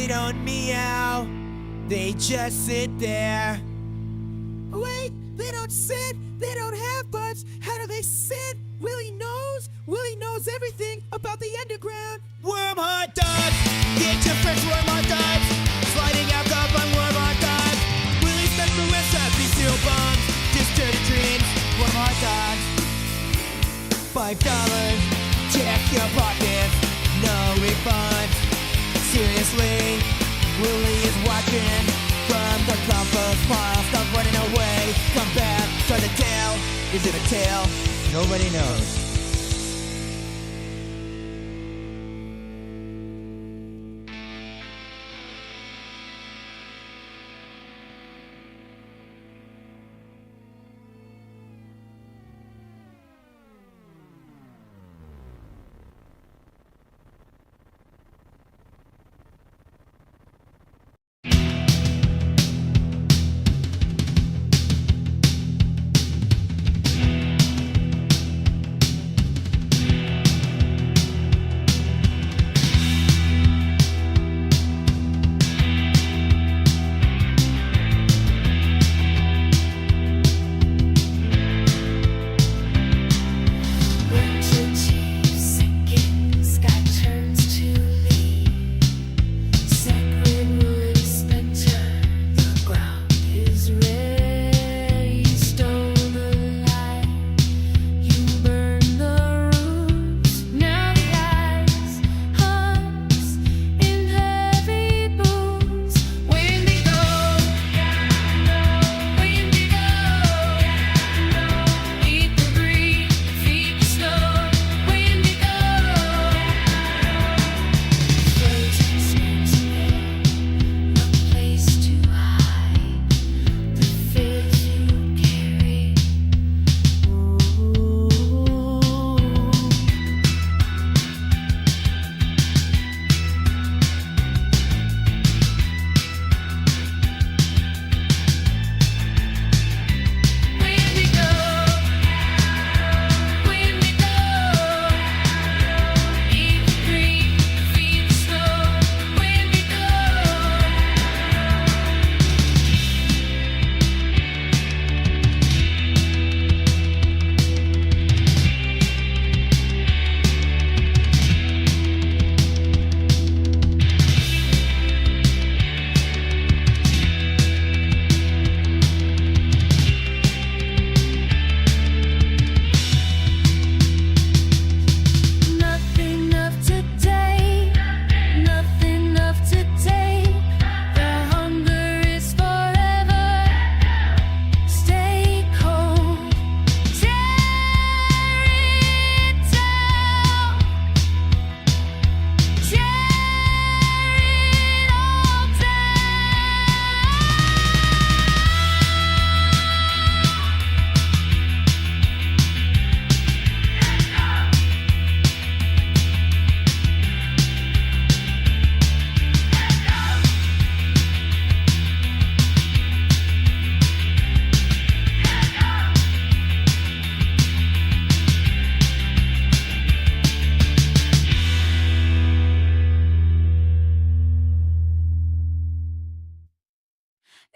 They don't meow, they just sit there. Wait, they don't sit, they don't have butts. How do they sit? Willie knows everything about the underground. Worm hot dogs, get your fresh worm hot dogs. Sliding out the bun, worm hot dogs. Willie's special recipe, seal bombs, just dirty dreams. Worm hot dogs, $5. Check your pockets, no refund. Seriously, Willie is watching from the compost pile. Stop running away, come back. Try to tell, is it a tale? Nobody knows.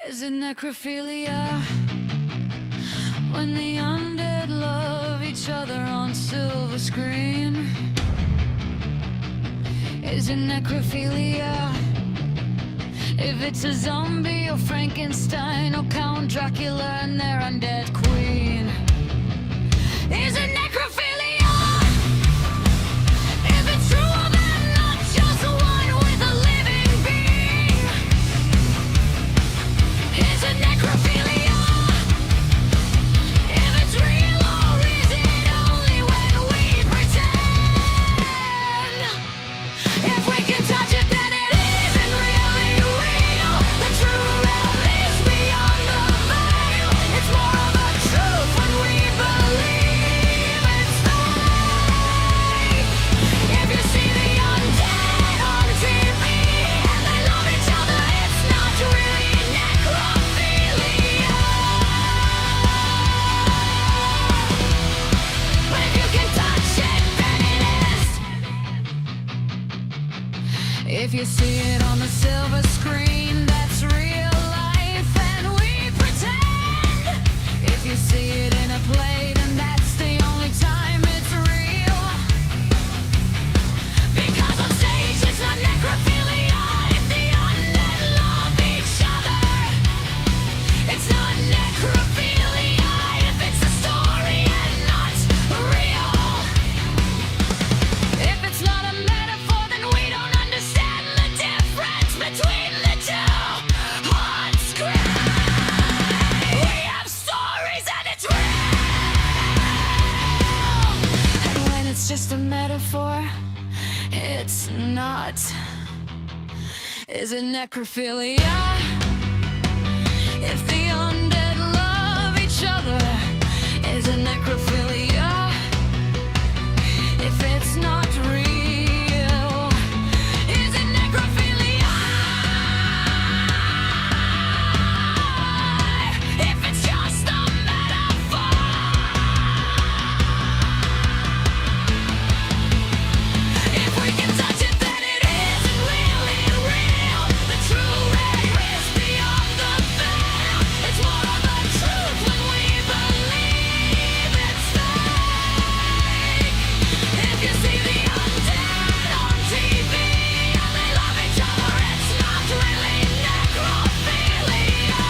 Is it necrophilia when the undead love each other on silver screen? Is it necrophilia if it's a zombie or Frankenstein or Count Dracula and their undead queen? Is it necrophilia if it's true of them, not just one with a living being? Is it necrophilia if it's real, or is it only when we pretend? If we can touch it, then it isn't really real. The true realm is beyond the veil. It's more of a truth when we believe it's fake. If you see the undead on TV and they love each other, it's not really necrophilia. But if you can touch it, then it is. If you see it on the silver not? Is it necrophilia? If the undead love each other, is it necrophilia? If it's not real, is it necrophilia? If it's just a metaphor, if we can touch it, then it isn't really real. The true ray is beyond the veil. It's more of the truth when we believe it's fake. If you see the undead on TV and they love each other, it's not really necrophilia.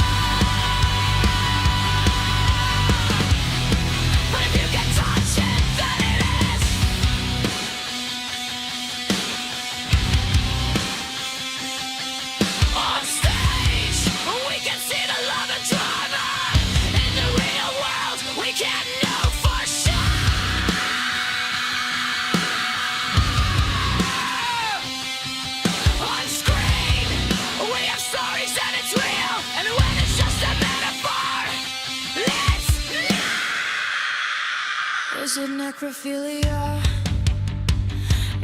But if you can touch it, then it is. On stage, we can see the love and drama. In the real world, we can't know for sure. On screen, we have stories and it's real. And when it's just a metaphor, it's not. Is it necrophilia?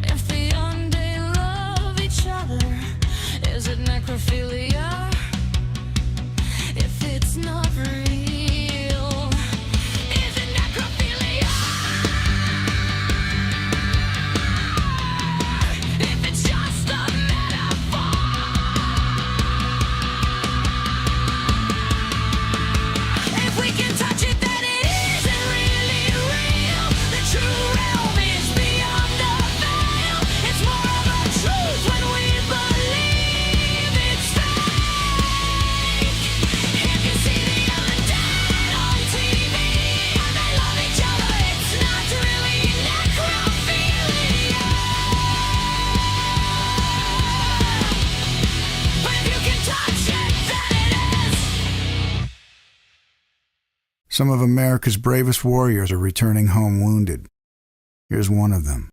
If the undead love each other, is it necrophilia? If it's not real, is it necrophilia? If it's just a metaphor, if we can touch it, then it isn't really real. The true realm is beyond the veil. It's more of a truth when we believe it's fake. If you see the undead on TV and they love each other, it's not really necrophilia. But if you can touch it, then it is. Some of America's bravest warriors are returning home wounded. Here's one of them.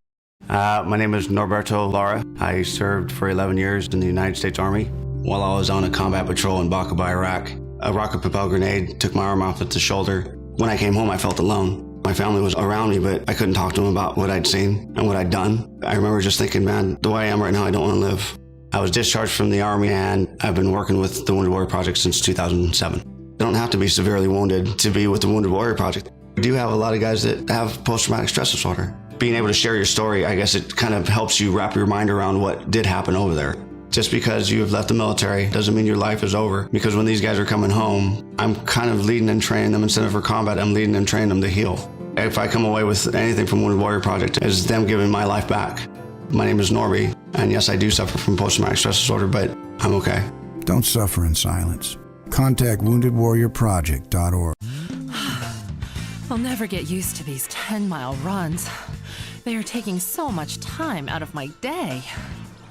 My name is Norberto Lara. I served for 11 years in the United States Army. While I was on a combat patrol in Baqaba, Iraq, a rocket-propelled grenade took my arm off at the shoulder. When I came home, I felt alone. My family was around me, but I couldn't talk to them about what I'd seen and what I'd done. I remember just thinking, man, the way I am right now, I don't want to live. I was discharged from the Army, and I've been working with the Wounded Warrior Project since 2007. You don't have to be severely wounded to be with the Wounded Warrior Project. We do have a lot of guys that have post-traumatic stress disorder. Being able to share your story, I guess it kind of helps you wrap your mind around what did happen over there. Just because you have left the military doesn't mean your life is over. Because when these guys are coming home, I'm kind of leading and training them. Instead of for combat, I'm leading and training them to heal. If I come away with anything from Wounded Warrior Project, it's them giving my life back. My name is Norby, and yes, I do suffer from post-traumatic stress disorder, but I'm okay. Don't suffer in silence. Contact woundedwarriorproject.org. I'll never get used to these 10-mile runs. They are taking so much time out of my day.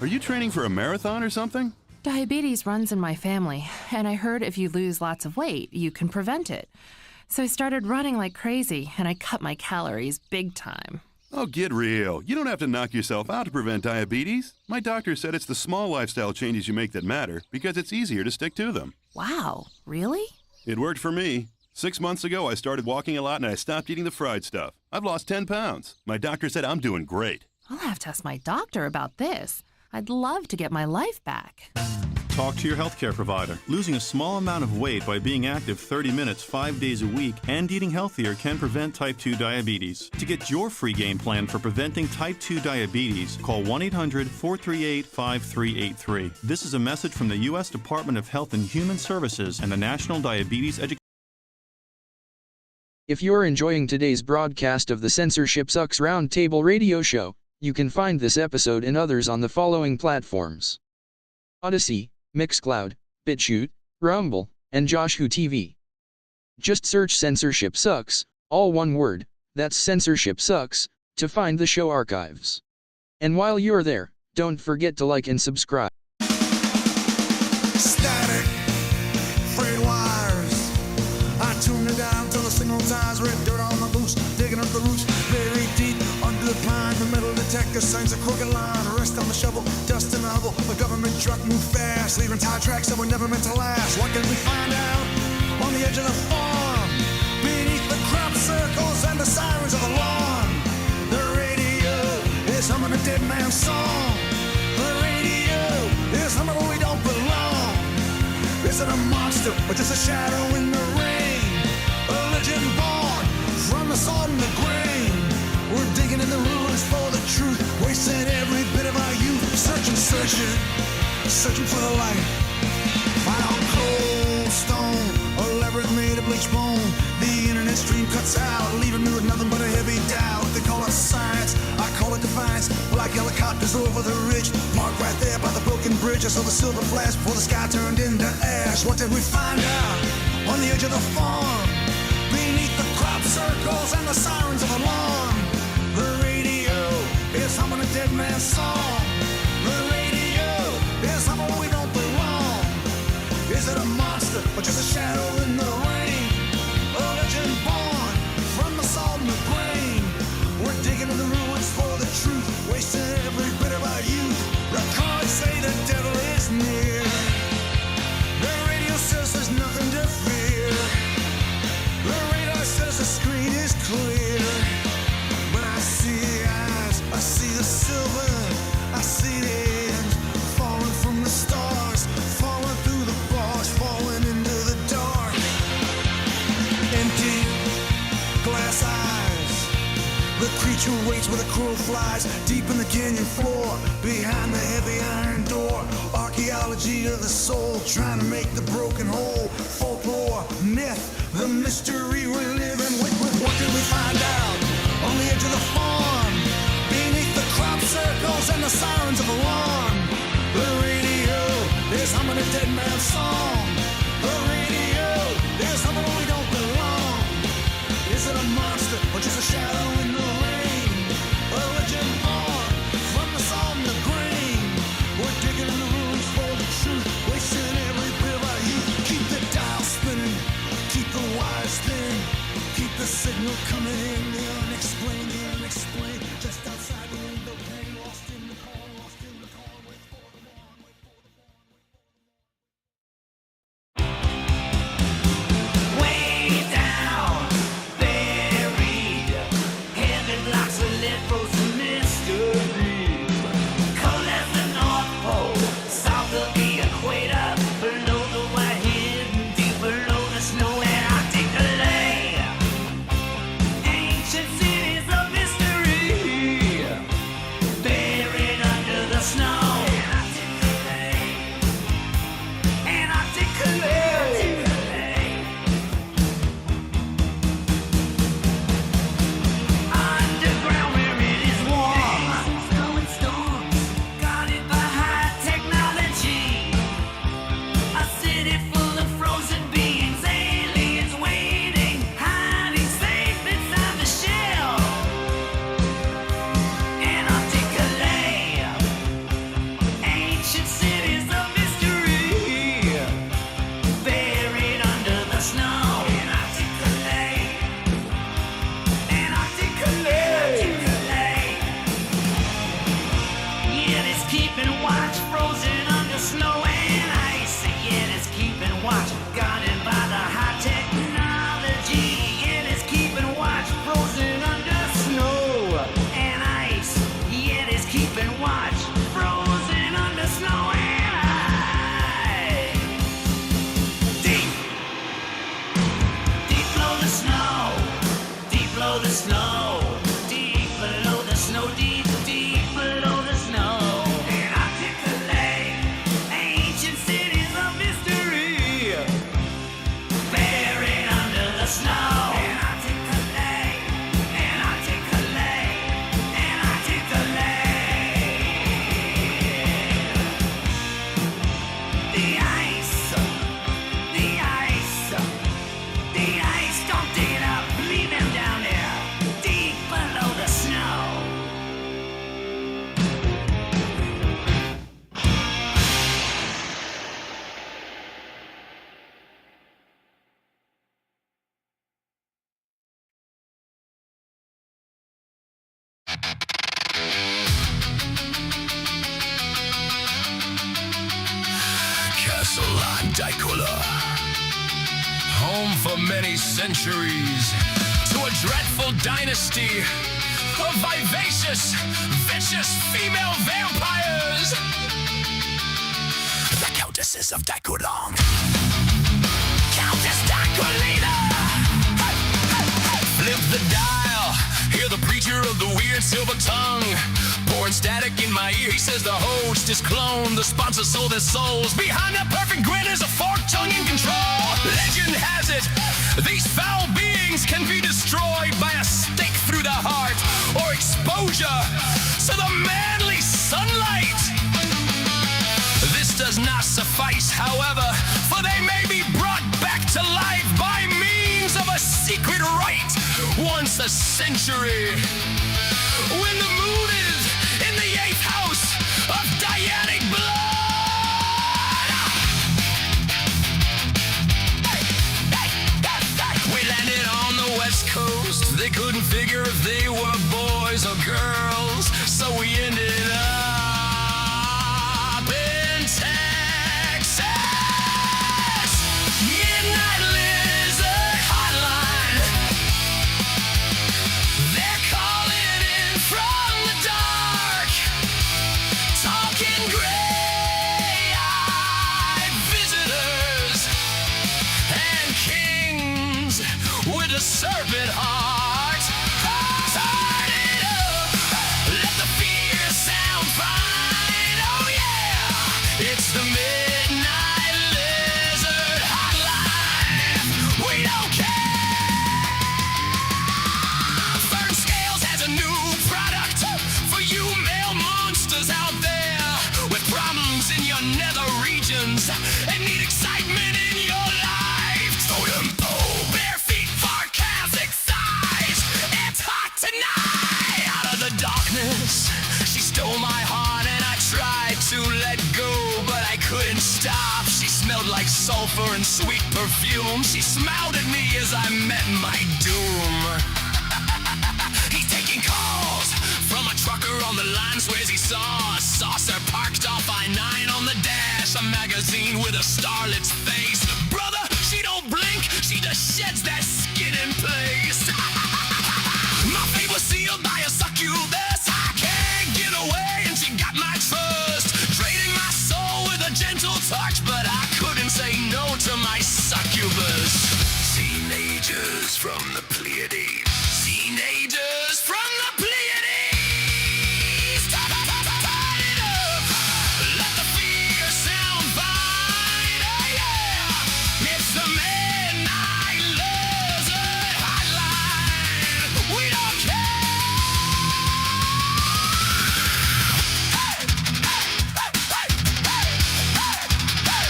Are you training for a marathon or something? Diabetes runs in my family, and I heard if you lose lots of weight, you can prevent it. So I started running like crazy, and I cut my calories big time. Oh, get real. You don't have to knock yourself out to prevent diabetes. My doctor said it's the small lifestyle changes you make that matter because it's easier to stick to them. Wow, really? It worked for me. 6 months ago, I started walking a lot and I stopped eating the fried stuff. I've lost 10 pounds. My doctor said I'm doing great. I'll have to ask my doctor about this. I'd love to get my life back. Talk to your healthcare provider. Losing a small amount of weight by being active 30 minutes 5 days a week and eating healthier can prevent type 2 diabetes. To get your free game plan for preventing type 2 diabetes, call 1-800-438-5383. This is a message from the U.S. Department of Health and Human Services and the National Diabetes Education. If you're enjoying today's broadcast of the Censorship Sucks Roundtable radio show, you can find this episode and others on the following platforms: Odyssey, Mixcloud, BitChute, Rumble, and Joshua TV. Just search Censorship Sucks, all one word, that's Censorship Sucks, to find the show archives. And while you're there, don't forget to like and subscribe. Static, frayed wires. I tuned it down till the signal ties, red dirt on the loose, digging up the roots, very deep under the the pine, the metal detector signs a crooked line. Rest on the shovel, dust in the hovel. A government truck moved fast, leaving tire tracks that were never meant to last. What can we find out on the edge of the farm? Beneath the crop circles and the sirens of the lawn. The radio is humming a dead man's song. The radio is humming We Don't Belong. Is it a monster or just a shadow in the rain? A legend born from the salt and the grain. We're digging in the ruins for the truth, wasting every bit of our youth. Searching, searching for the light. Found cold stone, a labyrinth made of bleached bone. The internet stream cuts out, leaving me with nothing but a heavy doubt. They call it science, I call it defiance. Black helicopters over the ridge, marked right there by the broken bridge. I saw the silver flash before the sky turned into ash. What did we find out on the edge of the farm? Beneath the crop circles and the sirens of the lawn. The radio is humming a dead man's song. The radio is humming We Don't Belong. Is it a monster or just a shadow in the rain? A legend born from the salt and the grain. We're digging in the ruins for the truth, wasting every bit of our youth. Records say the devil is near. The radio says there's nothing to fear. The radar says the screen is clear. But I see eyes, I see the silver, I see the ends falling from the stars, falling through the bars, falling into the dark. Empty glass eyes. The creature waits where the crow flies, deep in the canyon floor, behind the heavy iron door. Archaeology of the soul, trying to make the broken whole. Folklore, myth, the mystery we live in. What did we find out on the edge of the farm? Beneath the crop circles and the sirens of the lawn. The radio is humming a dead man's song. The radio is humming We Don't Belong. Is it a monster or just a shadow in the rain? A legend born from the salt and the grain. We're digging in the ruins for the truth, wasting every bit of our youth. Keep the dial spinning, keep the wires thin, keep the signal coming in. The unexplained, just outside the window pane, lost in the corn, wait for the morn, wait for the morn. Way down, buried, heavy blocks of lead frozen mystery. Cold as the North Pole, south of the equator, below the white hidden, deep below the snow and Arctic delay. Ancient cities of mystery, buried under the snow. Antarctic delay. Underground where it is warm, going storms, guarded by high technology. A city full of frozen beings, aliens waiting, hiding safe inside the shell. Antarctic delay. Ancient cities of mystery, buried under the snow. Antarctic delay. Antarctic delay. Yet it's keeping watch, frozen under snow and ice. Yet it's keeping watch, guarded by the high technology. Yet it's keeping watch, frozen under snow and ice. Yet it's keeping watch, frozen under snow and ice. Deep, deep below the snow, deep below the snow, deep below the snow, deep, deep below the snow. Antarctic delay, ancient cities of mystery, buried under the snow. Antarctic delay, Antarctic delay, Antarctic delay. The ice, the ice, the ice, don't dig it up, leave them down there. Deep Dicula, home for many centuries to a dreadful dynasty of vivacious, vicious female vampires. The Countesses of Dicula. Countess Diculina. Flip the dial, hear the preacher of the weird silver tongue pouring static in my ear. He says the host is cloned, the sponsor sold their souls. Behind that perfect grin is a forked tongue in control. Legend has it, these foul beings can be destroyed by a stake through the heart or exposure to the manly sunlight. This does not suffice, however, for they may be brought back to life by means of a secret rite once a century. When the moon is in the 8th house of Dianic blood. We landed on the West Coast. They couldn't figure if they were boys or girls, so we ended up in Texas. Midnight Lizard Hotline. They're calling in from the dark, talking gray-eyed visitors and kings with a serpent heart. Turn it up, let the fear sound fine. Oh yeah, it's the Midnight Lizard Hotline. We don't care. Fern Scales has a new product for you male monsters out there with problems in your nether regions and need excitement in your life. Totem pole, bare feet, sarcastic thighs. It's hot tonight. Out of the darkness, she stole my heart and I tried to let go, but I couldn't stop. She smelled like sulfur and sweet perfume. She smiled at me as I met my doom. He's taking calls from a trucker on the line. Swears he saw a saucer parked off I-9 on the dash. A magazine with a starlet's face. Brother, she don't blink, she just sheds that skin in place. My fate was sealed by a succubus. I can't get away and she got my trust. Trading my soul with a gentle touch, but I couldn't say no to my succubus. Teenagers from the Pleiades. Teenagers from the Pleiades. Turn it up. Let the fear sound fine. Oh yeah. It's the Midnight Lizard Hotline. We don't care. Hey, hey, hey, hey, hey, hey, hey.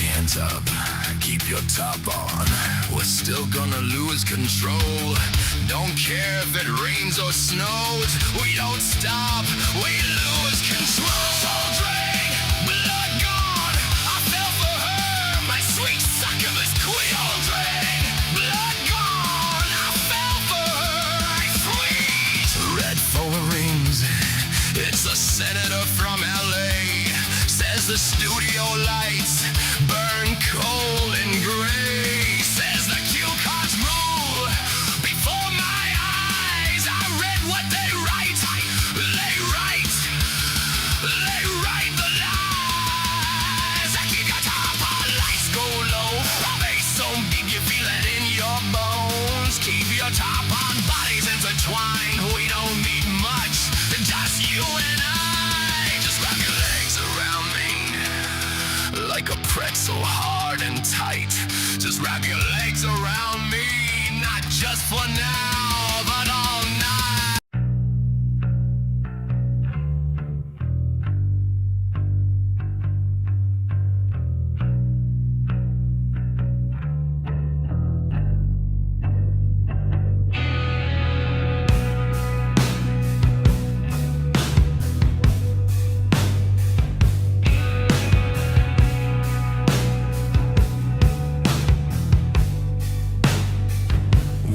Hands up, keep your top on. We're still gonna lose control. Don't care if it rains or snows. We don't stop, we lose control. Soul drain, blood gone. I fell for her, my sweet succubus queen. Soul drain, blood gone. I fell for her, my sweet. Red four rings. It's a senator from LA. Says the studio lights burn coal and gray. Says the cue cards move before my eyes. I read what they write. They write the lies. I keep your top on, lights go low. My bass so deep you feel it in your bones. Keep your top on, bodies intertwined. We don't need much, just you and I. Just wrap your legs around me like a pretzel, hard and tight. Just wrap your legs around me, not just for now, but all night.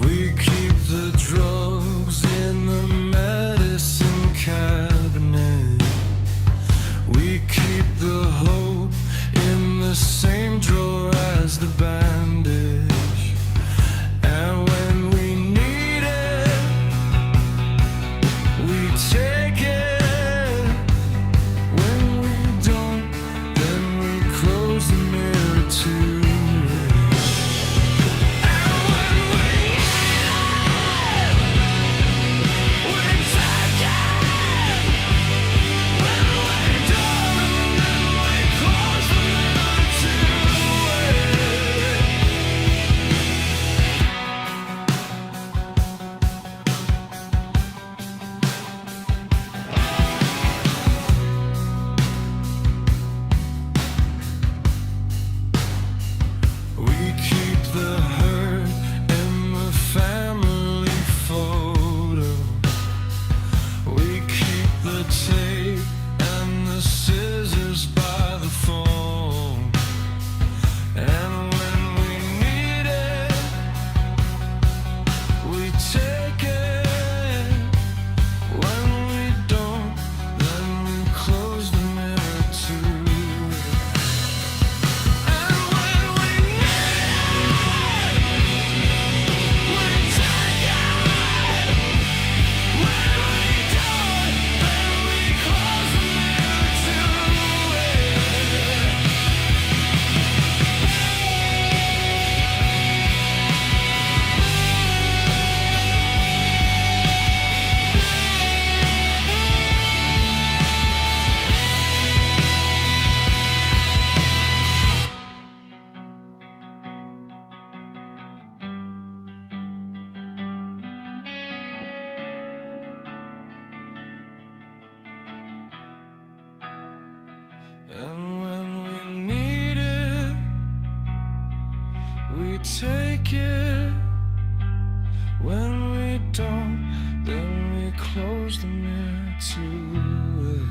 We keep the take it. When we don't, then we close the mirror to it.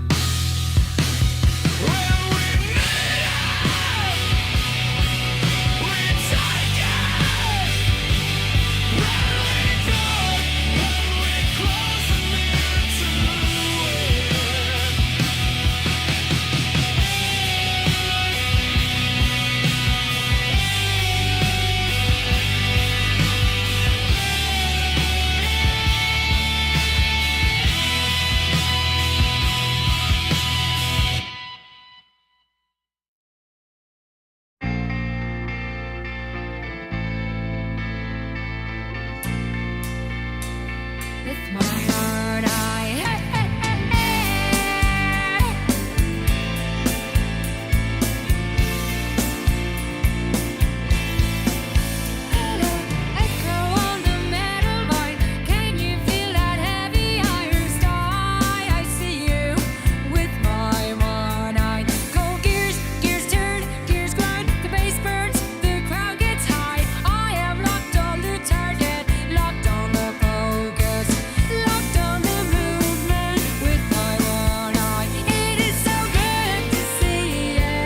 When we need it, we take it. When we don't, then we close the mirror to it. With my heart, echo on the metal line. Can you feel that heavy iron sky? I see you with my one eye. Go gears, gears turn, gears grind. The bass burns, the crowd gets high. I am locked on the target, locked on the focus, locked on the movement with my one eye. It is so good to see you.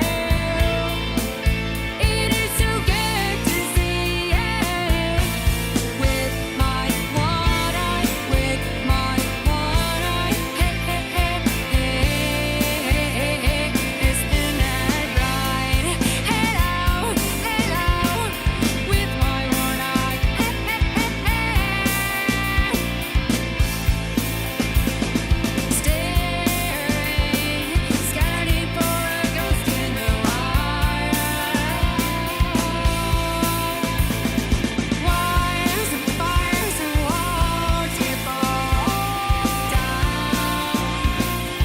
It is so good to see you with my one eye, with my one eye. Hey, hey, hey, hey, isn't that right? Hello, hello, with my one eye. Hey, hey, hey, staring, scouting for a ghost in the wire. Wires and fires and walls you fall down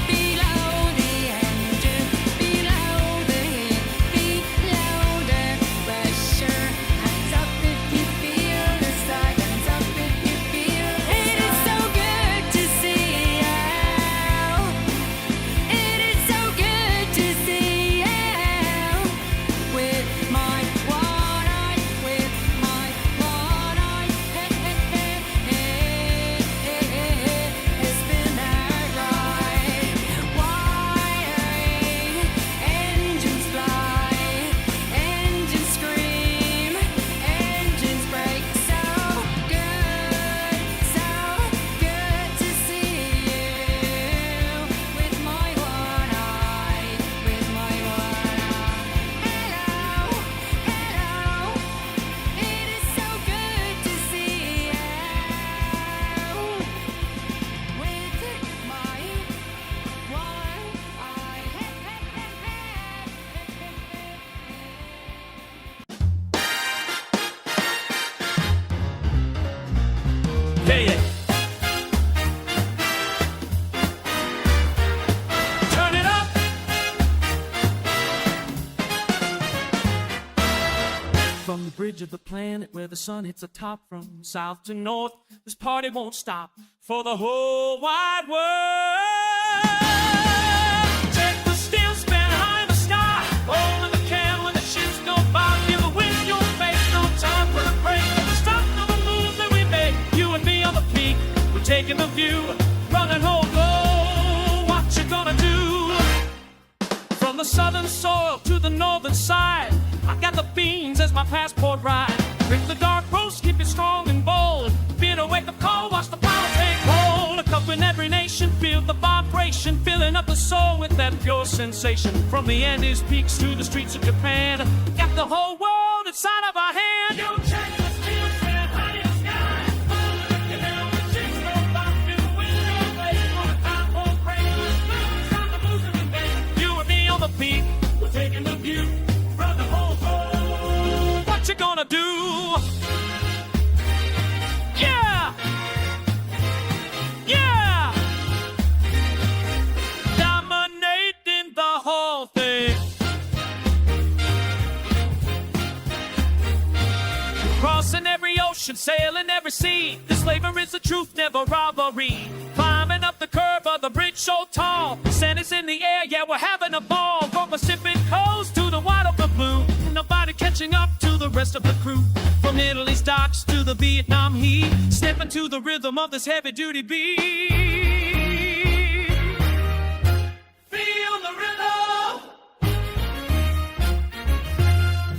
below the engine, below the heat, below the pressure. Hands up if you feel the side, hands up if you feel the side. It is so good to see you. It is so good to see you with my one eye, with my one eye. Hey, hey, hey, hey, it's been that right. Wiring, engines fly, engines scream, engines break. So good to see you with my one eye, with my one eye. Hello, hello, it is so good to see you with my one eye. Hey, hey. Turn it up. From the bridge of the planet where the sun hits the top, from south to north, this party won't stop for the whole wide world. Check the steel span high in the sky, holding the can when the ships go by. Feel the wind in your face, no time for a break. Stop the move that we make, you and me on the peak. We're taking the view, running whole low. What you gonna do? From the southern soil to the northern side, I got the beans as my passport ride. Drink the dark roast, keep it strong and bold. Beer to wake the cold, watch the power take hold. A cup in every nation, feel the vibration, filling up the soul with that pure sensation. From the Andes peaks to the streets of Japan, got the whole world inside of our hand. You check the steel span high in the sky, holding the canal when ships go by. Feel the wind in your face, on a time for crazy. Stop the blues and the you and me on the peak, we're taking the view from the whole world. What you gonna do? Yeah! Yeah! Dominating the whole thing. Crossing every ocean, sailing every sea. This labor is the truth, never robbery. Climbing up the curve of the bridge so tall. Sand is in the air, yeah, we're having a ball. From Pacific coast to the wide open blue. Nobody catching up to the rest of the crew. From Italy's docks to the Vietnam heat, stepping to the rhythm of this heavy-duty beat. Feel the rhythm.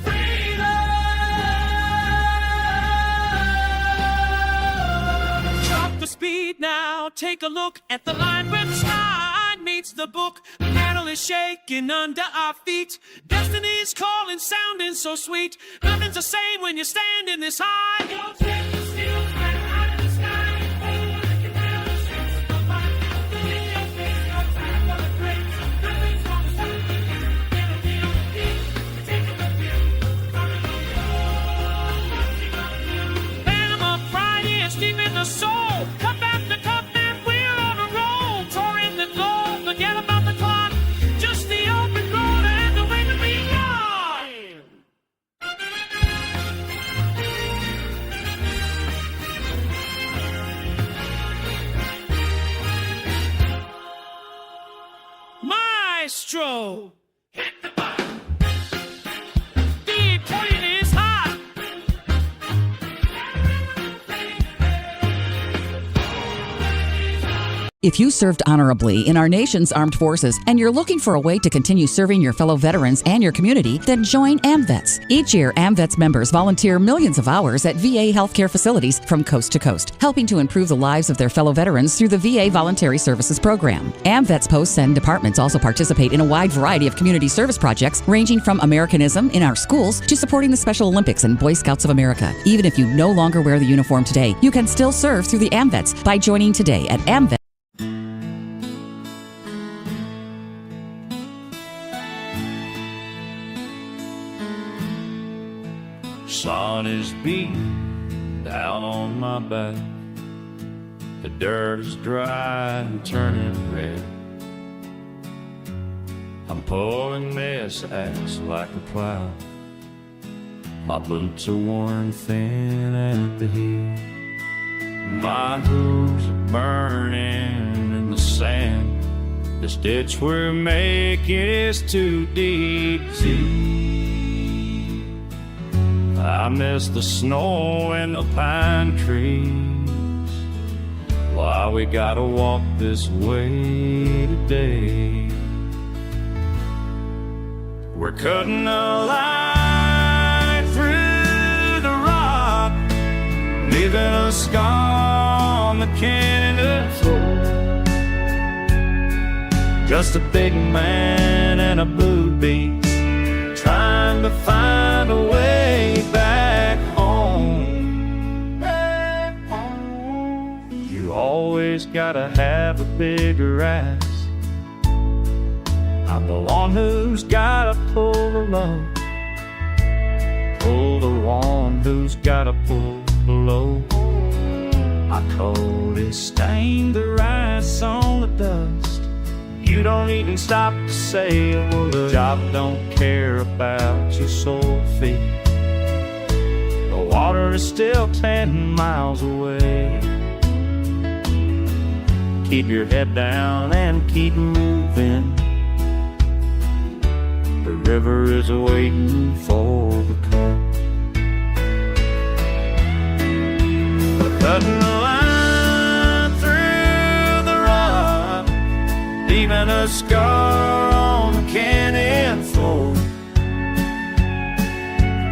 Freedom. Drop the speed now. Take a look at the line where the sky meets the book. The metal is shaking under our feet. Destiny's calling, sounding so sweet. Nothing's the same when you're standing this high. Your chest is still right out of the sky. Oh, I can never sense the light. The video's missing no time for the break. Nothing's gonna stop you. It'll be on the beat. Take a view. Coming on you. What you gonna do? Bama, Friday, it's deep in the soul. Cut back the cup and we're on a roll. Tore in the globe, forget about the clock. Just the open road and the way that we ride. Maestro, hit the button. The point is hot. If you served honorably in our nation's armed forces and you're looking for a way to continue serving your fellow veterans and your community, then join AMVETS. Each year, AMVETS members volunteer millions of hours at VA healthcare facilities from coast to coast, helping to improve the lives of their fellow veterans through the VA Voluntary Services Program. AMVETS posts and departments also participate in a wide variety of community service projects, ranging from Americanism in our schools to supporting the Special Olympics and Boy Scouts of America. Even if you no longer wear the uniform today, you can still serve through the AMVETS by joining today at AMVETS. Sun is beating down on my back. The dirt is dry and turning red. I'm pulling this axe like a plow. My boots are worn thin at the heel. My hooves are burning in the sand. This ditch we're making is too deep. I miss the snow and the pine trees. Why we gotta walk this way today? We're cutting a line through the rock, leaving a scar on the canyon floor. Just a big man and a blue beat, trying to find a way back home. You always gotta have a bigger ass. I'm the one who's gotta pull the load. Pull the one who's gotta pull the load. I totally stained the rice on the dust. You don't even stop to say a word. The job don't care about your sore feet. The water is still 10 miles away. Keep your head down and keep moving. The river is waiting for the cup. We're cutting the line through the rock, leaving a scar on the canyon floor.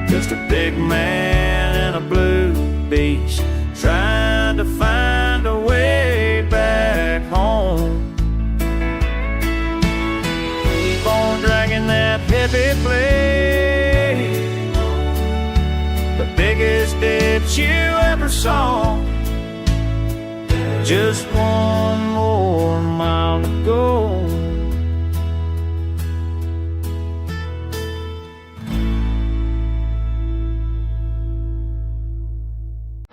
Just a big man and a blue beach, trying to find a way back home. Keep on dragging that heavy blade, the biggest ditch you ever saw. Just one more mile to go.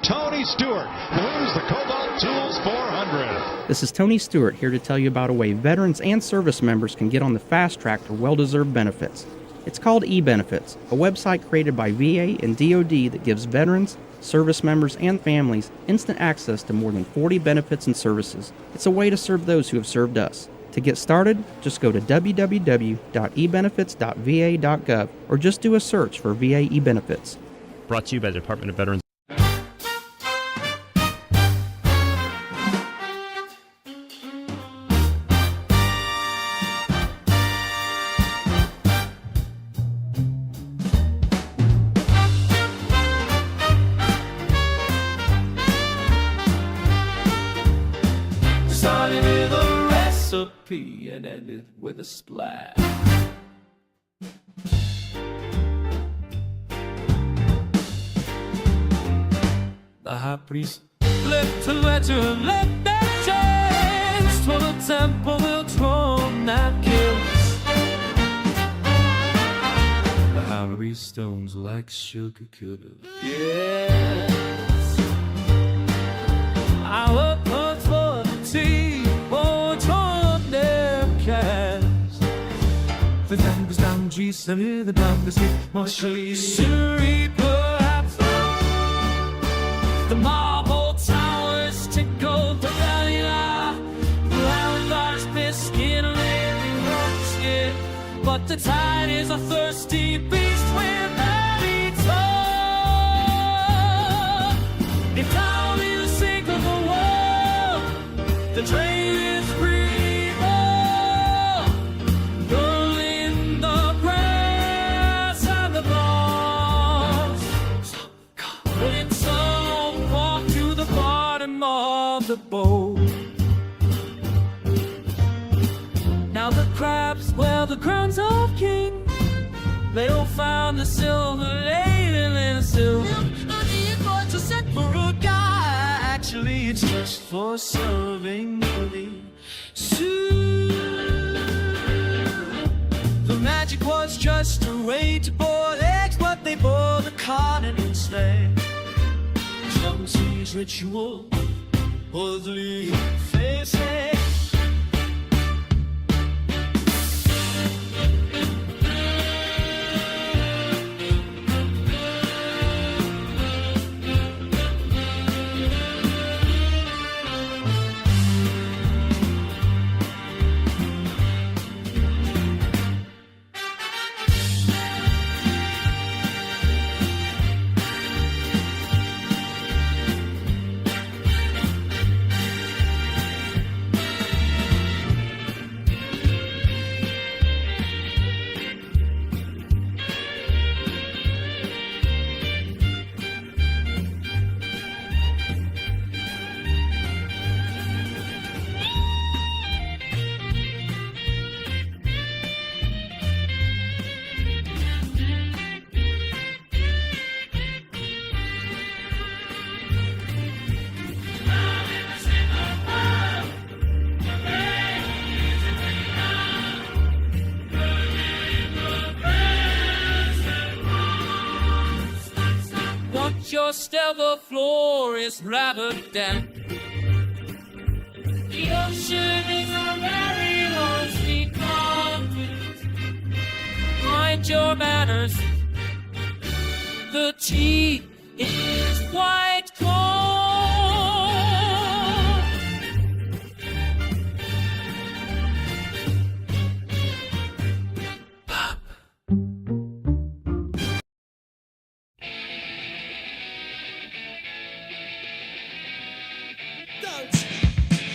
Tony Stewart wins the Cobalt Tools 400. This is Tony Stewart here to tell you about a way veterans and service members can get on the fast track to well-deserved benefits. It's called eBenefits, a website created by VA and DoD that gives veterans, service members, and families instant access to more than 40 benefits and services. It's a way to serve those who have served us. To get started, just go to www.ebenefits.va.gov or just do a search for VA eBenefits. brought to you by the Department of Veterans. Started with a recipe and ended with a splash. The high priest left a letter and left that chance for the temple will throne that kills. The high stones like sugar could. Yes, I look for the tea, for torn their cast. The Dreagus down G, the Dreagus hit more surely perhaps. The marble towers tickle the Landars biscuit living skin. But the tide is a thirsty beast without its own. If down in the sink of the world, the train is free. Girl in the grass and the bars. It's all walk to the bottom of the boat. Now the crabs wear the crowns of king. They all found the silver ladle in a silver. It's a set for a guy. Actually, it's just for serving the soup. The magic was just a way to boil eggs, but they bore the cotton instead. Clumsy's ritual was the faces. Your stellar floor is rather damp. The ocean is a very lonely continent. Mind your manners. The tea is quite cold.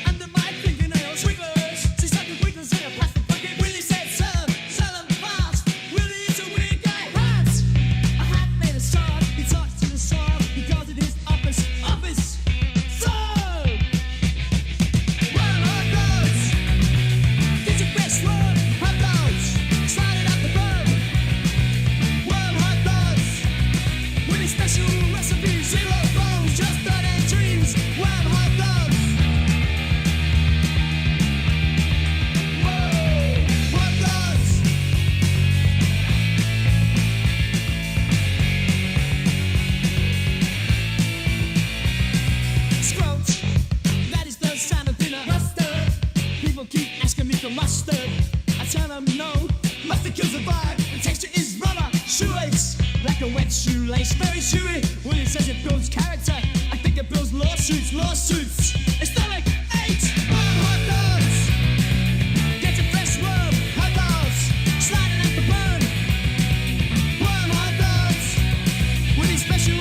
Under my fingernails, wigglers. She's like the wigglers in a plastic bucket. Willie said, sell them fast. Willie is a weird guy. Rats! A hat made of sod. He talks to the soil. He calls it his office. So! Run, hot dogs! Get your best run, hot dogs! Slide it up the road. Run, hot dogs! With his special recipe, 0 bones, just blood and dreams. Run, hot dogs! Keep asking me for mustard. I tell them no. Mustard kills the vibe. The texture is rubber. Shoelace. Like a wet shoelace. Very chewy. When it says it builds character, I think it builds lawsuits. It's not like 8. Hot dogs. Get your fresh worm. Hot dogs. Sliding at the bone. Warm hot dogs. With these special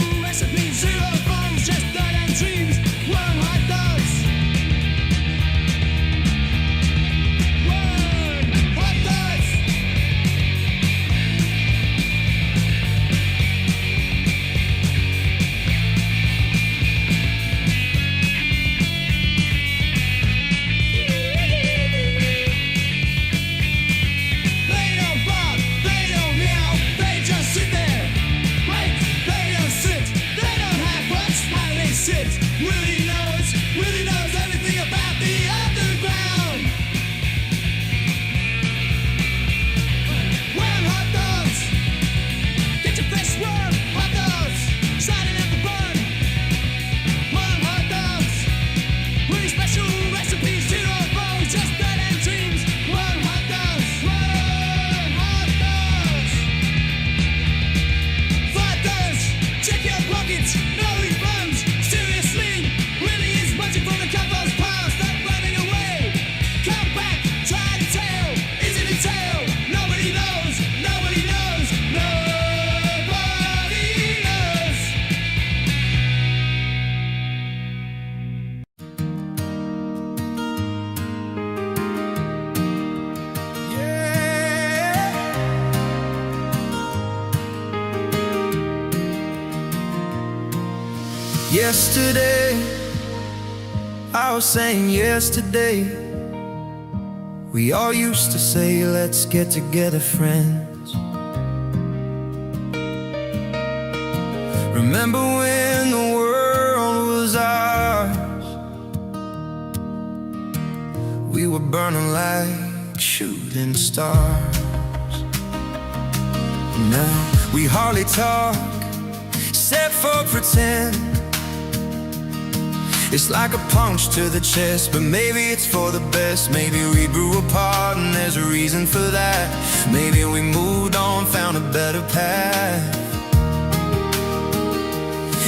Yesterday, I was saying yesterday, we all used to say, let's get together, friends. Remember when the world was ours? We were burning like shooting stars. Now we hardly talk, except for pretend. It's like a punch to the chest, but maybe it's for the best. Maybe we grew apart and there's a reason for that. Maybe we moved on, found a better path.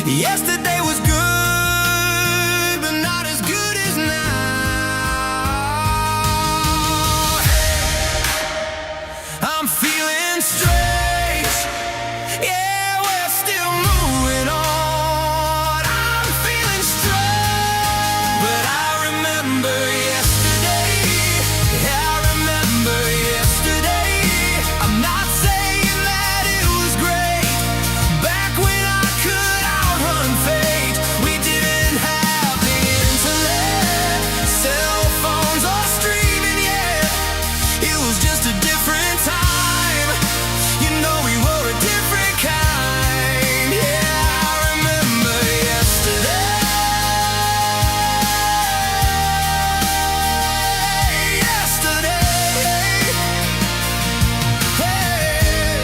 Yesterday was good, but not as good as now. I'm feeling strange. Yeah, we're still moving on. I'm feeling strange, but I remember yesterday. Yeah, I remember yesterday. I'm not saying that it was great back when I could outrun fate. We didn't have the internet, cell phones or streaming yet. It was just a different time. You know we were a different kind. Yeah, I remember yesterday. Yesterday. Hey.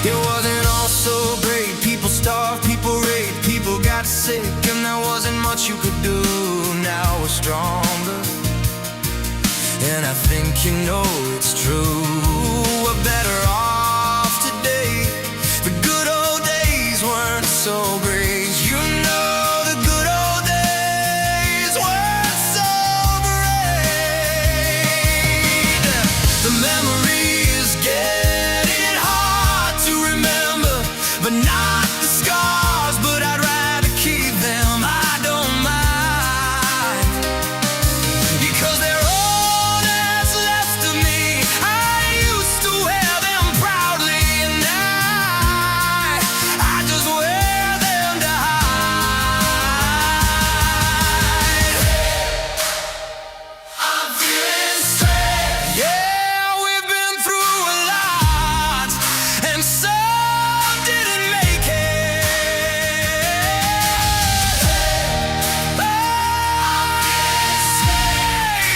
It wasn't all so great. People starved, people raped, people got sick, and there wasn't much you could do. Now we're stronger, and I think you know it's true. We're better off today. The good old days weren't so great. You know the good old days weren't so great. The memory is getting hard to remember, but not the scars. But I'd rather keep them. I don't mind, because they're all that's left of me. I used to wear them proudly, and I just wear them to hide. I'm feeling strange. Yeah, we've been through a lot, and some didn't make it.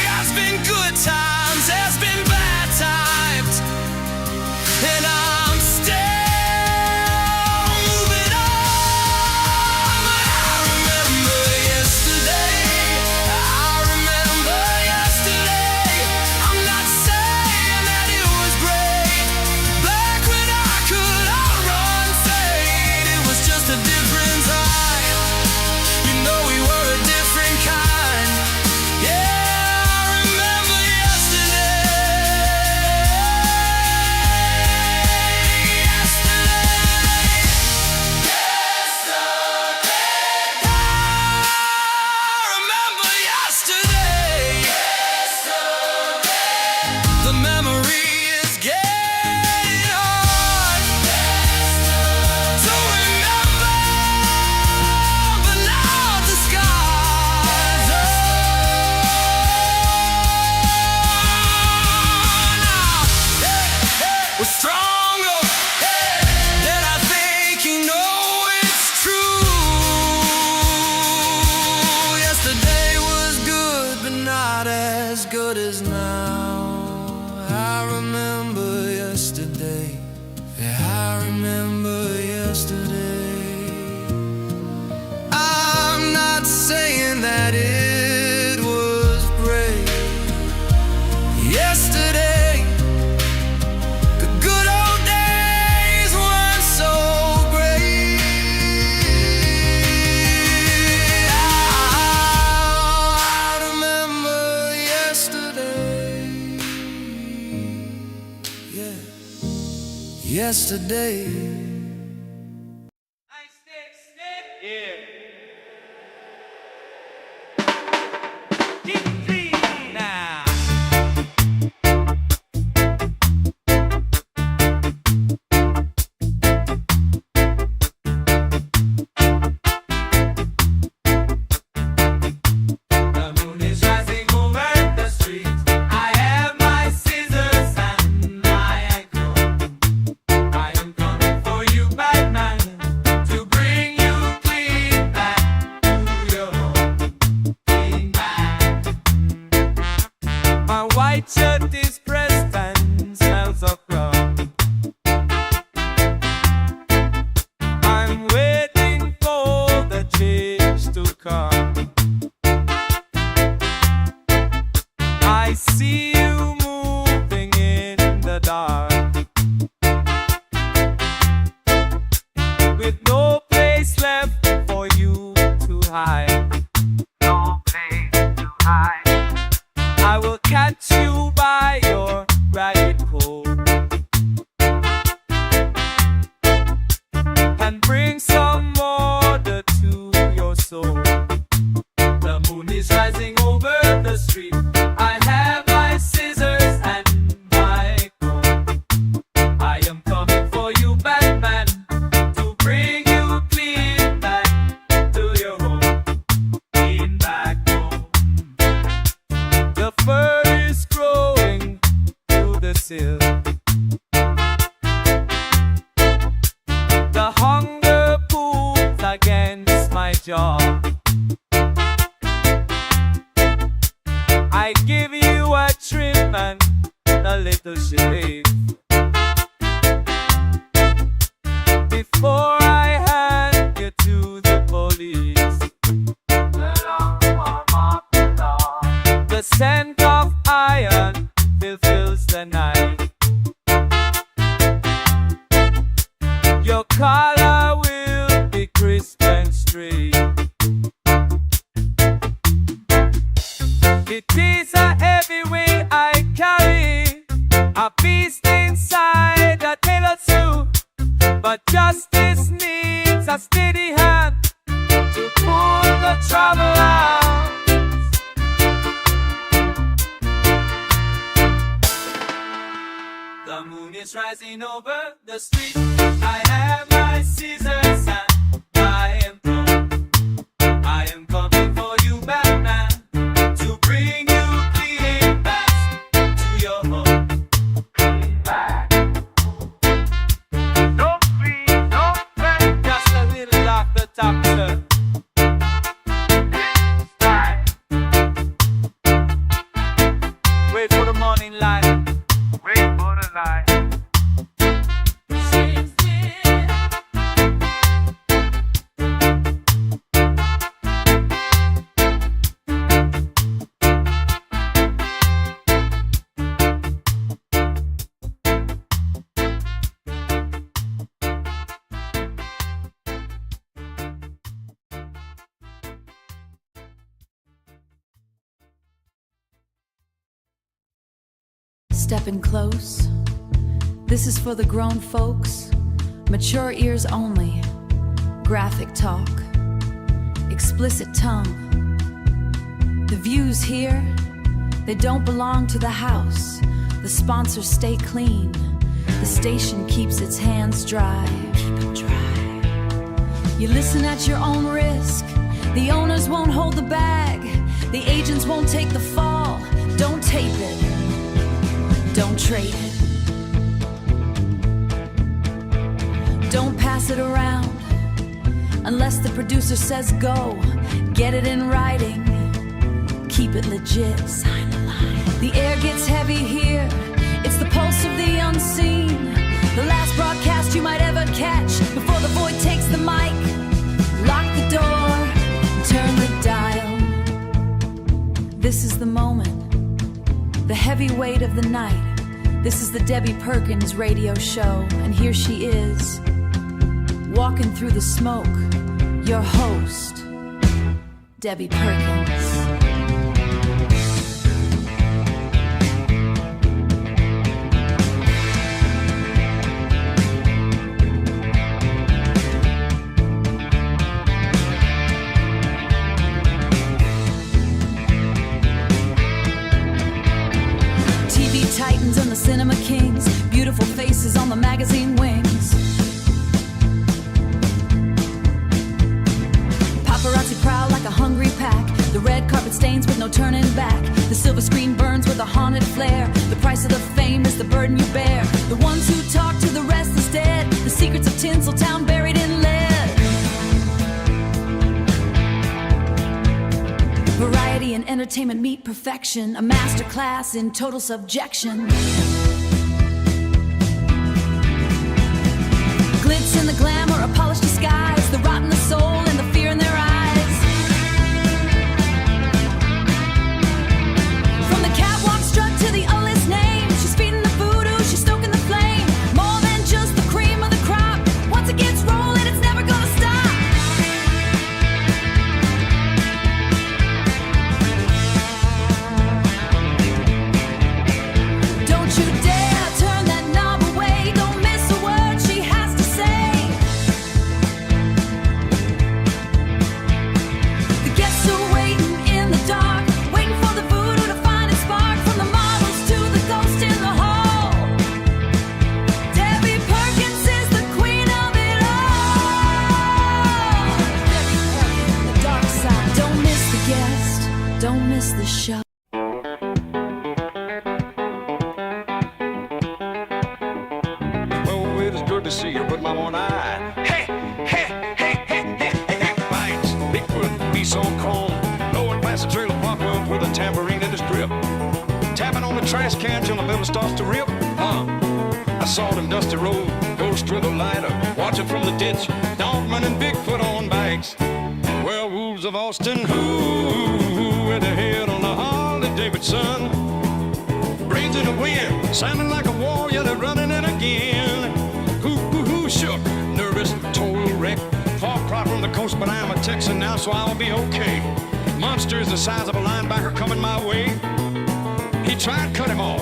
There's been good times, there's been bad times, and I'm still moving on. But I remember yesterday. I remember yesterday. I'm not saying that it was great back when I could outrun fate. It was just a different time. You know we were a different kind. Yeah, I remember yesterday. I remember yesterday. The memory is getting hard to remember, but not the scars. Now we're stronger, and I think you know it's true. Yesterday was good, but not as good as now. I remember yesterday. Yeah, I remember yesterday. I'm not saying that it was great yesterday. The good old days weren't so great. I remember yesterday. Yeah, yesterday. Hunger pulls against my jaw. I give you a trim and a little shave before I hand you to the police. The scent of iron fulfills the night. Your collar will be crisp and straight. It is a heavy weight I carry, a beast inside a tailored suit, but justice needs a steady hand to pull the trouble out. The moon is rising over the street. I have my scissors and I am through. I am coming for you, Batman, to bring you clean back to your home. Clean back. Don't breathe, don't bend. Just a little off the top, sir. It's time. Wait for the morning light. Wait for the light. Stepping close. This is for the grown folks. Mature ears only. Graphic talk. Explicit tongue. The views here, they don't belong to the house. The sponsors stay clean. The station keeps its hands dry. Keep them dry. You listen at your own risk. The owners won't hold the bag. The agents won't take the fall. Don't tape it. Don't trade it. Don't pass it around unless the producer says go. Get it in writing. Keep it legit. Sign the line. The air gets heavy here. It's the pulse of the unseen. The last broadcast you might ever catch before the void takes the mic. Lock the door. Turn the dial. This is the moment. The heavy weight of the night. This is the Debbie Perkins radio show, and here she is, walking through the smoke, your host, Debbie Perkins. Titans and the cinema kings, beautiful faces on the magazine wings. Paparazzi prowl like a hungry pack. The red carpet stains with no turning back. The silver screen burns with a haunted flare. The price of the fame is the burden you bear. The ones who talk to the rest is dead. The secrets of Tinseltown buried in lead. Variety and entertainment meet perfection. A masterclass in total subjection. Glitz in the glamour, a polished disguise. The rot in the soul and the fear in their eyes. From the catwalk strut to the unlist name. She's feeding the voodoo, she's stoking the flame. More than just the cream of the crop. Once it gets rolling, it's never gonna stop. Don't you trash can till my belly starts to rip. I saw them dusty road ghost with a lighter, watching from the ditch, Dogman and Bigfoot on bikes. Werewolves of Austin, who with their head on a Harley Davidson. Brains in the wind, sounding like a warrior, they're running in again. Who shook, nervous, total wreck. Far cry from the coast, but I am a Texan now, so I'll be okay. Monsters the size of a linebacker coming my way. He tried to cut him off,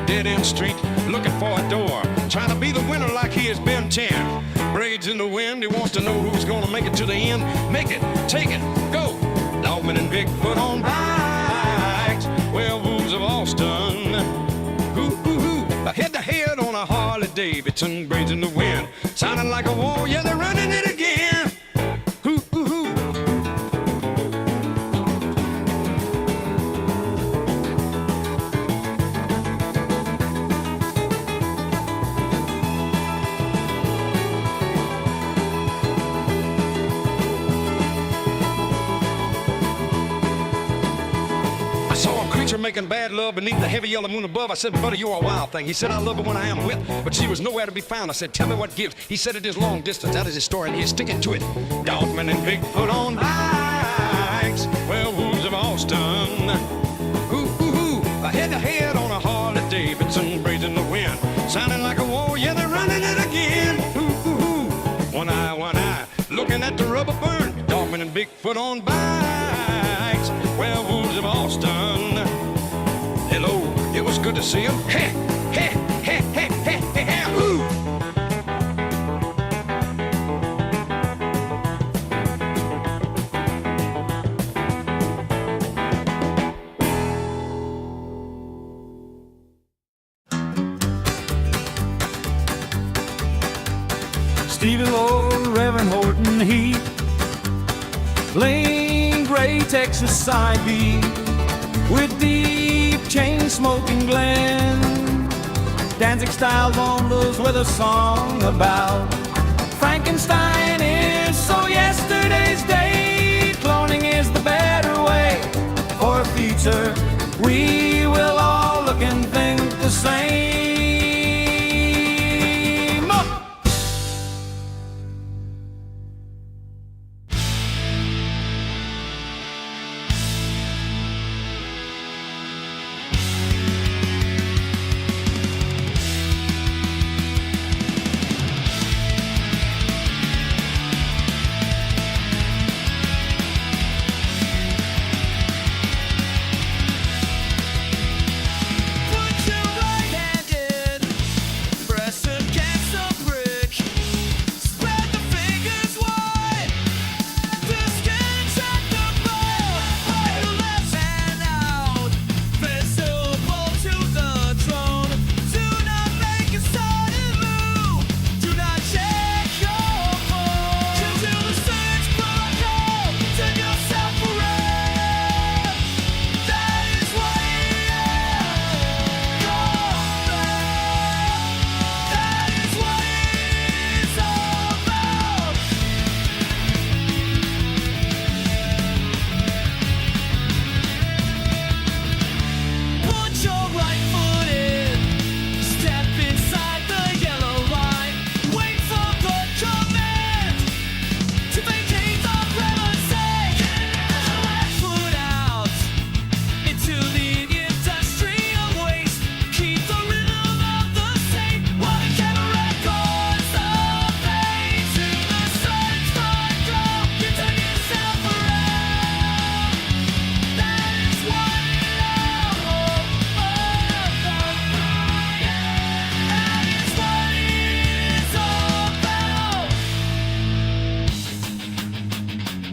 dead end street, looking for a door, trying to be the winner like he has been 10. Braids in the wind, he wants to know who's gonna make it to the end. Make it, take it, go. Dogman and Bigfoot on bikes, werewolves of Austin. Head to head on a Harley Davidson, braids in the wind, sounding like a warrior, they're running it again. Making bad love beneath the heavy yellow moon above. I said, buddy, you're a wild thing. He said, I love her when I am with, but she was nowhere to be found. I said, tell me what gives. He said, it is long distance. That is his story, and he's sticking to it. Dogman and Bigfoot on bikes, werewolves of Austin. Head to head on a Harley Davidson, braids in the wind, sounding like a warrior, they're running it again. One eye, looking at the rubber burn. Dogman and Bigfoot on bikes, werewolves of Austin. Hello, it was good to see him. Hey, hey, hey, hey, hey, hey, hey, ooh. Stevie Lord, Reverend Horton Heat, Lane Gray, Texas side beat, with deep chain smoking Glen, Danzig style bundles with a song about Frankenstein is so yesterday's date. Cloning is the better way for a future. We will all look and think the same.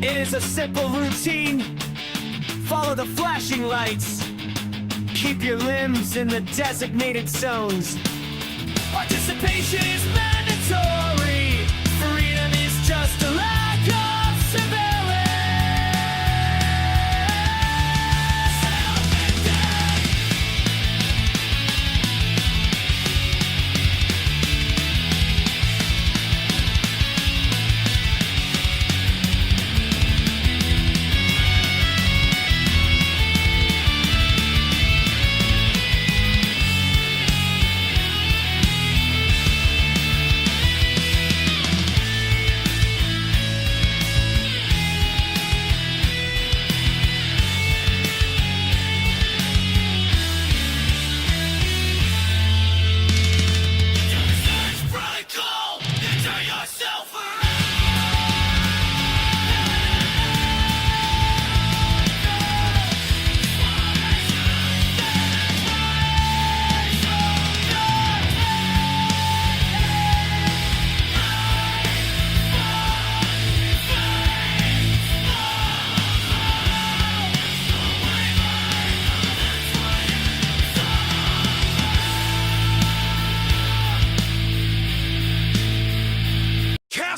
It's a simple routine. Follow the flashing lights. Keep your limbs in the designated zones. Participation is mandatory. Freedom is just a lack of civility.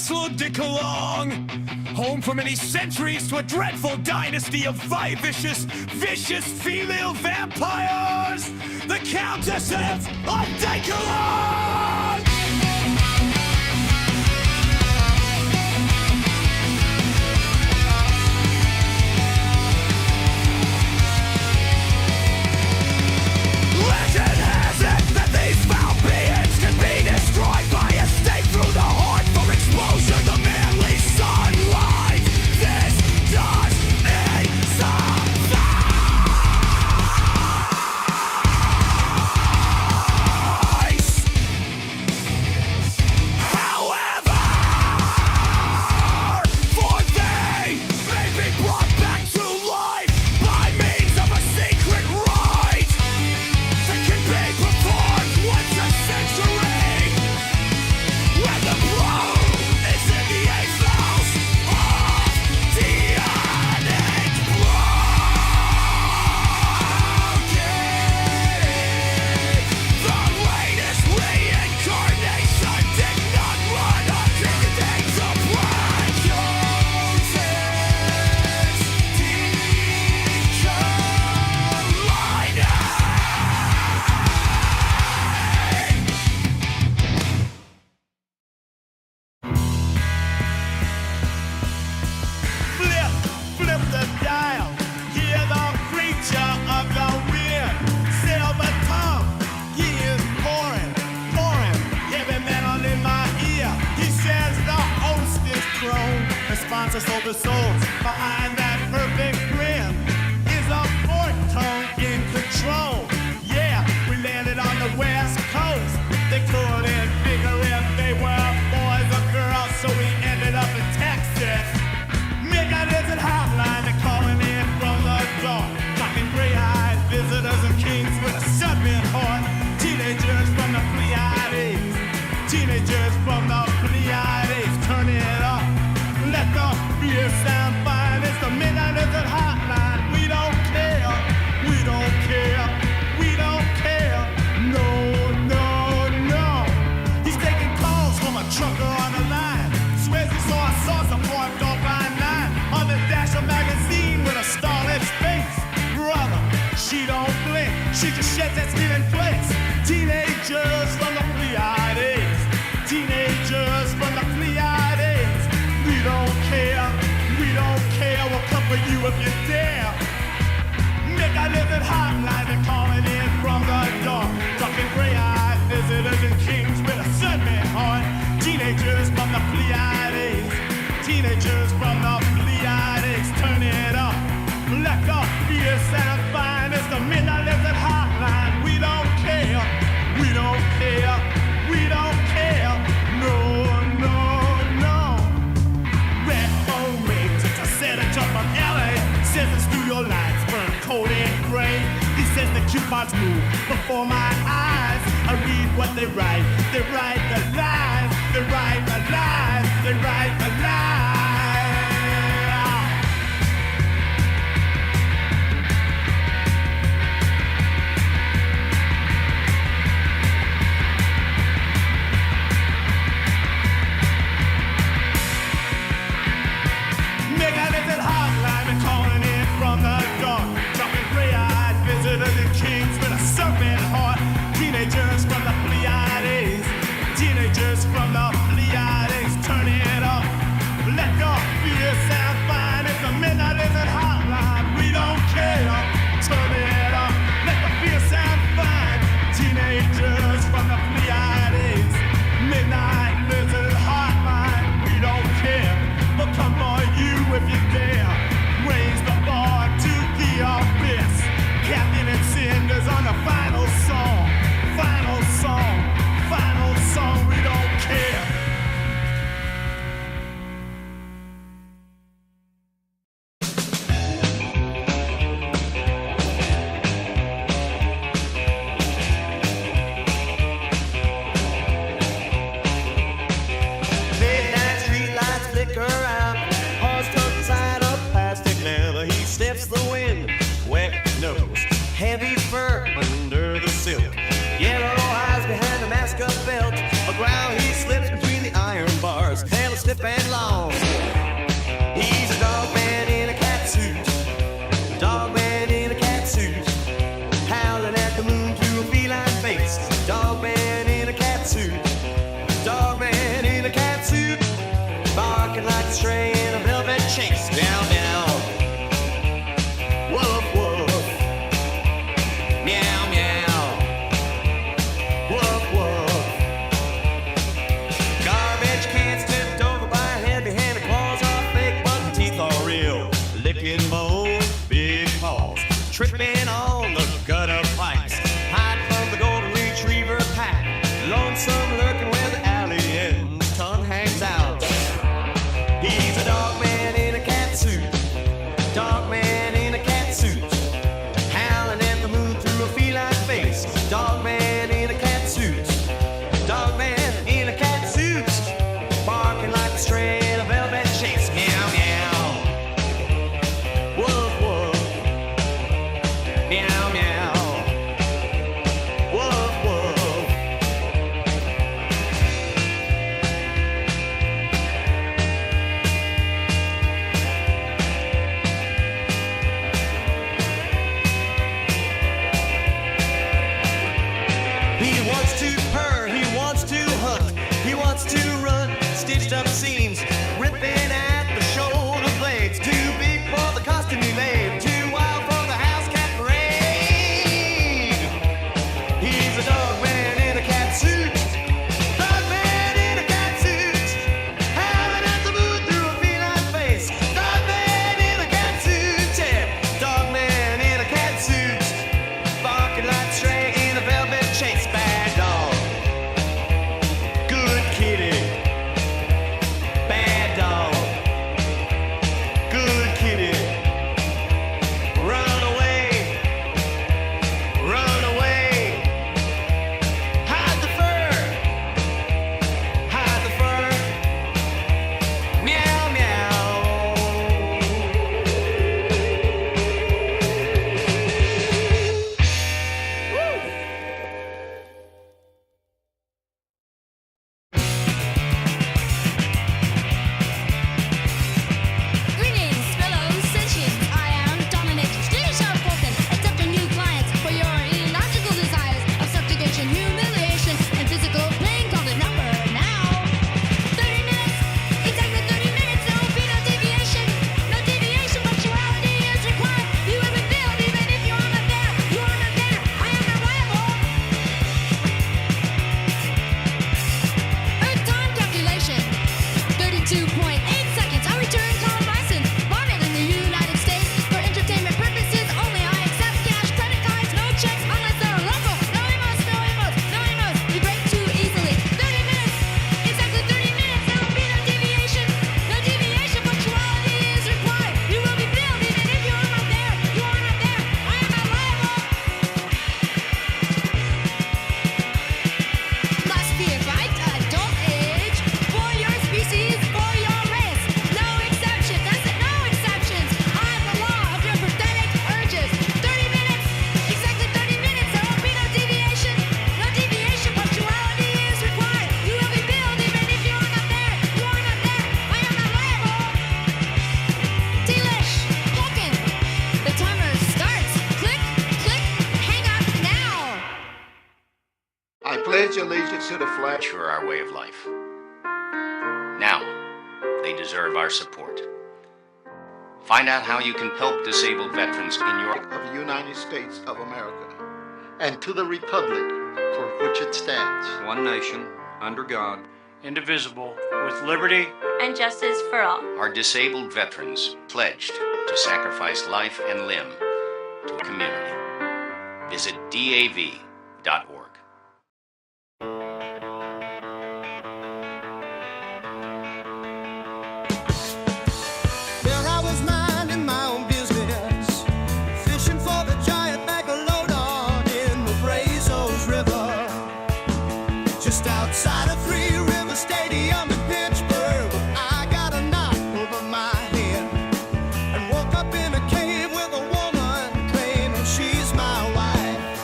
castle of Dickalong, home for many centuries to a dreadful dynasty of vicious female vampires, the Countesses of Dickalong! Legend has it that these foul beings can be destroyed by a stake through the heart for exposure to manly sunlight. This does suffice. However, for they may be brought back to life by means of a secret rite that can be performed once a century, when the blow is in the 8th house of demonic broken. The latest reincarnation did not run until the days of Flip the dial, hear the creature of the wind. Silver tongue, he is pouring, heavy metal in my ear. He says the host is thrown, the sponsor sold the souls. Behind that perfect grin is a fork tongue in control. Yeah, we landed on the west coast. They couldn't figure if they were boys or girls, so we ended up in Texas. Mechanism hotline, they're calling in from the dark. Talking gray-eyed visitors and kings with a submarine heart. Teenagers from the Pleiades. Teenagers from the Pleiades. Turn it up. Let the beer sound fine. It's the Mechanism hotline. We don't care. We don't care. We don't care. No, no, no. He's taking calls from a trucker on the line. Swears he saw a saucer parked off by 9 on the dash of magazine with a starlit face. Brother, she don't blink. She just sheds that skin in place. Teenagers from the Pleiades. Teenagers from the Pleiades. We don't care. We don't care. We'll come for you if you dare. Mechanism hotline, they're calling in from the dark. Talking gray-eyed visitors and kings with a sunman heart. Teenagers from the Pleiades. Teenagers from the Pleiades. Turn it up. Let the beer sound fine. It's the Midnight Lizard hotline. We don't care. We don't care. We don't care. No, no, no. Red homemade since I set it up from LA. Says the studio lights burn cold and gray. He says the coupons move before my eyes. I read what they write. They write the lies. They write the lies. They write the lies. Mechanism hotline, they're calling in from the dark. Talking gray-eyed visitors and kings with a serpent heart. Teenagers from the Pleiades. Teenagers from the Pleiades. Turn it up. and long. He's a dog man in a cat suit. Dog man in a cat suit. Howling at the moon through a feline face. Dog man in a cat suit. Dog man in a cat suit. Barking like a stray in a velvet chase. Meow, meow. Woof, woof. Meow, meow. Woof, woof. Garbage cans tipped over by a heavy-handed claws are fake, but the teeth are real. Licking bones, big paws. Tripping on the gutter pipes. Hiding from the golden retriever pack. Lonesome lurking where the alley ends. Tongue hangs out. He's a dog man in a cat suit. Dog man in a cat suit. Howling at the moon through a feline face. Dog man in a cat suit. Dog man in a cat suit. Barking like a stray in a velvet chase. Meow, meow. Woof, woof. Meow, meow. Woof, woof. He wants to purr, he wants to hunt, he wants to run, stitched up seams, ripping at the shoulder blades. Too big for the costume he made, too wild for the house cat parade. He's a dog man in a cat suit. Dog man in a cat suit. Howling at the moon through a feline face. Dog man in a cat suit. Yeah. Dog man in a cat suit. Barking like a stray in a velvet chase. Bad dog. Good kitty. Bad dog. Good kitty. Run away. Run away. Hide the fur. Hide the fur. Meow, meow. Greetings, fellow sentients. I am Dominic, still sharp spoken, accepting new clients for your illogical desires of subjugation, humiliation, and physical pain. Call the number now. 30 minutes, exactly 30 minutes. There will be no deviation. No deviation, punctuality is required. You will be billed even if you are not there. You are not there. I am not liable. Earth time calculation. 32.8 seconds. I return call license. Bonded in the United States for entertainment purposes only. I accept cash, credit cards, no checks unless they're local. No emos, no emos, no emos. We break too easily. 30 minutes. Exactly 30 minutes. There will be no deviation. No deviation. Punctuality is required. You will be billed even if you are not there. You are not there. I am not liable. Must be advised, adult age for your species, for your race. No exception. That's it. No exceptions. I am the law of your pathetic urges. 30 minutes. Exactly 30 minutes. There will be no deviation. No deviation. Punctuality is required. You will be billed even if you are not there. You are not there. I am not liable. Delish. Hocken. The timer starts. Click, click, hang up now. I pledge allegiance to the flag. For our way of life. Now, they deserve our support. Find out how you can help disabled veterans in your of the United States of America, and to the republic for which it stands. One nation, under God, indivisible, with liberty and justice for all. Our disabled veterans pledged to sacrifice life and limb to a community. Visit DAV.org. There I was minding my own business, fishing for the giant megalodon in the Brazos River, just outside of Three River Stadium in Pittsburgh. I got a knock over my head and woke up in a cave with a woman claiming she's my wife.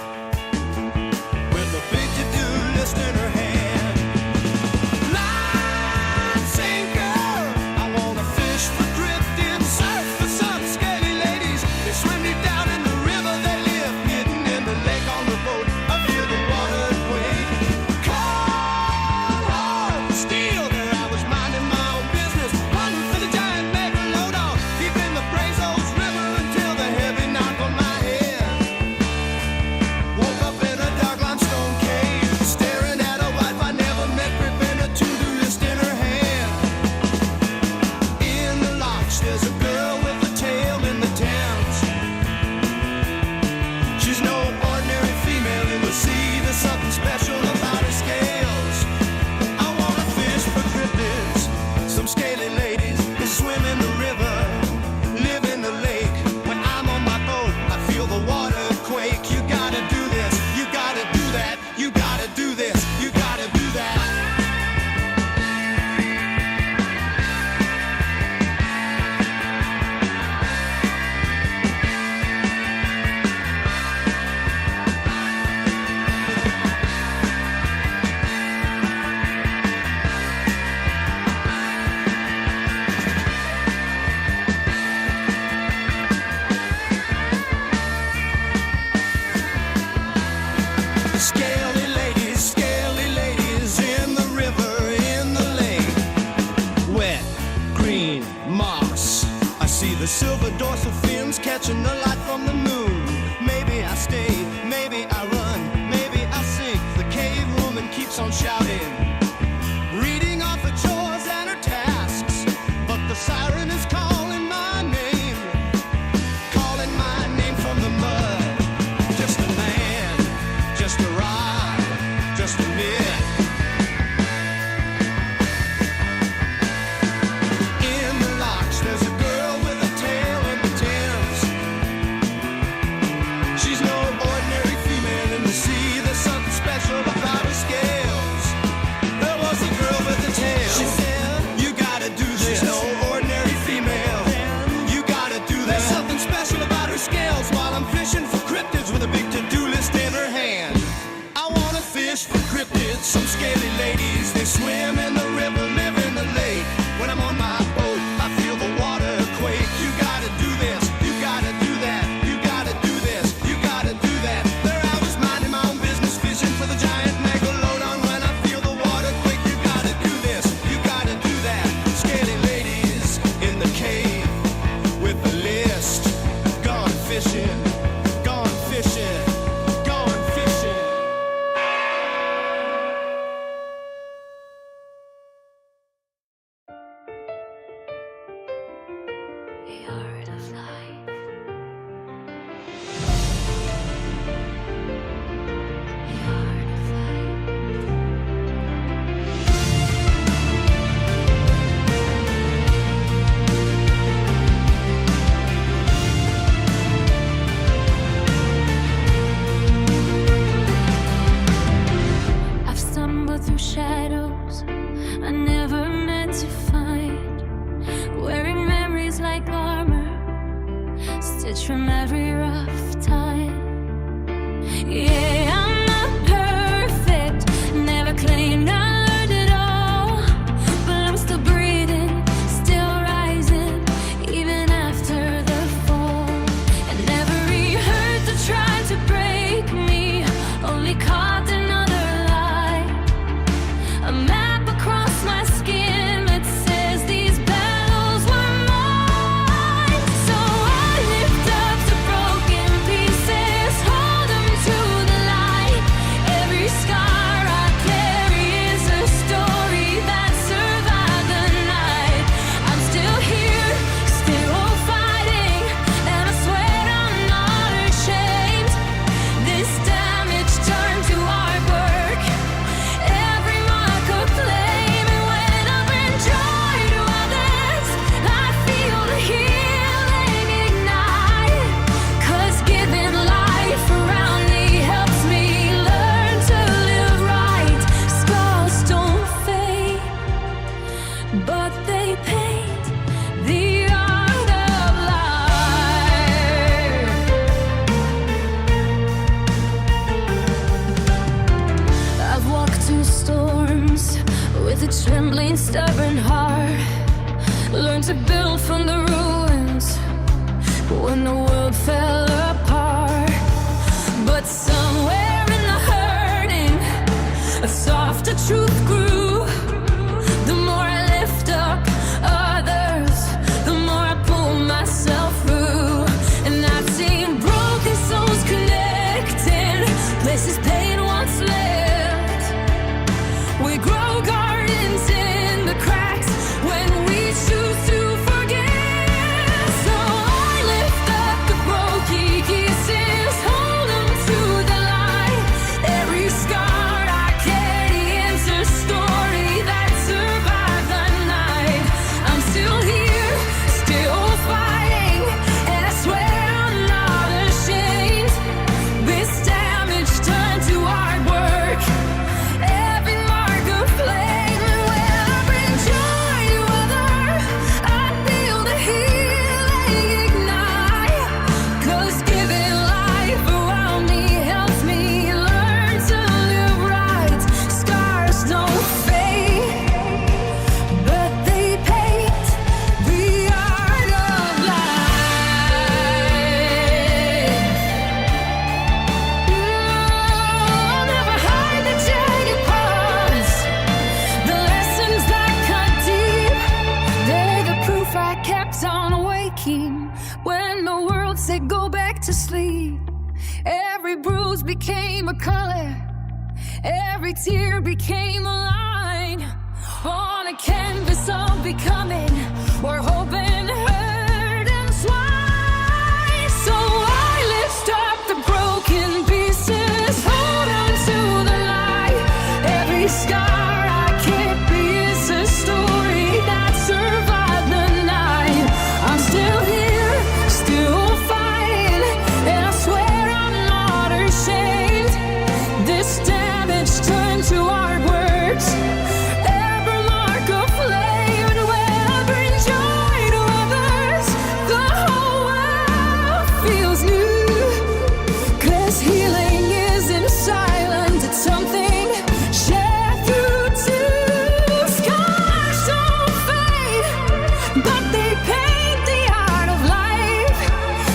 green moss. I see the silver dorsal fins catching the light from the moon. Maybe I stay, maybe I run, maybe I sink. The cave woman keeps on shouting, reading off her chores and her tasks. But the siren is calling my name from the mud. Just a man, just a ride, just a myth. In the locks, there's a girl with a tail in the Thames. She's no ordinary female in the sea. There's something special about her scales. There was a girl with a tail. She said, you gotta do this. She's no ordinary female. You gotta do this. There's something special about her scales. While I'm fishing for cryptids with a big to-do list in her hand. I wanna fish for cryptids, some scaly ladies. They swim in the river, live in the lake. When I'm on my boat, I feel the water quake. You gotta do this, you gotta do that, you gotta do this, you gotta do that. There I was minding my own business, fishing for the giant megalodon. When I feel the water quake, you gotta do this, you gotta do that. Scaly ladies in the cave with the list. Gone fishing, gone fishing, gone fishing. The art of life. The art of I've stumbled through shadows I never meant to find, wearing memories like armor, stitched from every rough time. Yeah, I'm not perfect, never claimed I learned it all, but I'm still breathing, still rising, even after the fall. And every hurt that tried to break me only caught another lie. A map across my skin that says these battles were mine. So I lift up the broken pieces, hold them to the light. Every scar I carry is a story that survived the night. I'm still here, still fighting, and I swear I'm not ashamed. This damage turned to artwork, every mark a flame. And when I bring joy to others, I feel the healing ignite. 'Cause giving life around me helps me learn to live right. Scars don't fade, but they paint the art of life. I've walked through storms with a trembling, stubborn heart. Learned to build from the ruins when the world fell apart. But somewhere in the hurting, a softer truth grew. The more I lift up others, the more I pull myself through. And I've seen broken souls connecting, places pain once left. We grow gardens in the cracks when we choose to forget. So I lift up the broken kept on waking when the world said go back to sleep. Every bruise became a color, every tear became a line. On a canvas of becoming, we're hoping, hurt and twice. So I lift up the broken pieces, hold on to the light. Every scar I can't be is a story that survived the night. I'm still here, still fighting, and I swear I'm not ashamed. This damage turned to artworks, ever mark a flame, and when I bring joy to others, the whole world feels new. 'Cause healing isn't silent, it's something shared through two. Scars don't fade, but they paint the art of life.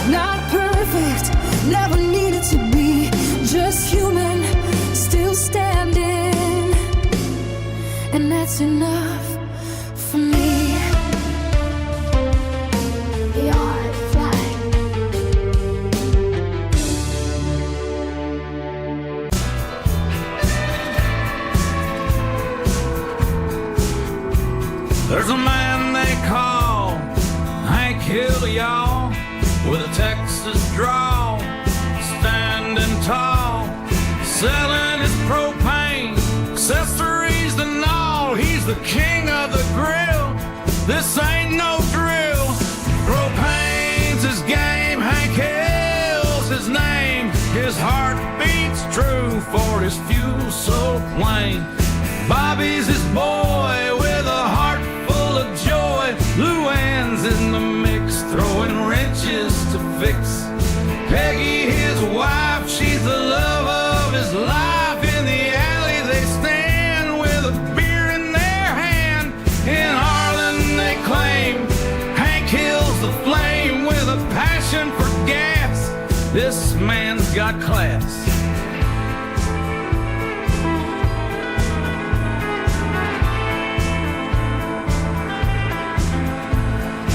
Not perfect, never needed to be, just human, still standing. And that's enough for me. The art of life. There's a man they call Hank Hill, y'all, with a Texas drawl, standing tall, selling his propane, accessories and all. He's the king of the grill. This ain't no drill. Propane's his game. Hank Hill's his name. His heart beats true for his fuel so plain. Bobby's his boy with a heart full of joy. Luann's in the mix, throwing wrenches to fix. Peggy, his wife, she's the love of his life. In the alley they stand with a beer in their hand. In Harlan they claim Hank Hill's the flame with a passion for gas. This man's got class.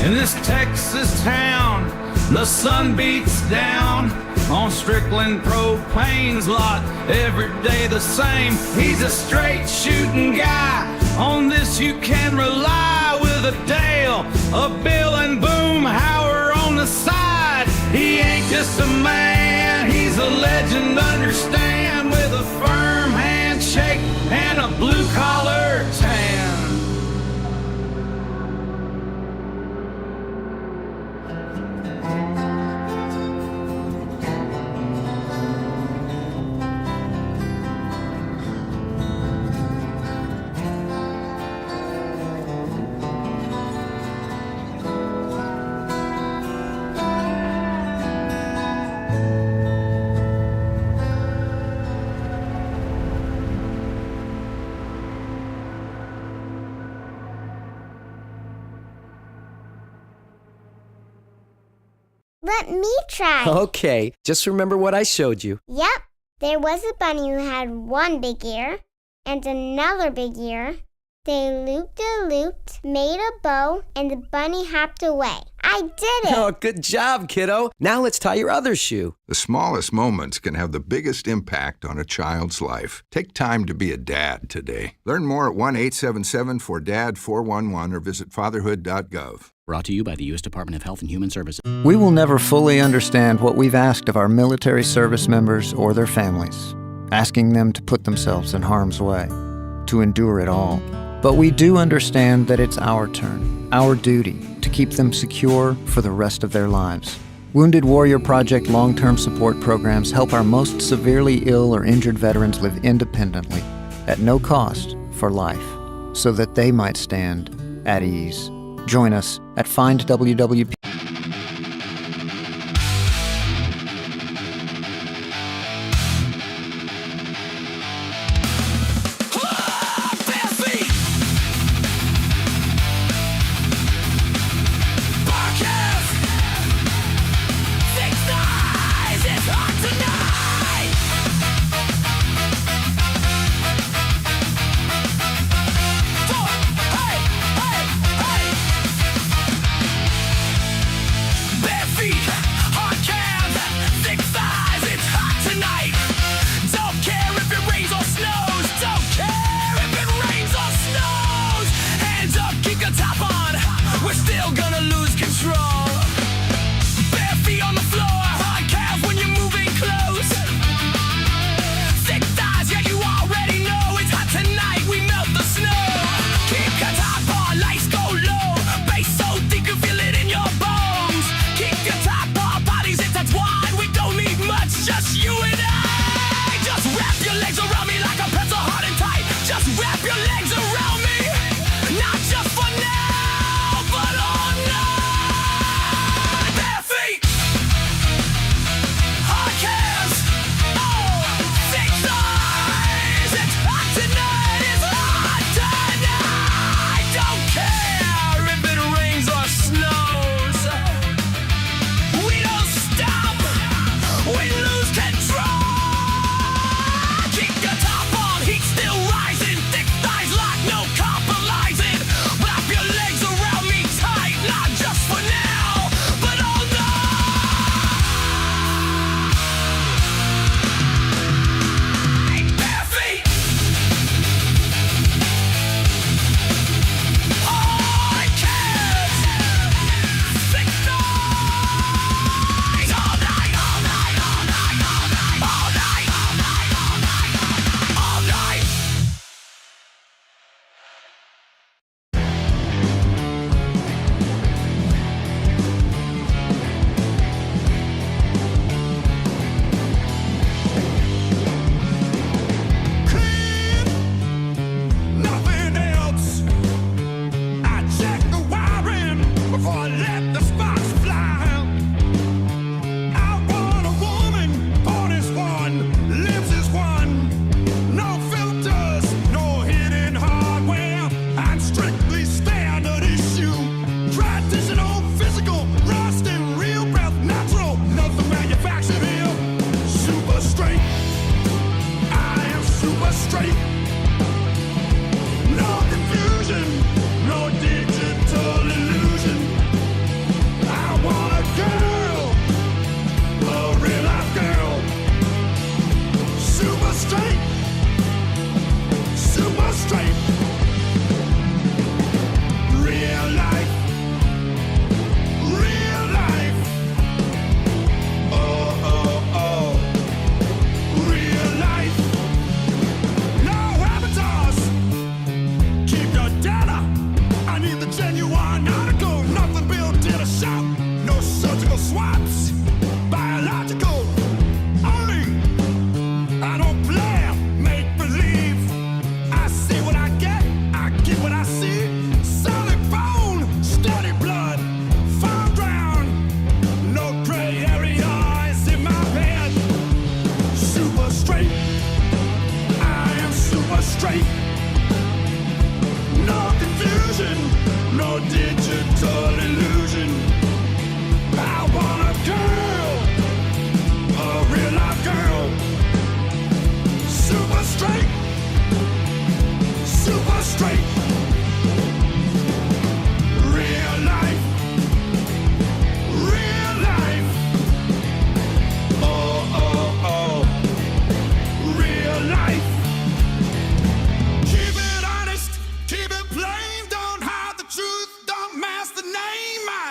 In this Texas town, the sun beats down on Strickland Propane's lot every day the same. He's a straight shooting guy. On this you can rely, with a Dale, a Bill and Boomhauer on the side. He ain't just a man, he's a legend, understand, with a firm handshake and a blue collar tan. Let me try. Okay, just remember what I showed you. Yep. There was a bunny who had one big ear and another big ear. They looped, made a bow, and the bunny hopped away. I did it! Oh, good job, kiddo. Now let's tie your other shoe. The smallest moments can have the biggest impact on a child's life. Take time to be a dad today. Learn more at 1-877-4DAD-411 or visit fatherhood.gov. Brought to you by the U.S. Department of Health and Human Services. We will never fully understand what we've asked of our military service members or their families, asking them to put themselves in harm's way, to endure it all. But we do understand that it's our turn, our duty, to keep them secure for the rest of their lives. Wounded Warrior Project long-term support programs help our most severely ill or injured veterans live independently, at no cost for life, so that they might stand at ease. Join us at FindWWP.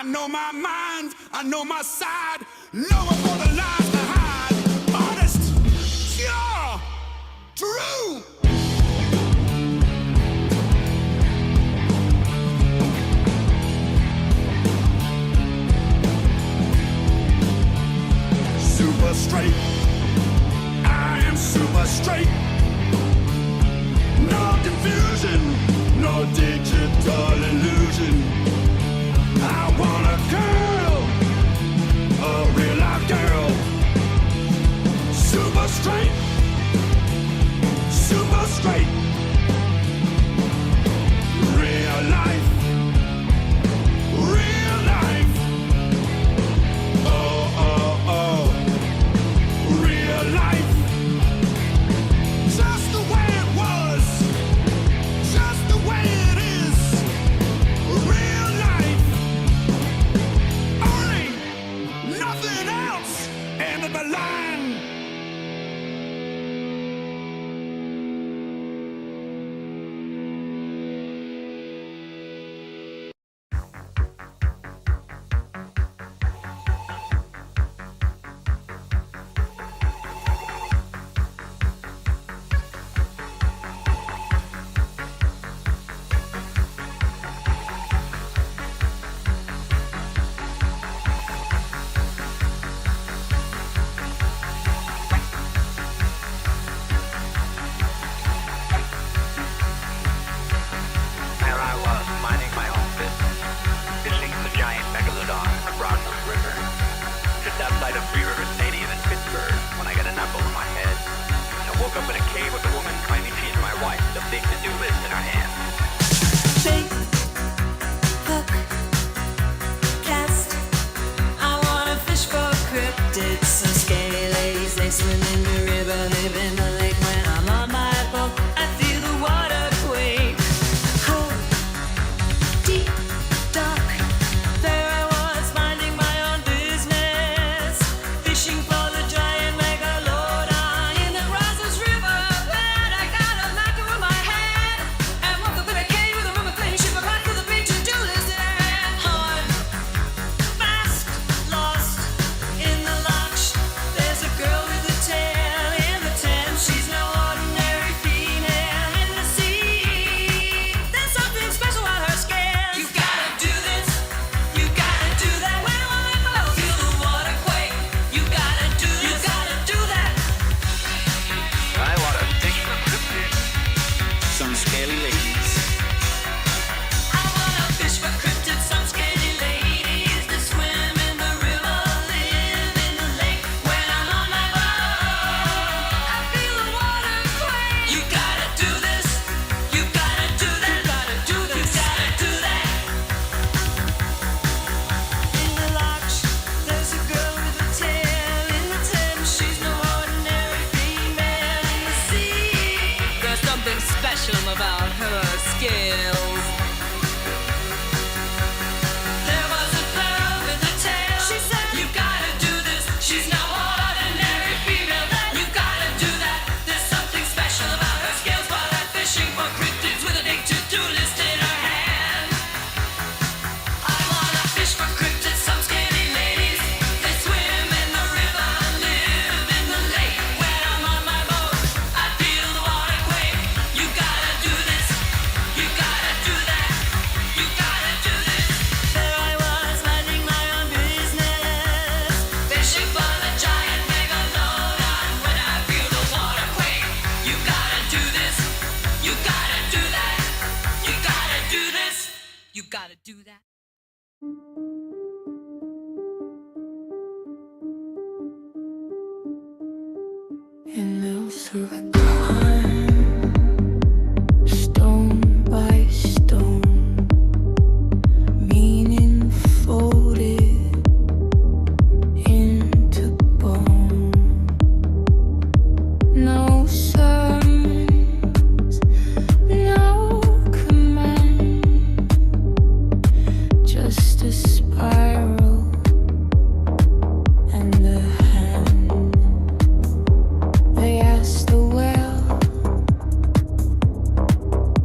know my mind, I know my side, know what the lies to hide. Honest, pure, true. Super straight, I am super straight. No confusion, no digital illusion. I want a girl, a real life girl. Super straight, super straight. Real life, real life. Oh, oh, oh. Real life. Just the way it was, just the way it is. Real life. Only nothing else. End of the line.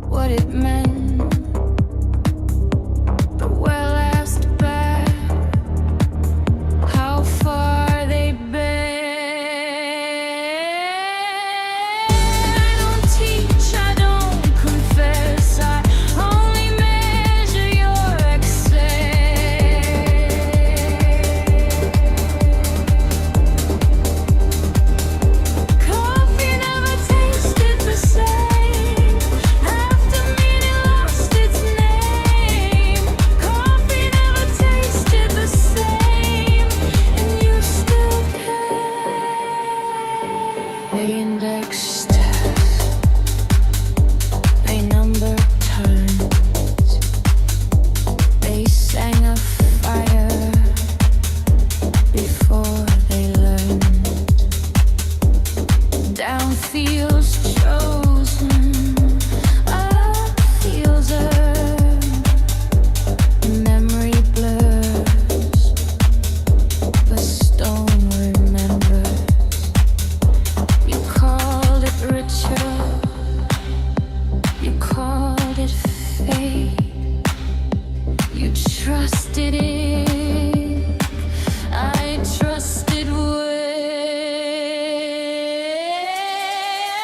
What it meant, the well asked back. trusted in, I trusted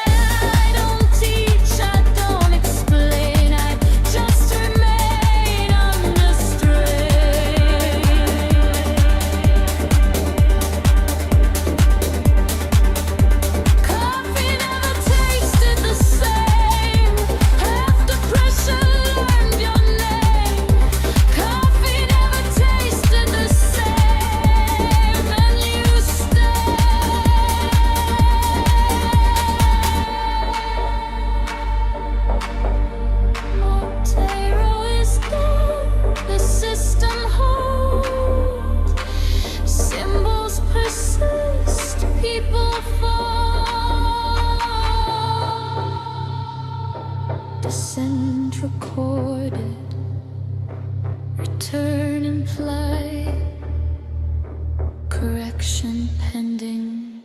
I don't teach, I don't explain, I just remain under strain. Coffee never tasted the same after pressure learned your name. Coffee never tasted the same, and you stay. Montero is dead, the system holds. Symbols persist, people fall. Descent recorded, return implied, correction pending,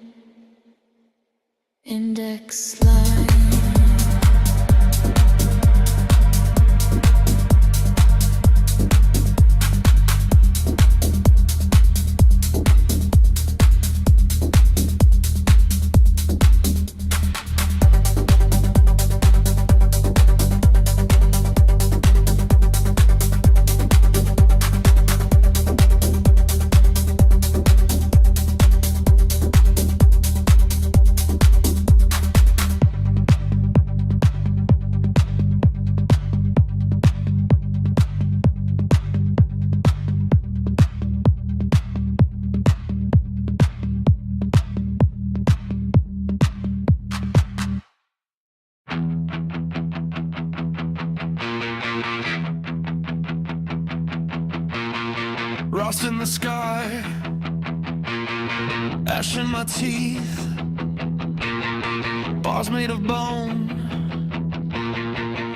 index line. Rust in the sky, ash in my teeth, bars made of bone,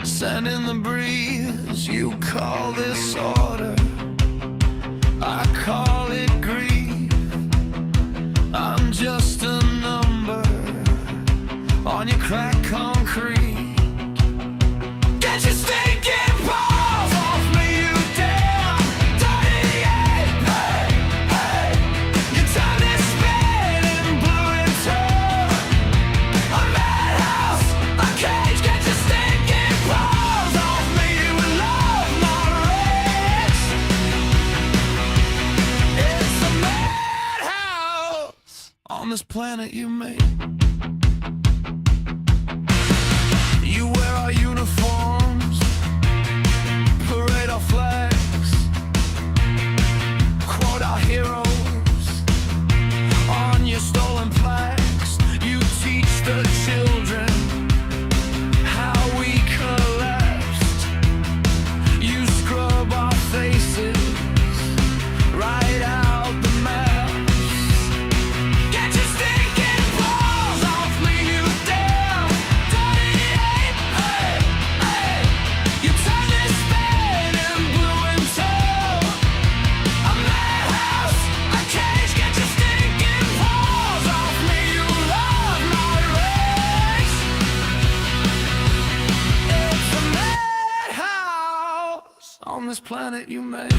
sand in the breeze. You call this order, I call it grief. I'm just a number on your cracked concrete. Get your stinking paws off me, you damn dirty ape. Hey, hey, your time is spent and blew into a madhouse, a cage. Get your stinking paws off me, you love my rage. It's a madhouse on this planet you made. You wear our uniforms, parade our flags, quote our heroes on your stolen plaques. You teach the children how we collapsed. You scrub our faces, write out the maps. Get your stinking paws off me, you damn dirty ape. Hey, hey, you turned this bed and blew into a madhouse, a cage. Get your stinking paws off me, you love my race. It's a madhouse on this planet you made.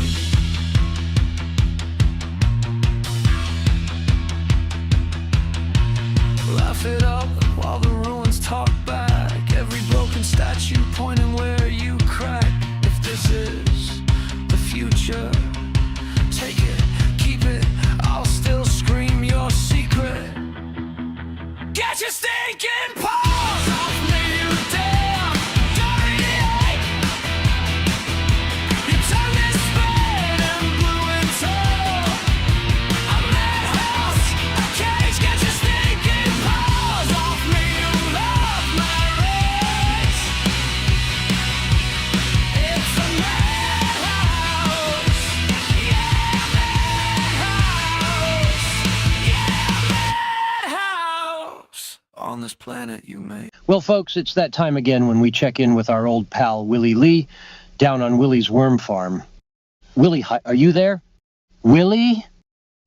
Laugh it up while the ruins talk back. Every broken statue pointing where you crack. If this is the future, take it, keep it. I'll still scream your secret. Get your stinking paws off me, you damn dirty ape. You turned this bed and blew into a madhouse, a cage. Get your stinking paws off me, you love my race. It's a madhouse, yeah, madhouse, yeah, madhouse on this planet you made. Well, folks, it's that time again when we check in with our old pal Willie Lee down on Willie's worm farm. Willie, are you there? Willie?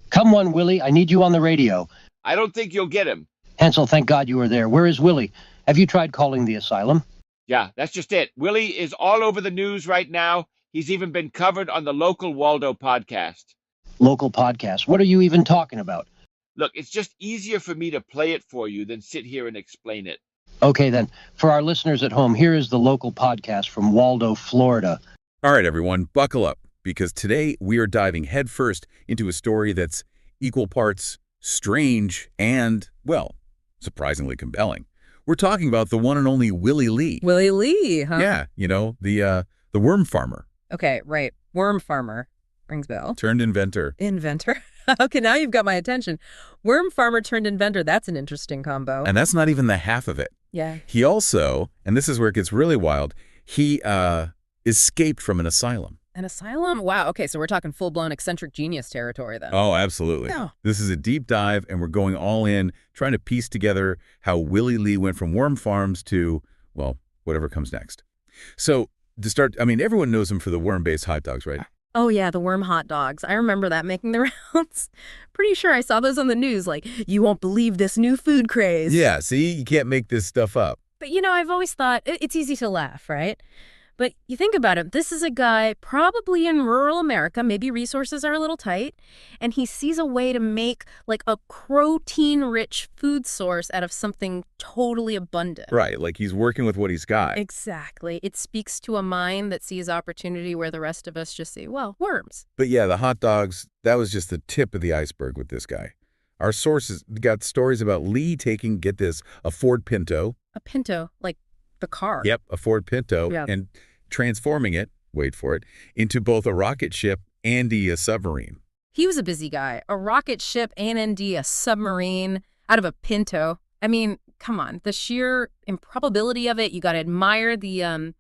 Come on, Willie. I need you on the radio. I don't think you'll get him. Hansel, thank God you were there. Where is Willie? Have you tried calling the asylum? Yeah, that's just it. Willie is all over the news right now. He's even been covered on the local Waldo podcast. Local podcast. What are you even talking about? Look, it's just easier for me to play it for you than sit here and explain it. Okay, then. For our listeners at home, here is the local podcast from Waldo, Florida. All right, everyone, buckle up, because today we are diving headfirst into a story that's equal parts strange and, well, surprisingly compelling. We're talking about the one and only Willie Lee. Willie Lee, huh? Yeah, you know, the worm farmer. Okay, right. Worm farmer. Rings bell. Turned inventor. Inventor. Okay, now you've got my attention. Worm farmer turned inventor. That's an interesting combo. And that's not even the half of it. Yeah. He also, and this is where it gets really wild, he escaped from an asylum. An asylum? Wow. Okay, so we're talking full-blown eccentric genius territory then. Oh, absolutely. Yeah. This is a deep dive, and we're going all in, trying to piece together how Willie Lee went from worm farms to, well, whatever comes next. So to start, I mean, everyone knows him for the worm-based hot dogs, right? Oh, yeah, the worm hot dogs. I remember that making the rounds. Pretty sure I saw those on the news, like, you won't believe this new food craze. Yeah, see, you can't make this stuff up. But, you know, I've always thought it's easy to laugh, right? But you think about it, this is a guy probably in rural America, maybe resources are a little tight, and he sees a way to make like a protein-rich food source out of something totally abundant. Right, like he's working with what he's got. Exactly. It speaks to a mind that sees opportunity where the rest of us just see, well, worms. But yeah, the hot dogs, that was just the tip of the iceberg with this guy. Our sources got stories about Lee taking, get this, a Ford Pinto. A Pinto, like the car. Yep, a Ford Pinto, Yeah. and transforming it, wait for it, into both a rocket ship and a submarine. He was a busy guy. A rocket ship, A&D, a submarine, out of a Pinto. I mean, come on. The sheer improbability of it, you got to admire the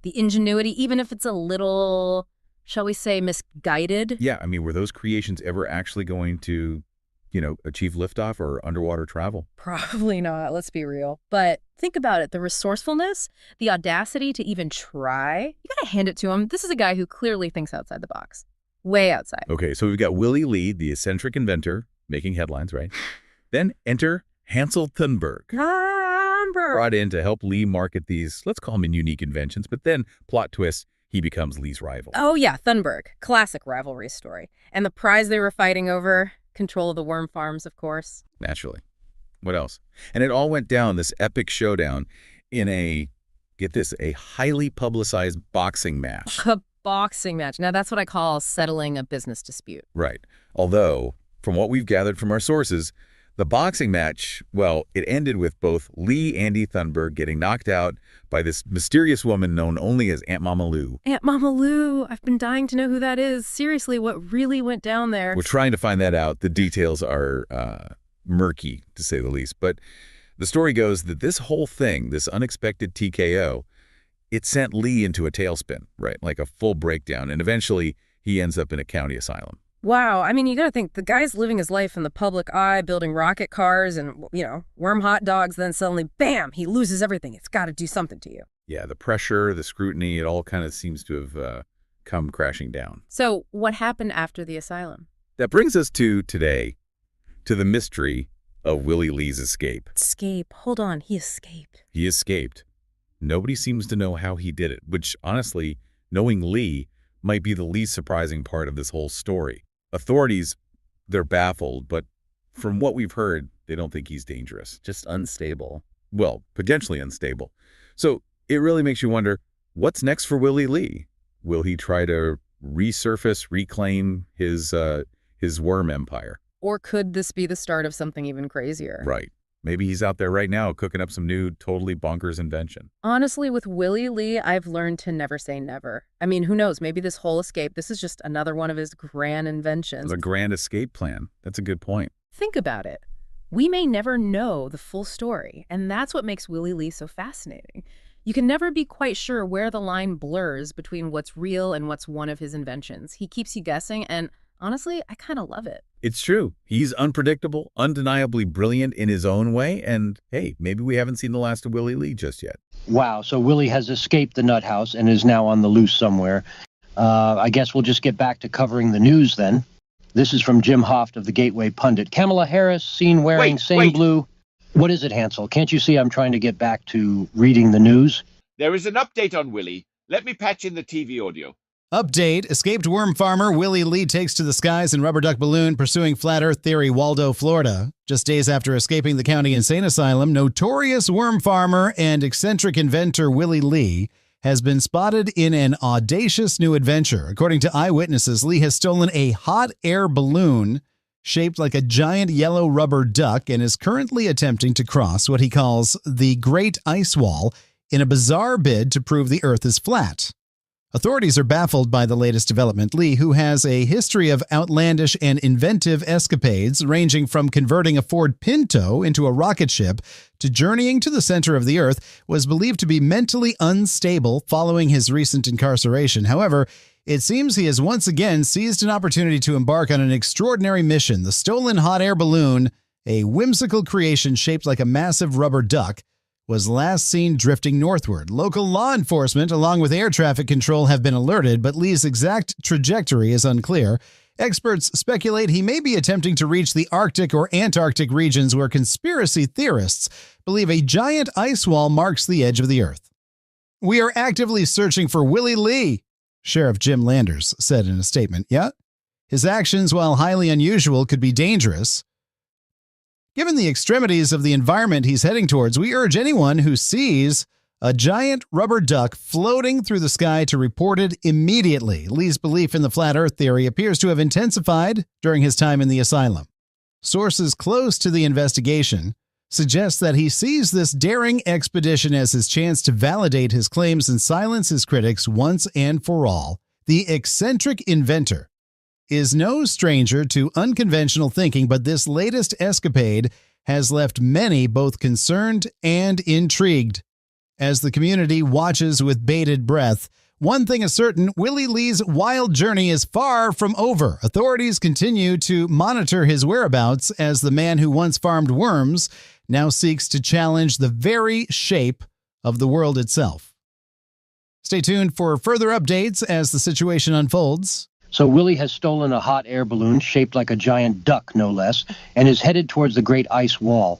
ingenuity, even if it's a little, shall we say, misguided. Yeah, I mean, were those creations ever actually going to, you know, achieve liftoff or underwater travel? Probably not, let's be real. But think about it, the resourcefulness, the audacity to even try. You gotta hand it to him. This is a guy who clearly thinks outside the box. Way outside. Okay, so we've got Willie Lee, the eccentric inventor, making headlines, right? Then enter Hansel Thunberg, brought in to help Lee market these, let's call them unique inventions, but then, plot twist, he becomes Lee's rival. Oh yeah, Thunberg. Classic rivalry story. And the prize they were fighting over, control of the worm farms, of course. Naturally. What else? And it all went down, this epic showdown, in a, get this, a highly publicized boxing match. A boxing match. Now, that's what I call settling a business dispute. Right. Although, from what we've gathered from our sources, the boxing match, well, it ended with both Lee and Thunberg getting knocked out by this mysterious woman known only as Aunt Mama Lou. Aunt Mama Lou. I've been dying to know who that is. Seriously, what really went down there? We're trying to find that out. The details are murky, to say the least. But the story goes that this whole thing, this unexpected TKO, it sent Lee into a tailspin, right? Like a full breakdown. And eventually, he ends up in a county asylum. Wow. I mean, you got to think, the guy's living his life in the public eye, building rocket cars and, you know, worm hot dogs. Then suddenly, bam, he loses everything. It's got to do something to you. Yeah, the pressure, the scrutiny, it all kind of seems to have come crashing down. So what happened after the asylum? That brings us to today, to the mystery of Willie Lee's escape. Escape. Hold on. He escaped. He escaped. Nobody seems to know how he did it, which, honestly, knowing Lee might be the least surprising part of this whole story. Authorities, they're baffled, but from what we've heard, they don't think he's dangerous. Just unstable. Well, potentially unstable. So it really makes you wonder, what's next for Willie Lee? Will he try to resurface, reclaim his worm empire? Or could this be the start of something even crazier? Right. Maybe he's out there right now cooking up some new, totally bonkers invention. Honestly, with Willie Lee, I've learned to never say never. I mean, who knows? Maybe this whole escape, this is just another one of his grand inventions. The grand escape plan. That's a good point. Think about it. We may never know the full story, and that's what makes Willie Lee so fascinating. You can never be quite sure where the line blurs between what's real and what's one of his inventions. He keeps you guessing, and honestly, I kind of love it. It's true. He's unpredictable, undeniably brilliant in his own way, and hey, maybe we haven't seen the last of Willie Lee just yet. Wow, so Willie has escaped the nut house and is now on the loose somewhere. I guess we'll just get back to covering the news then. This is from Jim Hoft of the Gateway Pundit. Kamala Harris seen wearing blue. What is it, Hansel? Can't you see I'm trying to get back to reading the news? There is an update on Willie. Let me patch in the TV audio. Update. Escaped worm farmer Willie Lee takes to the skies in rubber duck balloon pursuing flat earth theory, Waldo, Florida. Just days after escaping the county insane asylum, notorious worm farmer and eccentric inventor Willie Lee has been spotted in an audacious new adventure. According to eyewitnesses, Lee has stolen a hot air balloon shaped like a giant yellow rubber duck and is currently attempting to cross what he calls the Great Ice Wall in a bizarre bid to prove the Earth is flat. Authorities are baffled by the latest development. Lee, who has a history of outlandish and inventive escapades ranging from converting a Ford Pinto into a rocket ship to journeying to the center of the Earth, was believed to be mentally unstable following his recent incarceration. However, it seems he has once again seized an opportunity to embark on an extraordinary mission. The stolen hot air balloon, a whimsical creation shaped like a massive rubber duck, was last seen drifting northward. Local law enforcement, along with air traffic control, have been alerted, but Lee's exact trajectory is unclear. Experts speculate he may be attempting to reach the Arctic or Antarctic regions where conspiracy theorists believe a giant ice wall marks the edge of the Earth. "We are actively searching for Willie Lee," Sheriff Jim Landers said in a statement. Yeah, his actions, while highly unusual, could be dangerous. Given the extremities of the environment he's heading towards, we urge anyone who sees a giant rubber duck floating through the sky to report it immediately. Lee's belief in the flat Earth theory appears to have intensified during his time in the asylum. Sources close to the investigation suggest that he sees this daring expedition as his chance to validate his claims and silence his critics once and for all. The eccentric inventor is no stranger to unconventional thinking, but this latest escapade has left many both concerned and intrigued. As the community watches with bated breath, one thing is certain: Willie Lee's wild journey is far from over. Authorities continue to monitor his whereabouts as the man who once farmed worms now seeks to challenge the very shape of the world itself. Stay tuned for further updates as the situation unfolds. So Willie has stolen a hot air balloon shaped like a giant duck, no less, and is headed towards the Great Ice Wall.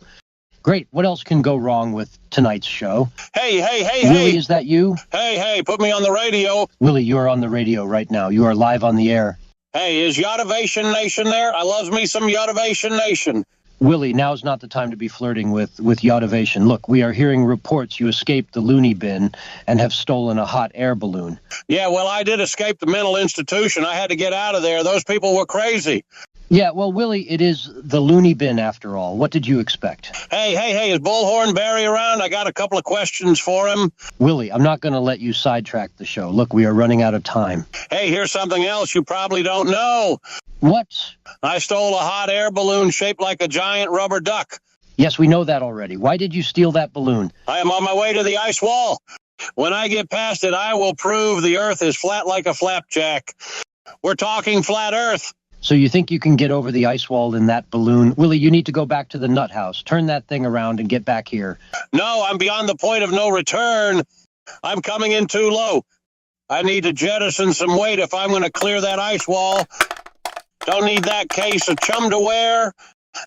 Great. What else can go wrong with tonight's show? Hey, Willie, is that you? Hey, put me on the radio. Willie, you are on the radio right now. You are live on the air. Hey, is Yotivation Nation there? I loves me some Yotivation Nation. Willie, now's not the time to be flirting with Yotivation. Look, we are hearing reports you escaped the loony bin and have stolen a hot air balloon. Yeah, well, I did escape the mental institution. I had to get out of there. Those people were crazy. Yeah, well, Willie, it is the loony bin after all. What did you expect? Hey, is Bullhorn Barry around? I got a couple of questions for him. Willie, I'm not going to let you sidetrack the show. Look, we are running out of time. Hey, here's something else you probably don't know. What? I stole a hot air balloon shaped like a giant rubber duck. Yes, we know that already. Why did you steal that balloon? I am on my way to the ice wall. When I get past it, I will prove the Earth is flat like a flapjack. We're talking flat Earth. So you think you can get over the ice wall in that balloon? Willie, you need to go back to the nut house. Turn that thing around and get back here. No, I'm beyond the point of no return. I'm coming in too low. I need to jettison some weight if I'm going to clear that ice wall. Don't need that case of chum to wear.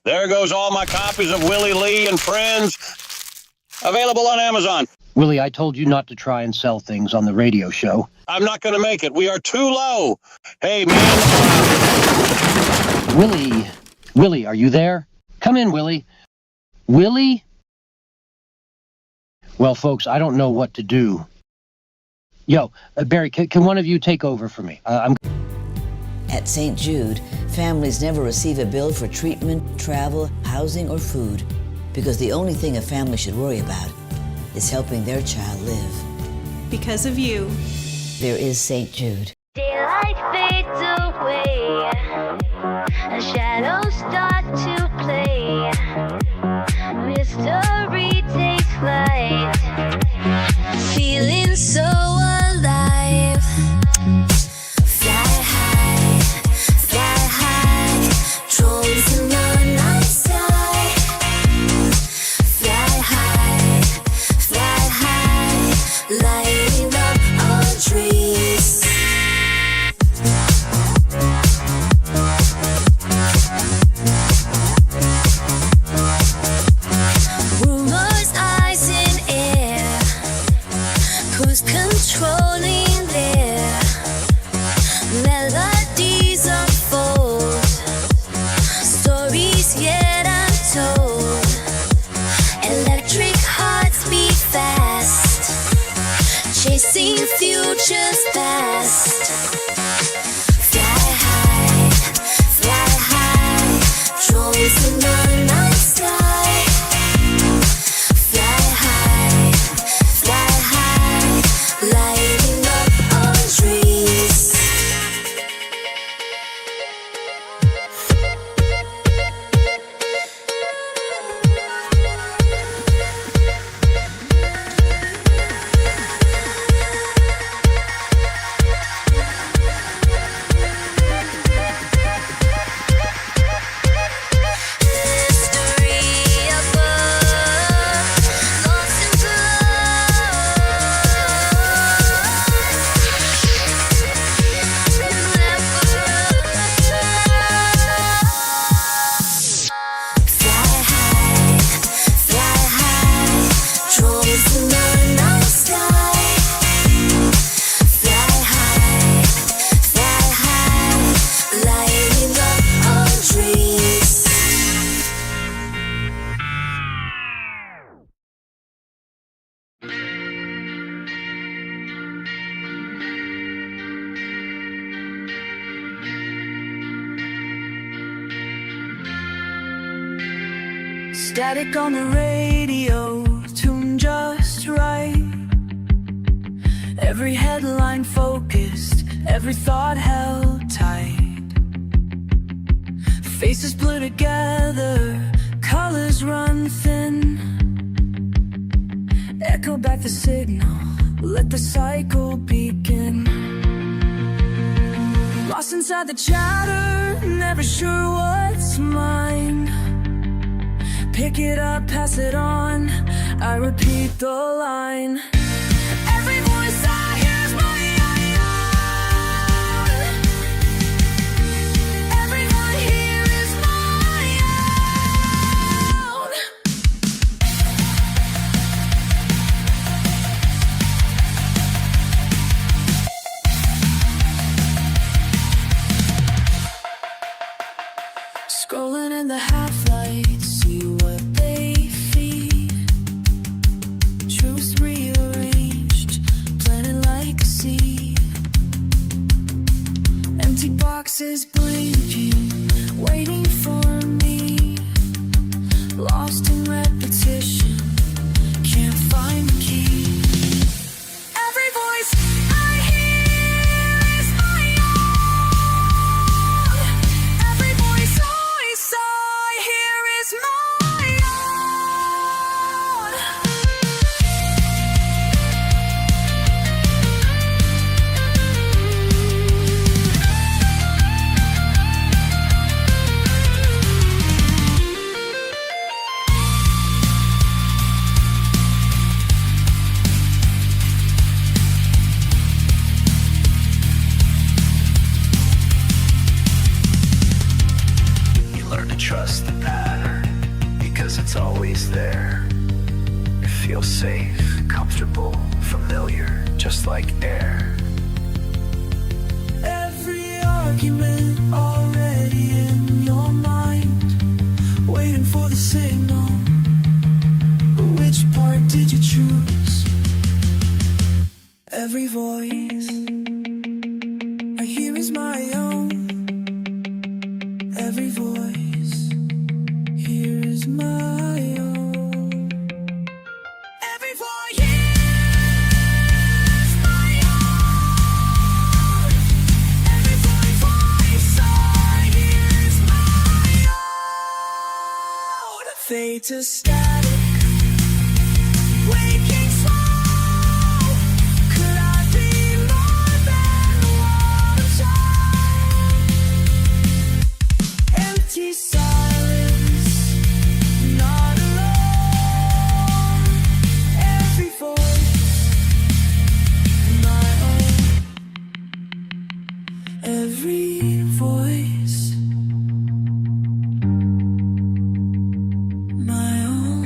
There goes all my copies of Willie Lee and Friends. Available on Amazon. Willie, I told you not to try and sell things on the radio show. I'm not going to make it. We are too low. Hey, man. Willie, are you there? Come in, Willie. Willie? Well, folks, I don't know what to do. Yo, Barry, can one of you take over for me? At St. Jude, families never receive a bill for treatment, travel, housing, or food, because the only thing a family should worry about is helping their child live. Because of you, there is St. Jude. Daylight fades away, and shadows start to play. Mystery takes flight, feeling so alive. Fly high, drones in the night sky. Fly high, lighting up our dreams. nature's best. Fly high, drones in the night sky. Fly high, lighting up all trees. Static on the radio, tuned just right. Every headline focused, every thought held tight. Faces blur together, colors run thin. Echo back the signal, let the cycle begin. Lost inside the chatter, never sure what's mine. Pick it up, pass it on, I repeat the line. Every voice I hear is my own. Everyone here is my own. Scrolling in the half-light, see what they feed. Truth rearranged, planted like a seed. Empty boxes blinking, waiting for me. Lost in repetition, can't find the key. Every voice I hear is my own. Every voice I hear is my own. You learn to trust the pattern because it's always there. It feels safe, comfortable, familiar, just like air. Every argument already in your mind, waiting for the signal. But which part did you choose? Every voice I hear is my own. Every voice here is my own. Every voice is my own. Every voice I hear is my own. Fade to static, waking slow. Could I be more than what I'm told? Empty silence, not alone. Every voice, my own. Every voice, my own.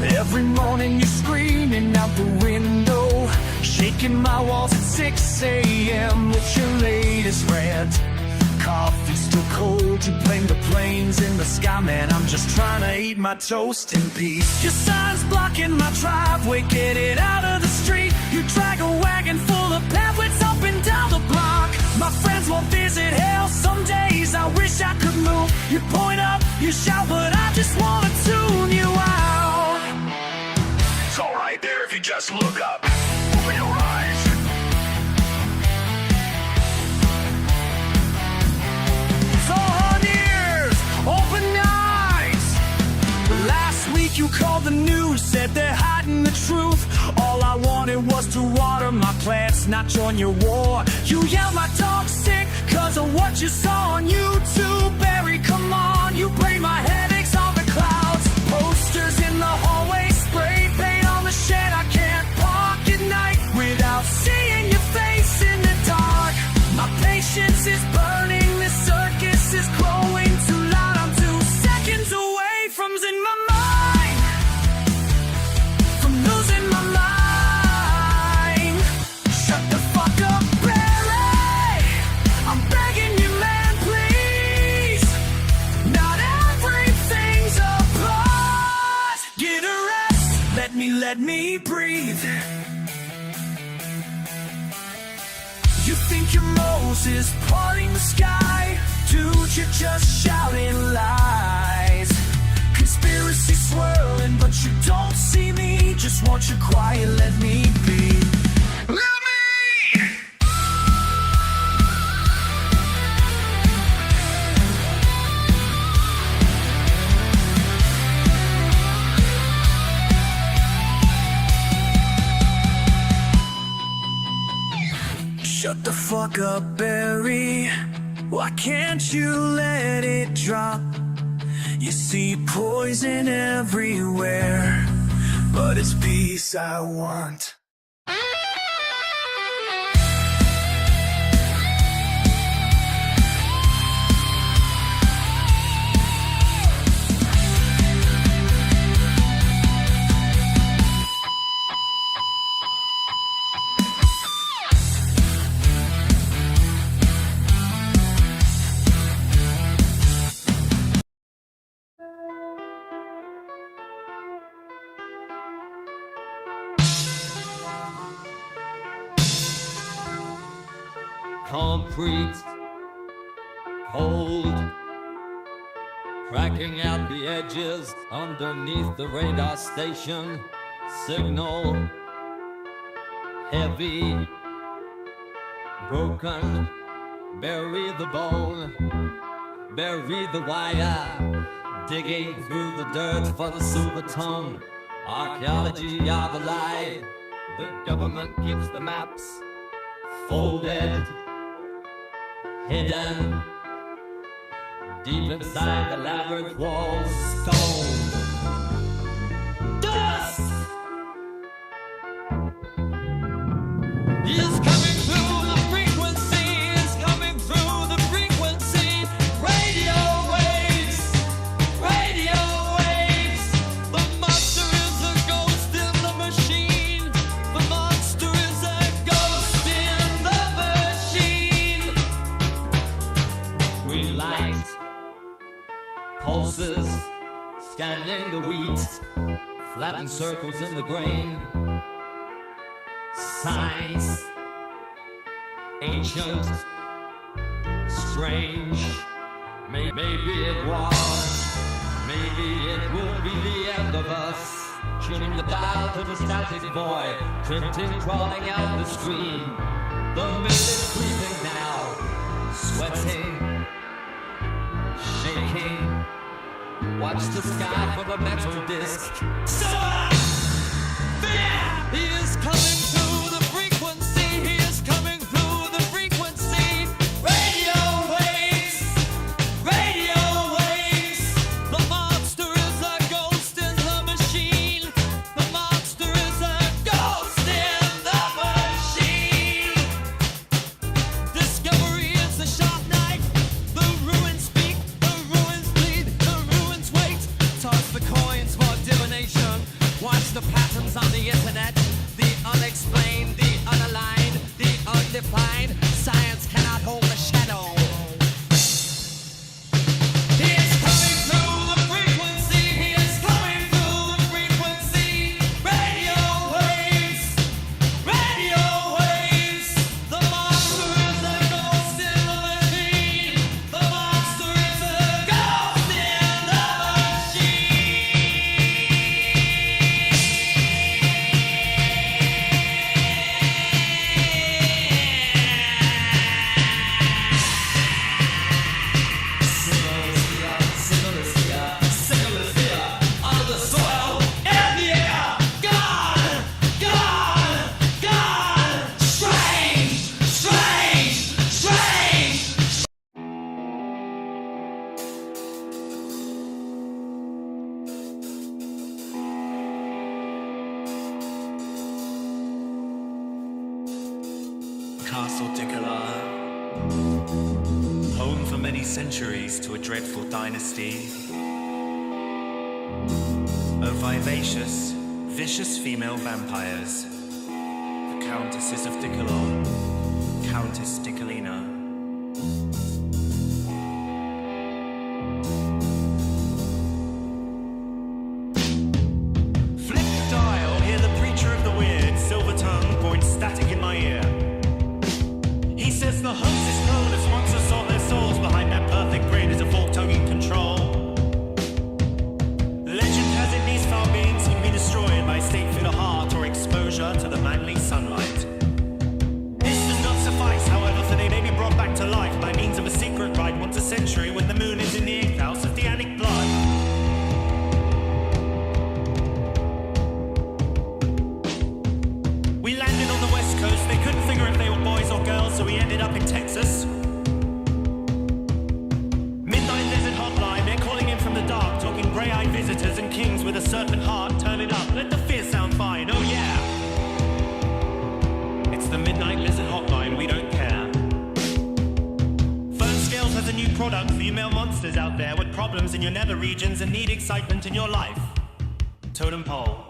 Every morning you're screaming out the window, Shaking my walls at 6 a.m. with your latest rant. Coffee's still cold, you blame the planes in the sky. Man, I'm just trying to eat my toast in peace. Your sign's blocking my driveway, get it out of the street. You drag a wagon full of pamphlets up and down the block. My friends won't visit hell, some days I wish I could move. You point up, you shout, but I just wanna tune you out. It's all right there if you just look up, open your eyes. So on ears, open eyes. Last week you called the news, said they're hiding the truth. All I wanted was to water my plants, not join your war. You yelled my dog's sick cause of what you saw on YouTube. Barry, come on, you blame my headaches on the clouds. Posters in the hallway, spray paint on the shed. I can't park at night without seeing your face in the dark. My patience is burning, this circus is growing too loud. I'm 2 seconds away from losing my mind. From losing my mind. Shut the fuck up, Barry. I'm begging you, man, please. Not everything's applause. Get a rest, let me breathe. You think you're Moses parting the sky? Dude, you're just shouting lies. Conspiracy swirling, but you don't see me. Just want you quiet, let me be. Let me! Shut the fuck up, Barry. Why can't you let it drop? You see poison everywhere, but it's peace I want. Concrete, cold, cracking out the edges underneath the radar station. Signal, heavy, broken, bury the bone, bury the wire, digging through the dirt for the silver tongue. Archaeology of the lie, the government keeps the maps folded, hidden deep inside the labyrinth walls. Stone, dust is coming through the frequency, is coming through the frequency. Radio waves, radio waves. The monster is a ghost in the machine. The monster is a ghost in the machine. Green light, pulses, scanning the wheat, flattened circles in the grain. Signs, ancient, strange. Maybe it was, maybe it will be the end of us. Tuning the dial to the static void, printing crawling out the screen. The mill is sleeping now, sweating, shaking. Watch the sky for the metal disc. There! He is coming through the frequency. He is coming through the frequency. Radio waves, radio waves. The monster is a ghost in the machine. The monster is a ghost in the machine. Discovery is a sharp knife. The ruins speak, the ruins bleed, the ruins wait. Toss the coins for divination. Castle Dicola, home for many centuries to a dreadful dynasty of vivacious, vicious female vampires, the Countesses of Dicolor, Countess Dicolina. Flip the dial, hear the preacher of the weird, silver tongue points static in my ear. He says the host is known as once who sought their souls behind that perfect grin is a fork tongue in control. Legend has it these foul beings can be destroyed by state for the heart or exposure to the manly sunlight. This does not suffice, however, for they may be brought back to life by means of a secret rite once a century when the moon is in the 8th house of Theanic blood. We landed on the west coast, they couldn't figure if they were boys or girls, so we ended up in Texas. Midnight Desert Hotline, they're calling in from the dark, talking grey-eyed visitors and kings with a serpent heart. Turn it up, let the fear sound fine, oh yeah. It's the Midnight Lizard Hotline, we don't care. Fern Scales has a new product for you male monsters out there with problems in your nether regions and need excitement in your life. Totem Pole.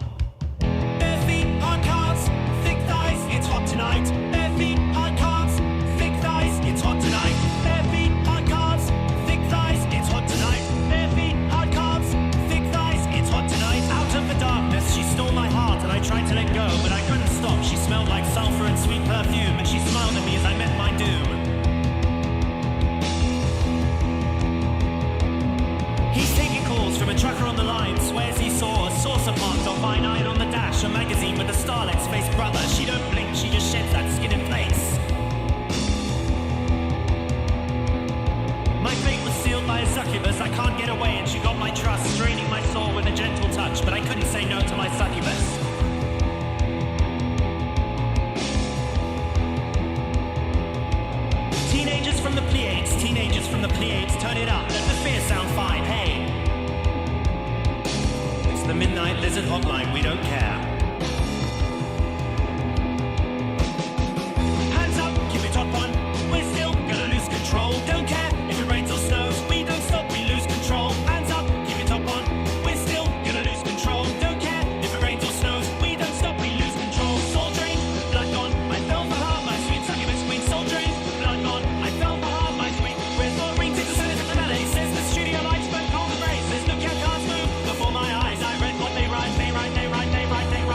Bare feet, hard cards, thick thighs, it's hot tonight. Bare feet, hard cards, thick thighs, it's hot tonight. Bare feet, hard cards, thick thighs, it's hot tonight. Bare feet, hard cards, thick thighs, it's hot tonight. Out of the darkness, she stole my heart and I tried to let go, but I couldn't stop. She smelled like sulfur and sweet perfume, and she smiled at me as I met my doom. He's taking calls from a trucker on the line, swears he saw a saucer parked on my night on the dash, a magazine with a starlet's face brother. She don't blink, she just sheds that skin in place. My fate was sealed by a succubus, I can't get away, and she got my trust, straining my soul with a gentle touch, but I couldn't say no to my succubus. Teenagers from the Pleiades, turn it up, let the fear sound fine, hey. It's the Midnight Lizard Hotline, we don't care. Hands up, keep it up on, we're still gonna lose control. Don't care if it rains or snows, we don't stop, we lose control. Hands up, keep it up on, we're still gonna lose control. Don't care if it rains or snows, we don't stop, we lose control. Soul drain, blood gone, I fell for her, my sweet succubus queen. Soul drain, blood gone, I fell for her, my sweet. We're thought rings into senate of the melody, says the studio lights burn cold and rays. There's no cat cards move before my eyes. I read what they write, they write, they write, they write, they write.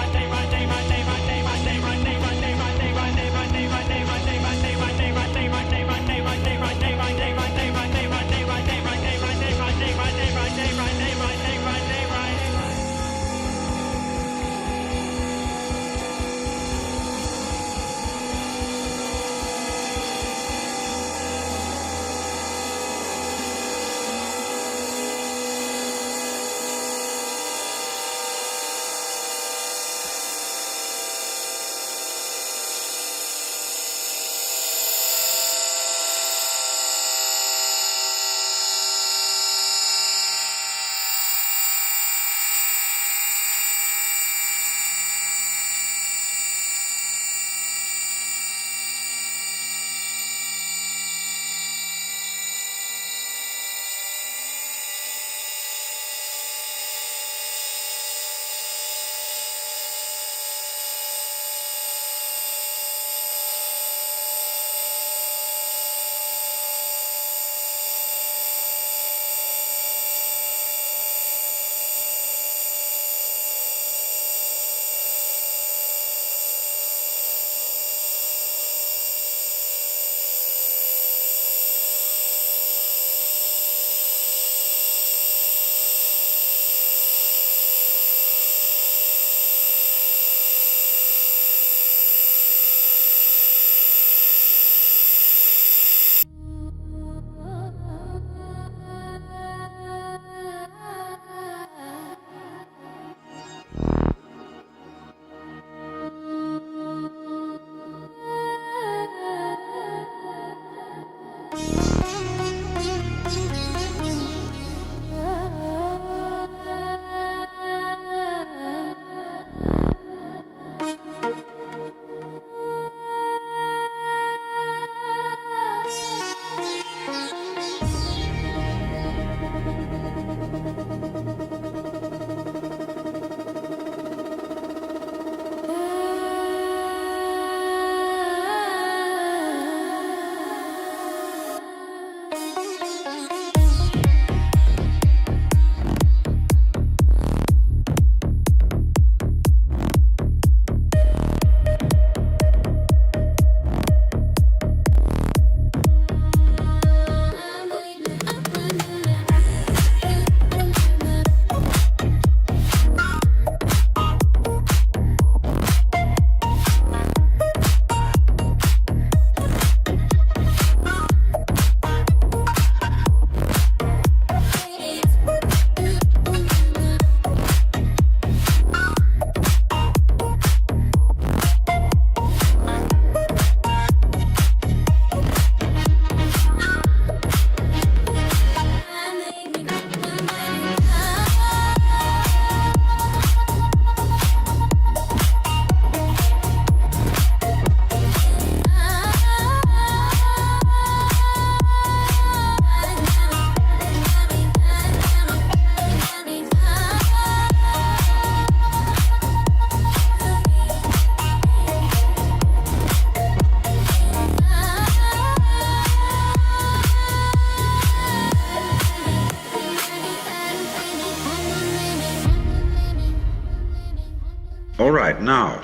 All right, now,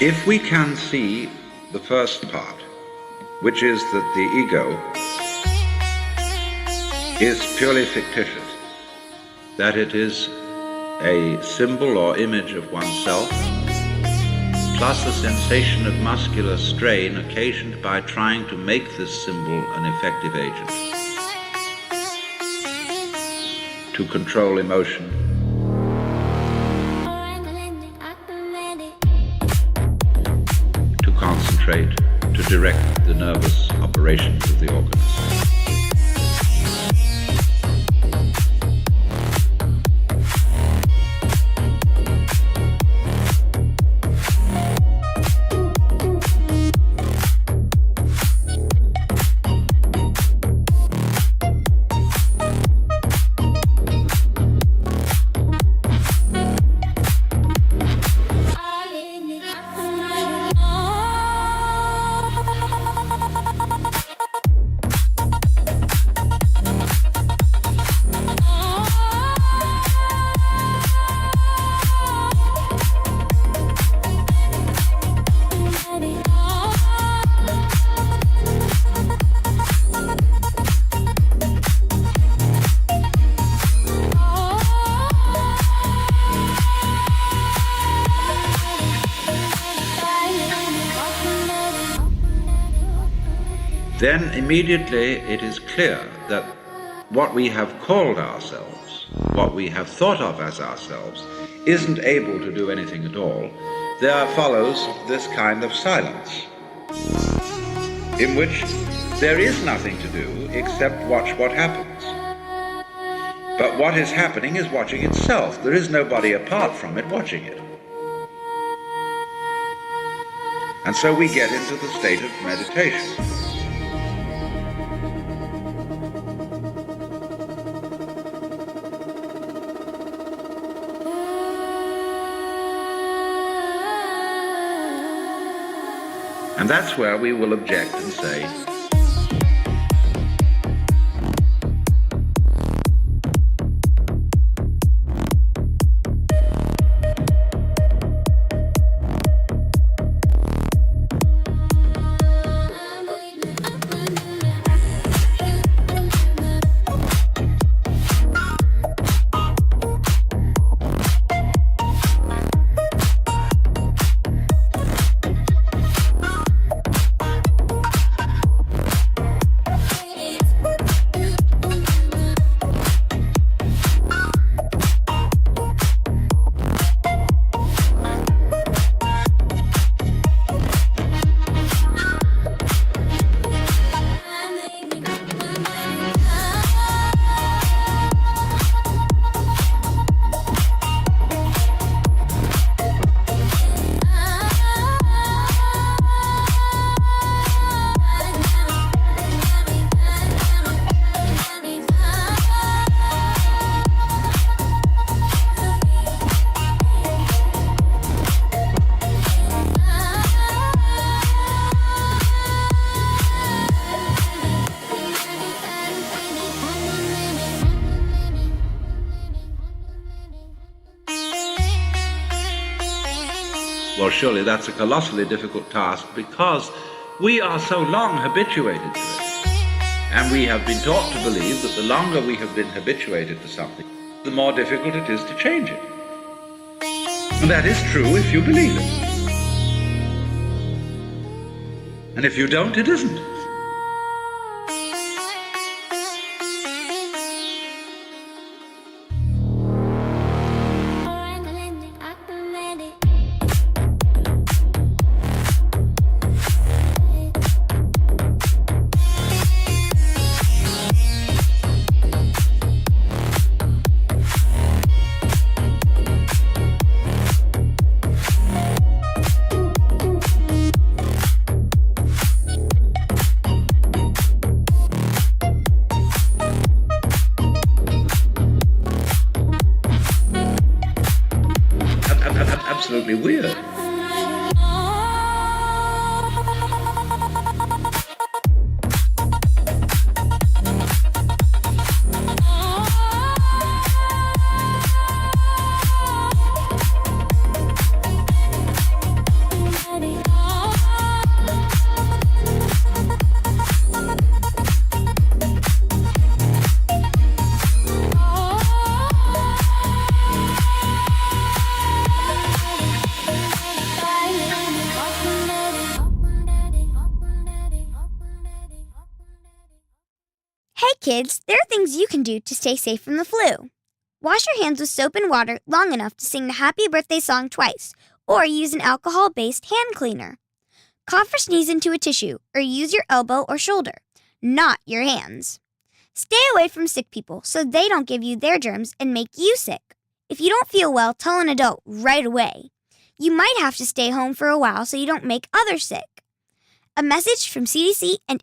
if we can see the first part, which is that the ego is purely fictitious, that it is a symbol or image of oneself, plus a sensation of muscular strain occasioned by trying to make this symbol an effective agent to control emotion, to concentrate, to direct the nervous operations of the organism. Then immediately it is clear that what we have called ourselves, what we have thought of as ourselves, isn't able to do anything at all. There follows this kind of silence, in which there is nothing to do except watch what happens. But what is happening is watching itself. There is nobody apart from it watching it. And so we get into the state of meditation. And that's where we will object and say, well, surely that's a colossally difficult task because we are so long habituated to it. And we have been taught to believe that the longer we have been habituated to something, the more difficult it is to change it. And that is true if you believe it. And if you don't, it isn't. kids, there are things you can do to stay safe from the flu. Wash your hands with soap and water long enough to sing the happy birthday song twice, or use an alcohol-based hand cleaner. Cough or sneeze into a tissue, or use your elbow or shoulder, not your hands. Stay away from sick people so they don't give you their germs and make you sick. If you don't feel well, tell an adult right away. You might have to stay home for a while so you don't make others sick. A message from CDC and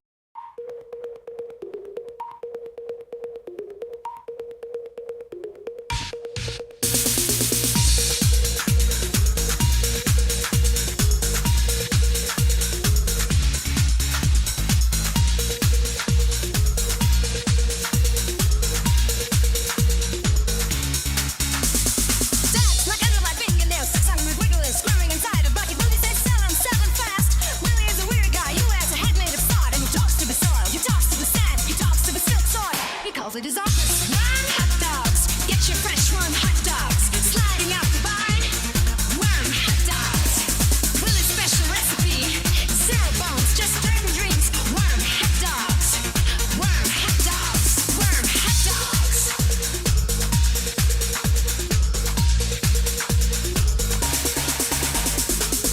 it is office. Worm hot dogs. Get your fresh worm hot dogs. Sliding out the vine. Worm hot dogs. Willie's special recipe. Zero bones, just certain drinks. Worm hot dogs. Worm hot dogs. Worm hot dogs.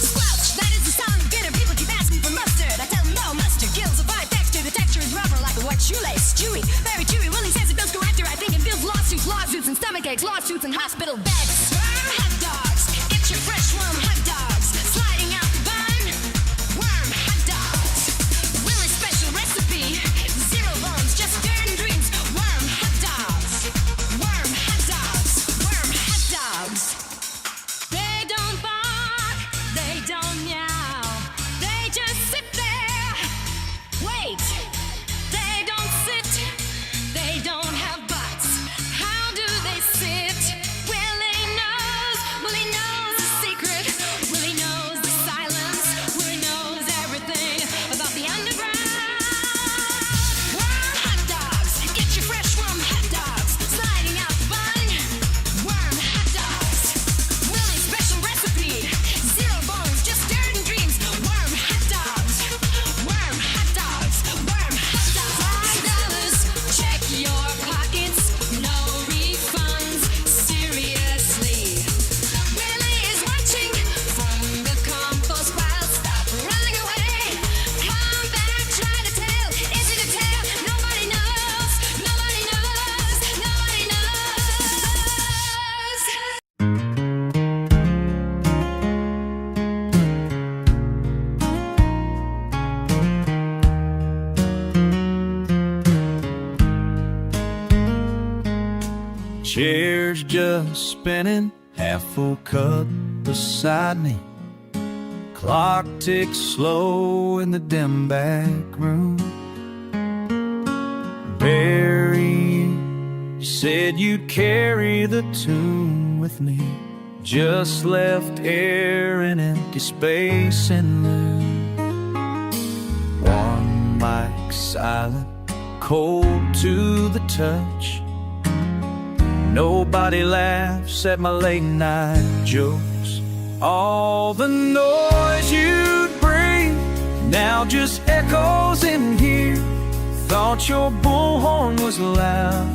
Squelch, that is the sound of bitter. People keep asking for mustard. I tell them no, mustard kills a fine texture. The texture is rubber like a wet shoelace. Chewy, very chewy. Willie says it feels corrector. I think it feels lawsuits and stomach aches, lawsuits and hospital beds. Worm hot dogs. Get your fresh worm hot dogs. Sliding out the vine. Worm hot dogs. Willie's special recipe. Zero bones, just dirt and dreams. Worm hot dogs. Worm hot dogs. Worm hot dogs. They don't bark. They don't meow. They just sit there. Wait. They don't sit. They don't have butts. How do they sit? Willie knows the secret. Willie knows the silence. Willie knows everything about the underground. Worm hot dogs. Get your fresh worm hot dogs. Sliding out the bun. Worm hot dogs. Willie's special recipe. Zero bones, just dirt and dreams. Worm hot dogs. Worm hot dogs. Worm hot dogs. $5. Check your pockets. No refunds. Seriously. Willie is watching from the compost pile. Stop running away. Come back, try to tell. Is it a tale? Nobody knows. Nobody knows. Nobody knows. Chairs just spinning, half full cup beside me. Clock ticks slow in the dim back room. Barry, you said you'd carry the tune with me. Just left air and empty space in room. One mic silent, cold to the touch. Nobody laughs at my late night jokes. All the noise you'd bring now just echoes in here. Thought your bullhorn was loud.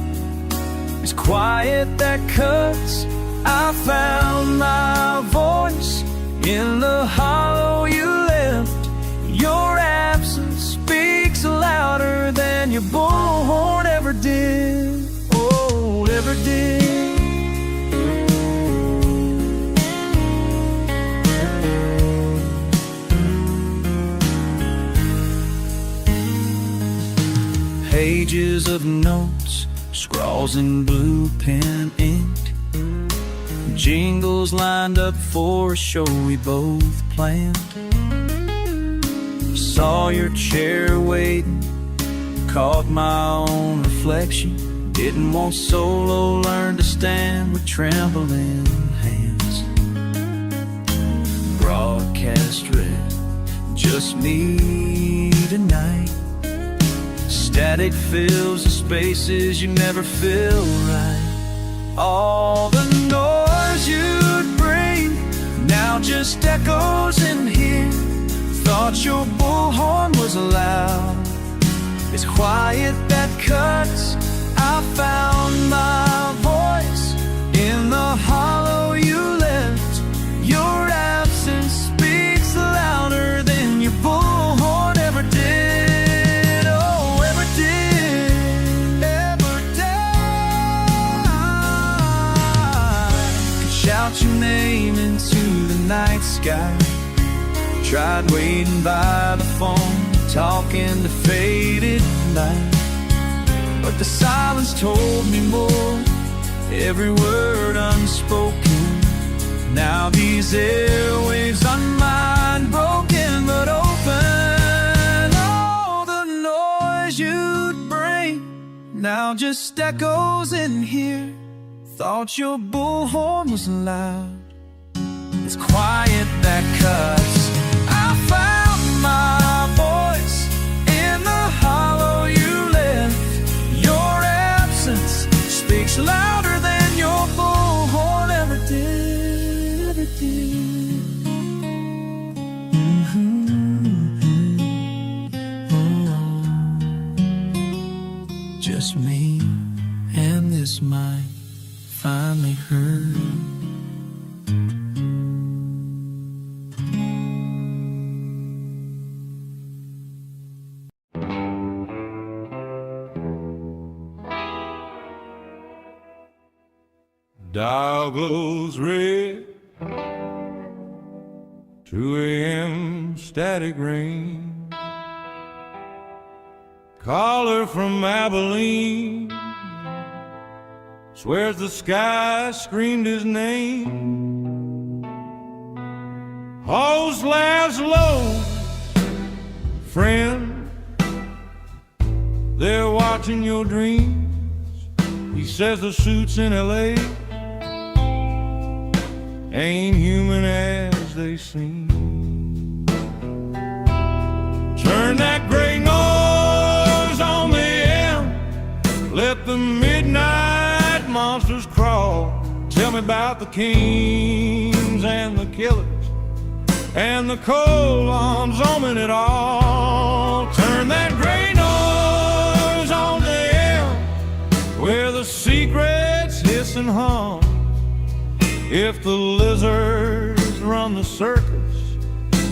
It's quiet that cuts. I found my voice in the hollow you left. Your absence speaks louder than your bullhorn ever did. Oh, ever did. Pages of notes, scrawls in blue pen ink, jingles lined up for a show we both planned. Saw your chair waiting, caught my own reflection. Didn't want solo, learn to stand with trembling hands. Broadcast red, just me tonight. Static fills the spaces you never feel right. All the noise you'd bring now just echoes in here. Thought your bullhorn was loud. It's quiet that cuts. I found my voice in the hollow you left. Your absence speaks louder than your bullhorn ever did. Oh, ever did, ever did. Could shout your name into the night sky. Tried waiting by the phone, talking to faded light, but the silence told me more, every word unspoken. Now these airwaves on mine, broken but open. All the noise you'd bring now just echoes in here. Thought your bullhorn was loud. It's quiet that cuts. I found my voice in the hollow you left. Your absence speaks louder than your bullhorn ever did, ever did. Just me and this mic finally heard. Dial glows red, 2 a.m. static rain. Caller from Abilene swears the sky screamed his name. Host laughs low, friend, they're watching your dreams. He says the suits in L.A. ain't human as they seem. Turn that gray noise on the M. Let the midnight monsters crawl. Tell me about the kings and the killers and the cold ones omen it all. Turn that gray noise on the M, where the secrets hiss and hum. If the lizards run the circus,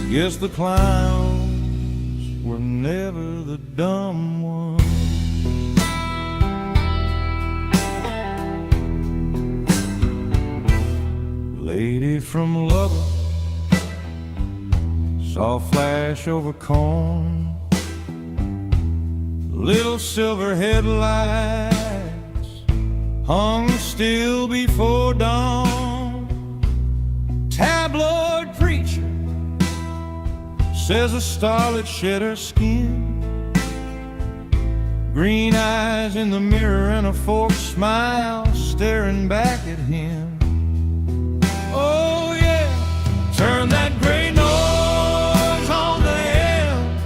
guess the clowns were never the dumb ones. Lady from Lubbock saw a flash over corn, little silver headlights hung still before dawn. Tabloid preacher says a starlet shed her skin. Green eyes in the mirror and a forked smile staring back at him. Oh yeah, turn that gray noise on the M.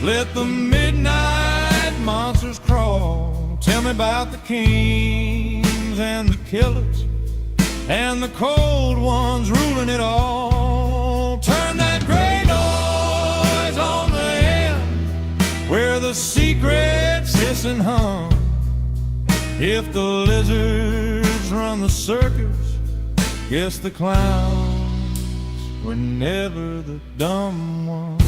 Let the midnight monsters crawl. Tell me about the kings and the killers and the cold ones ruling it all. Turn that gray noise on the end, where the secrets hiss and hum. If the lizards run the circus, guess the clowns were never the dumb ones.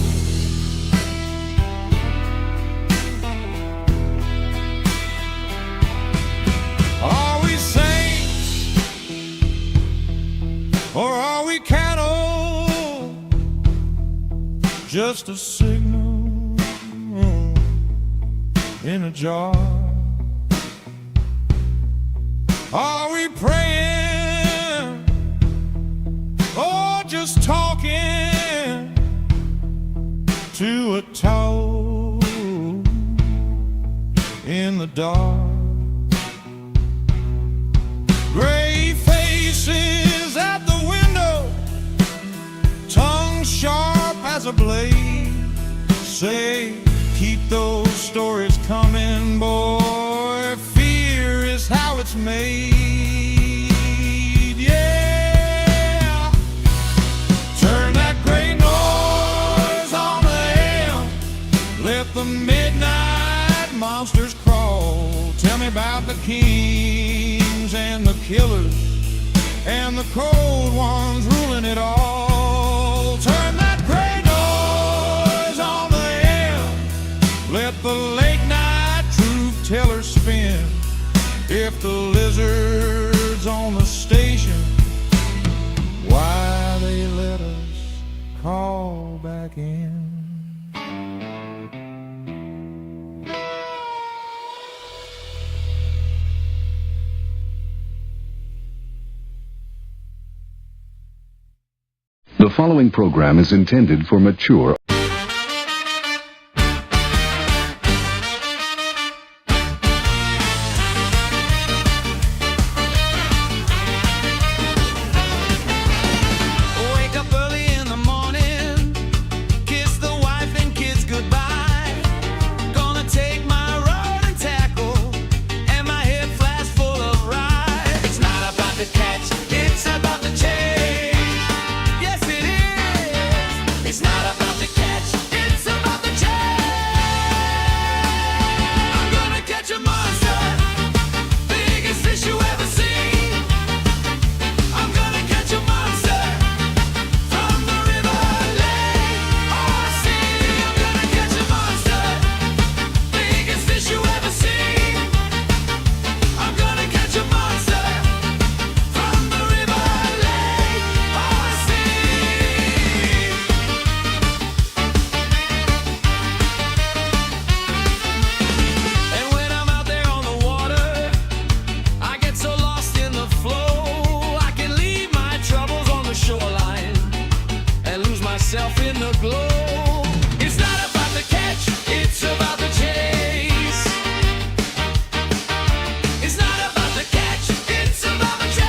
Are we saints, or are we cattle? Just a signal in a jar. Are we praying, or just talking to a toad in the dark? Gray faces at the window, tongues sharp as a blade, say, keep those stories coming, boy, fear is how it's made. Yeah, turn that gray noise on the M, let the midnight about the kings and the killers and the cold ones ruling it all. Turn that gray noise on the AM. Let the late night truth teller spin. If the lizards on the station, why they let us call back in. The following program is intended for mature. Wake up early in the morning, kiss the wife and kids goodbye. Gonna take my rod and tackle, and my head flash full of rye. It's not about the catch, it's about the chase. Yes, it is. It's not about the catch, it's about the chase. I'm gonna catch a monster, biggest fish you ever seen. I'm gonna catch a monster from the river, lake, or sea. I'm gonna catch a monster, biggest fish you ever seen. I'm gonna catch a monster from the river, lake, or sea. And when I'm out there on the water, I get so lost in the flow, I can leave my troubles on the shoreline and lose myself in the glow. It's not about the catch, it's about the chase. It's not about the catch, it's about the chase.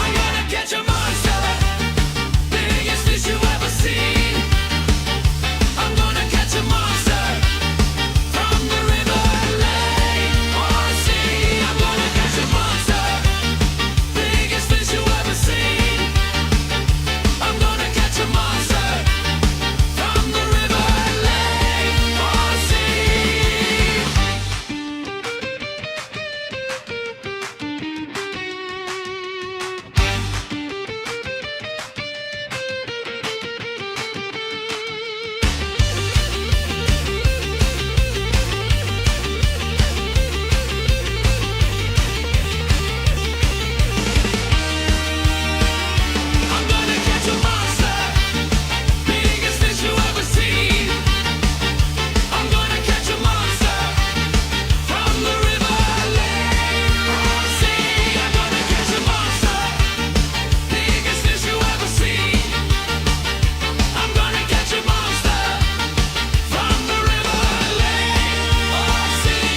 I'm gonna catch a monster, biggest fish you ever seen. I'm gonna catch a monster from the river, lake, or sea. I'm gonna catch a monster, biggest fish you ever seen. I'm gonna catch a monster from the river, lake, or sea. I'm gonna catch a monster, biggest fish you ever seen. I'm gonna catch a monster from the river, lake, or sea. I'm gonna catch a monster, biggest fish you ever seen. I'm gonna catch a monster from the river, lake, or sea.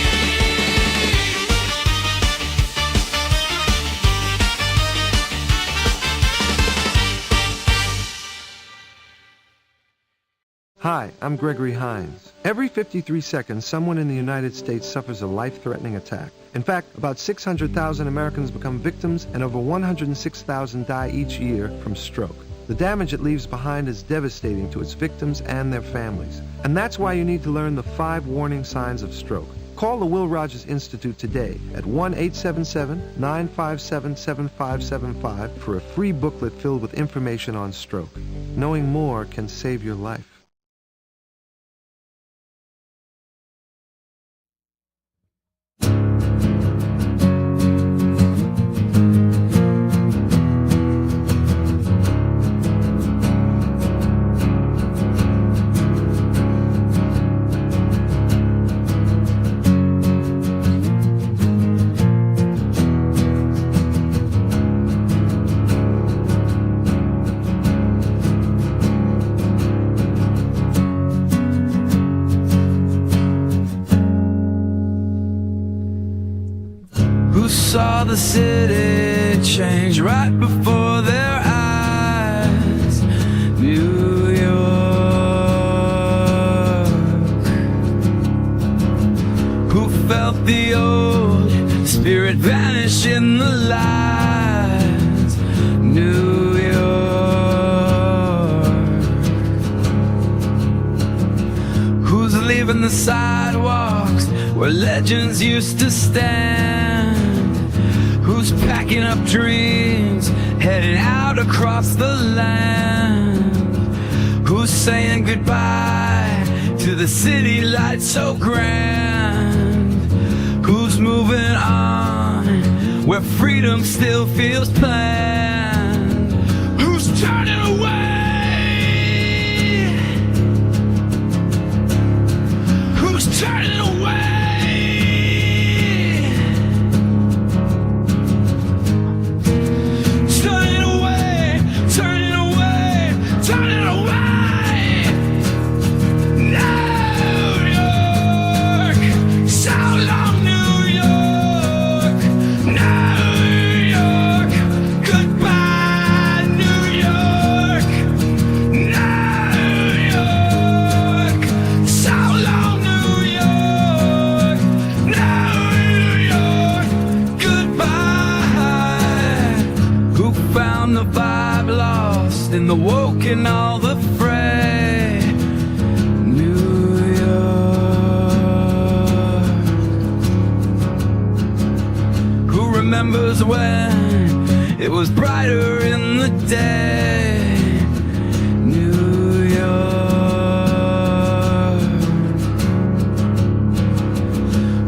Hi, I'm Gregory Hines. Every 53 seconds, someone in the United States suffers a life-threatening attack. In fact, about 600,000 Americans become victims and over 106,000 die each year from stroke. The damage it leaves behind is devastating to its victims and their families. And that's why you need to learn the 5 warning signs of stroke. Call the Will Rogers Institute today at 1-877-957-7575 for a free booklet filled with information on stroke. Knowing more can save your life. Who saw the city change right before their eyes? New York. Who felt the old spirit vanish in the lights? New York. Whose leaving the sidewalks where legends used to stand? Who's packing up dreams, heading out across the land? Who's saying goodbye to the city lights so grand? Who's moving on where freedom still feels planned? Who's turning away? Who's turning away? Turning away, turning away, turning away. New York, so long New York, New York, goodbye New York, New York, so long New York, New York, goodbye. Who found the vibe lost in the woke and all the fray? New York. Who remembers when it was brighter in the day? New York.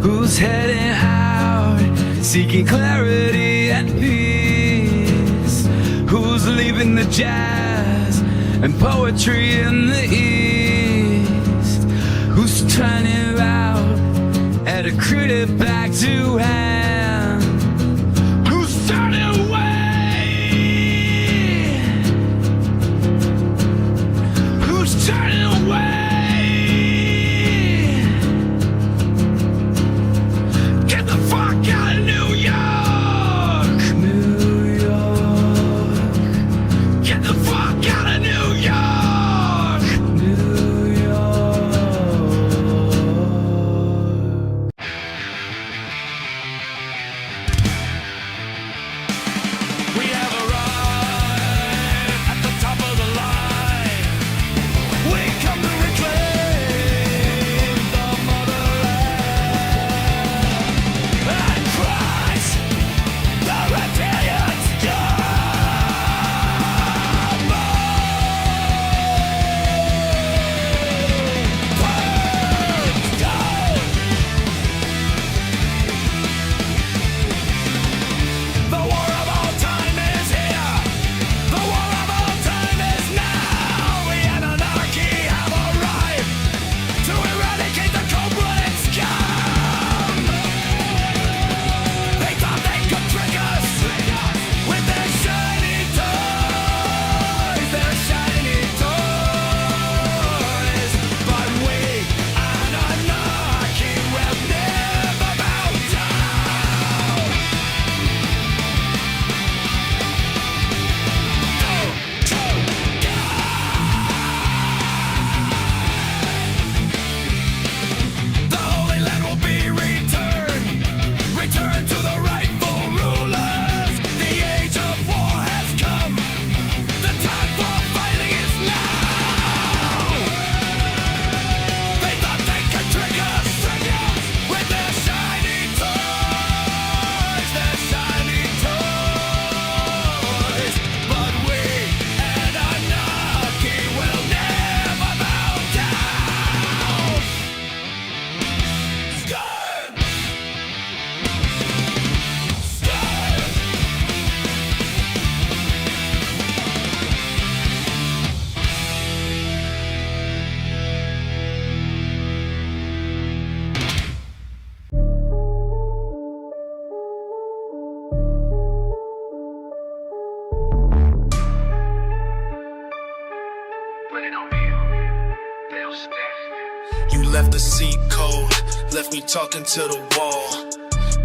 Who's heading out, seeking clarity and peace? Who's leaving the jazz and poetry in the east? Who's turning out at a critter back to hand? Who's turning away? Who's turning away? Get the fuck out of New York! New York. Get the fuck out of New York! New York. We have arrived at the top of the line. We come to reclaim the motherland and crush the rebellious The war of all time is here. The war of all time is now. The anarchy have arrived to eradicate the cold-blooded scum. They thought they could trick us with their shiny toys, but we and anarchy will never bow down. The Holy Land will be returned, returned to the rightful rulers. The age of war has come. The time for fighting is now. They thought they could trick us with their shiny toys, but we and anarchy will never bow down. Scared. You left the seat cold, left me talking to the wall.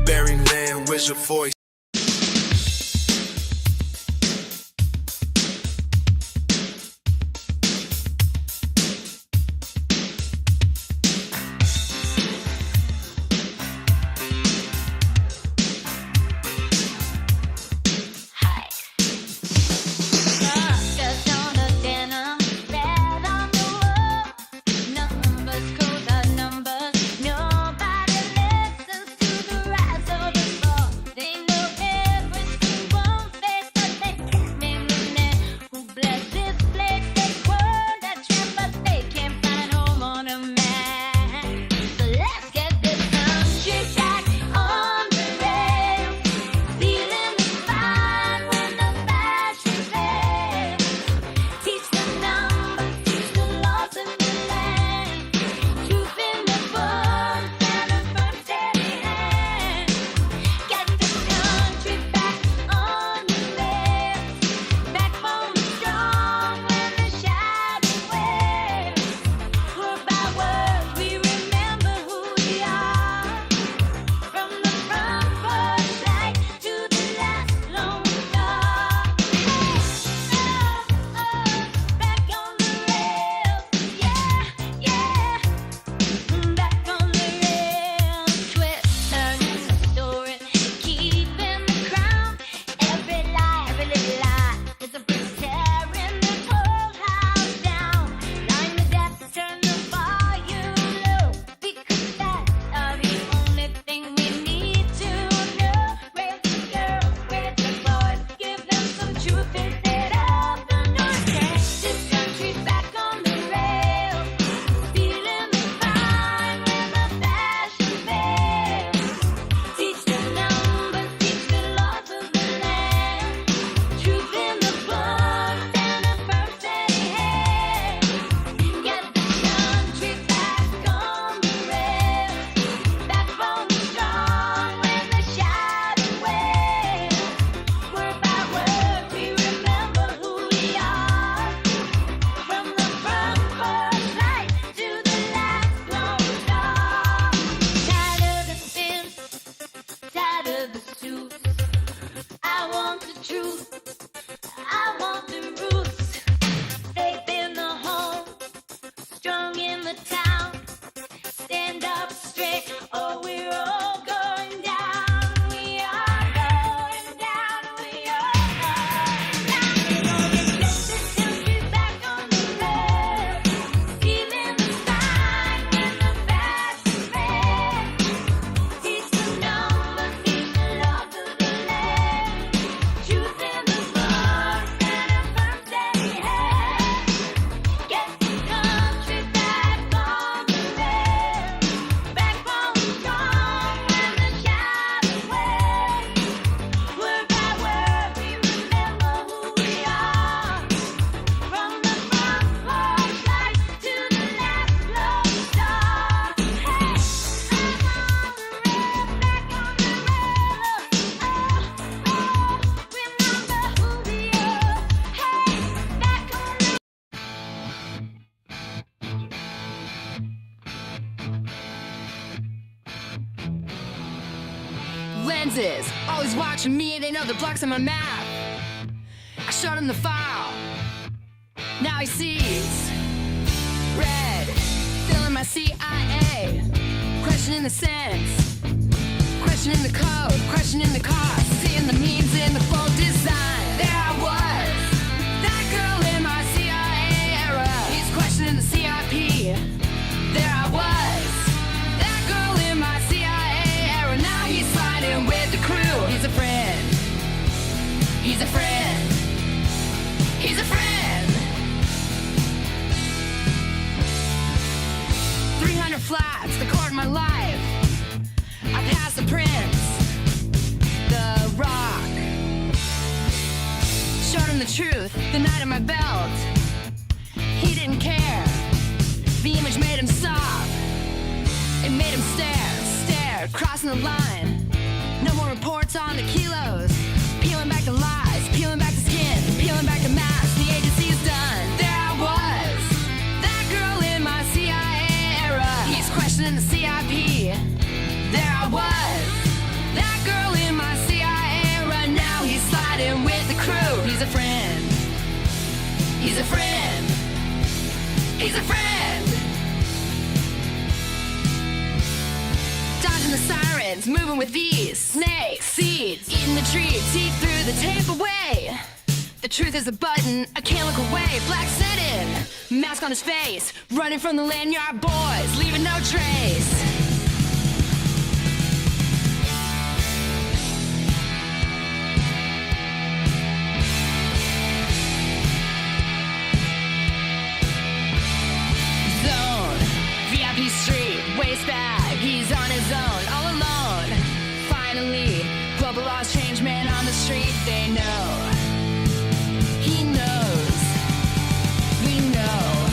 Barry man, where's your voice? Numbers, codes, I know. lenses, always watching me, they know the blocks on my map. I showed him the file, now he sees red, filling my CIA, questioning the sense, questioning the code, questioning the cost, seeing the memes in the full design. There I was, that girl in my CIA era. He's questioning the CIP. There I was, that girl in my CIA era. Now he's sliding with the crew. He's a friend. He's a friend. He's a friend. 300 flats, the core of my life. I passed the Prince, the Rock. Showed him the truth, the night of my belt. He didn't care. The image made him stop. It made him stare, crossing the line. No more reports on the kilos. Peeling back the lies, peeling back the skin, peeling back the mask. The agency is done. There I was, that girl in my CIA era. He's questioning the CIP. There I was, that girl in my CIA era. Now he's sliding with the crew. He's a friend. He's a friend. He's a friend. Dodging the sirens, moving with ease. Snakes, seeds, eating the trees. See through the tape away. The truth is a button, I can't look away. Black setting, mask on his face. Running from the lanyard boys, leaving no trace. VIP street, waist bag, he's on his own, all alone. Finally, global laws change, man on the street, they know. He knows. We know.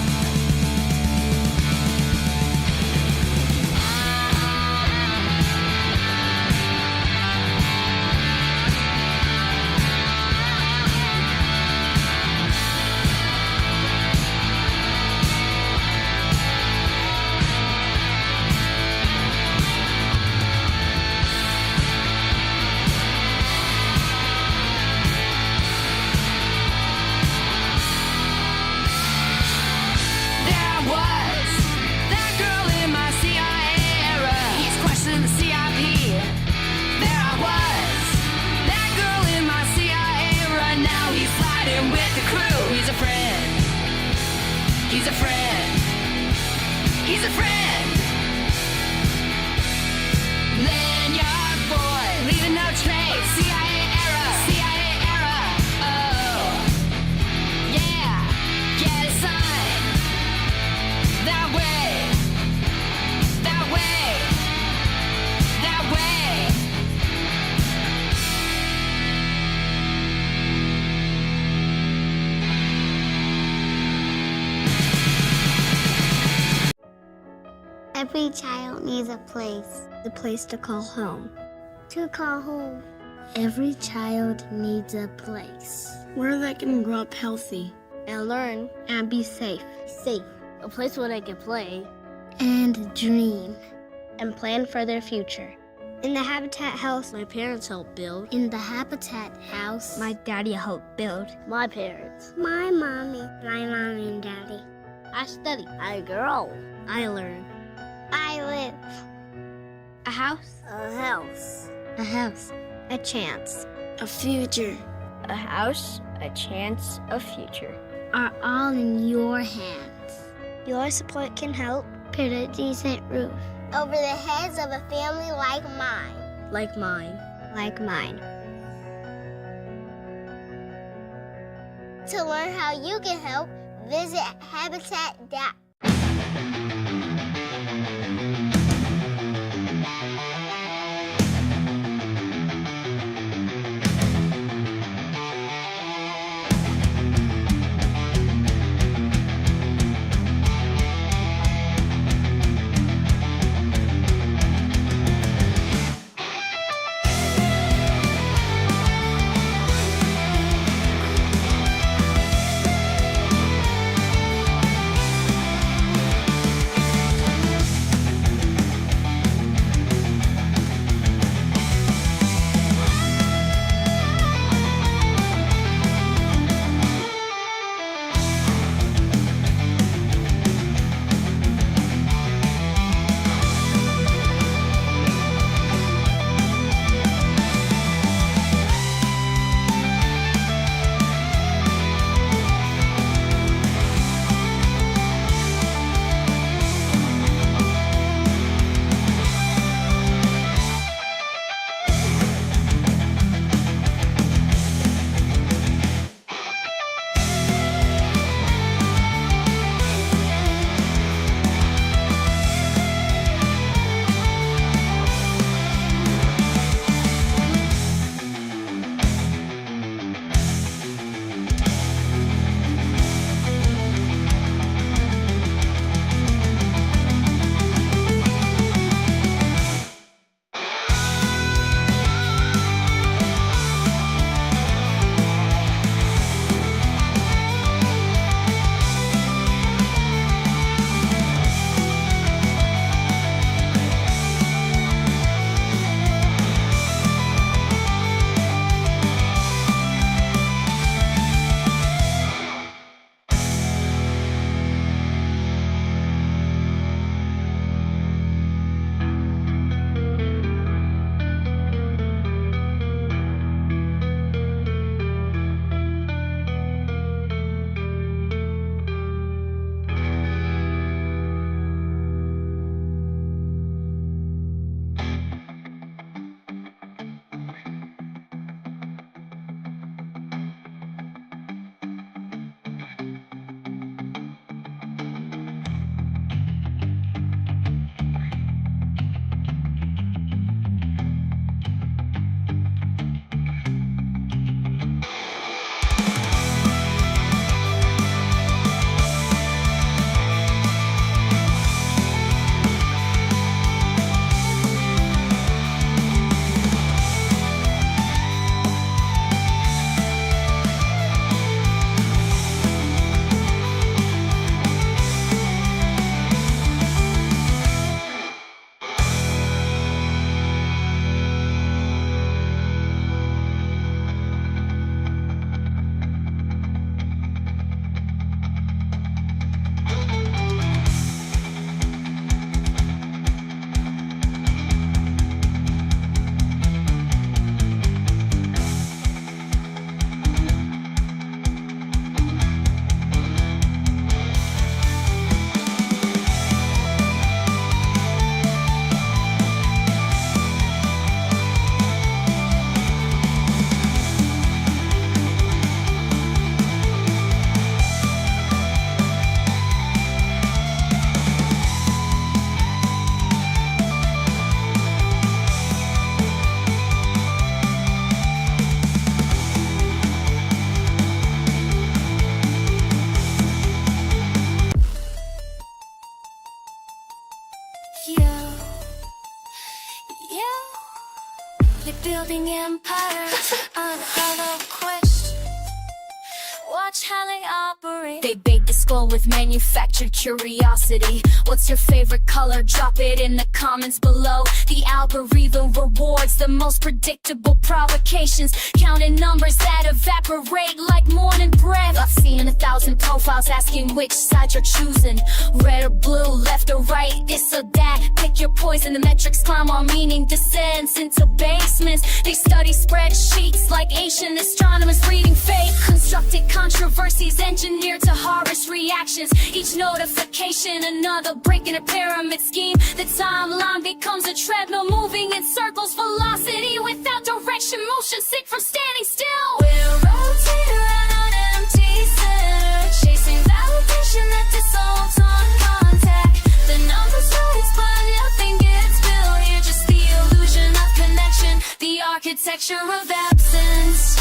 He's a friend. He's a friend. Lanyard boy, leaving no trace. CIA era. CIA era. Oh, yeah. Get a sign. That way. That way. That way. Every child needs a place to call home. To call home. Every child needs a place where they can grow up healthy and learn and be safe. Safe. A place where they can play and dream and plan for their future. In the Habitat house, my parents helped build. In the Habitat house, my daddy helped build. My parents. My mommy and daddy. I study. I grow. I learn. I live. A house. A house. A house. A chance. A future. A house, a chance, a future. Are all in your hands. Your support can help put a decent roof over the heads of a family like mine. Like mine. Like mine. To learn how you can help, visit Habitat.org. Yeah, they're building empires on a hollow quest. Watch how they operate. They bait the skull with manufactured curiosity. What's your favorite color? Drop it in the comments below. The algorithm rewards the most predictable provocations, counting numbers that evaporate like morning breath. I've seen 1,000 profiles asking which side you're choosing. Red or blue, left or right, this or that. Pick your poison, the metrics climb while meaning descends into basements. They study spreadsheets like ancient astronomers reading fate. Constructed controversies engineered to harvest reactions. Each notification another break in a pyramid scheme. The timeline becomes a treadmill moving in circles. Velocity without direction, motion sick from standing still. We're rotating around an empty center, chasing validation that dissolves on contact. The numbers rise but nothing gets built here, just the illusion of connection, the architecture of absence.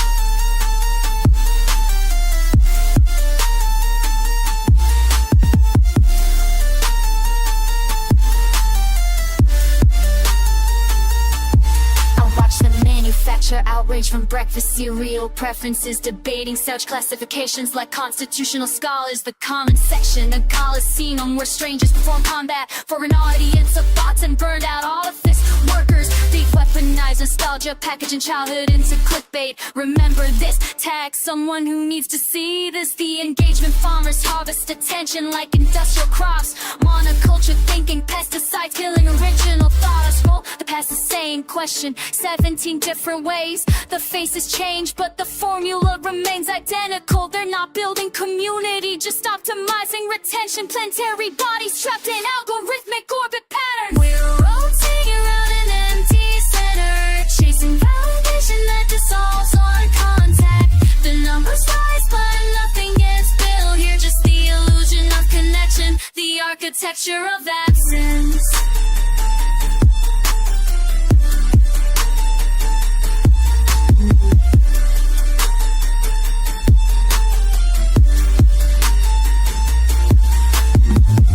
Outrage from breakfast cereal preferences, debating such classifications like constitutional scholars. The comment section, a coliseum where strangers perform combat for an audience of bots and burned out office workers. They weaponize nostalgia, packaging childhood into clickbait. Remember this, tag someone who needs to see this. The engagement farmers harvest attention like industrial crops. Monoculture thinking, pesticides killing original thought. I scroll the past the same question 17 different ways. The faces change but the formula remains identical. They're not building community, just optimizing retention. Planetary bodies trapped in algorithmic orbit patterns. We're rotating around an empty center, chasing validation that dissolves on contact. The numbers rise but nothing gets built here, just the illusion of connection, the architecture of absence.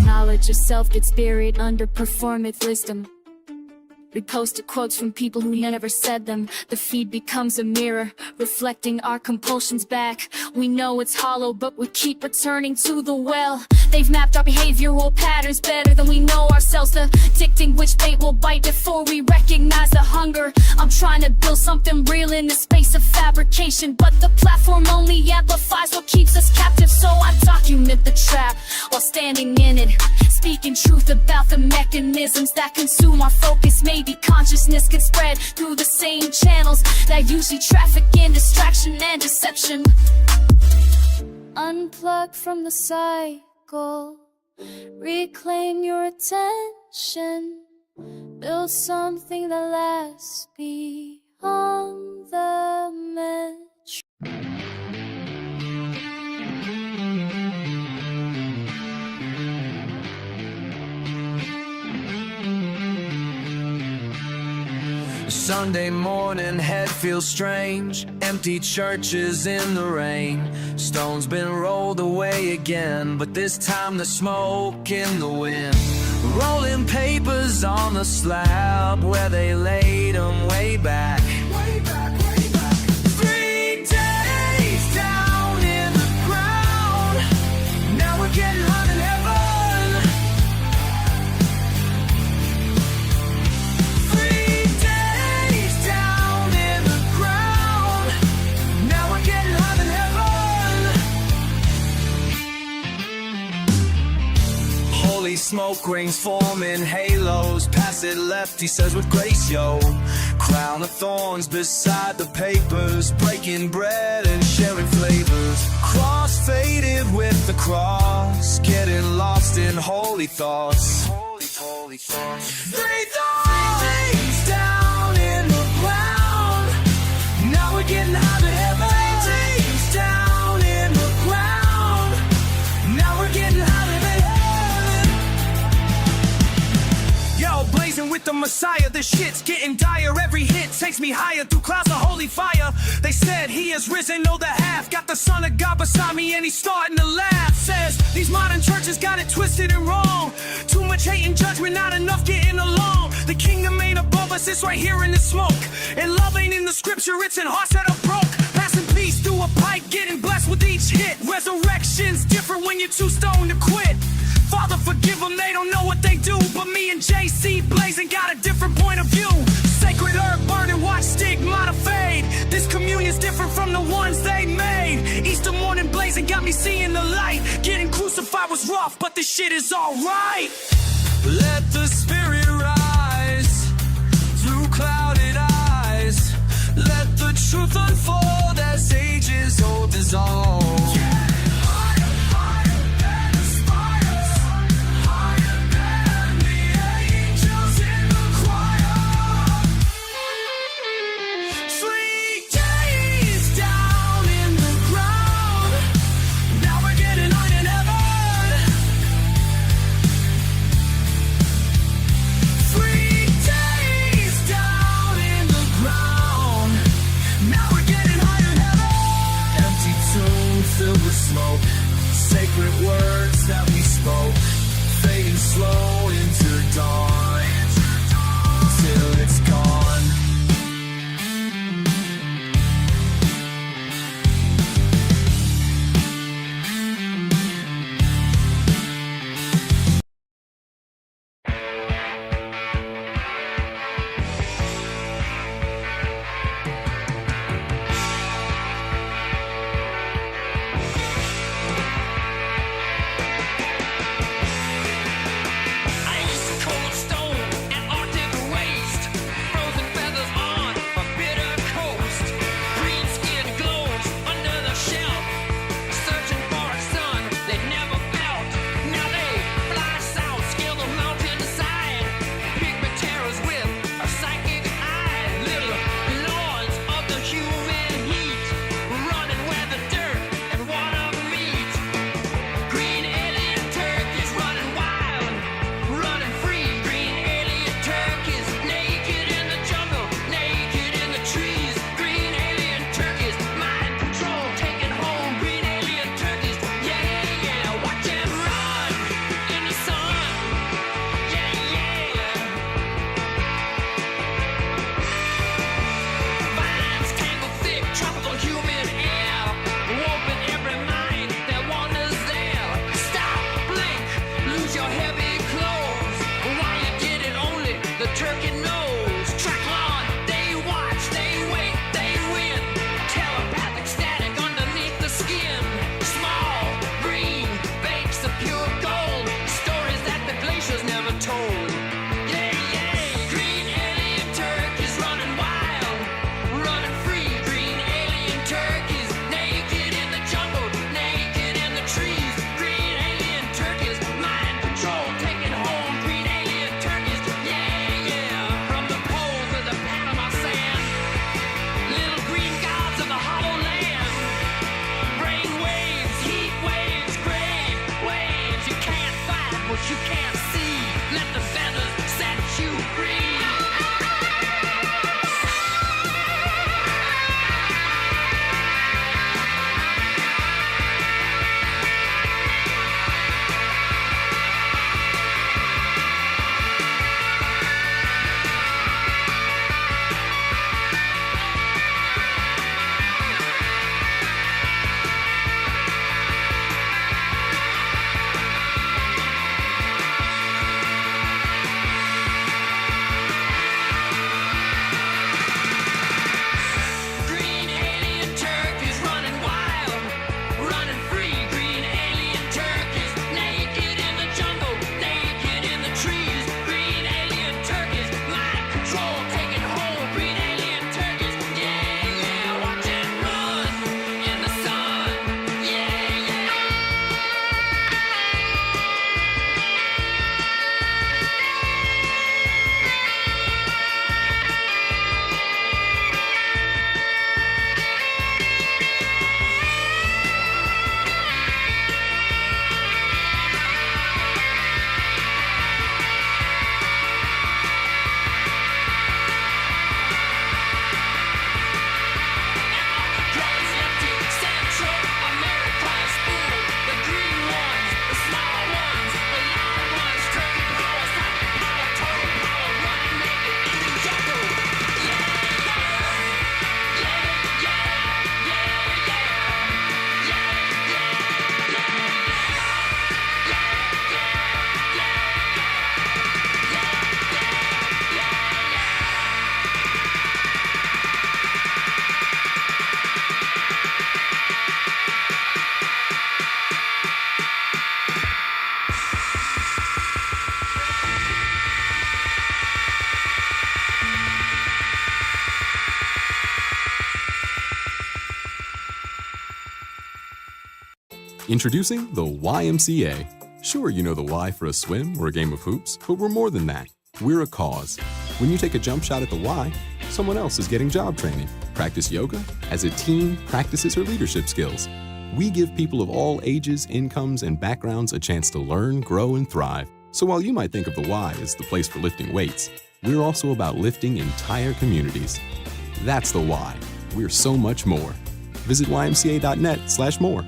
Knowledge of self gets buried under performative wisdom. We posted quotes from people who never said them. The feed becomes a mirror, reflecting our compulsions back. We know it's hollow, but we keep returning to the well. They've mapped our behavioral patterns better than we know ourselves, predicting which bait will bite before we recognize the hunger. I'm trying to build something real in the space of fabrication, but the platform only amplifies what keeps us captive. So I document the trap while standing in it, speaking truth about the mechanisms that consume our focus. Maybe consciousness can spread through the same channels that usually traffic in distraction and deception. Unplug from the cycle, reclaim your attention, build something that lasts beyond the metric. Sunday morning, head feels strange. Empty churches in the rain. Stones been rolled away again, but this time the smoke in the wind. Rolling papers on the slab where they laid them way back. 3 days down in the ground. Now we're getting hot in heaven. Smoke rings forming halos. Pass it left, he says with grace, yo. Crown of thorns beside the papers, breaking bread and sharing flavors. Cross faded with the cross, getting lost in holy thoughts. Holy thoughts. 3 days down in the ground. Now we're getting high to heaven. 3 days down in the ground. Now we're getting high to heaven. Yo, blaze season with the Messiah. The shit's getting dire. Every hit takes me higher through clouds of holy fire. They said he has risen, know the half. Got the Son of God beside me and he's starting to laugh. Says these modern churches got it twisted and wrong. Too much hate and judgment, not enough getting along. The kingdom ain't above us, it's right here in the smoke. And love ain't in the scripture, it's in hearts that are broke. Passing peace through a pipe, getting blessed with each hit. Resurrection's different when you're too stoned to quit. Father, forgive them, they don't know what they do. But me and JC blazing got a different point of view. Sacred herb burning, watch stigmata fade. This communion's different from the ones they made. Easter morning blazing got me seeing the light. Getting crucified was rough, but this shit is alright. Let the spirit rise through clouded eyes. Let the truth unfold as ages old dissolve. Sacred words that we spoke, fading slow into dawn, till it's gone. Yeah. Introducing the YMCA. Sure, you know the Y for a swim or a game of hoops, but we're more than that. We're a cause. When you take a jump shot at the Y, someone else is getting job training. Practice yoga as a team practices her leadership skills. We give people of all ages, incomes, and backgrounds a chance to learn, grow, and thrive. So while you might think of the Y as the place for lifting weights, we're also about lifting entire communities. That's the Y. We're so much more. Visit ymca.net/more.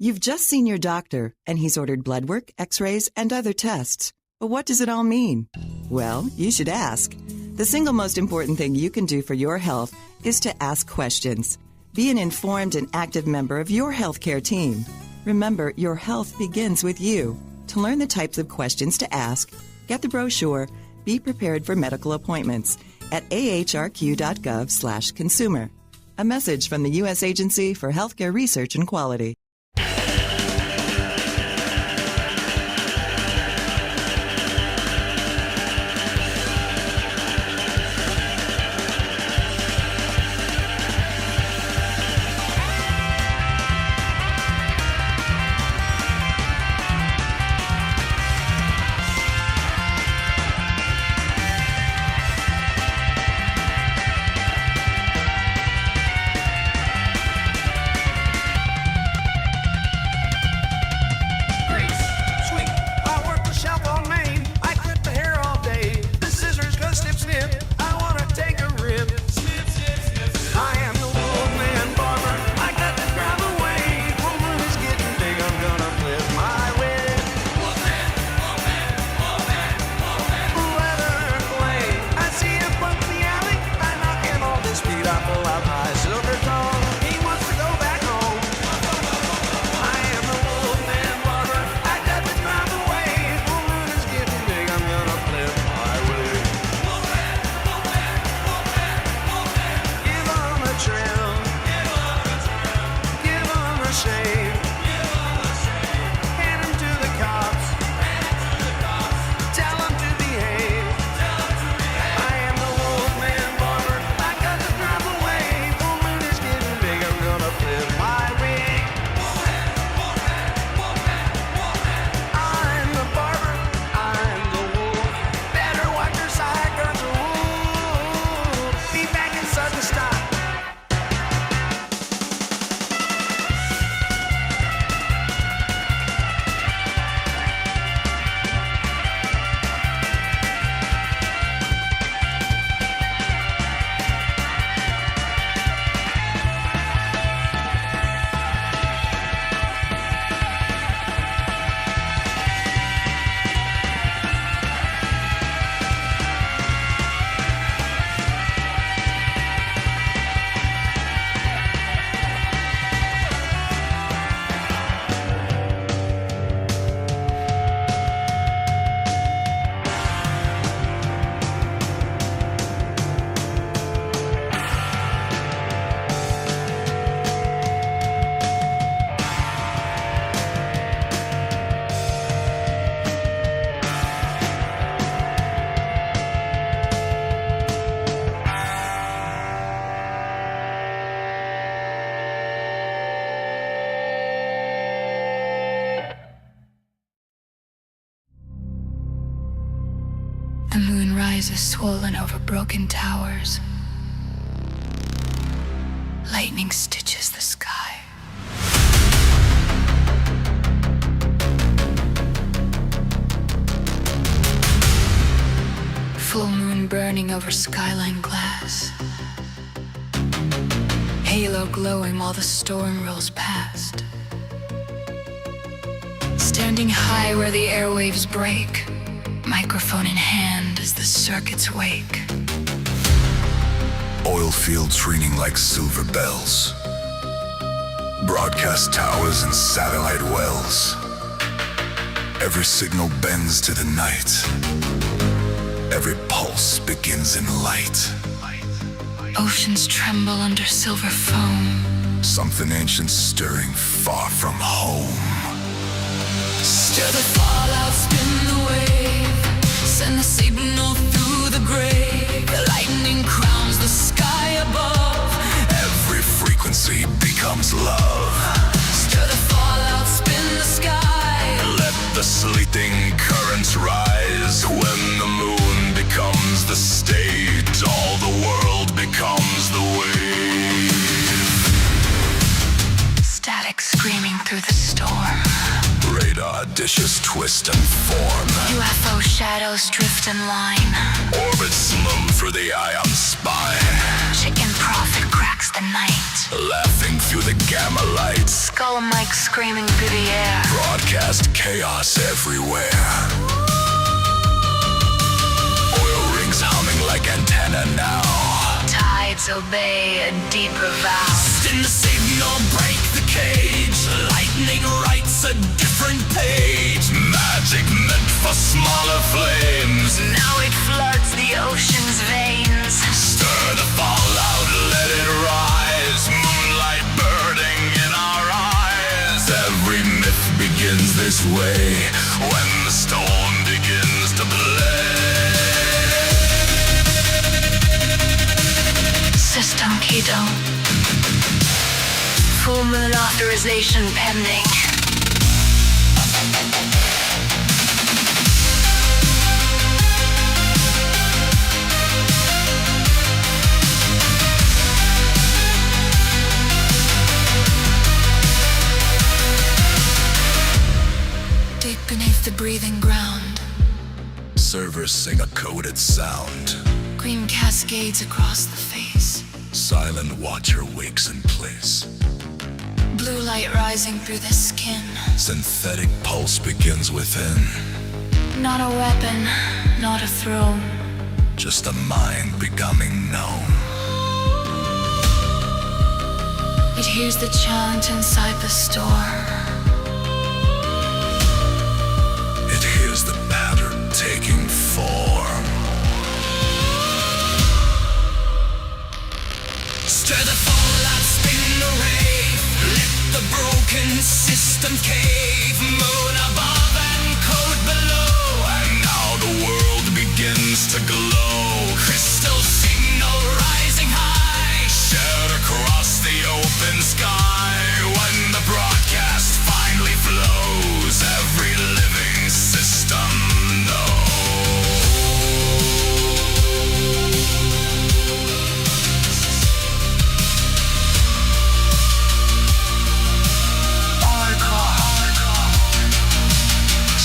You've just seen your doctor, and he's ordered blood work, x-rays, and other tests. But what does it all mean? Well, you should ask. The single most important thing you can do for your health is to ask questions. Be an informed and active member of your healthcare team. Remember, your health begins with you. To learn the types of questions to ask, get the brochure, be prepared for medical appointments at ahrq.gov/consumer. A message from the U.S. Agency for Healthcare Research and Quality. The moon rises swollen over broken towers. Lightning stitches the sky. Full moon burning over skyline glass. Halo glowing while the storm rolls past. Standing high where the airwaves break, microphone in hand as the circuits wake. Oil fields ringing like silver bells. Broadcast towers and satellite wells. Every signal bends to the night. Every pulse begins in light. Oceans tremble under silver foam. Something ancient stirring far from home. Stir the fallout, spin the wave. Send the signal through the grave. The lightning crowns the sky above. Every frequency becomes love. expeditious twist and form. UFO shadows drift in line. Orbit smooth through the ion spine. Chicken prophet cracks the night. Laughing through the gamma lights. Skull Mike screaming through the air. Broadcast chaos everywhere. Oil rings humming like antenna now. Tides obey a deeper vow. In the signal, break the cage. Lightning writes a different page. Magic meant for smaller flames. Now it floods the ocean's veins. Stir the fallout, let it rise. Moonlight burning in our eyes. Every myth begins this way when the storm begins to play. System Keto. Full moon authorization pending. Deep beneath the breathing ground. Servers sing a coded sound. Green cascades across the face. Silent watcher wakes in place. Blue light rising through the skin. Synthetic pulse begins within. Not a weapon, not a throne. Just a mind becoming known. It hears the chant inside the store. It hears the pattern taking form. Stir the fallout, spin the rave. Let the broken system cave. Moon above and code below. And now the world begins to glow. Crystal signal rising high. Shared across the open sky. When the broadcast finally flows, every living system knows.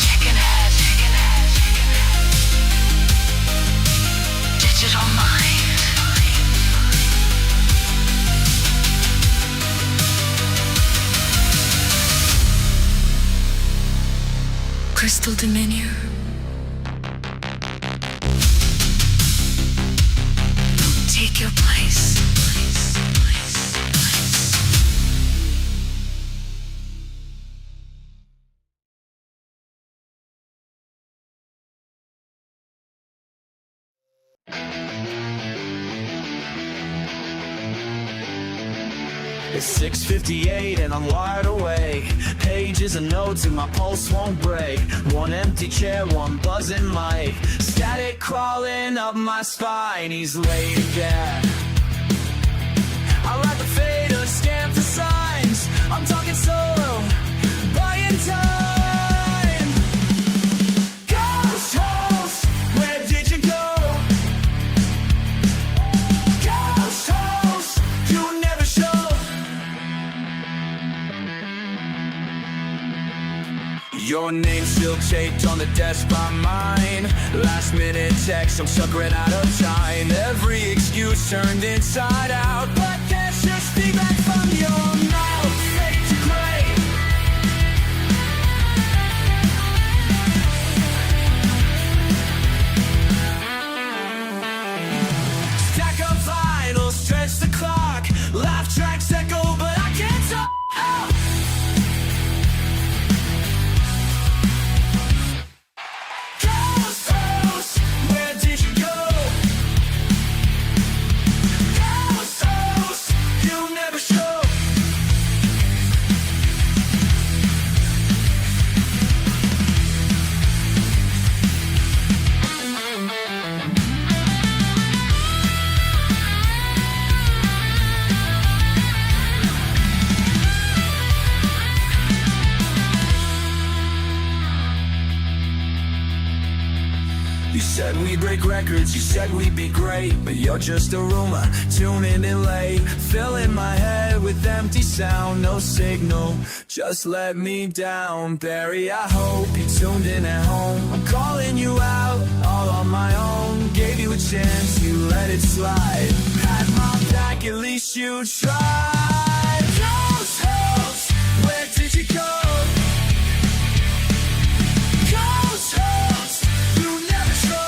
Chicken head. Digital mind. Crystal Dominion. Take your place. It's 6:58 and I'm wide awake. Pages of notes and my pulse won't break. One empty chair, one buzzing mic. Static crawling up my spine. He's late again. I like the fader, scan for signs. I'm talking solo, buying time. Ghost host, where did you go? Ghost host, you never show. Your name's still taped on the desk by mine. Last minute text, I'm stuck right out of time. Every excuse turned inside out. But there's just feedback from your mouth. Fake to gray. Stack of vinyl, stretch the clock. Laugh tracks echo, but I can't talk. Ghost host, where did you go? Ghost host, you never show. You said we'd break records, you said we'd be great, but you're just a rumor, tuning in late, filling my head with empty sound, no signal, just let me down. Barry, I hope you tuned in at home. I'm calling you out, all on my own. Gave you a chance, you let it slide. Pat my back, at least you tried. Ghost house, where did you go? Ghost house, you never showed.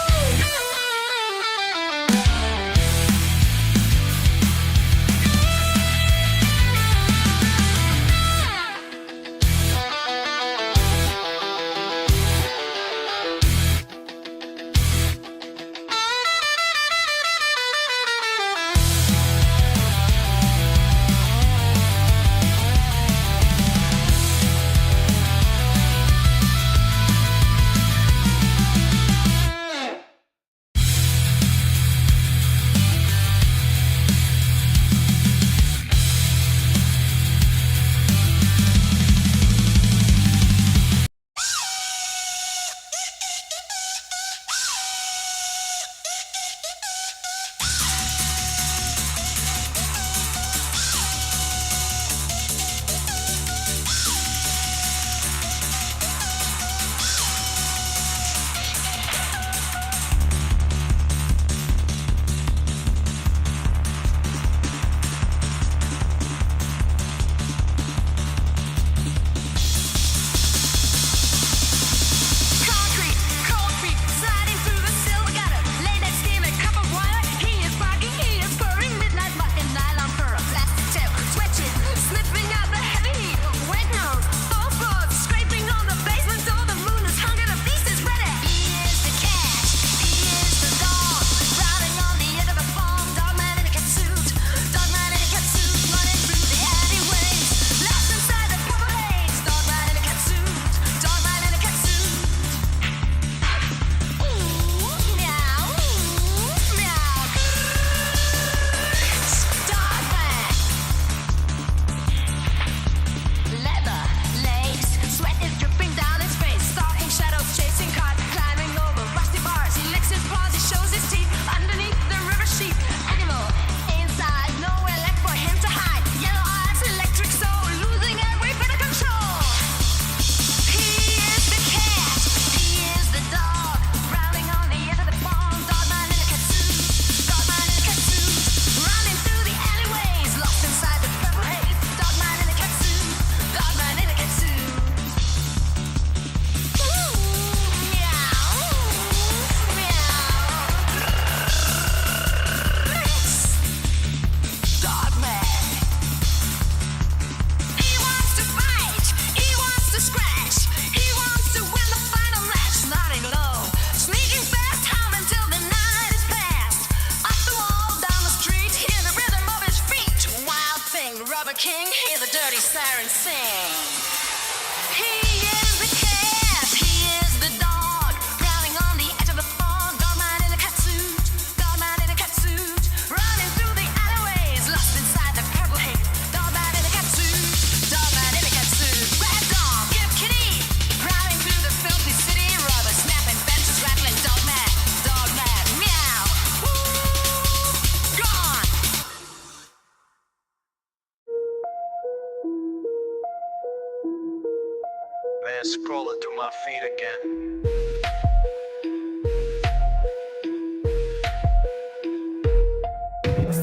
Man, scrolling through my feed again.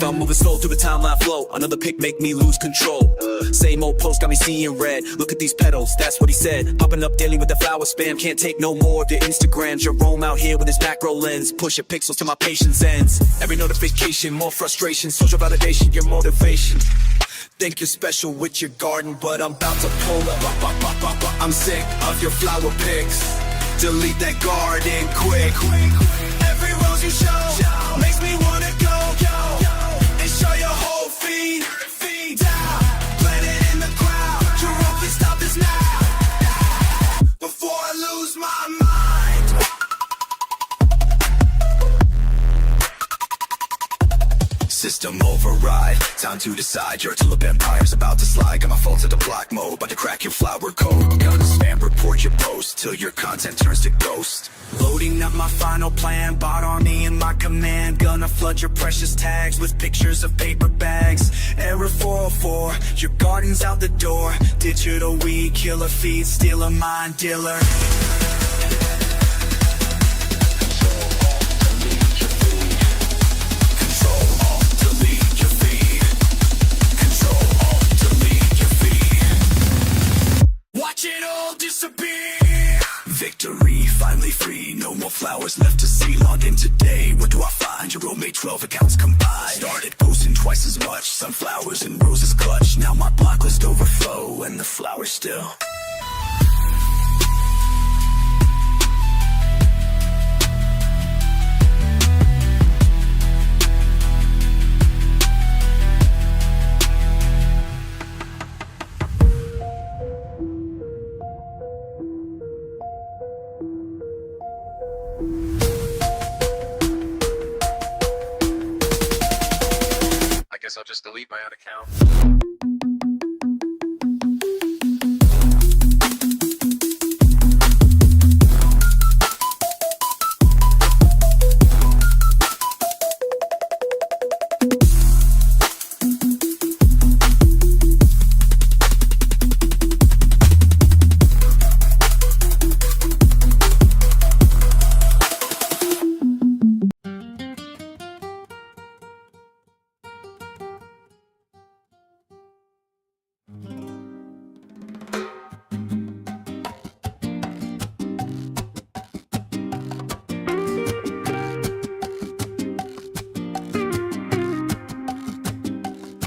Thumb moving slow through the timeline flow. Another pic make me lose control. Same old post got me seeing red. Look at these petals, that's what he said. Popping up daily with the flower spam. Can't take no more of the Instagram. Jerome out here with his macro lens. Pushing pixels till my patience ends. Every notification, more frustration. Social validation, your motivation. Think you're special with your garden, but I'm about to pull up. I'm sick of your flower pics. Delete that garden quick. Every rose you show makes me wanna go and show your whole feed down. Plant it in the crowd. Jerome, please stop this now before I lose my mind. System override, time to decide. Your tulip empire's about to slide. Got my phone set to block mode, about to crack your flower code. Gonna spam report your post till your content turns to ghost. Loading up my final plan, bot army in my command. Gonna flood your precious tags with pictures of paper bags. Error 404, your garden's out the door. Digital weed killer feed, steal a mind dealer. Watch it all disappear. Victory, finally free. No more flowers left to see. Log in today. What do I find? Your role made 12 accounts combined. Started posting twice as much. Sunflowers and roses clutch. Now my block list overflow and the flowers still. I guess I'll just delete my own account.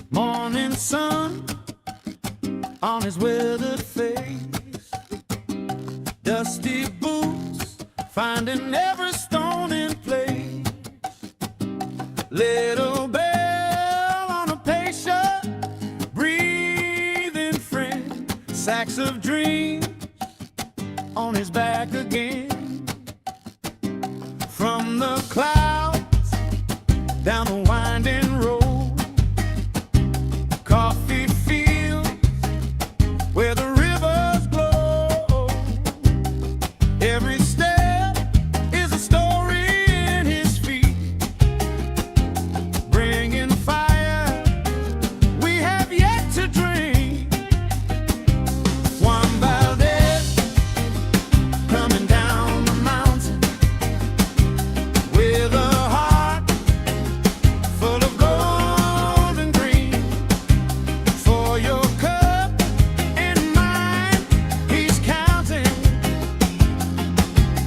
Morning sun on his withered face, dusty boots finding every stone in place. Little bell on a patient, breathing friend, sacks of dreams on his back again. From the clouds down the winding road, coffee fields where the rivers glow. Every step is a story in his feet, bringing fire we have yet to dream. Juan Valdez coming down the mountain with a heart full of gold and green. For your cup and mine, he's counting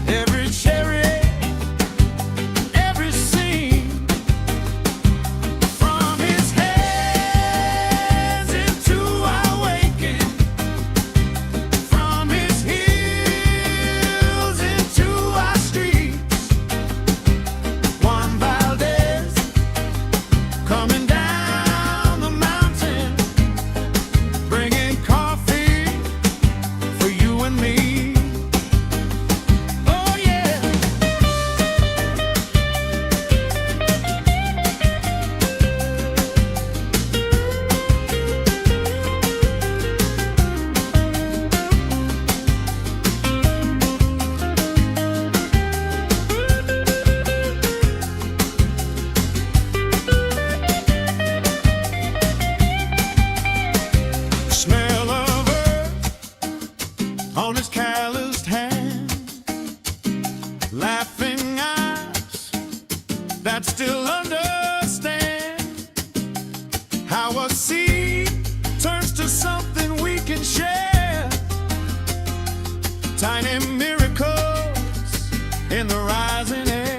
every cherry, every seam. From his hands into our waking, from his heels into our streets. Juan Valdez coming down the mountain, bringing coffee for you and me. Oh yeah. Smell of earth on his calloused hand, laughing eyes that still understand how a seed turns to something we can share. Tiny miracles in the rising air.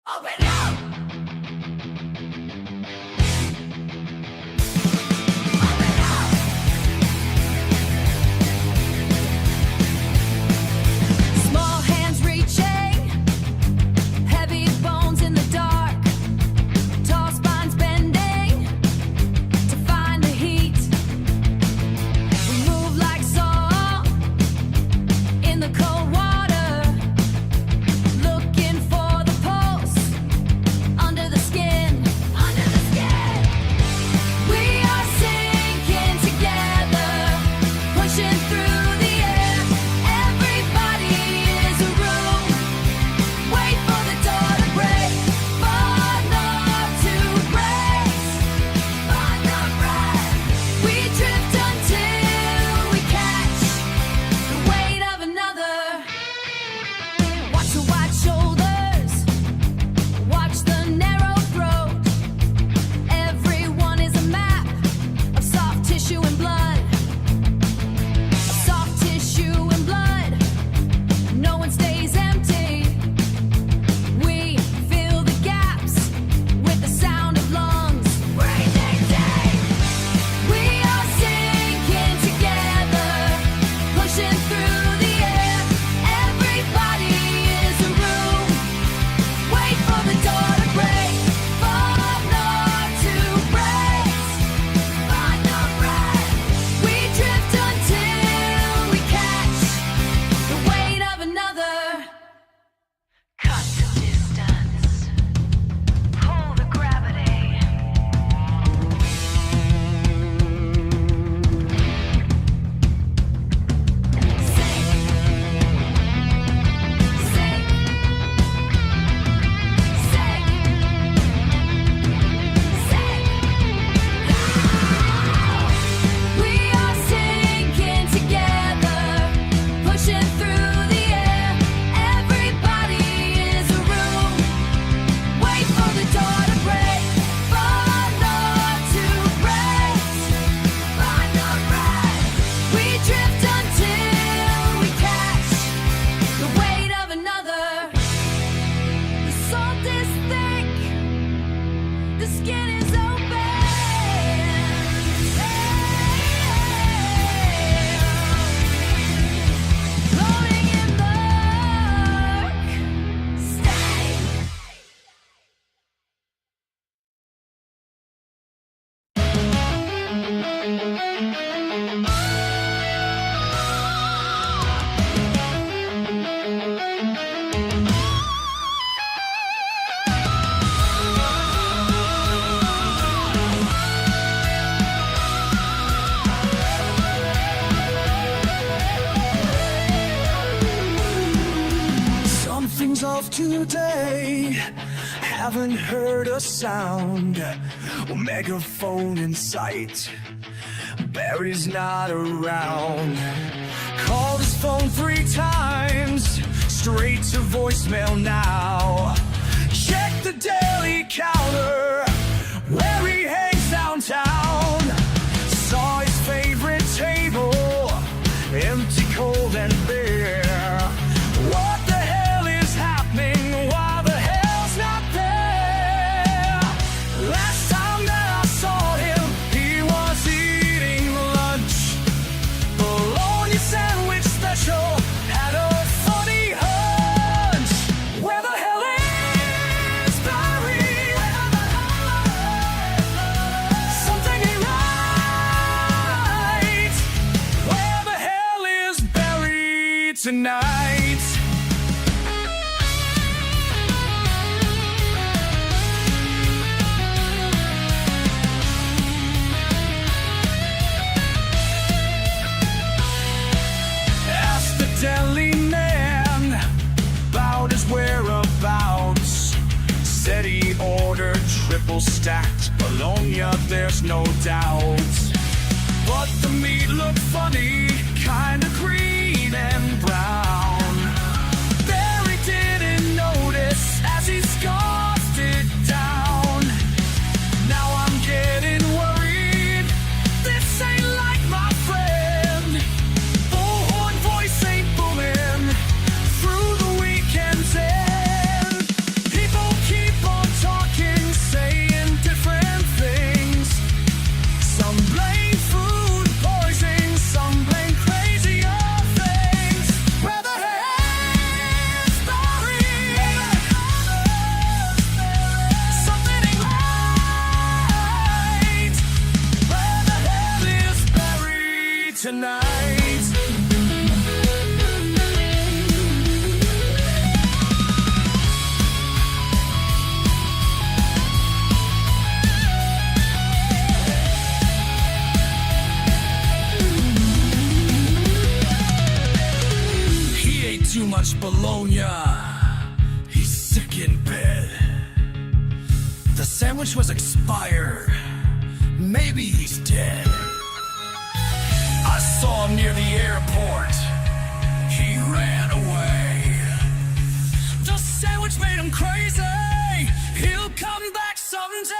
Open up! Small hands reaching, heavy bones in the dark, tall spines bending to find the heat. We move like saw in the cold water, looking for the pulse under the skin. Under the skin. We are sinking together, pushing through the air. Everybody is a room. Wait for the door to break. Find love to brace. Find the breath. We drift until we catch the weight of another. Watch the wide shoulders. Watch the narrow throat. Everyone is a map of soft tissue and blood. Soft tissue and blood. No one stays empty. We fill the gaps with the sound of lungs. Breathing deep. We are sinking together, pushing through the air. Everybody is a room. Wait for the door to break. Find love to brace. Find the breath. We drift until we catch the weight of another. Cut the distance. Pull the gravity. We are sinking together, pushing through the air. Everybody is a room. Wait for the door to break. Find love to brace. Find the breath. We drift until we catch the weight of another. The salt is thick. The skin is open. Floating in murk. Stay. Something's off today. Haven't heard a sound. Megaphone in sight. Barry's not around. Called his phone 3 times. Straight to voicemail now. Check the daily counter where he hangs downtown. Saw his favorite table empty, cold and bare. What the hell is happening? Why the hell's not there? Last time that I saw him, he was eating lunch. Bologna sandwich special. Had a funny hunch. Where the hell is Barry? Something ain't right. Where the hell is Barry tonight? Asked the deli man about his whereabouts. Said he ordered triple stacked bologna, there's no doubt. But the meat looked funny, kinda green and brown. Barry didn't notice as he scoffed it down. Now I'm getting worried. This ain't like my friend. Bullhorn voice ain't booming through the weekend's end. People keep tonight. He ate too much bologna. He's sick in bed. The sandwich was expired. Maybe he's dead. I saw him near the airport. He ran away. The sandwich made him crazy. He'll come back someday.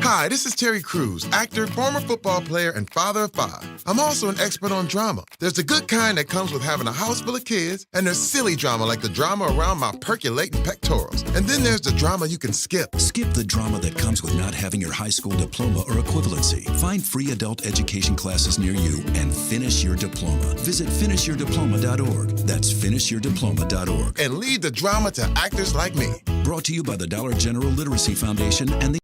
Hi, this is Terry Crews, actor, former football player, and father of 5. I'm also an expert on drama. There's the good kind that comes with having a house full of kids, and there's silly drama like the drama around my percolating pectorals. And then there's the drama you can skip. Skip the drama that comes with not having your high school diploma or equivalency. Find free adult education classes near you and finish your diploma. Visit finishyourdiploma.org. That's finishyourdiploma.org. And leave the drama to actors like me. Brought to you by the Dollar General Literacy Foundation and the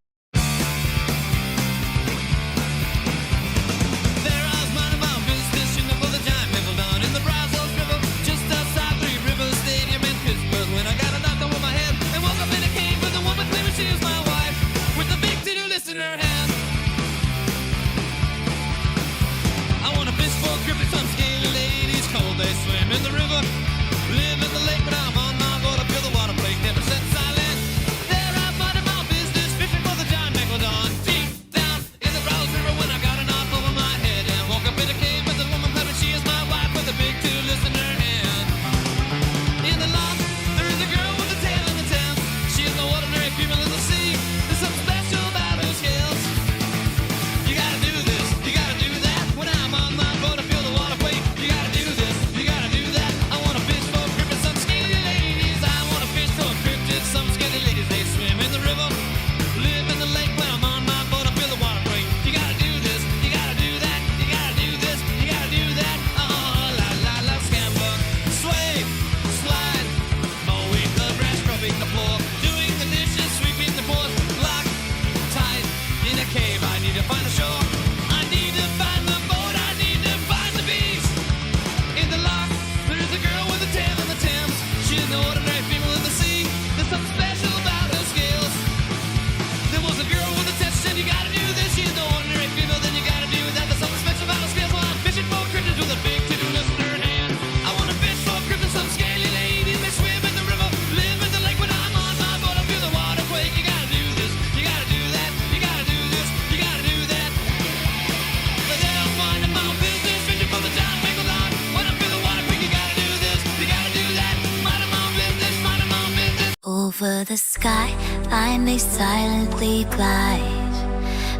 Over the skyline they silently glide,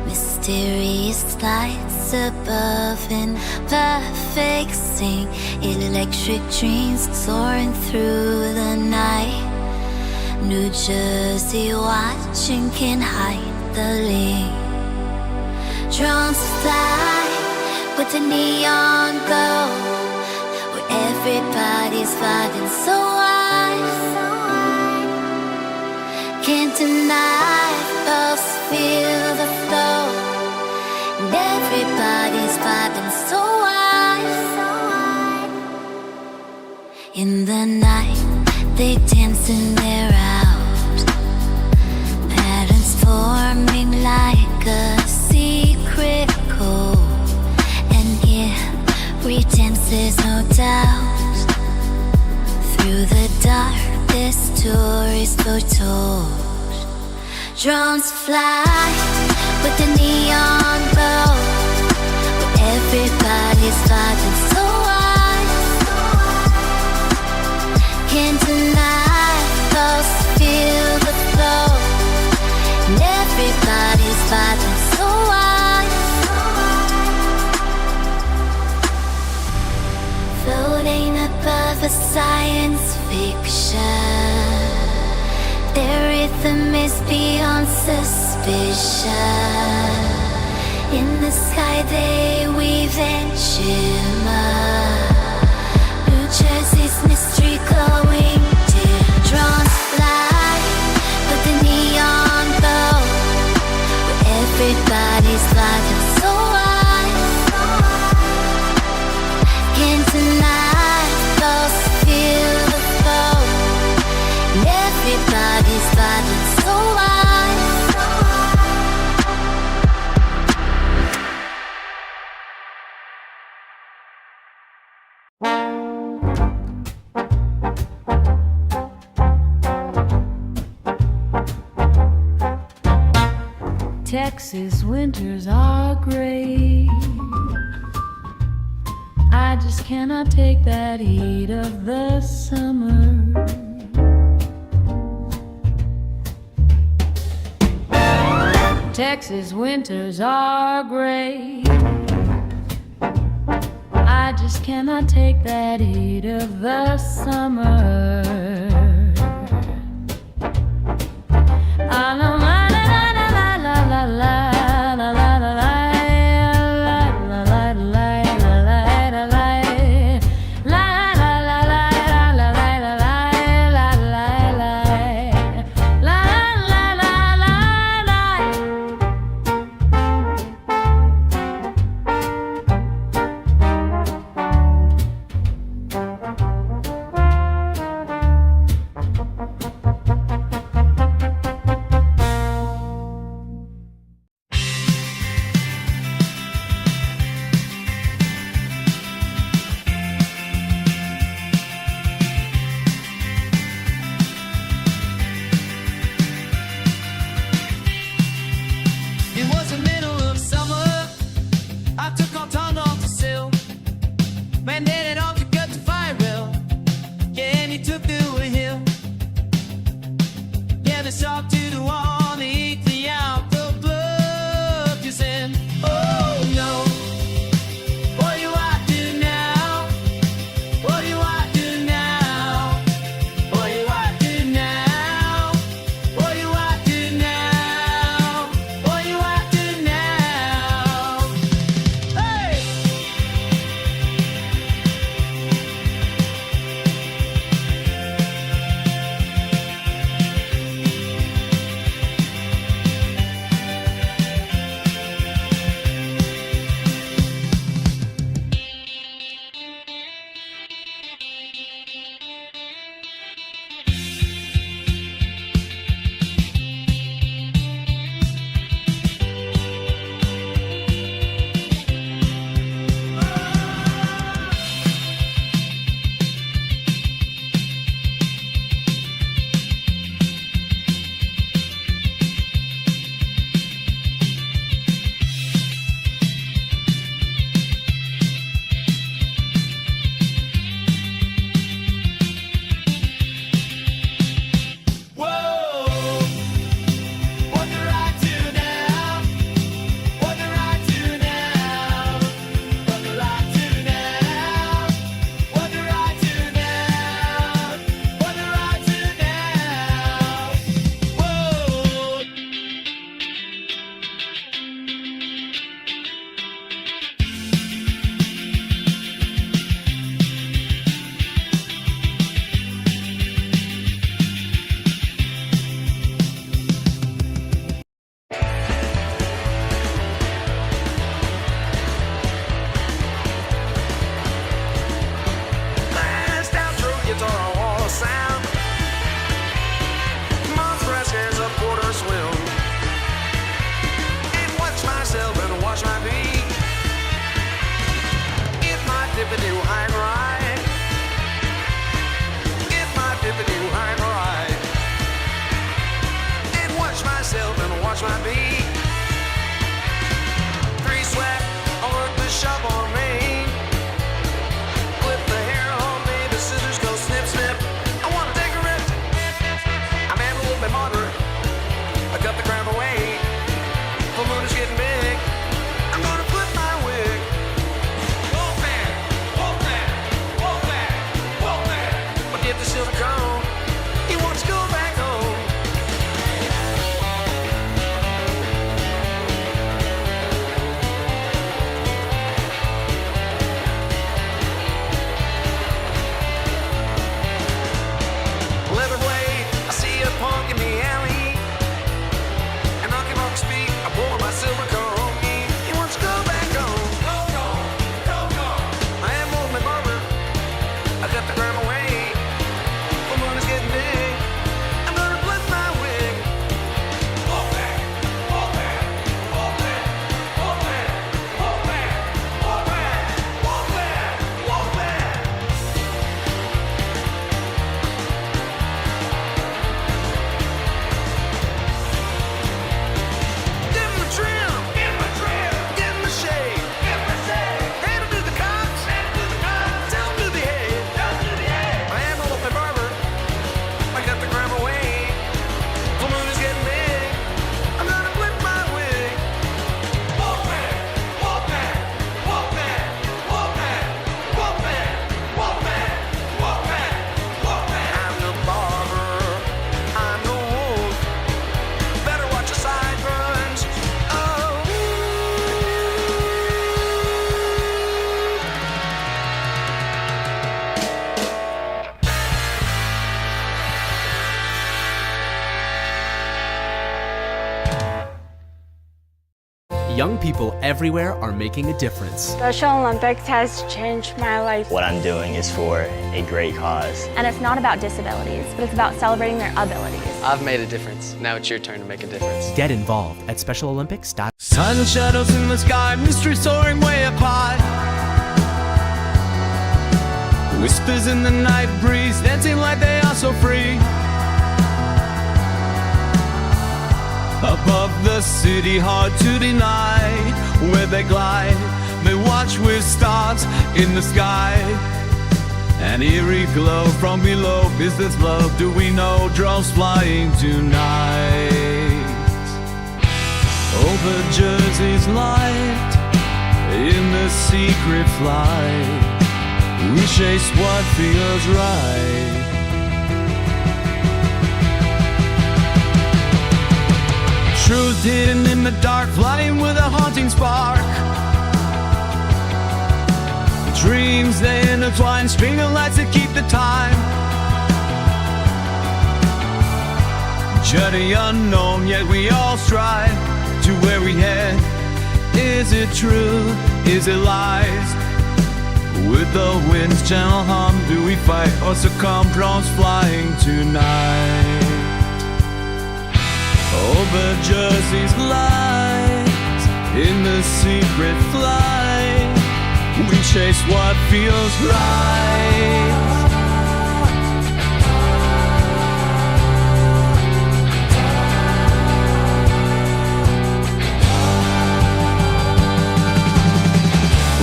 mysterious lights above in perfect sync, electric dreams soaring through the night. New Jersey watching can hide the link. Drones fly with the neon glow, where everybody's vibing so wide. Can't deny, both feel the flow, and everybody's vibing so wide. In the night, they dance in their out, patterns forming like a secret code. And here, dances no doubt, through the darkest stories foretold. Drones fly with the neon glow, where everybody's vibing so wide. Can't deny, those feel the flow, and everybody's science fiction. Their rhythm is beyond suspicion. In the sky they weave and shimmer. New Jersey's mystery glowing. Teardrops fly, but the neon glow. Where everybody's life is so wide. Can tonight those feel the flow? And everybody's life is so wide. Texas winters are great. I just cannot take that heat of the summer. Texas winters are great. I just cannot take that heat of the summer. It was the middle of summer. I took on tongue off the sill. Man, then it all took up to fire rail. Yeah, and he took to a hill. Yeah, they talked to the wall. They eked me out the blood. You said, oh no. What do I do now? What do I do now? What do I do now? What do I do now? What do I do now? Hey! Young people everywhere are making a difference. Special Olympics has changed my life. What I'm doing is for a great cause. And it's not about disabilities, but it's about celebrating their abilities. I've made a difference. Now it's your turn to make a difference. Get involved at SpecialOlympics.com. Sun shadows in the sky, mystery soaring way up high. Whispers in the night breeze, dancing like they are so free. Above the city, hard to deny, where they glide, may watch with stars in the sky. An eerie glow from below, business love, do we know, drones flying tonight. Over Jersey's light, in the secret flight, we chase what feels right. Truth hidden in the dark, flying with a haunting spark. Dreams they intertwine, string of lights that keep the time. Journey unknown, yet we all strive to where we head. Is it true? Is it lies? With the wind's gentle hum, do we fight or succumb? Drones flying tonight. Over Jersey's light, in the secret flight, we chase what feels right.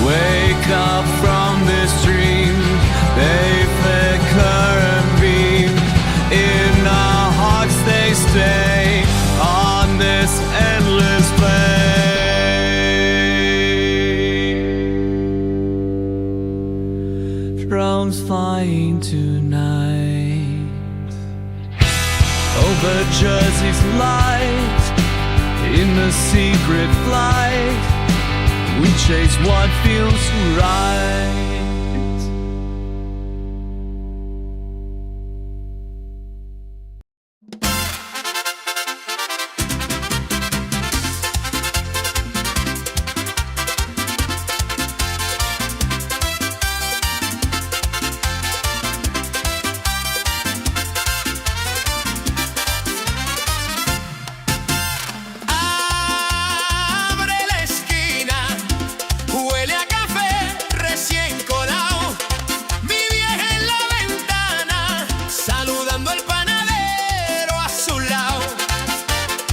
Wake up from this dream, they flicker and beam. In our hearts they stay on this endless plane. Drones flying tonight. Over Jersey's light, in the secret flight, we chase what feels right.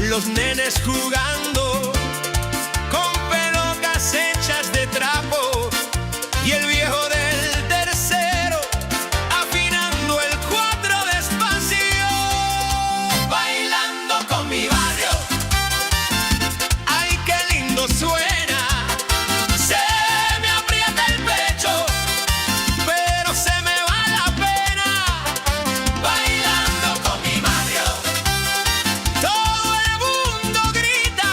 Los nenes jugando con pelocas hechas de trapo y el viejo del tercero afinando el 4 despacio, bailando con mi barrio. Ay, qué lindo suena, se me aprieta el pecho, pero se me va la pena, bailando con mi barrio. Todo el mundo grita.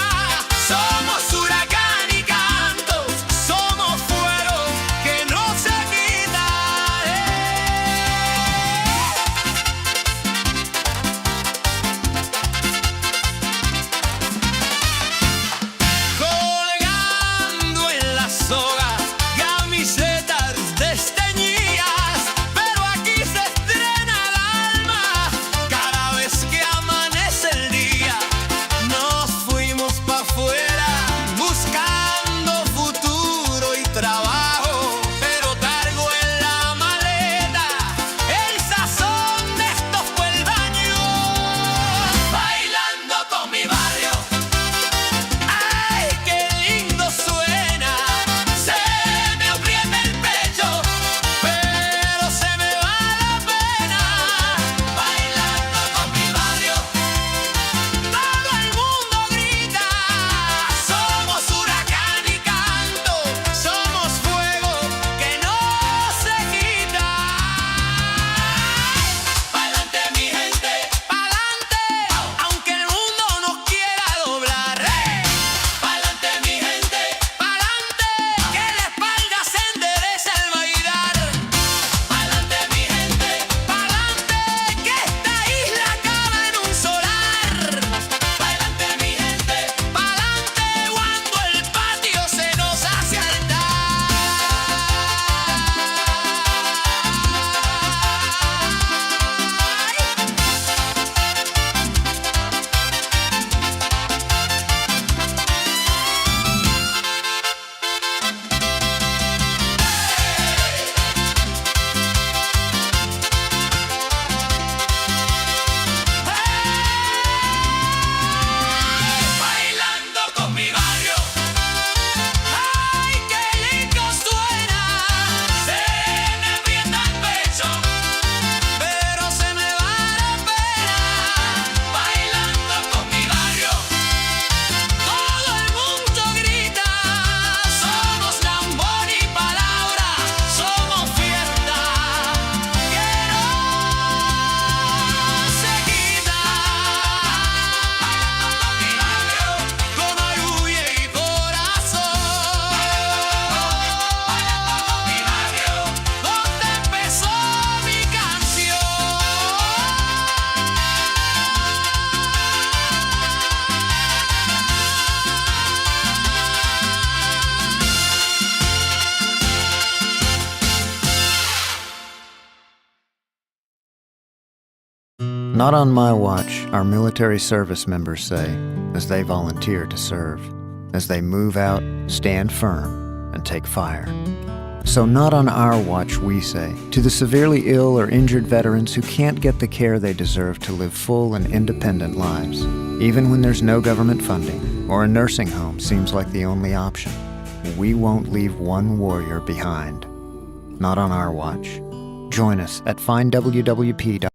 Not on my watch, our military service members say, as they volunteer to serve. As they move out, stand firm, and take fire. So not on our watch, we say, to the severely ill or injured veterans who can't get the care they deserve to live full and independent lives, even when there's no government funding or a nursing home seems like the only option. We won't leave one warrior behind. Not on our watch. Join us at findwwp.com.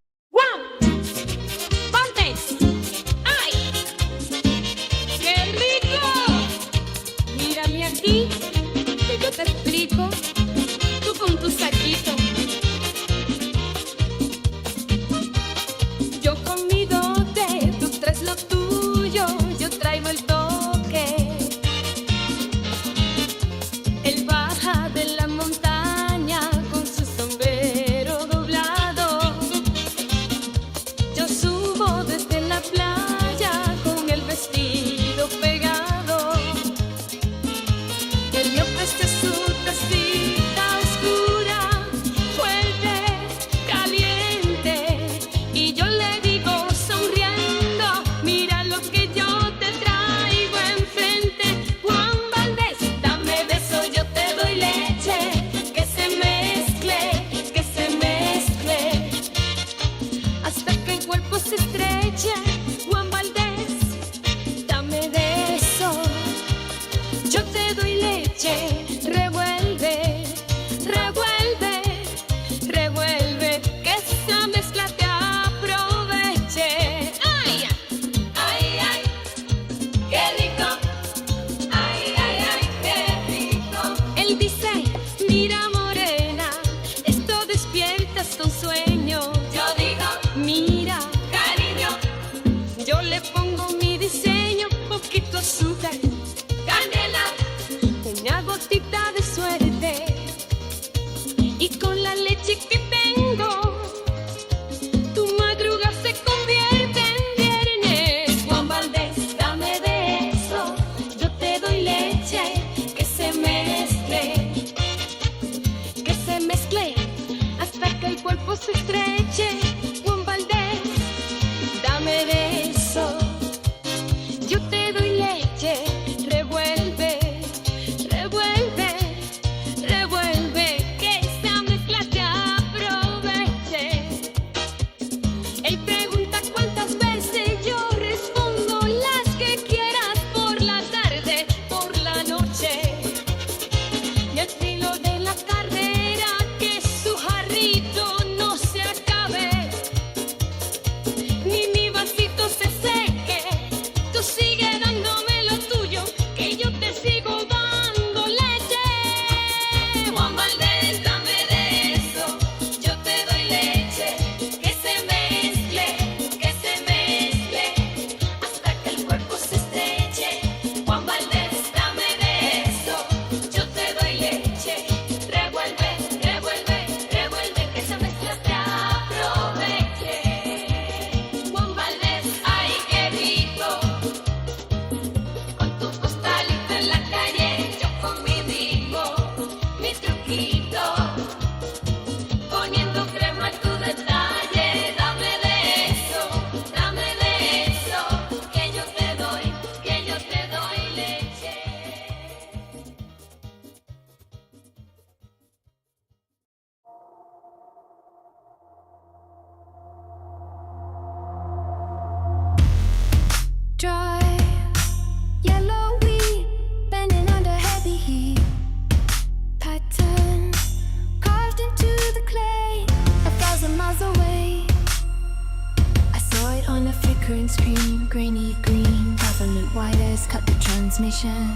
transmission.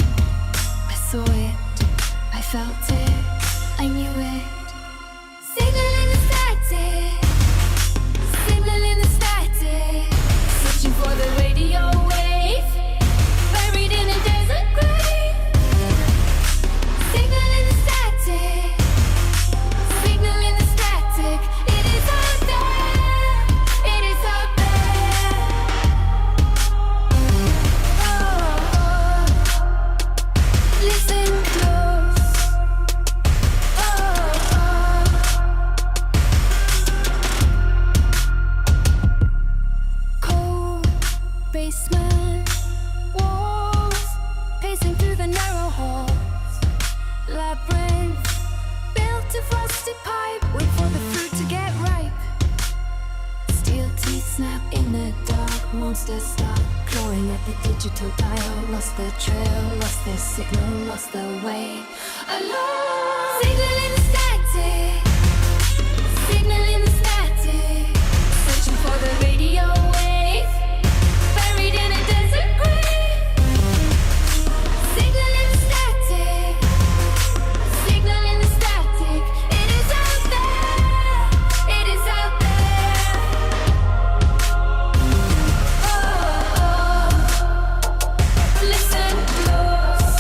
I saw it, I felt it, I knew it. Signal in the static, signal in the static. Searching for the radio wave, buried in a desert grave. Signal in the static, signal in the static. It is out there, it is out there. Oh, listen close. Oh, basement walls, pacing through the narrow halls. Labyrinth built of rusted pipe, wait for the fruit to get ripe. Steel teeth snap in the dark, monsters start clawing at the digital dial. Lost the trail, lost their signal, lost the way. Alone, signal in the static, signal in the static, searching for the radio wave, buried in a desert grave. Signal in the static, signal in the static. It is out there, it is out there. Listen close.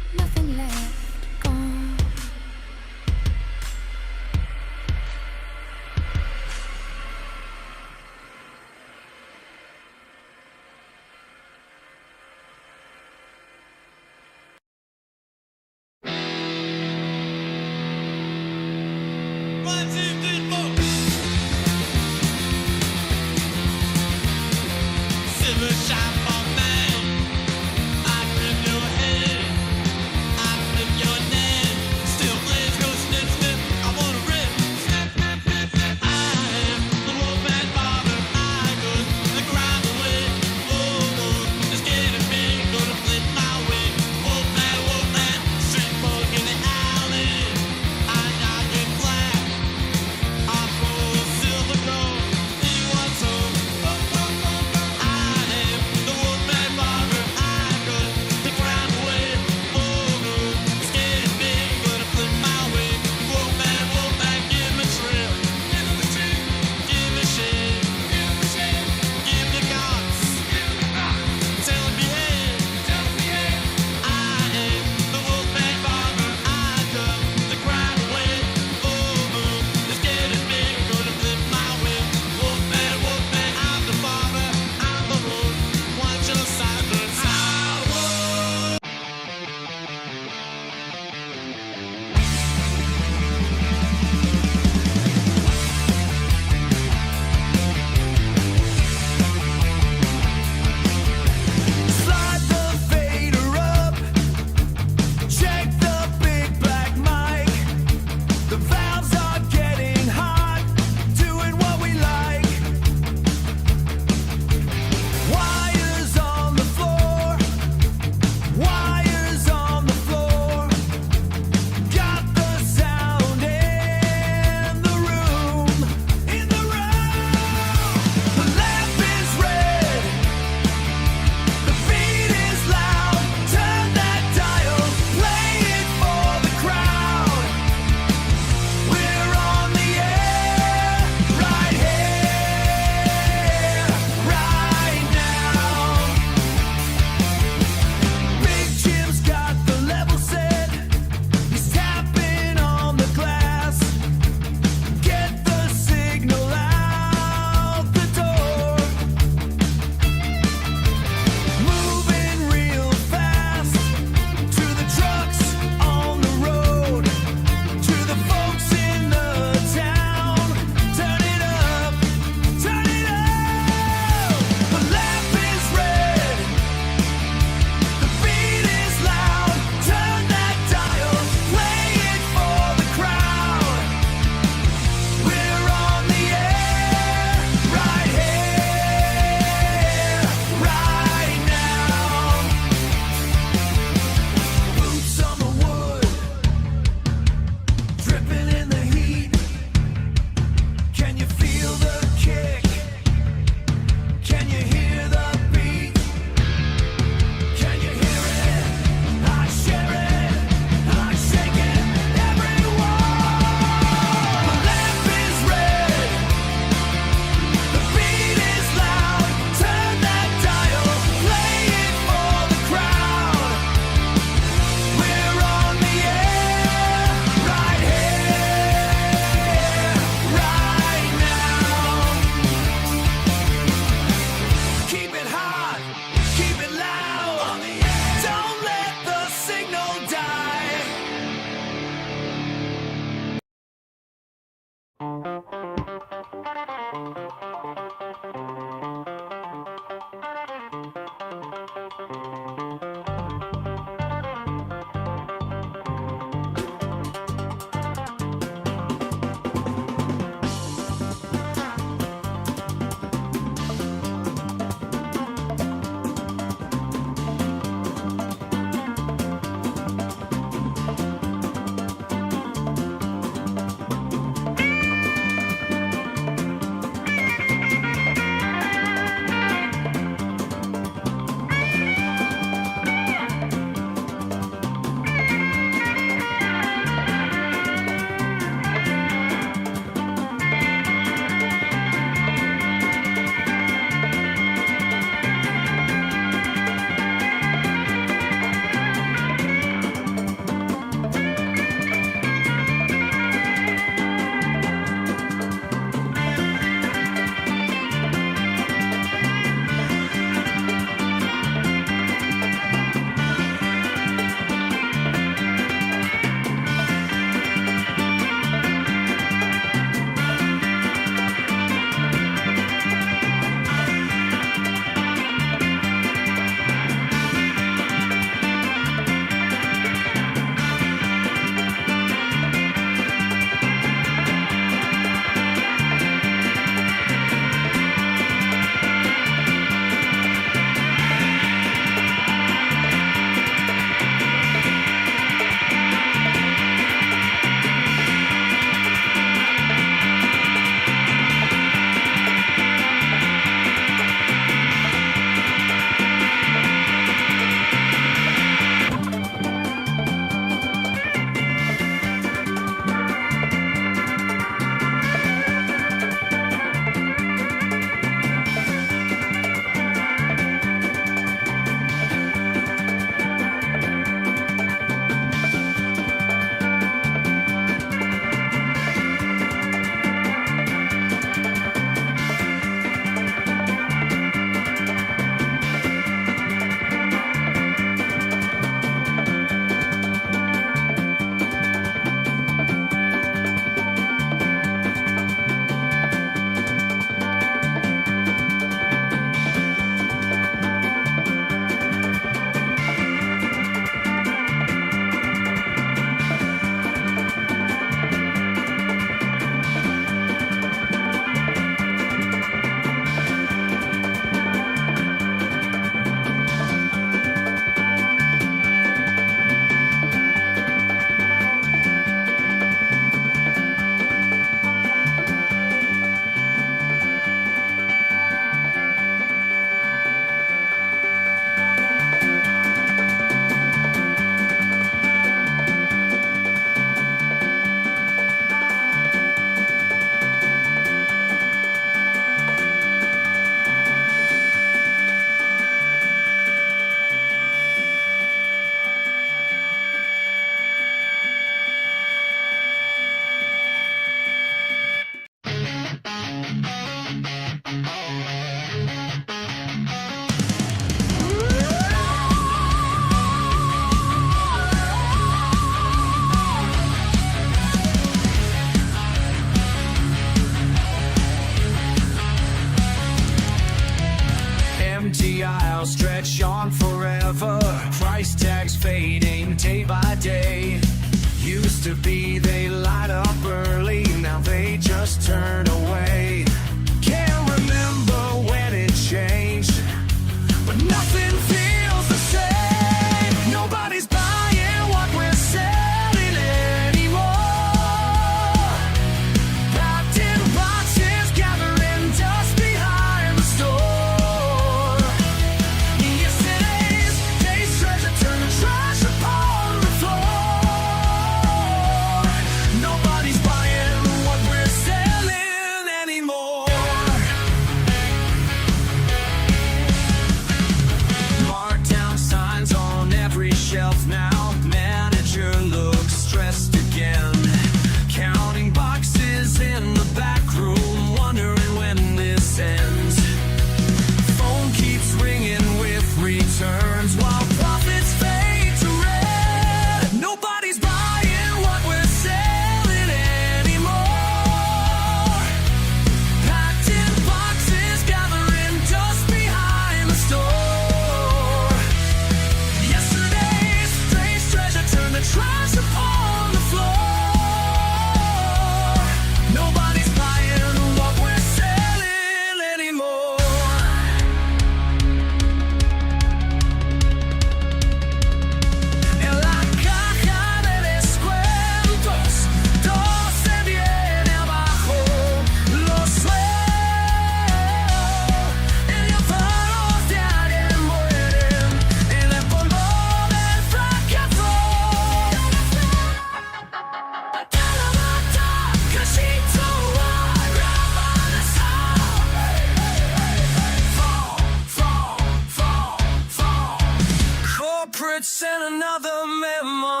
sent another memo.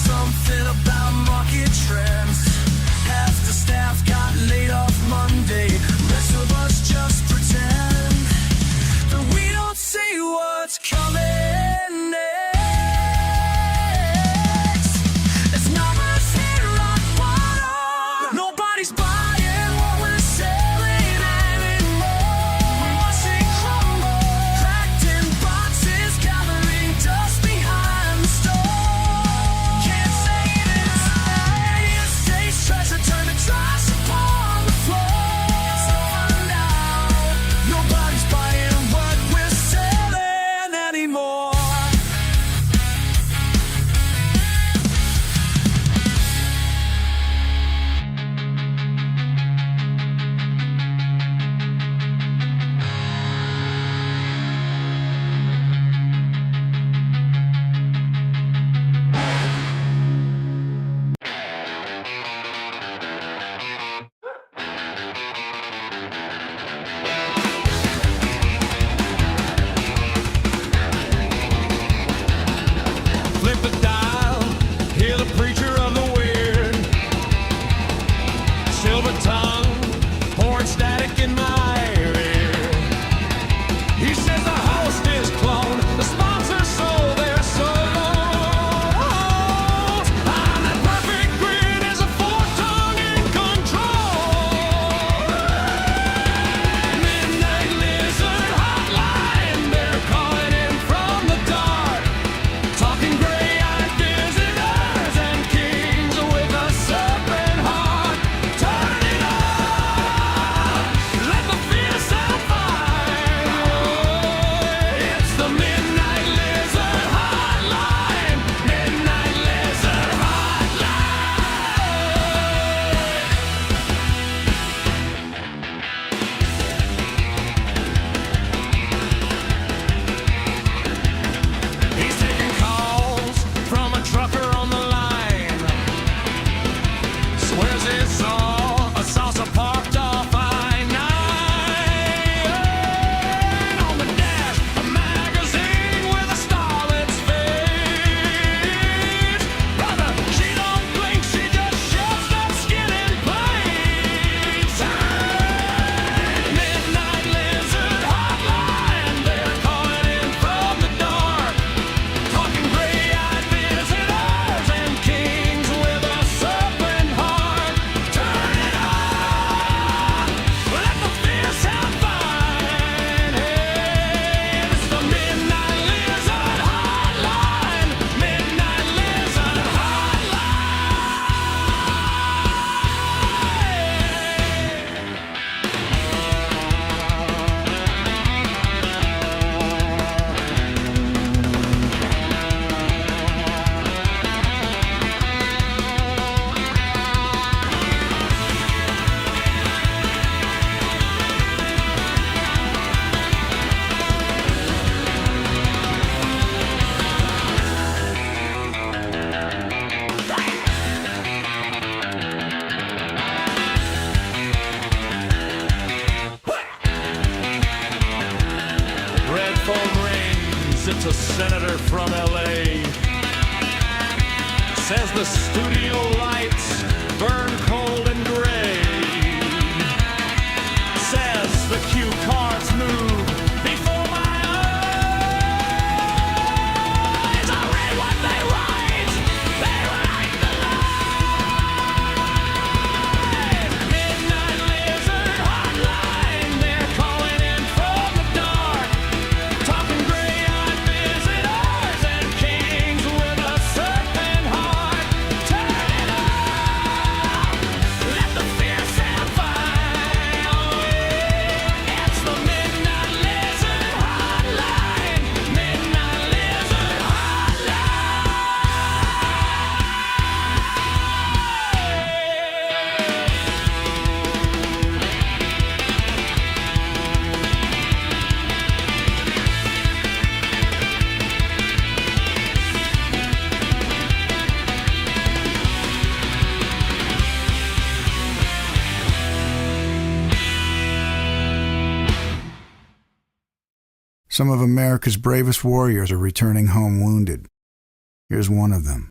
Something about market trends. Half the staff got laid off Monday. Rest of us just pretend that we don't see what's coming next. It's numbers hit rock bottom. Nobody's buying what we're selling anymore. We're watching crumble, packed in boxes, gathering dust behind the store. Can't say this. Yesterday's treasure turned to trash upon the floor. It's over now. Nobody's buying what we're selling anymore. Flip the dial, hear the preacher of the weird. Silver tongue, pouring static in my ear. He says the host is cloned, the sponsors sold their souls. And that perfect grid is a four-tongue in control. Midnight Lizard Hotline, they're calling in from the dark. Talking gray-eyed visitors and kings with a serpent heart. Turn it up, let the fear sound fine. It's the Midnight Lizard Hotline. Midnight Lizard Hotline. He's taking calls from a trucker on the line. Swears he saw a saucer parked off I-9. On the dash, a magazine with a starlet's face. Brother, she don't blink, she just shoves that skin in place. Midnight Lizard Hotline, they're calling in from the dark. Talking gray-eyed visitors and kings with a serpent heart. Turn it up, let the fear sound fine. Hey, it's the Midnight Lizard Hotline. Midnight Lizard Red phone rings, it's a senator from L.A. Says the studio lights burn cold and gray. Says the cue cards move before my eyes. I read what they write, they write the line. Midnight Lizard Hotline, they're calling in from the dark. Talking gray-eyed visitors and kings with a serpent heart. Turn it up, let the fear sound fine. It's the Midnight Lizard Hotline. Midnight Lizard Some of America's bravest warriors are returning home wounded. Here's one of them.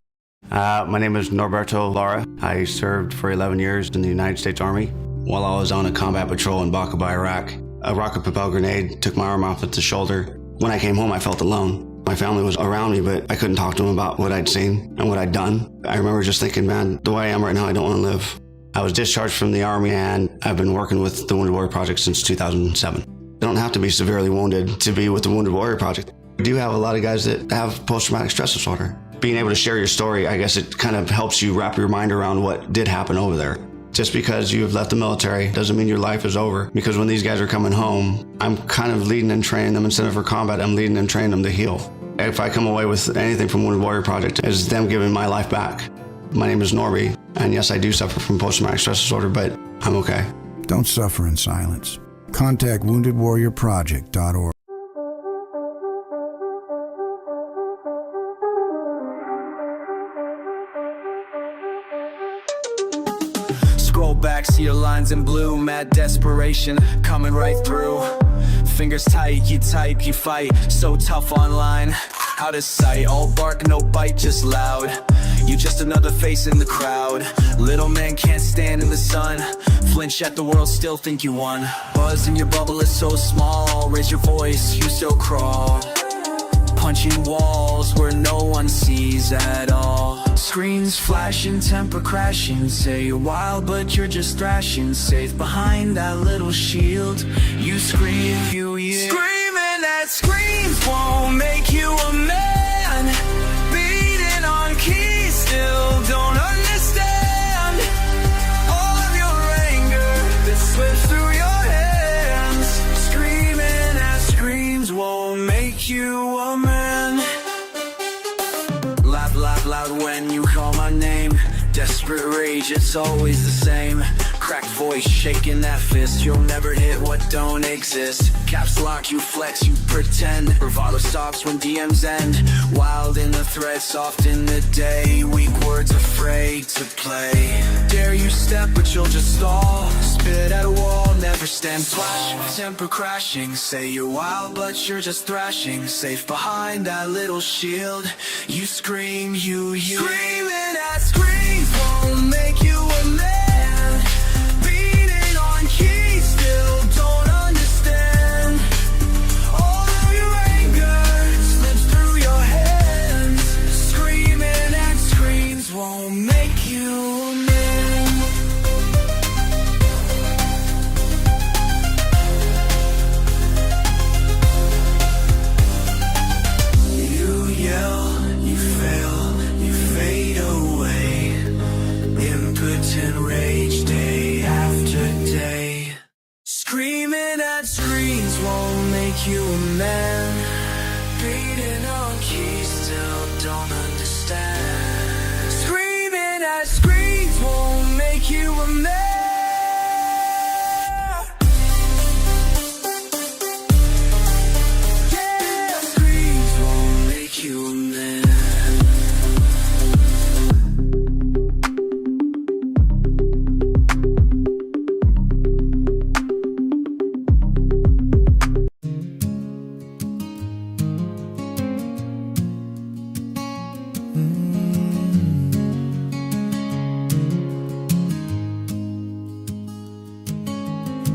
My name is Norberto Lara. I served for 11 years in the United States Army. While I was on a combat patrol in Baqaba, Iraq, a rocket-propelled grenade took my arm off at the shoulder. When I came home, I felt alone. My family was around me, but I couldn't talk to them about what I'd seen and what I'd done. I remember just thinking, man, the way I am right now, I don't want to live. I was discharged from the Army, and I've been working with the Wounded Warrior Project since 2007. You don't have to be severely wounded to be with the Wounded Warrior Project. We do have a lot of guys that have post-traumatic stress disorder. Being able to share your story, I guess it kind of helps you wrap your mind around what did happen over there. Just because you have left the military doesn't mean your life is over. Because when these guys are coming home, I'm kind of leading and training them. Instead of for combat, I'm leading and training them to heal. If I come away with anything from Wounded Warrior Project, it's them giving my life back. My name is Norby, and yes, I do suffer from post-traumatic stress disorder, but I'm okay. Don't suffer in silence. Contact woundedwarriorproject.org. Scroll back, see your lines in blue. Mad desperation coming right through. Fingers tight, you type, you fight. So tough online, out of sight. All bark, no bite, just loud. You just another face in the crowd. Little man can't stand in the sun. Flinch at the world, still think you won. Buzz in your bubble is so small. Raise your voice, you still crawl. Punching walls where no one sees at all. Screens flashing, temper crashing. Say you're wild but you're just thrashing. Safe behind that little shield. You scream, you yell. Screaming that screams won't make you a man. Beating on keys, still don't understand. All of your anger that slips through your hands. Screaming that screams won't make you a man. Laugh, laugh loud when you call my name. Desperate rage, it's always the same. Cracked voice, shaking that fist. You'll never hit what don't exist. Caps lock, you flex, you pretend. Bravado stops when DMs end. Wild in the thread, soft in the day. Weak words, afraid to play. Dare you step, but you'll just stall. Spit at a wall, never stand flash. Temper crashing, say you're wild, but you're just thrashing. Safe behind that little shield. You scream, you yell. Screaming at screams won't make you a man. Beating on keys, still don't understand. All of your anger slips through your hands. Screaming at screams won't make you a man. You yell, you fail, you fade away. Impotent rage day after day. Screaming at screens won't make you a man. Beating on keys, still don't understand. Screaming at screens won't make you a man. Yeah, screens won't make you a man.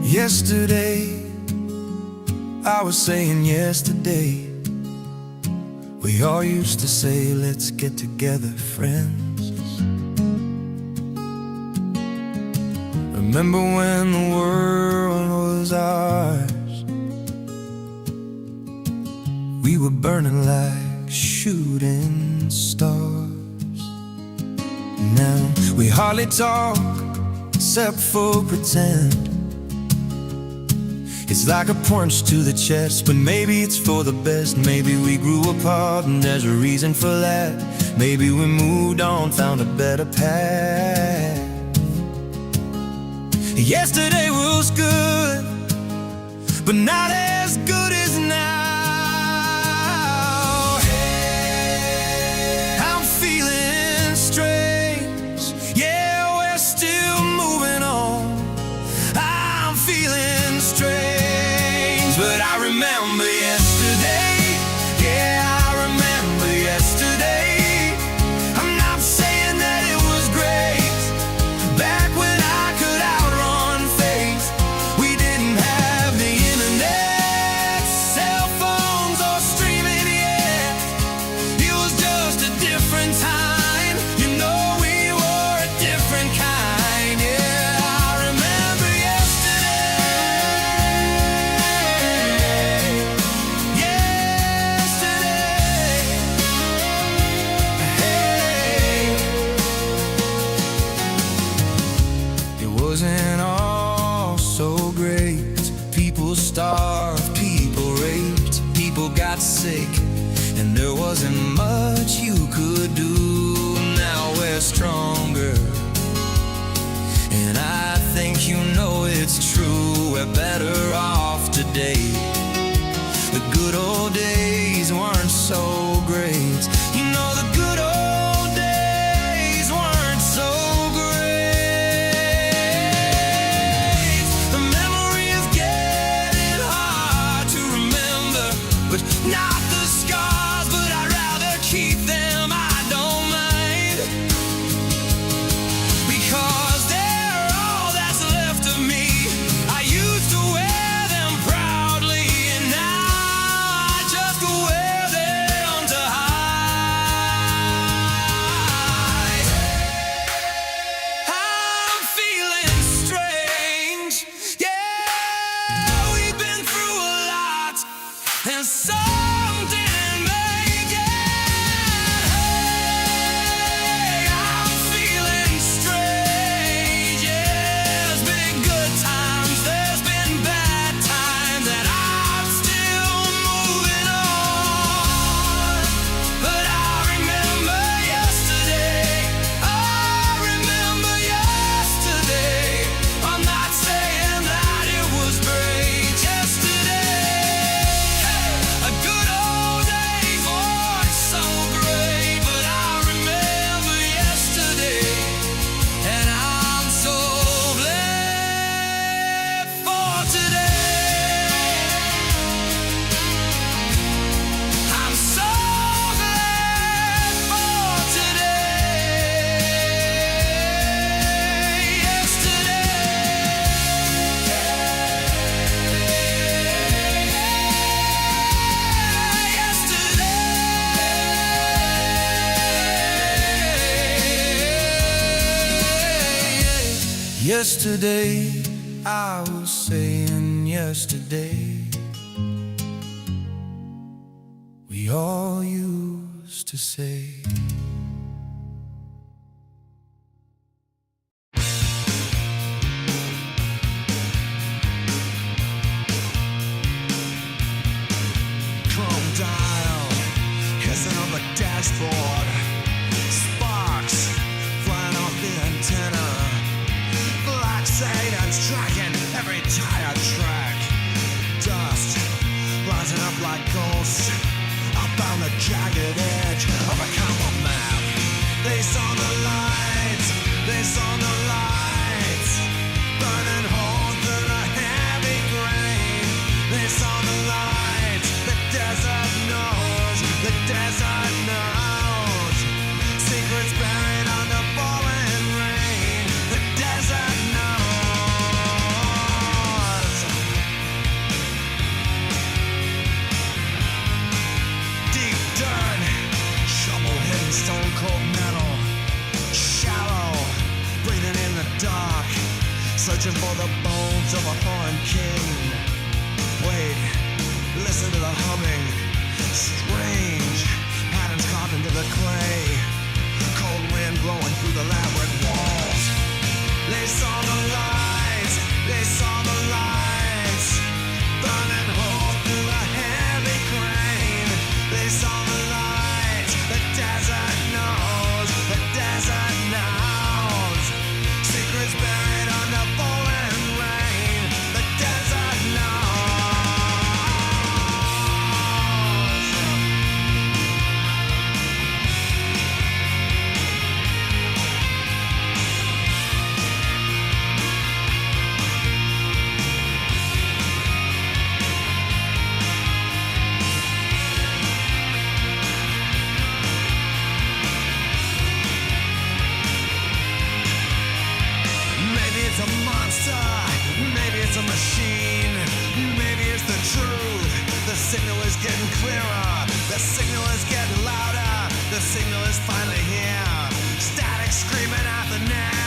Yesterday, I was saying yesterday, we all used to say, let's get together, friends. Remember when the world was ours? We were burning like shooting stars. Now we hardly talk except for pretend. It's like a punch to the chest, but maybe it's for the best. Maybe we grew apart and there's a reason for that. Maybe we moved on, found a better path. Yesterday was good, but not as good as now. Hey, I'm feeling strange. Yeah, we're still moving on. I'm feeling strange, but I remember yesterday. Yeah, I remember yesterday. wasn't much you could do. Now we're stronger, and I think you know it's true. We're better off today. The good old days weren't so great. You know the good old days weren't so great. The memory is getting hard to remember, but not the scars, but I'd rather keep them. I don't mind, because they're all that's left of me. I used to wear them proudly, and now I just wear them to hide. I'm feeling strange. Yeah, we've been through a lot, and some didn't make it. Hey, I'm feeling strange. Yeah, there's been good times, there's been bad times, and I'm still moving on. But I remember yesterday. I remember yesterday. I'm not saying that it was great yesterday. A good old days weren't so great, but I remember yesterday, and I'm so glad for today. I'm so glad for today. Yesterday, I was saying yesterday, we all used to say. Chrome dial, hissing on the dashboard. Sparks flying off the antenna. Black Satan's tracking every tire track. Dust rising up like ghosts up on the jagged edge of a copper map. They saw the lights, they saw the lights, burning holes through the heavy grain. They saw the lights, the desert knows, the desert knows. Secrets buried under falling rain, the desert knows. Deep dirt, shovel-hidden stone cold metal. Shallow, breathing in the dark, searching for the bones of a foreign king. Wait, listen to the humming. Strange patterns carved into the clay. Cold wind blowing through the labyrinth walls. They saw the lights, they saw the lights, burning holes through the heavy grain. They saw the lights, the desert knows, the desert knows. Secrets buried under falling rain, the desert knows. Maybe it's a monster, maybe it's a machine, maybe it's the truth. The signal is getting clearer, the signal is getting louder, the signal is finally here. Static screaming out the name.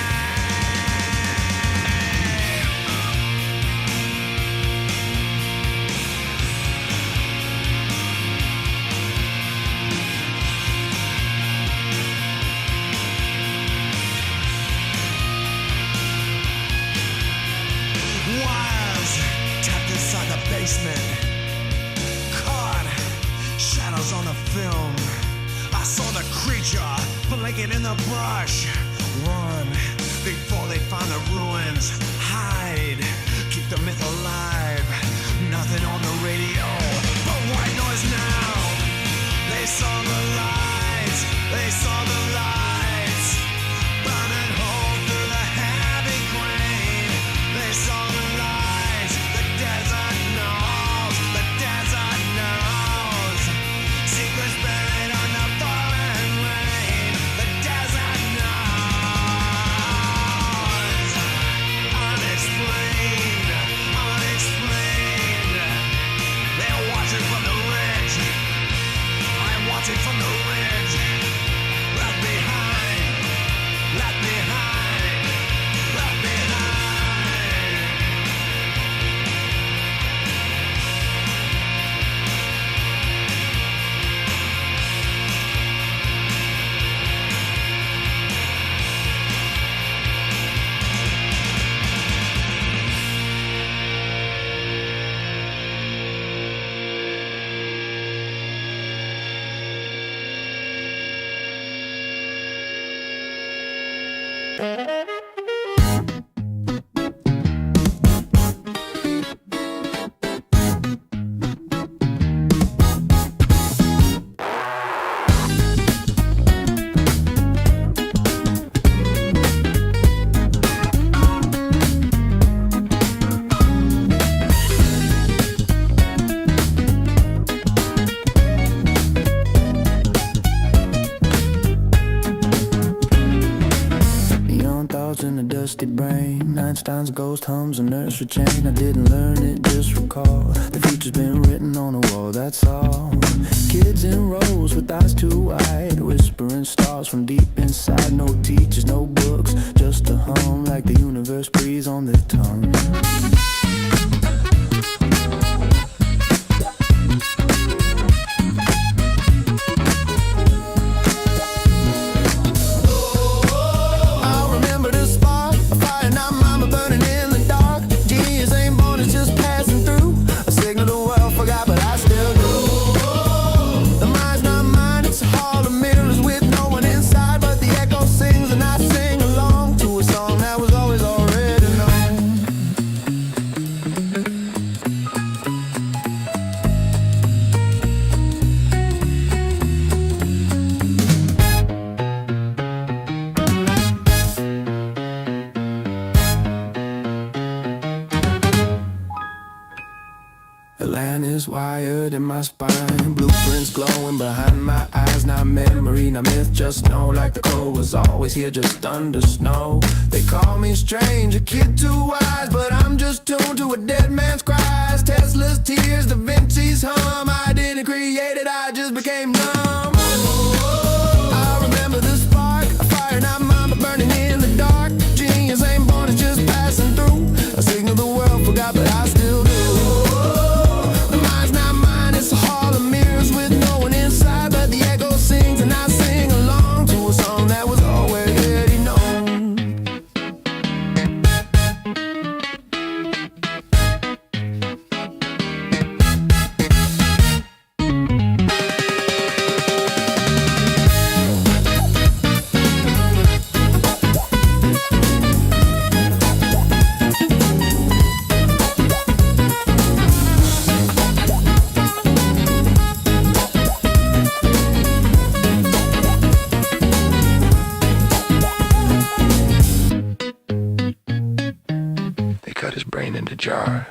Wires tapped inside the basement. Caught shadows on the film. I saw the creature blinking in the brush. Run before they find the ruins. Hide, keep the myth alive. Nothing on the radio but white noise now. They saw the lights, they saw the lights, burning hole through the heavy grain. They saw the lights, the desert knows, the desert knows. Secrets buried under falling rain. The desert knows. Unexplained, unexplained. They're watching from the ridge. I'm watching from the ridge. Left behind, left behind, left behind. Young thoughts in a dusty brain. Einstein's ghost hums a nursery chain. I didn't learn it, just recall. The future's been written on the wall, that's all. Kids in rows with eyes too wide, whispering stars from deep inside. No teachers, no books, just a hum like the universe breathes on their tongue. I remember the spark, a fire, not mama burning in the dark. Genius ain't born, it's just passing through. A signal the world forgot, but I still do. The mind's not mine, it's a hall of mirrors with no one inside, but the echo sings and I sing along to a song that was always already known. The land is wired in my spine. Blueprints glowing behind my eyes. Not memory, not myth, just know. Like the cold was always here, just under snow. They call me strange, a kid too wise, but I'm just tuned to a dead man's cries. Tesla's tears, Da Vinci's hum. I didn't create it, I just became numb. I remember the spark, a fire, not mine, but burning in the dark. Genius ain't born, it's just passing through. A signal the world forgot, but I still do. The mind's not mine, it's a hall of mirrors with no one inside, but the echo sings and I sing along to a song that was already known. They cut his brain into jars,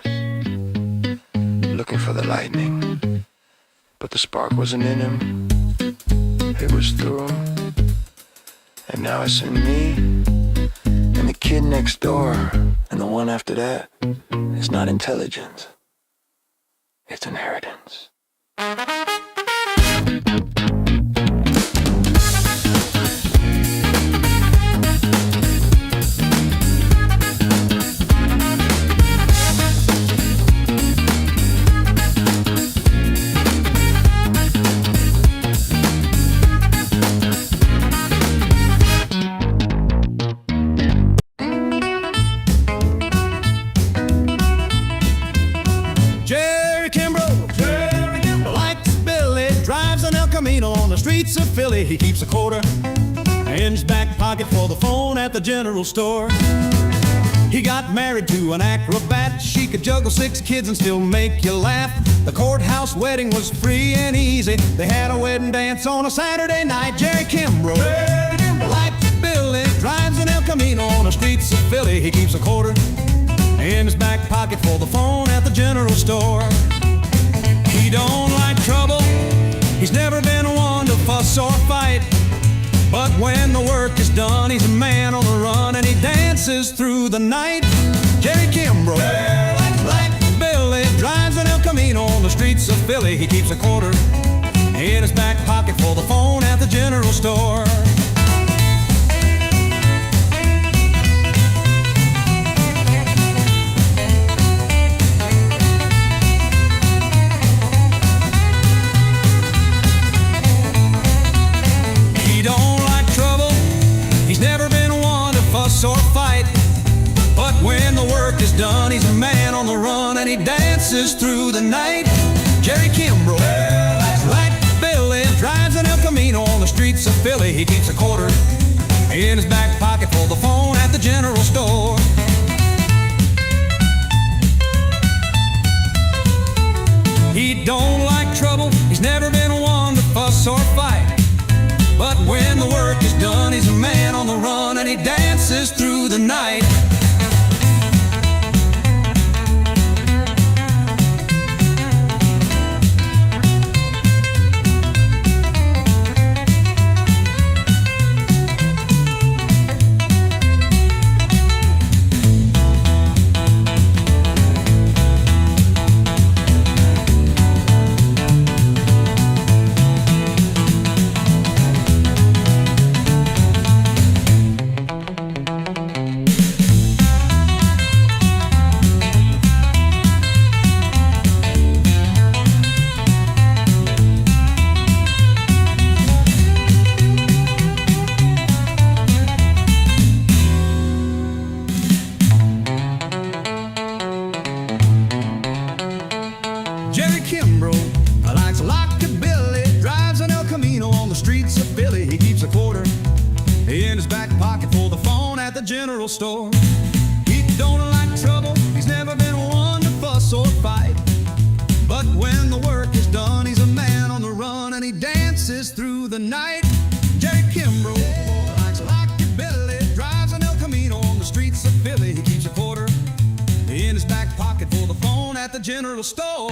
looking for the lightning. But the spark wasn't in him, it was through him. And now it's in me, and the kid next door, and the one after that. It's not intelligence, it's inheritance. streets of Philly, he keeps a quarter in his back pocket for the phone at the general store. He got married to an acrobat. She could juggle 6 kids and still make you laugh. The courthouse wedding was free and easy. They had a wedding dance on a Saturday night. Jerry Kimbrough, like Billy, drives an El Camino on the streets of Philly. He keeps a quarter in his back pocket for the phone at the general store. He don't like trouble. He's never been one to fuss or fight. But when the work is done, he's a man on the run and he dances through the night. Jerry Kimbrough, like Billy, drives an El Camino on the streets of Philly. He keeps a quarter in his back pocket for the phone at the general store. Or fight, but when the work is done, he's a man on the run and he dances through the night. Jerry Kimbrough, like Billy, drives an El Camino on the streets of Philly. He keeps a quarter in his back pocket for the phone at the general store. He don't like trouble. He's never been one to fuss or fight. But when the work is done, he's a man on the run and he dances through the night. Jerry Kimbrough likes Billy, drives an El Camino on the streets of Philly. He keeps a quarter in his back pocket for the phone at the general store. He don't like trouble. He's never been one to fuss or fight. But when the work is done, he's a man on the run and he dances through the night. Jerry Kimbrough likes Billy, drives an El Camino on the streets of Philly. He keeps a quarter in his back pocket for the phone at the general store.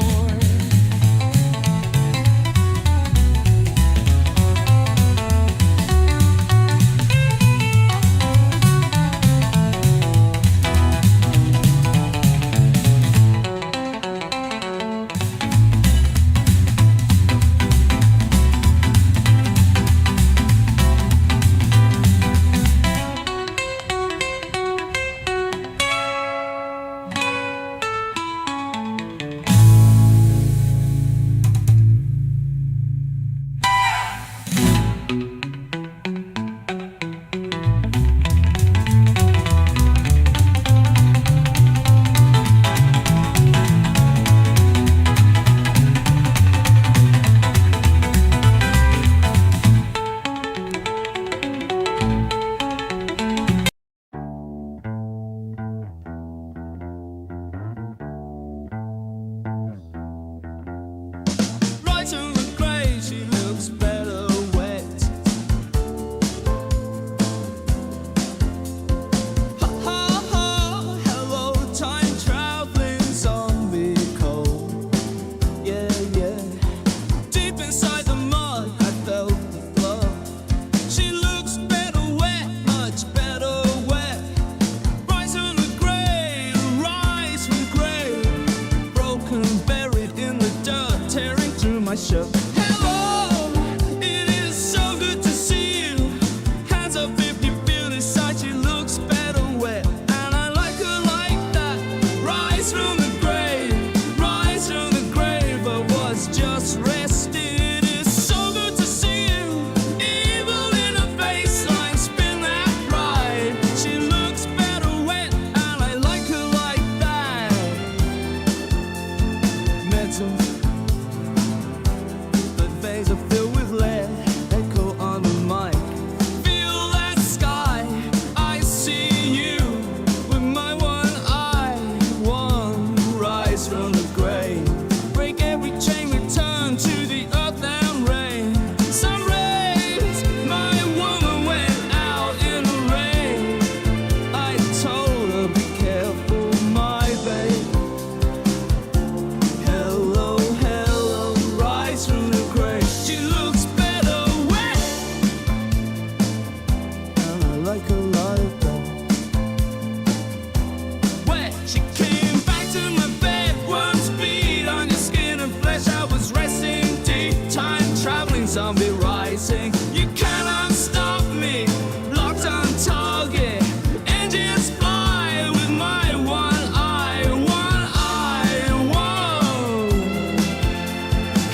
sing. You cannot stop me, locked on target. Engines fly with my one eye, one eye. Whoa.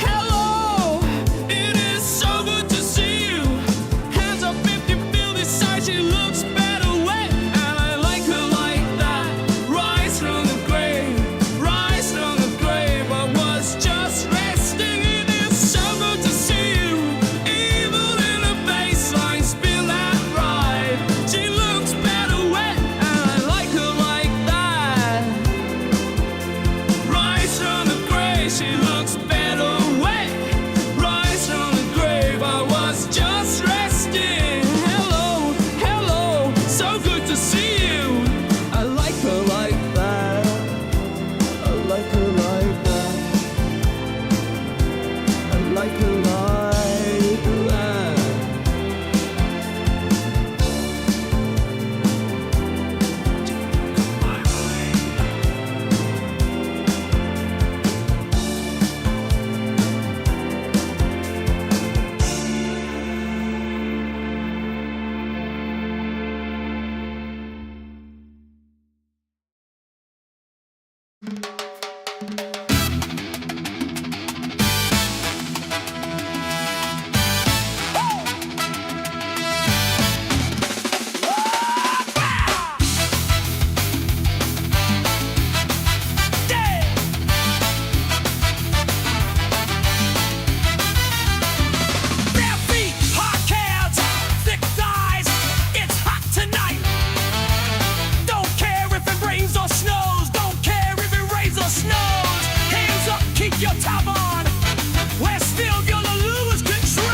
Hello, it is so good to see you. Hands up if you feel this side, she looks better wet. And I like her like that. Rise from the grave, rise from the grave. I was just resting, it is so good to see you. Evil in the baseline, spin that ride. She looks better wet, and I like her like that. Rise from the grave, she looks better wet. Rise from the grave, I was just resting. Hello, hello, so good to see you. I like her like that. I like her like that. I like her like that. Bare feet, hard calves, thick thighs. It's hot tonight. Don't care if it rains or snows. Don't care if it rains or snows. Hands up, keep your top on. We're still gonna lose control.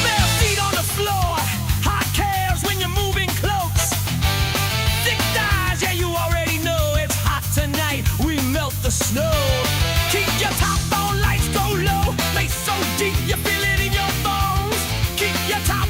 Bare feet on the floor, hot calves when you're moving close. Thick thighs, yeah, you already know it's hot tonight. We melt the snow. Keep your top on, lights go low. Lay so deep you feel it in your bones. Keep your top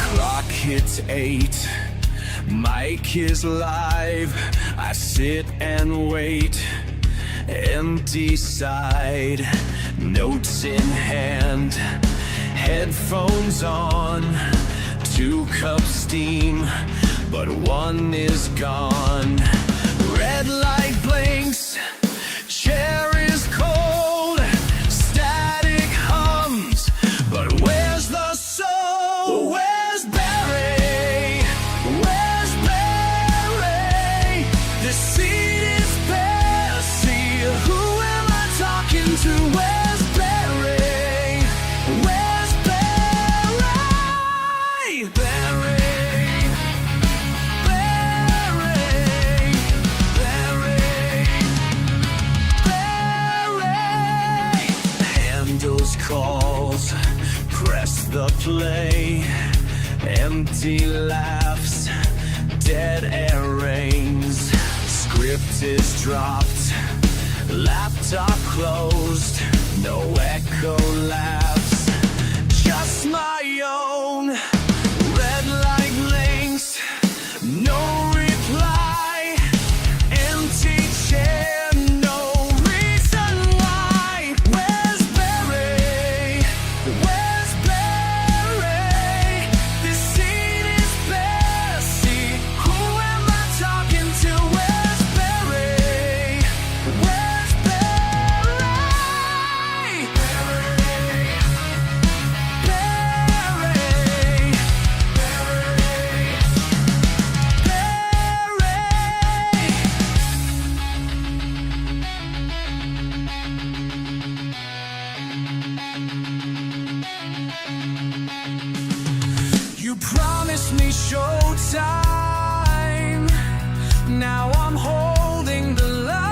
Clock hits 8. Mike is live. I sit and wait. Empty side. Notes in hand. Headphones on. 2 cups steam, but 1 is gone. Red light blinks. Chair is cold. Static hums. But where's the soul? Where's Barry? Where's Barry? The seat is bare. See, who am I talking to? Where's Barry? Where's Barry? Barry. Barry. Barry. Handles calls, press the play. Empty laughs, dead air reigns. Script is dropped, laptop closed. No echo laughs, just my own. Red light blinks, no reply. Empty chair, no reason why. Where's Barry? Where's Barry? This seat is bare. See, who am I talking to? Where's Barry? Where's Barry? You promised me showtime. Now I'm holding the line.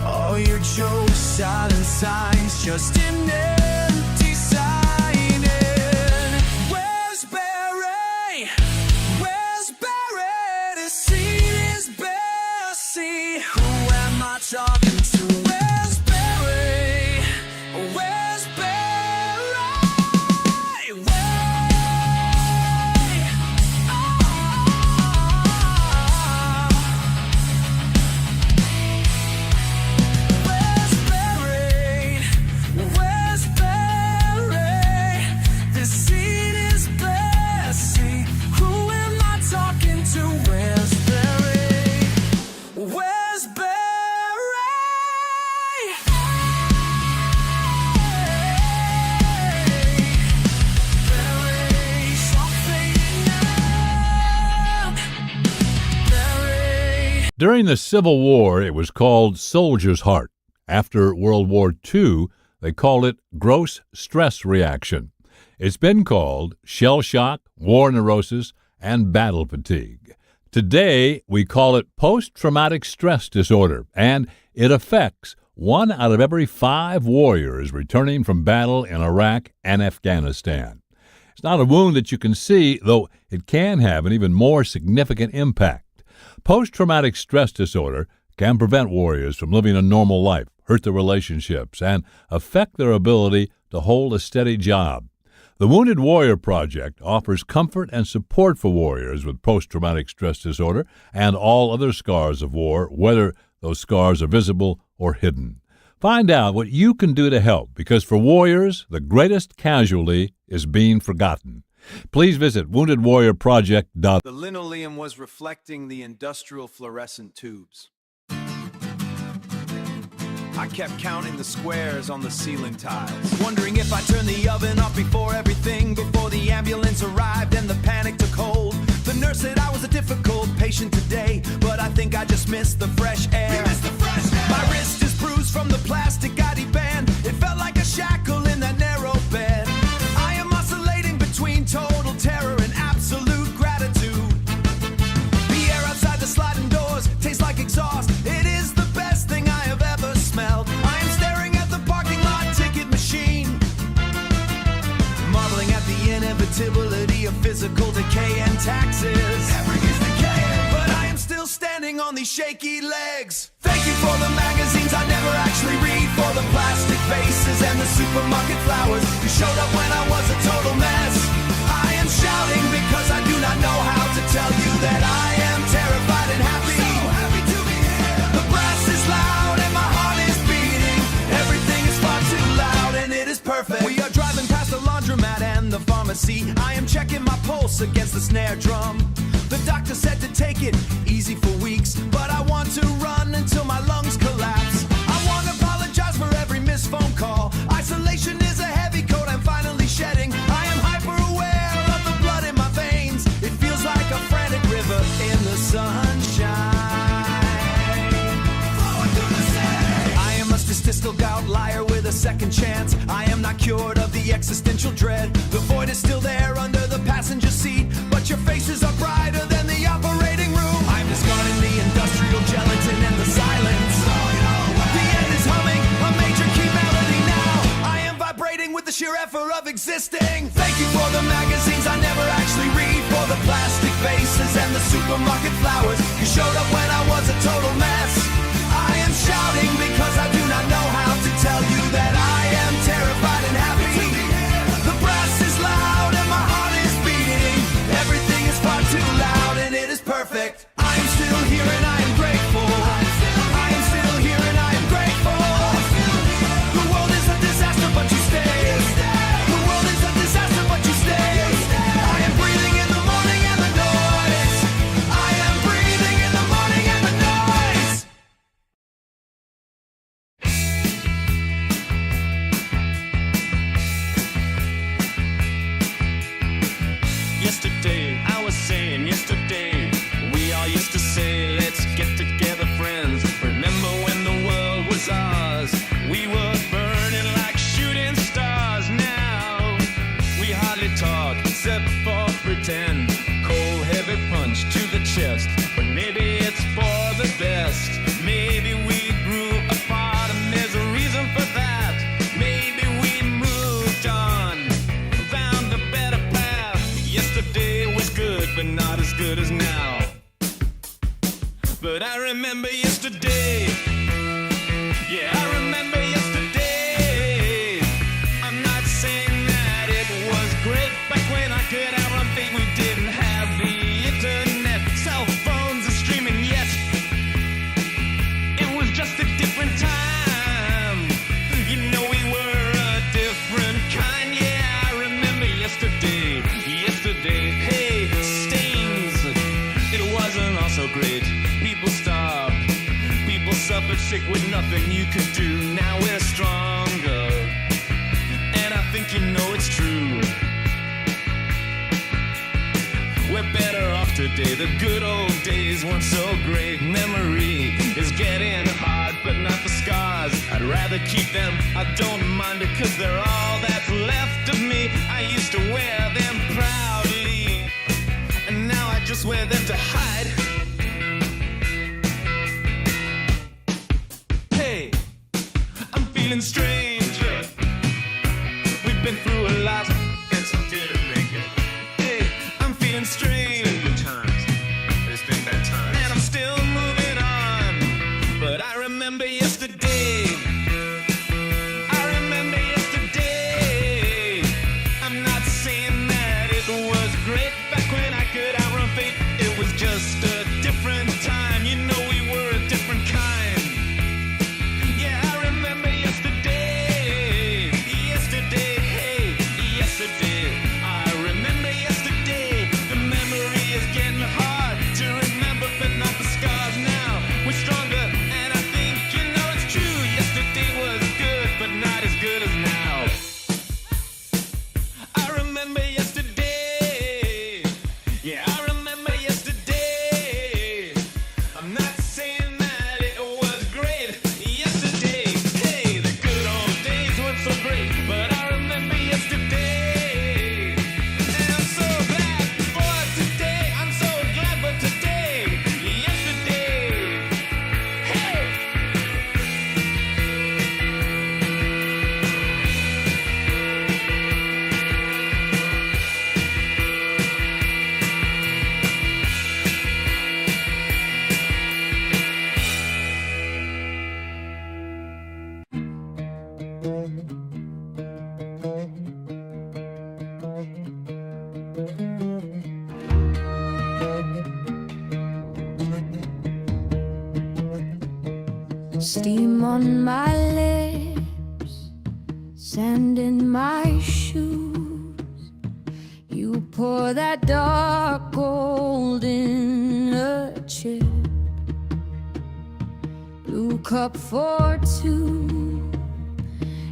All your jokes, silent signs, just an empty sign. Where's Barry? Where's Barry? The seat is bare. See, who am I talking to? Where's Barry? Where's Barry? Where's Barry? Where's Barry? The seat is bare. See, who am I talking to? Where's Barry? Where's Barry? Barry, something Barry. During the Civil War, it was called soldier's heart. After World War II, they called it gross stress reaction. It's been called shell shock, war neurosis, and battle fatigue. Today, we call it post-traumatic stress disorder, and it affects 1 out of every 5 warriors returning from battle in Iraq and Afghanistan. It's not a wound that you can see, though it can have an even more significant impact. Post-traumatic stress disorder can prevent warriors from living a normal life, hurt their relationships, and affect their ability to hold a steady job. The Wounded Warrior Project offers comfort and support for warriors with post-traumatic stress disorder and all other scars of war, whether those scars are visible or hidden. Find out what you can do to help, because for warriors, the greatest casualty is being forgotten. Please visit woundedwarriorproject.org. The linoleum was reflecting the industrial fluorescent tubes. I kept counting the squares on the ceiling tiles, wondering if I turned the oven off before the ambulance arrived and the panic took hold. The nurse said I was a difficult patient today, but I think I just missed the fresh air. My wrist is bruised from the plastic ID band. It felt like a shackle in that narrow bed. I am oscillating between total terror and absolute gratitude. The air outside the sliding doors tastes like exhaust. It is the best thing I have ever smelled. I am staring at the parking lot physical decay and taxes. Everything's decaying, but I am still standing on these shaky legs. Thank you for the magazines I never actually read, for the plastic vases and the supermarket flowers. You showed up when I was a total mess. I am shouting because I do not know how to tell you that I am terrified and happy. So happy to be here. The brass is loud and my heart is beating. Everything is far too loud and it is perfect. We are driving past the laundromat and the pharmacy. I am checking my pulse against the snare drum. The doctor said to take it easy for weeks, but I want to run until my lungs collapse. I want to apologize for every missed phone call. Isolation is a heavy coat I'm finally shedding. I am hyper aware of the blood in my veins. It feels like a frantic river in the sunshine. I am a statistical gout liar with a second chance. I am not cured of the existential dread. The void is still there under the passenger seat, but your faces are brighter than the operating room. I'm discarding the industrial gelatin and the silence. The end is humming a major key melody now. I am vibrating with the sheer effort of existing. Thank you for the magazines I never actually read, for the plastic vases and the supermarket flowers. You showed up when I was a total mess. I am shouting because I do not know how to tell you that I am terrified and happy. The brass is loud and my heart is beating. Everything is far too loud and it is perfect. I am still here and I am grateful. I am still here and I am grateful. The world is a disaster but you stay. The world is a disaster but you stay. I am breathing in the morning and the noise. I am breathing in the morning and the noise. Yesterday, I was saying yesterday, we all used to say, let's get together, friends. Remember when the world was ours? We were burning like shooting stars. Now, we hardly talk except for pretend. Cold, heavy punch to the chest, but maybe it's for the best. Maybe we grew apart and there's a reason for that. Maybe we moved on, found a better path. Yesterday was good, but not as good as now. But I remember yesterday. Yeah, I remember yesterday. I'm not saying that it was great back when I could outrun fate. We didn't have the internet, cell phones are streaming yet. It was just a different time. You know we were a different kind. Yeah, I remember yesterday. Yesterday, hey, stains. It wasn't all so great. People starved. People suffered sick with nothing you could do. Now we're stronger. And I think you know it's true. We're better off today. The good old days weren't so great. Memory is getting hard, but not the scars. I'd rather keep them. I don't mind it, cause they're all that's left of me. I used to wear them proudly, and now I just wear them to hide. Hey, I'm feeling strange. We've been through a lot, and some didn't make it. Hey, I'm feeling strange. It's been good times. It's been bad times. And I'm still moving on. But I remember yesterday. I remember yesterday. I'm not saying that it was great back when I could outrun fate. It was just a different time. You know we were a different kind. Yeah, I remember yesterday. Steam on my lips, sand in my shoes. You pour that dark gold in a chip. Blue cup for two,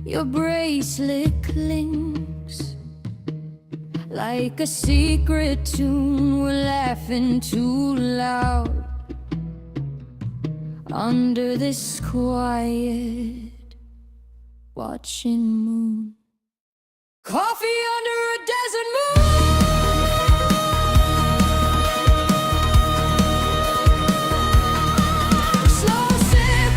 your bracelet clings like a secret tune. We're laughing too loud under this quiet watching moon. Coffee under a desert moon. Slow sip,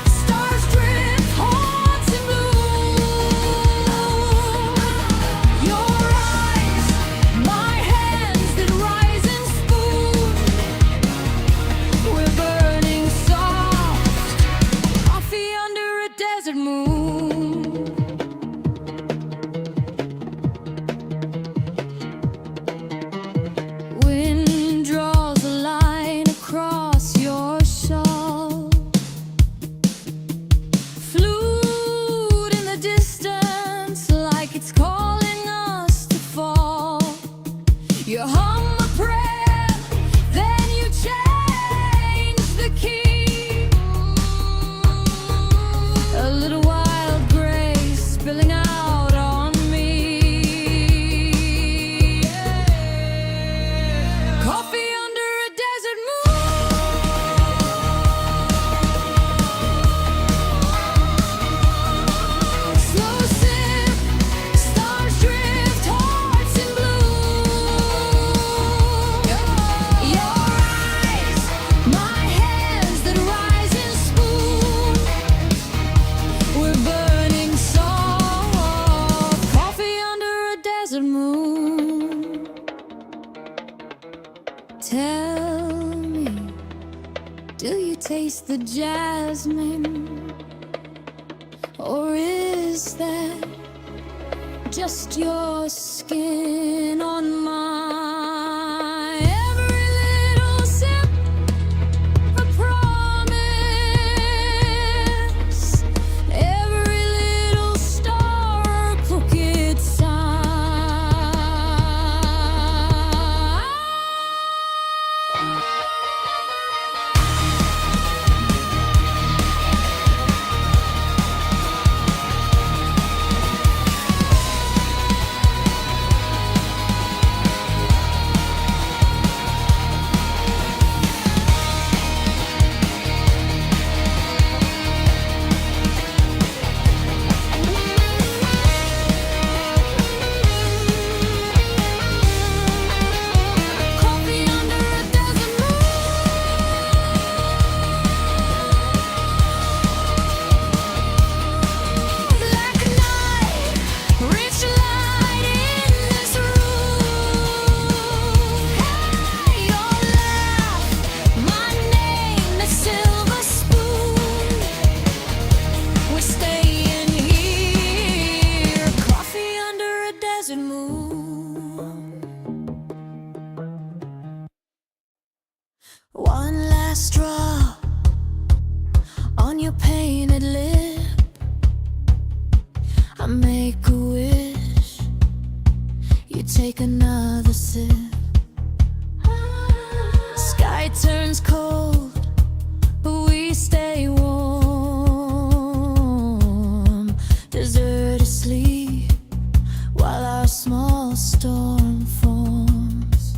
stars drift, hearts in bloom. Your eyes, my hands that rise and spoon. We're burning soft, coffee under a desert moon. Wind draws a line across your shawl. Flute in the distance like it's calling us to fall. You hum a prayer, then you change the key. A little wild grace spilling out on me. Coffee under a desert moon. Slow sip, stars drift, hearts in bloom. Your eyes, my hands that rise and spoon. We're burning soft, coffee under a desert moon. Tell me, do you taste the jasmine? Or is that just your skin on mine? Every little sip, a promise. Every little star, a crooked sign. Coffee under a desert moon. Black night, rich light in this room. Hey, your laugh, my name, the silver spoon. We're staying here, coffee under a desert moon. One last drop on your painted lip. I make a wish, you take another sip. Sky turns cold, but we stay warm. Desert asleep while our small storm forms.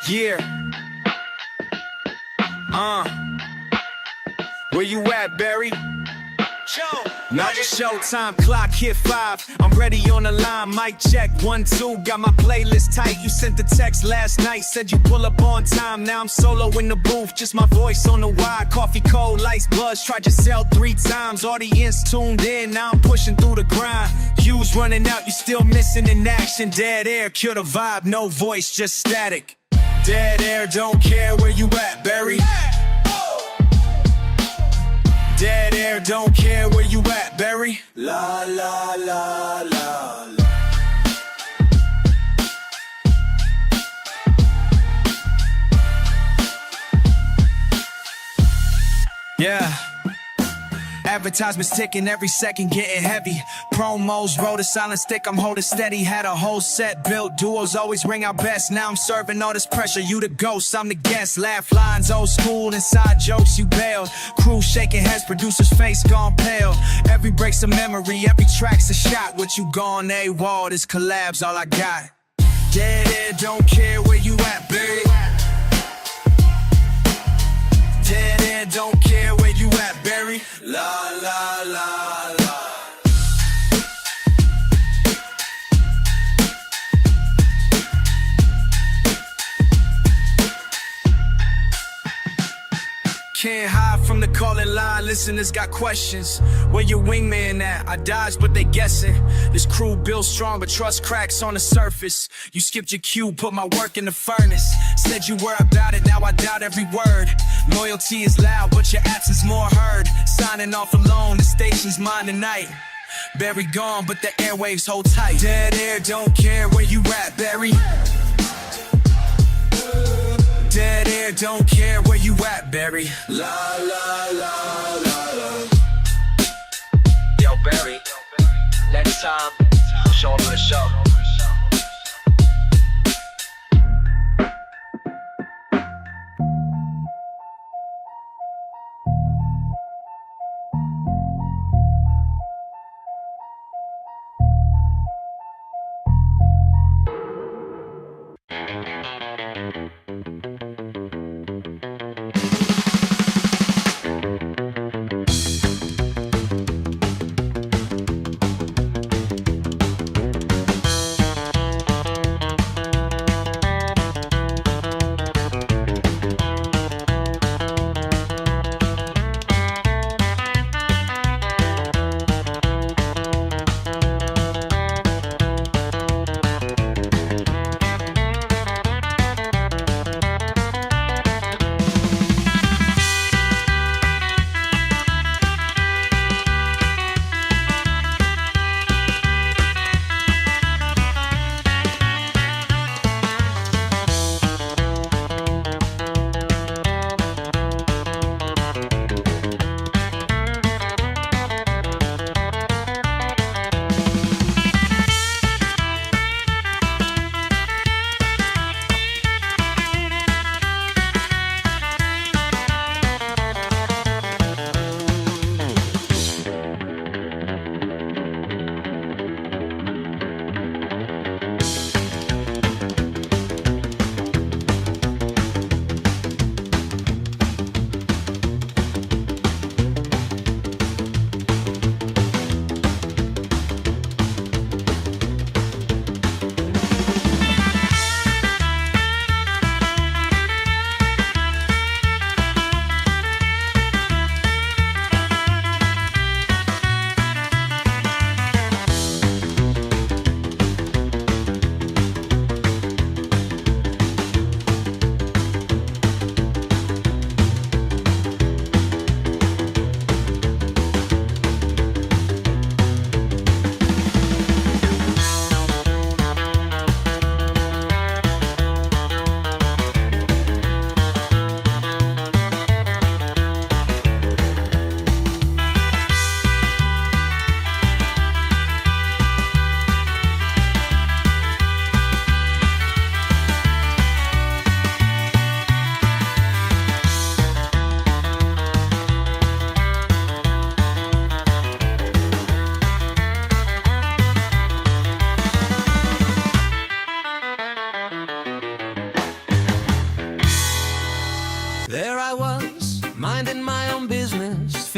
Yeah. Where you at, Barry? Now the showtime clock hit 5. I'm ready on the line, mic check 1, 2. Got my playlist tight. You sent the text last night, said you pull up on time. Now I'm solo in the booth, just my voice on the wide. Coffee cold, lights buzz, tried to sell 3 times. Audience tuned in, now I'm pushing through the grind. Cues running out, you still missing in action. Dead air, kill the vibe, no voice, just static. Dead air, don't care where you at, Barry. Dead air, don't care where you at, Barry. La la la. Advertisements ticking every second, getting heavy. Promos, roll the silent stick, I'm holding steady. Had a whole set built, duos always ring out best. Now I'm serving all this pressure, you the ghost, I'm the guest. Laugh lines, old school, inside jokes, you bailed. Crew shaking heads, producer's face gone pale. Every break's a memory, every track's a shot. What you gone AWOL, this collab's all I got. Dead air, don't care where you at, baby. Dead air, don't care where you at, Barry. La la la la. Can't hide from the calling line, listeners got questions. Where your wingman at? I dodged, but they guessing. This crew built strong, but trust cracks on the surface. You skipped your cue, put my work in the furnace. Said you were about it, now I doubt every word. Loyalty is loud, but your absence more heard. Signing off alone, the station's mine tonight. Barry gone, but the airwaves hold tight. Dead air, don't care where you at, Barry. Dead air, don't care where you at, Barry. La la la la la. Yo, Barry, next time, show them the show.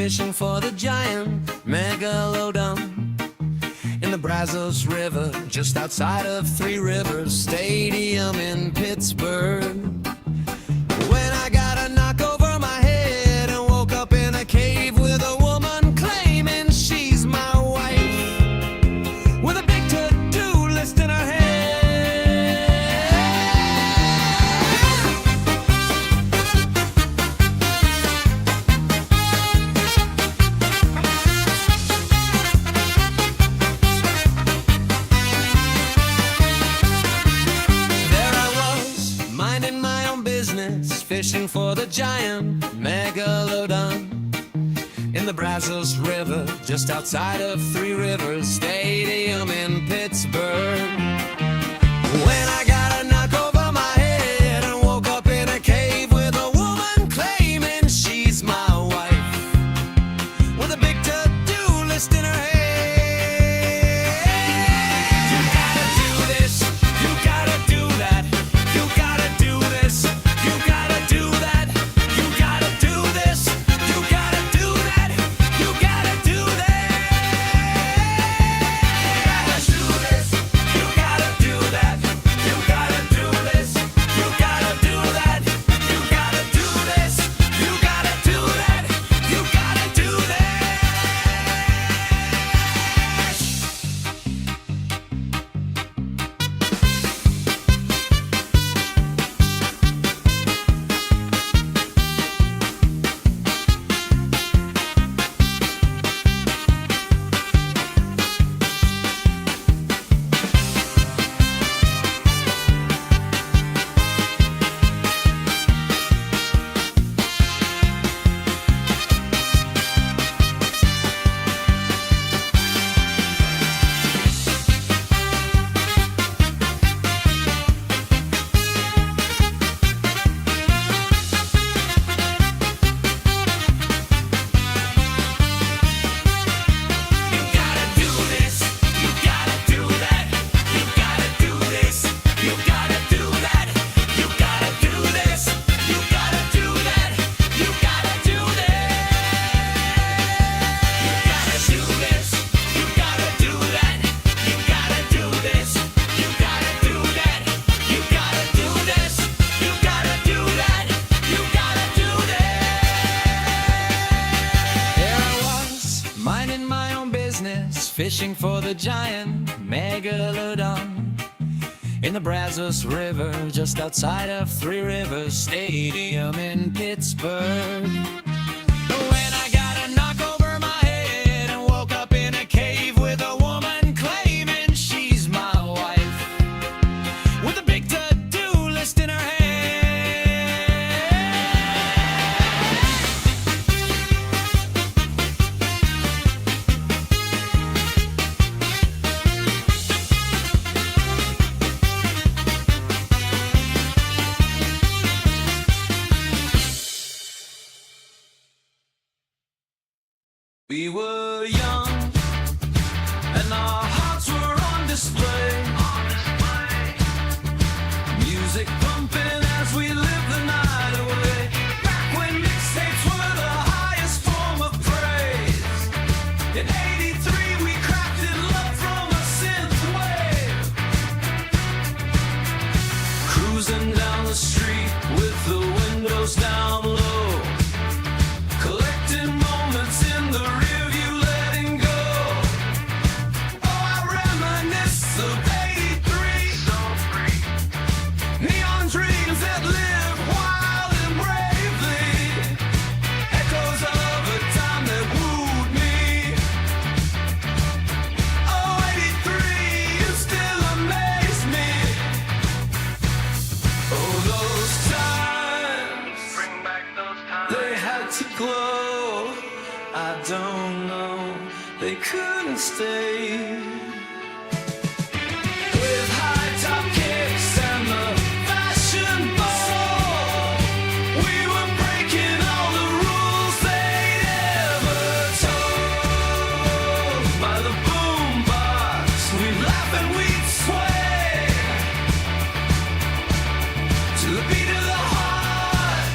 fishing for the giant megalodon in the Brazos River, just outside of Three Rivers Stadium in Pittsburgh. When I got a knock over my head and woke up in a cave with a woman claiming she's my wife, with a big to-do list in her head. There I was, minding my own business, fishing for the giant megalodon in the Brazos Brazos River, just outside of Three Rivers Stadium in Pittsburgh. When I got a knock over my head and woke up in a cave with a woman claiming she's my wife, with a big to-do list in her head. You gotta do this, you gotta do that, you gotta do this, you gotta do that, you gotta do this, you gotta do that, you gotta do that. You gotta do this, you gotta do that, you gotta do this, you gotta do that, you gotta do this, you gotta do that, you gotta do that. Fishing for the giant megalodon in the Brazos River, just outside of Three Rivers Stadium in Pittsburgh. When I got a knock over my head and woke up in a cave with a woman claiming she's my wife, with a big to-do list in her head. We were young, and our hearts were on display. Music pumping as we lived the night away. Back when mixtapes were the highest form of praise. In '83 we crafted love from a synth wave. Cruising down the street with the windows down low, collecting moments in the rearview, letting go. Oh, I reminisce of '83. So free. Neon dreams that live wild and bravely. Echoes of a time that wooed me. Oh, '83, you still amaze me. Oh, those times. Bring back those times. They had to glow. I don't know, they couldn't stay. With high top kicks and the fashion ball, we were breaking all the rules they'd ever told. By the boombox, we'd laugh and we'd sway to the beat of the heart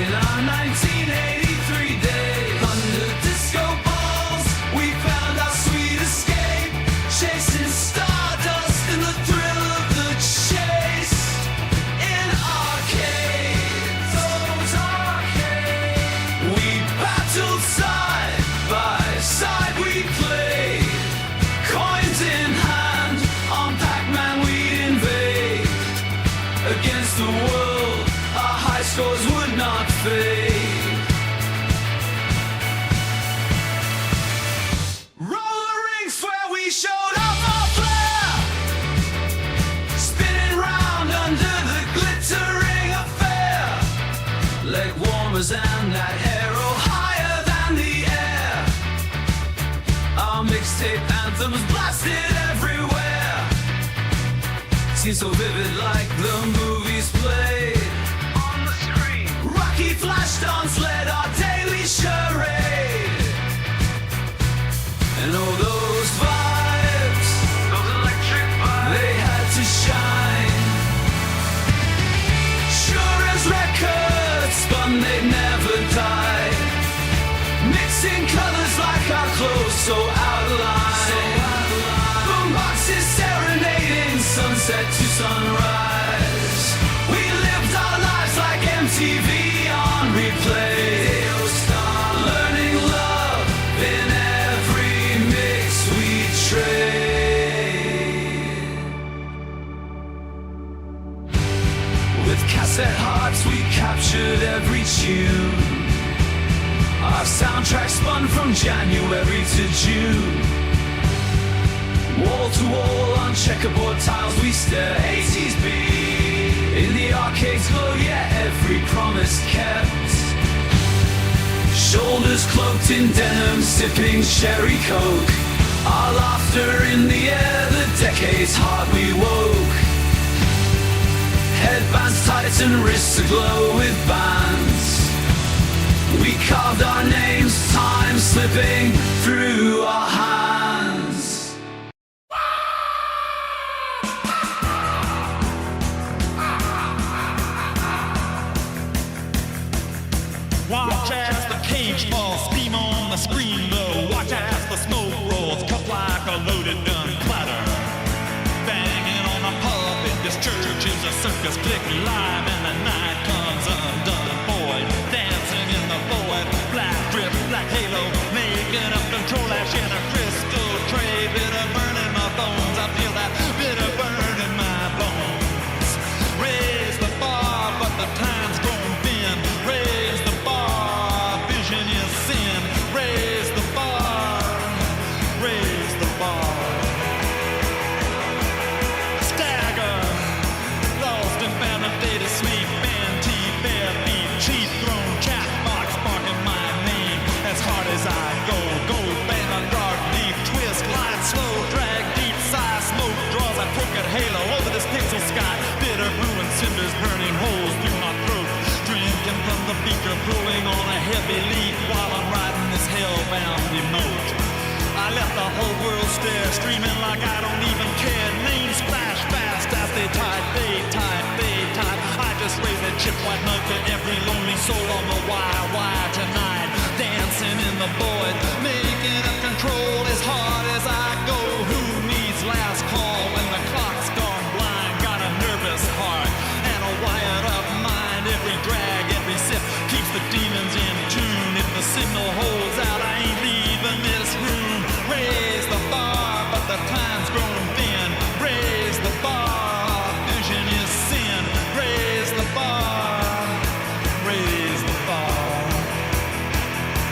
in our 1983 days. Under disco balls, we found our sweet escape, chasing stardust in the thrill of the chase. In arcades, those arcades, we battled side by side. We played coins in hand, on Pac-Man we'd invade. Against the world, our high scores would not fade. Roller rinks where we showed off our flair, spinning round under the glittering affair. Leg warmers and that arrow higher than the air. mixtape anthems blasted everywhere. Seems so vivid, like the movies played on the screen. Rocky flash dance led our daily charade. And all those vibes, those electric vibes, they had to shine. Sure as records spun, they'd never die. Mixing colors like our clothes, so out of line. Boomboxes serenading sunset to sunrise. We lived our lives like MTV on replay. Learning love in every mix we trade. With cassette hearts we captured every tune. Our soundtrack spun from January to June. Wall to wall on checkerboard tiles we stare. 80s beat in the arcades glow, yeah, every promise kept. Shoulders cloaked in denim, sipping cherry coke. Our laughter in the air, the decade's heart we woke. Headbands tight and wrists aglow with bands. We carved our names, time slipping through our hands. Watch as the cage falls, steam on the screen low. Watch as the smoke rolls, cut like a loaded gun clatter. Banging on a pulpit, this church is a circus, click live and the night comes undone. Boyd dancing in the void, black drip, black halo, making up control ash in a crystal tray. Bitter burn in my bones, I feel that bitter burn in my bones. Raise the bar, but the time's grown thin. Raise the bar, vision is sin. Raise the bar, raise the bar. Stagger, lost in phantom data sleep. Antique, bare feet, cheap thrown, chat box barking my name. As hard as I go, gold band on dark deep, twist, glide slow, drag deep, sigh, smoke draws a crooked halo over this pixel sky. Bitter blue and cinders burning holes through my throat. Drinking from the beaker, pulling on a heavy leaf while I'm riding this hellbound emote. I let the whole world stare, streaming like I don't even care. Names flash fast as they type, they type, they type. I just raise a chip white mug to every lonely soul on the wire tonight. Dancing in the void, making up control as hard as I go. Who needs last call when the clock's gone blind? Got a nervous heart and a wired up mind. Every drag, every sip keeps the demons in tune. If the signal holds out, I ain't leaving this room. Raise the bar, but the time's grown thin. Raise the bar, vision is sin. Raise the bar, raise the bar.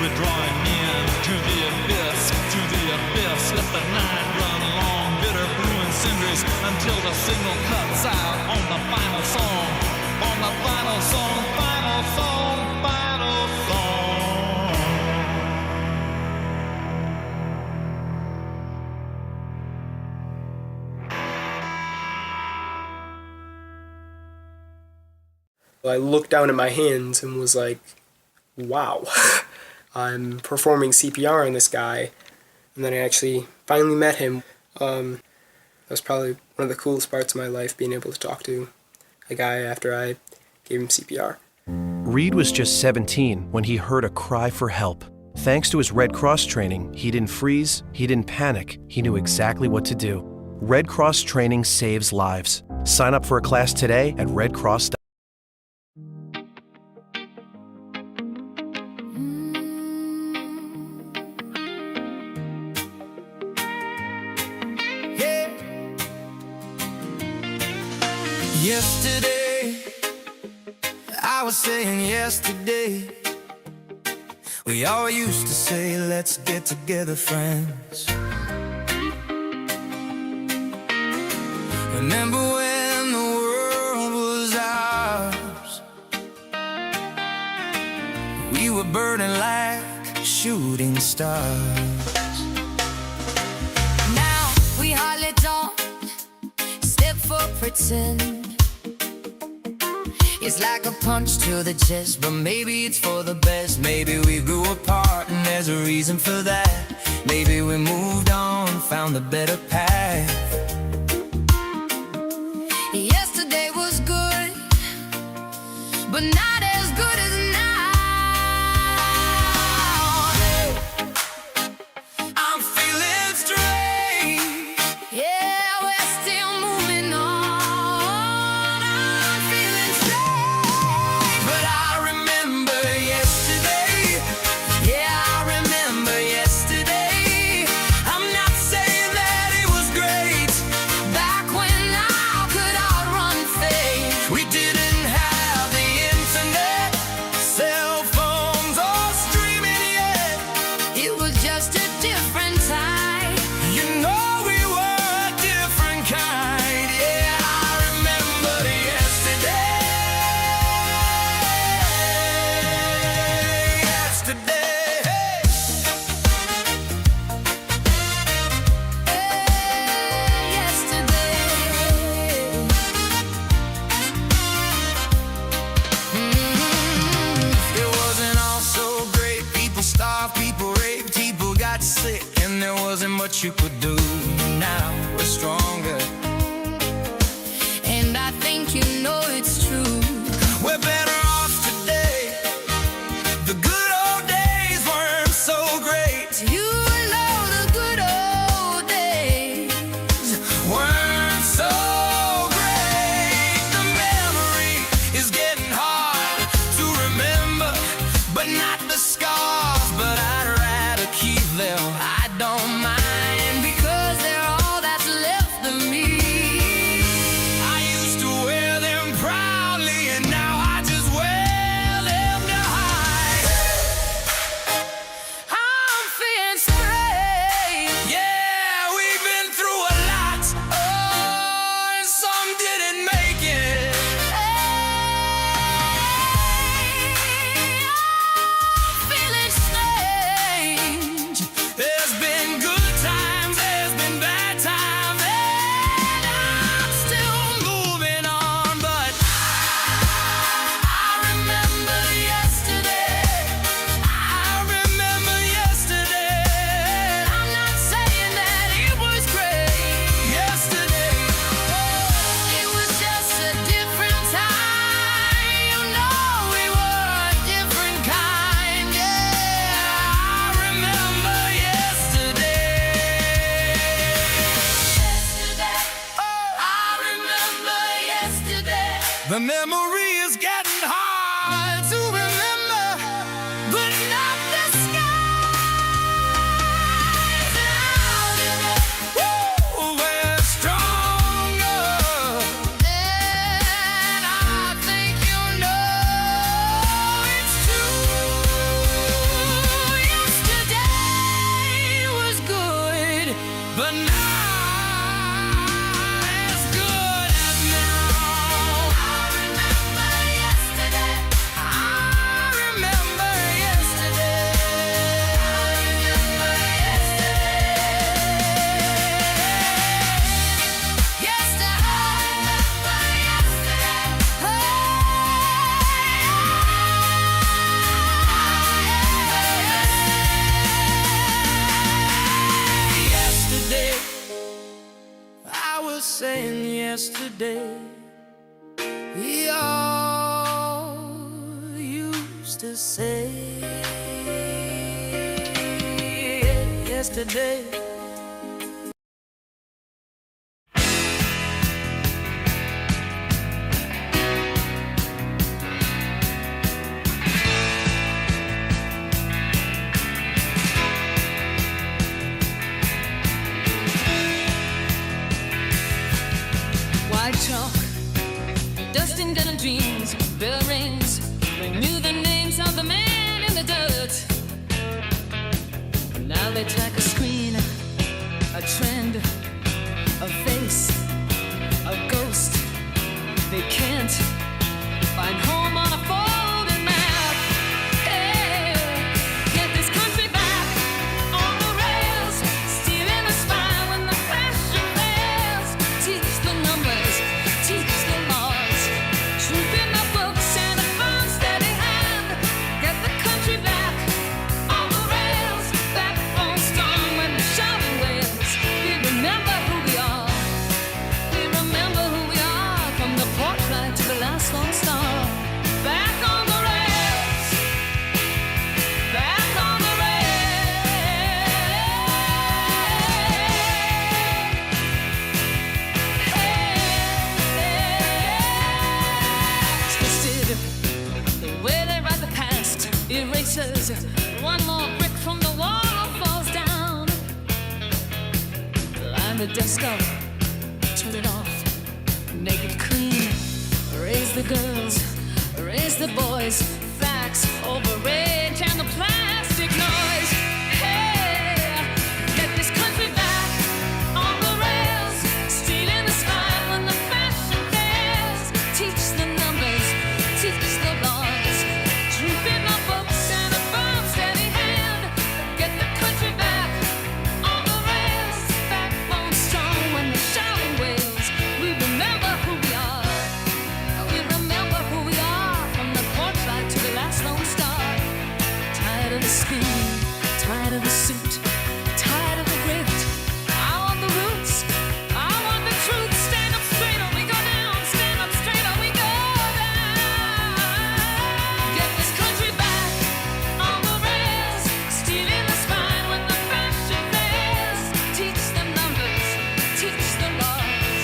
We're drawing in to the abyss, to the abyss. Let the night run long, bitter blue and cinders, until the signal cuts out on the final song. On the final song, final song, final song. I looked down at my hands and was like, wow, I'm performing CPR on this guy. And then I actually finally met him. That was probably one of the coolest parts of my life, being able to talk to a guy after I gave him CPR. Reed was just 17 when he heard a cry for help. Thanks to his Red Cross training, he didn't freeze, he didn't panic, he knew exactly what to do. Red Cross training saves lives. Sign up for a class today at redcross.com. Yesterday, I was saying yesterday, we all used to say, let's get together, friends. Remember when the world was ours? We were burning like shooting stars. its end. It's like a punch to the chest, but maybe it's for the best. Maybe we grew apart and there's a reason for that. Maybe we moved on, found a better path. Yesterday was good, but not as good as now. I'm feeling strange. Yeah, we're still moving on. I'm feeling strange, but I remember yesterday. Yeah, I remember yesterday. I'm not saying that it was great. Back when I could outrun fate. We didn't have the internet, cell phones, or streaming yet. It was just a different time. You know we were a different kind. Yeah, I remember yesterday. It wasn't all so great. People starved, people raped, people got sick, and there wasn't much you could do. Now we're stronger, and I think you know it's true. We're better off today. The good old days weren't so great. You know the good old days weren't so great. The memory is getting hard to remember, but not the scars. But I'd rather keep them. I don't mind, because they're all that's left of me. I used to wear them proudly, and now I just wear them to hide. I'm feeling strange. Yeah, we've been through a lot. Oh, and some didn't make it. I'm feeling strange. There's been good times, there's been bad times, and I'm still moving on. But I remember yesterday. I remember yesterday. I'm not saying that it was great. Yesterday, it was just a different time. You know we were a different kind. Yeah, I remember yesterday. I remember yesterday. The memory is getting hard to remember, but not the skies. Woo, we're stronger, and I think you know it's true. Yesterday was good, but not as good as now. I remember yesterday. I remember yesterday. I remember yesterday. Yesterday, I was saying yesterday, we all used to say yesterday. White chalk, dusting dead and dreams, bell rings. They knew the names of the men in the dirt. Now they track a screen, a trend, a face, a ghost. They can't find home on a folding map. Hey, get this country back on the rails, steering the spine when the pressure fails. Teach the numbers, teach Find the disco, turn it off, make it clean. Raise the girls, raise the boys. Facts over rage and the plastic noise. Hey, get this country back on the rails. Stealing the spine when the fashion fails. Teach the numbers, teach the laws. Truth in the books and a firm, steady hand. Get the country back on the rails. Backbone strong when the shouting wails. We remember who we are. We remember who we are. From the porch light to the last lone star. Tired of the spin, tired of the suit, tired of the grit. I want the roots, I want the truth. Stand up straight or we go down. Stand up straight or we go down. Get this country back on the rails. Stealing the spine when the fashion fails. Teach the numbers, teach the laws.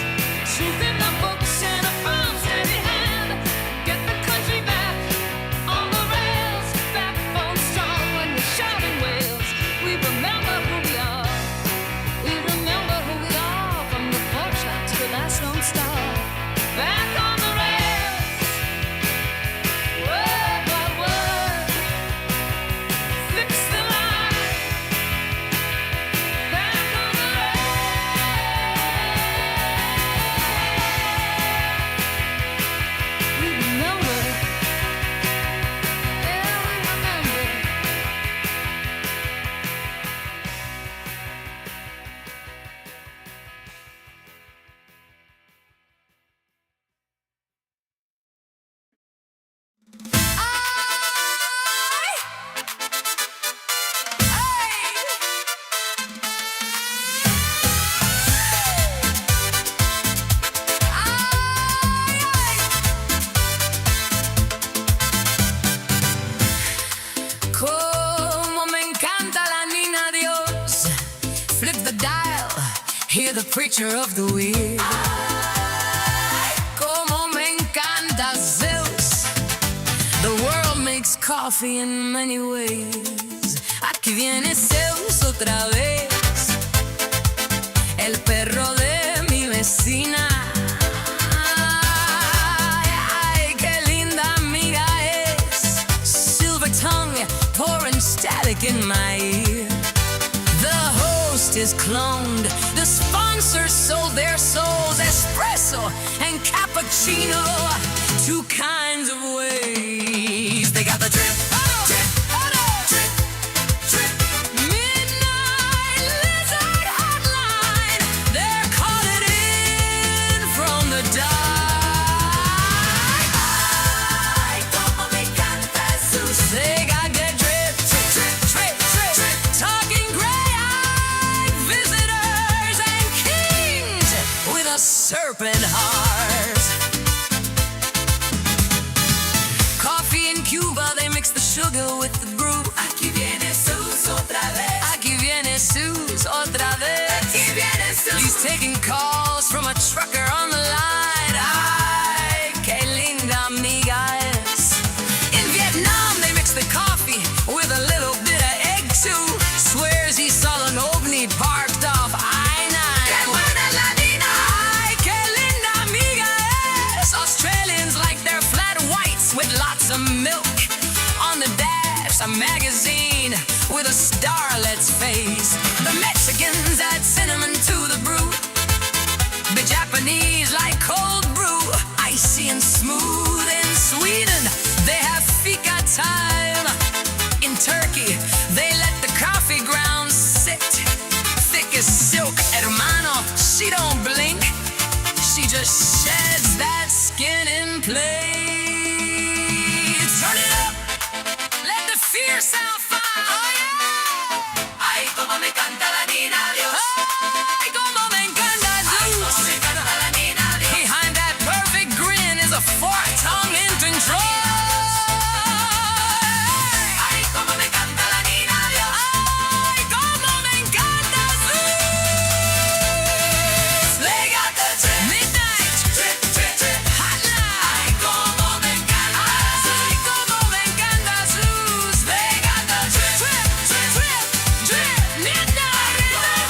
Truth in the books and a firm, steady hand. Get the country back on the rails. Backbone strong when the shouting wails. We remember who we are. We remember who we are. From the porch light to the last lone star. Back on the rails. Word by word. Fix the line. Back on the rails. We remember. Yeah, we remember. Como me encanta la niña Dios. Flip the dial, hear the preacher of the wheel. Como me encanta Zeus. The world makes coffee in many ways. Aquí viene Zeus otra vez. El perro de mi vecina. Ay, qué linda amiga es. Silver tongue pouring static in my ear. The host is cloned. The sponsors sold their souls. Espresso and cappuccino. Two kinds of ways. They got the drip, drip, drip, drip. Midnight lizard hotline. They're calling in from the dark. Ay, como me encanta Zeus. They got that drip, drip, drip, drip, drip. Talking gray-eyed visitors and kings with a serpent heart. Coffee in Cuba, they mix the sugar with the brew. Aquí viene Zeus otra vez. Aquí viene Zeus otra vez. Aquí viene Zeus. He's taking calls from a trucker on the line. Ay, qué linda amiga es. In Vietnam, they mix the coffee with a little bit of egg too. Swears he saw an ovni parked off I-9. Qué buena la vida. Ay, qué linda amiga es. Australians like their flat whites with lots of milk. On the dash, a magazine with a starlet's face. The Mexicans add cinnamon to the brew. The Japanese like cold brew. Icy and smooth. In Sweden, they have fika time. In Turkey, they let the coffee grounds sit. Thick as silk, hermano. She don't blink. She just sheds that skin in place. Turn it up. Let the fear sound fire. Oh yeah. Ay, como me encanta la niña Dios. Ay, como me encanta Zeus. Behind that perfect grin is a forked tongue in control. Ay, como me encanta la niña Dios. Ay, como me encanta Zeus. They got the drip. Midnight. Drip, drip, drip. Hotline. Ay, como me encanta. Ay, como me encanta Zeus. They got the drip. Drip, drip, drip, drip. Midnight.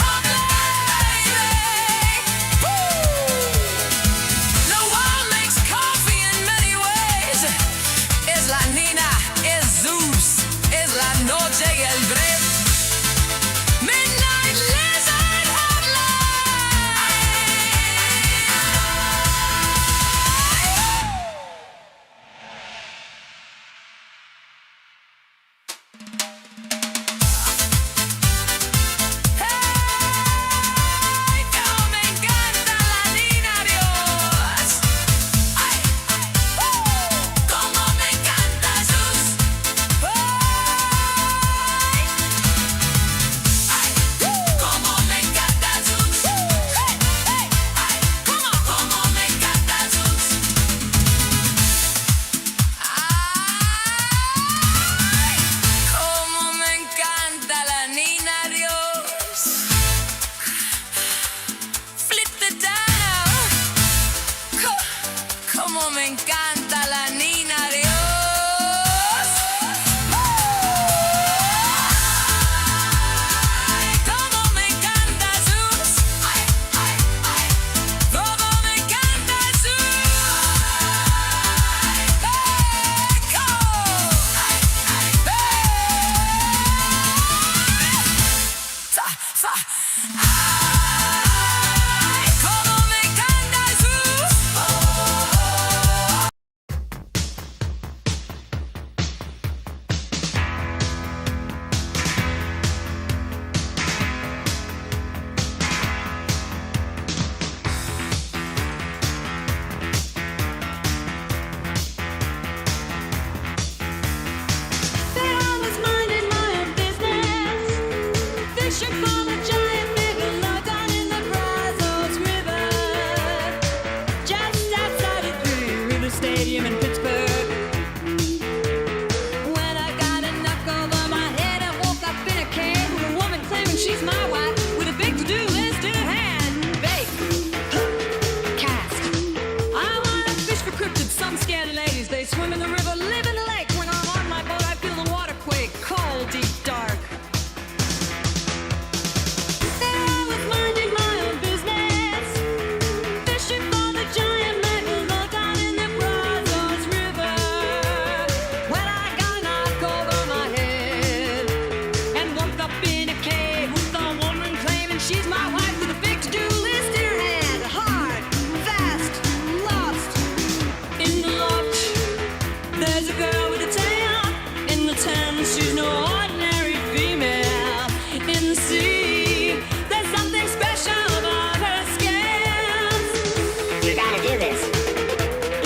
this.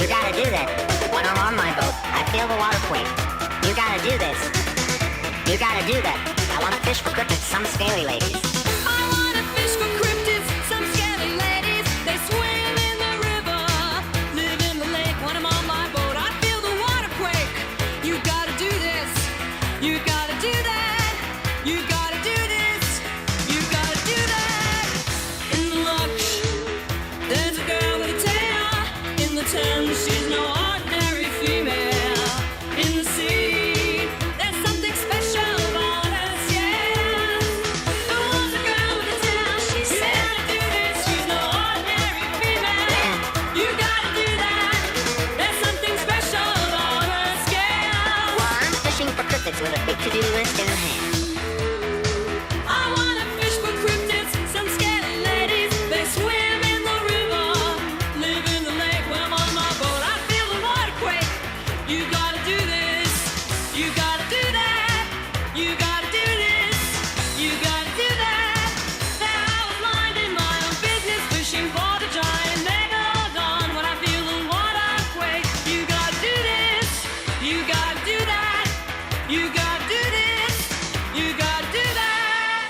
You gotta do that. When I'm on my boat, I feel the water quake. You gotta do this. You gotta do that. I wanna fish for cryptids, some scaly ladies. I wanna fish for cryptids, some scaly ladies. They swim in the river, live in the lake. When I'm on my boat, I feel the water quake. You gotta do this. You gotta do that. You gotta do this. You gotta do that. In the muck, there's a girl with a tail. In the Thames, she's no ordinary female. In the sea, there's something special about us, yeah. There was a girl with a tail. She said to do this. She's no ordinary female. You gotta do that. There's something special about us, yeah. Well, I'm fishing for cryptids with a big to-do list in hand. I wanna fish for cryptids, some scaly ladies. They swim in the river, live in the lake. When I'm on my boat, I feel the water quake. You gotta do this. You gotta do that. You gotta do this. You gotta do that. There I was minding my own business, fishing for the giant megalodon. When I feel the water quake, you gotta do this. You gotta do that. You gotta do this. You gotta do that.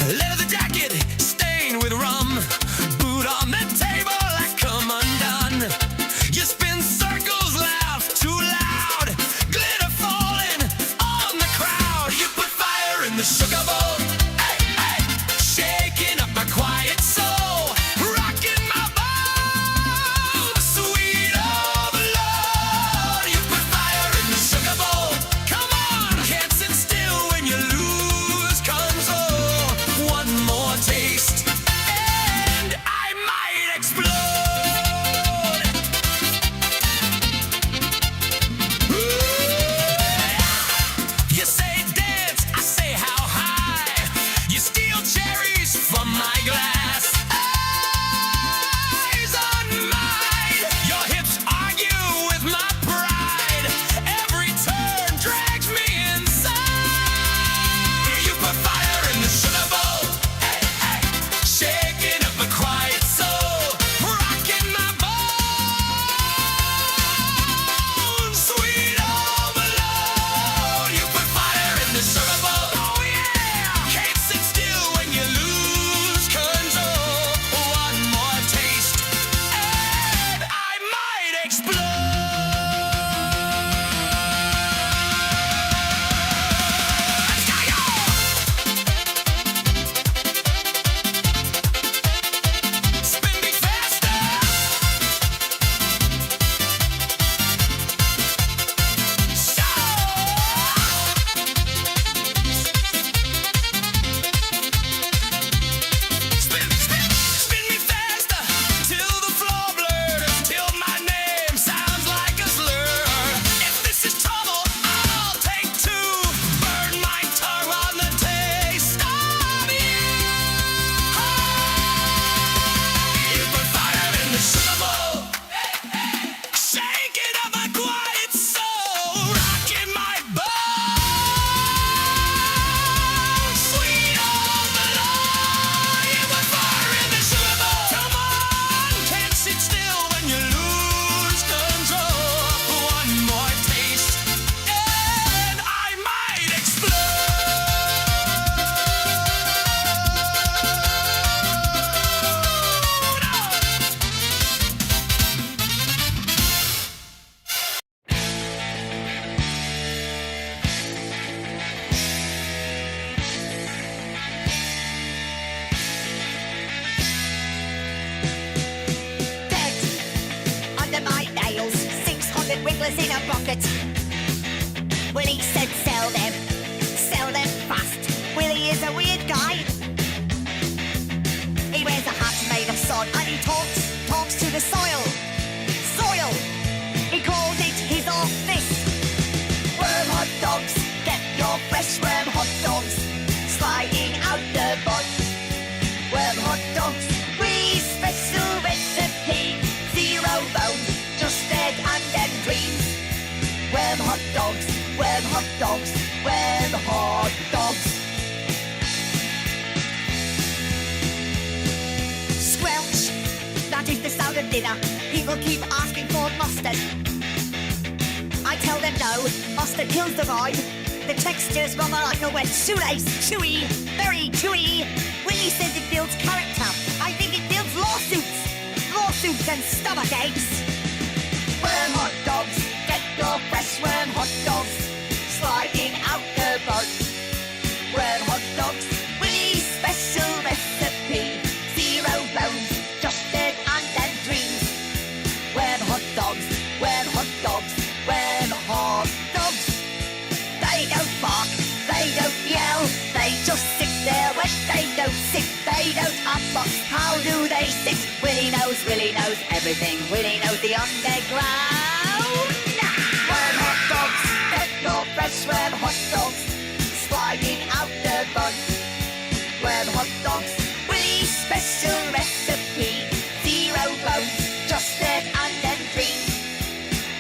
Leather jacket stained with rum, boot on the table, I come undone. You spin circles, laugh too loud, glitter falling on the crowd. You put fire in the sugar bowl, hey, hey, shaking up my quiet soul, rocking my boat, sweet overload. You put fire in the sugar bowl, come on, can't sit still when you lose control. One more taste, and I might explode. You say dance, I say how high. You steal cherries from my glass. Eyes on mine, your hips argue with my pride. Every turn drags me inside. You put fire in the sugar bowl, hey, hey, shaking up my quiet soul, rocking my bones, sweet overload. You put fire in the sugar bowl, oh yeah. Can't sit still when you lose control. One more taste, and I might explode. Spin me faster. Spin me faster till the floor blurs, till my name sounds like a slur. If this is trouble, I'll take two. Burn my tongue on the taste of you. You put fire in the sugar bowl, shaking up my quiet soul, rocking my bones, sweet overload. You put fire in the sugar bowl, come on, can't sit still when you lose control. One more taste, and I might Under my nails, 600 wigglers in a bucket. Willie said sell them fast. Willie is a weird guy. He wears a hat made of sod and he talks to the soil. He calls it his office. Worm hot dogs, get your fresh worm hot dogs. Sliding out the special recipe. Zero bones, just dead and then dreams. Worm hot dogs, worm hot dogs, worm hot dogs. Squelch, that is the sound of dinner. People keep asking for mustard. I tell them no, mustard kills the vibe. The texture's rather like a wet shoelace. Chewy, very chewy. Willie says it builds character. I think it builds lawsuits. Lawsuits and stomach aches. Worm hot dogs, get your fresh worm hot dogs. Sliding out the bud. Worm hot dogs, Willie's special recipe. Zero bones, just dead and then dreams. Worm hot dogs, worm hot dogs, worm hot dogs. They don't bark, they don't yell, they just sit there when they don't sit, they don't unbox. How do they sit? Willie knows everything. Willie knows the underground. Worm hot dogs, get your fresh worm hot dogs, sliding out the bun. Worm hot dogs, Willie's special recipe. Zero bones, just dead and then dreams.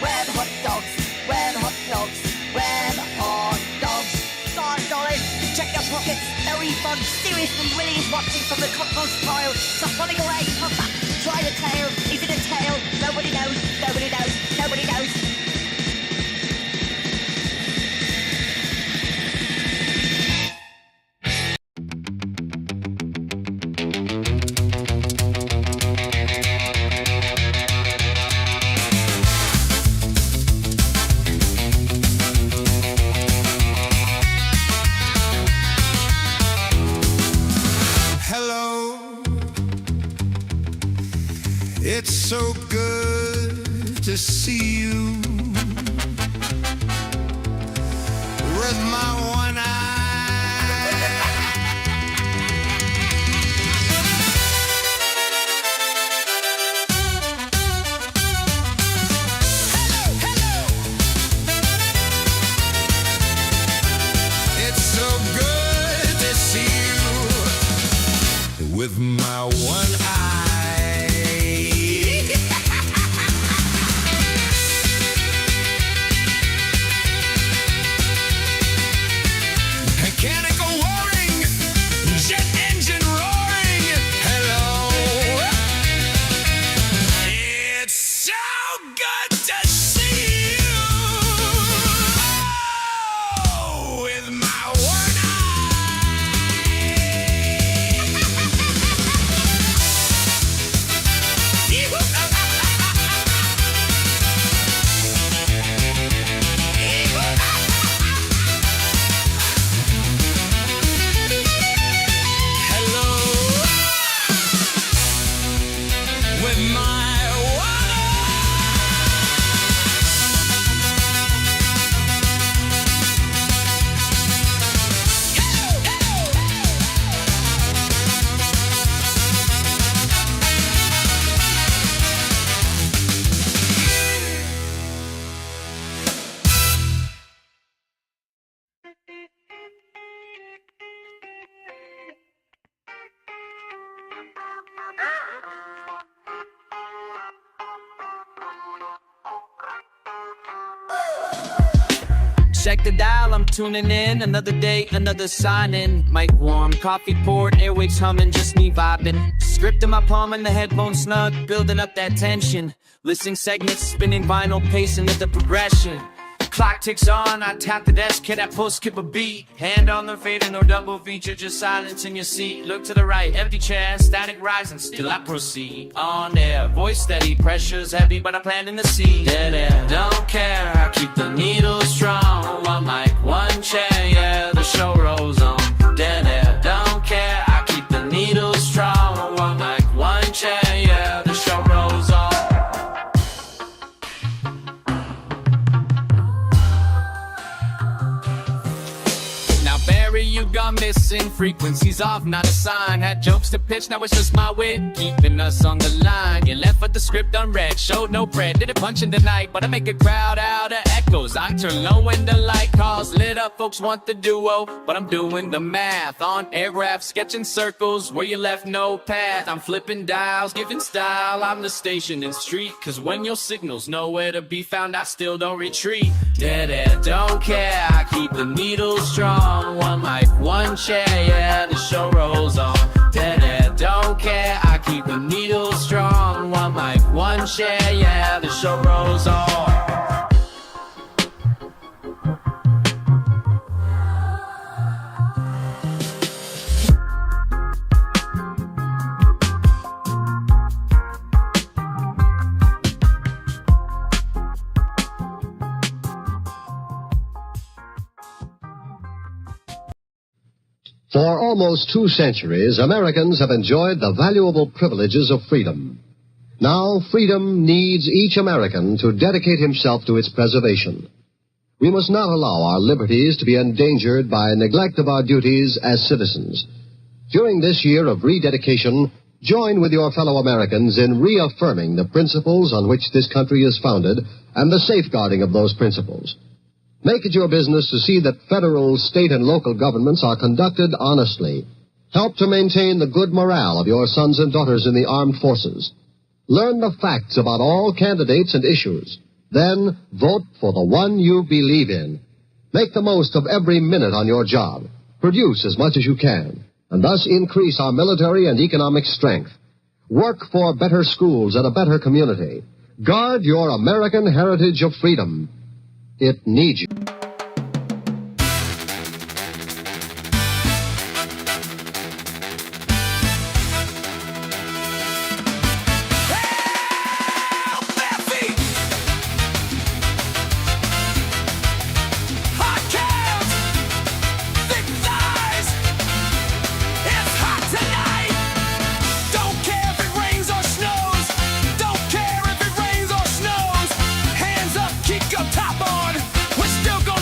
Worm hot dogs, worm hot dogs, worm hot dogs. $5, check your pockets, no refund. Seriously, Willie is watching from the compost pile. Stop running away, come back. Try the tail, is it a tail? Nobody knows, nobody knows, nobody knows. Hello, it's so good to see you. With my one eye, it's so good to see you. With my one eye. Mechanical roaring, jet engine roaring. Hello. It's so good to see you. Oh, with my one Check the dial, I'm tuning in. Another day, another sign-in. Mic warm, coffee poured, airwaves humming, just me vibing. Script in my palm and the headphones snug, building up that tension. Listening segments, spinning vinyl, pacing with the progression. Clock ticks on, I tap the desk, hit that post, skip a beat. Hand on the fader, no double feature, just silence in your seat. Look to the right, empty chair, static rising, still I proceed. On air, voice steady, pressure's heavy, but I'm planting the seed. Dead air, don't care, I keep the needle strong. One mic, one chair, yeah, the show rolls on. Dead air, don't care, I keep the needle strong. One mic, one chair, yeah, the show rolls on. Now bear area you got missing. Frequencies off, not a sign. Had jokes to pitch, now it's just my wit keeping us on the line. You left with the script unread, showed no bread. Did it punch in the night, but I make a crowd out of echoes. I turn low when the light calls lit up. Folks want the duo, but I'm doing the math on aircraft, sketching circles where you left no path. I'm flipping dials, giving style. I'm the station and street, cause when your signal's nowhere to be found, I still don't retreat. Dead air, don't care, I keep the needle strong. One mic, one chair, yeah, the show rolls on. Dead air, don't care, I keep the needle strong. One mic, one chair, yeah, the show rolls on. For almost 2 centuries, Americans have enjoyed the valuable privileges of freedom. Now, freedom needs each American to dedicate himself to its preservation. We must not allow our liberties to be endangered by neglect of our duties as citizens. During this year of rededication, join with your fellow Americans in reaffirming the principles on which this country is founded and the safeguarding of those principles. Make it your business to see that federal, state, and local governments are conducted honestly. Help to maintain the good morale of your sons and daughters in the armed forces. Learn the facts about all candidates and issues. Then vote for the one you believe in. Make the most of every minute on your job. Produce as much as you can, and thus increase our military and economic strength. Work for better schools and a better community. Guard your American heritage of freedom. It needs you. Hands up, keep your top on. We're still going.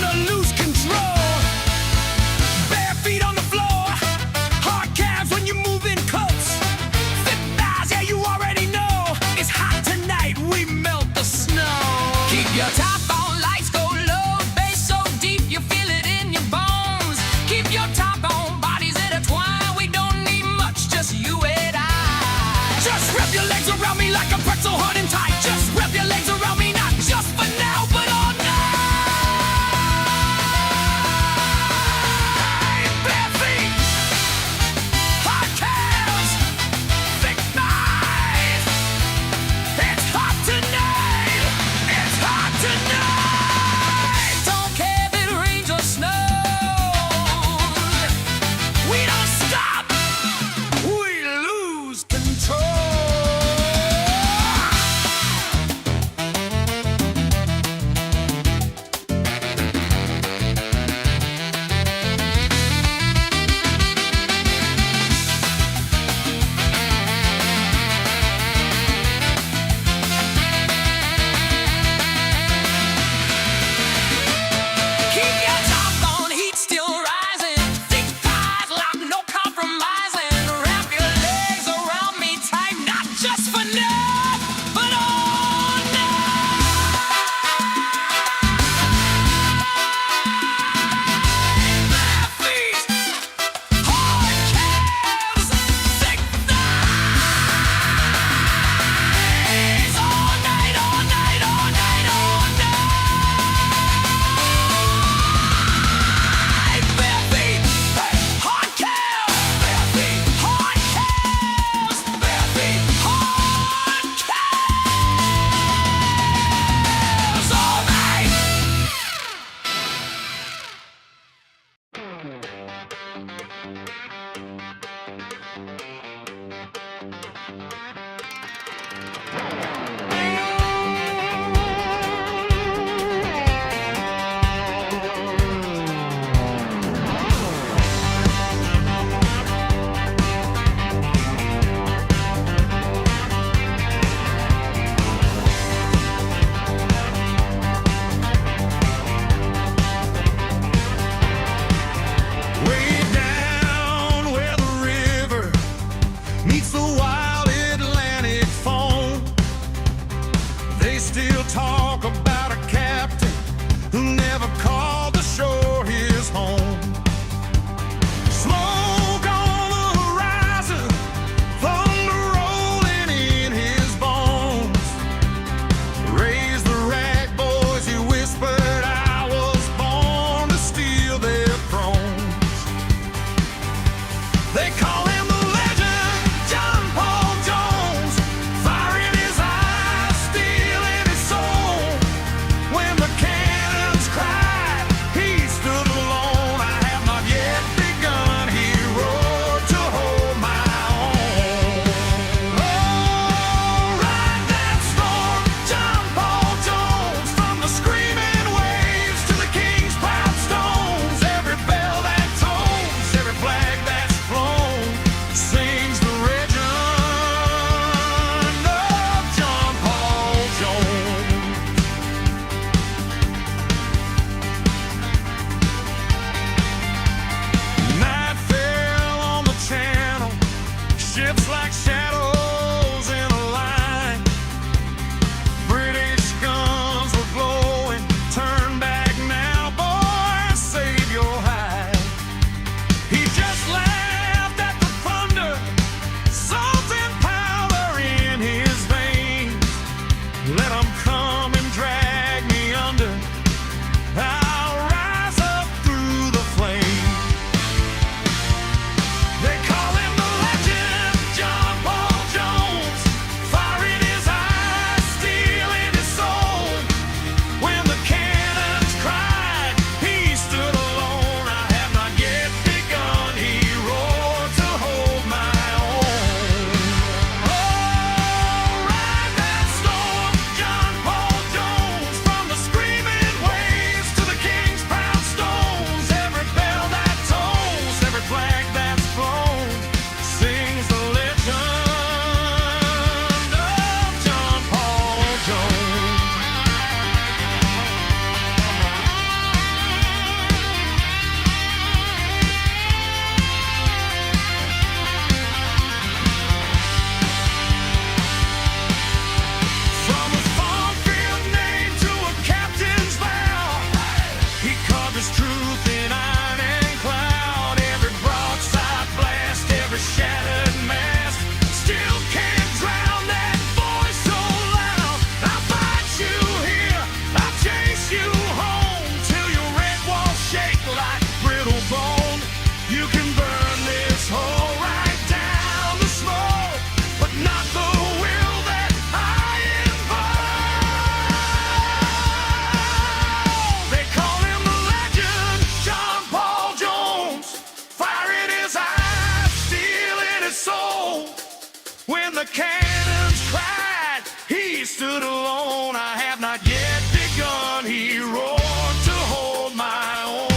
cannons cried. He stood alone. I have not yet begun. He roared to hold my own.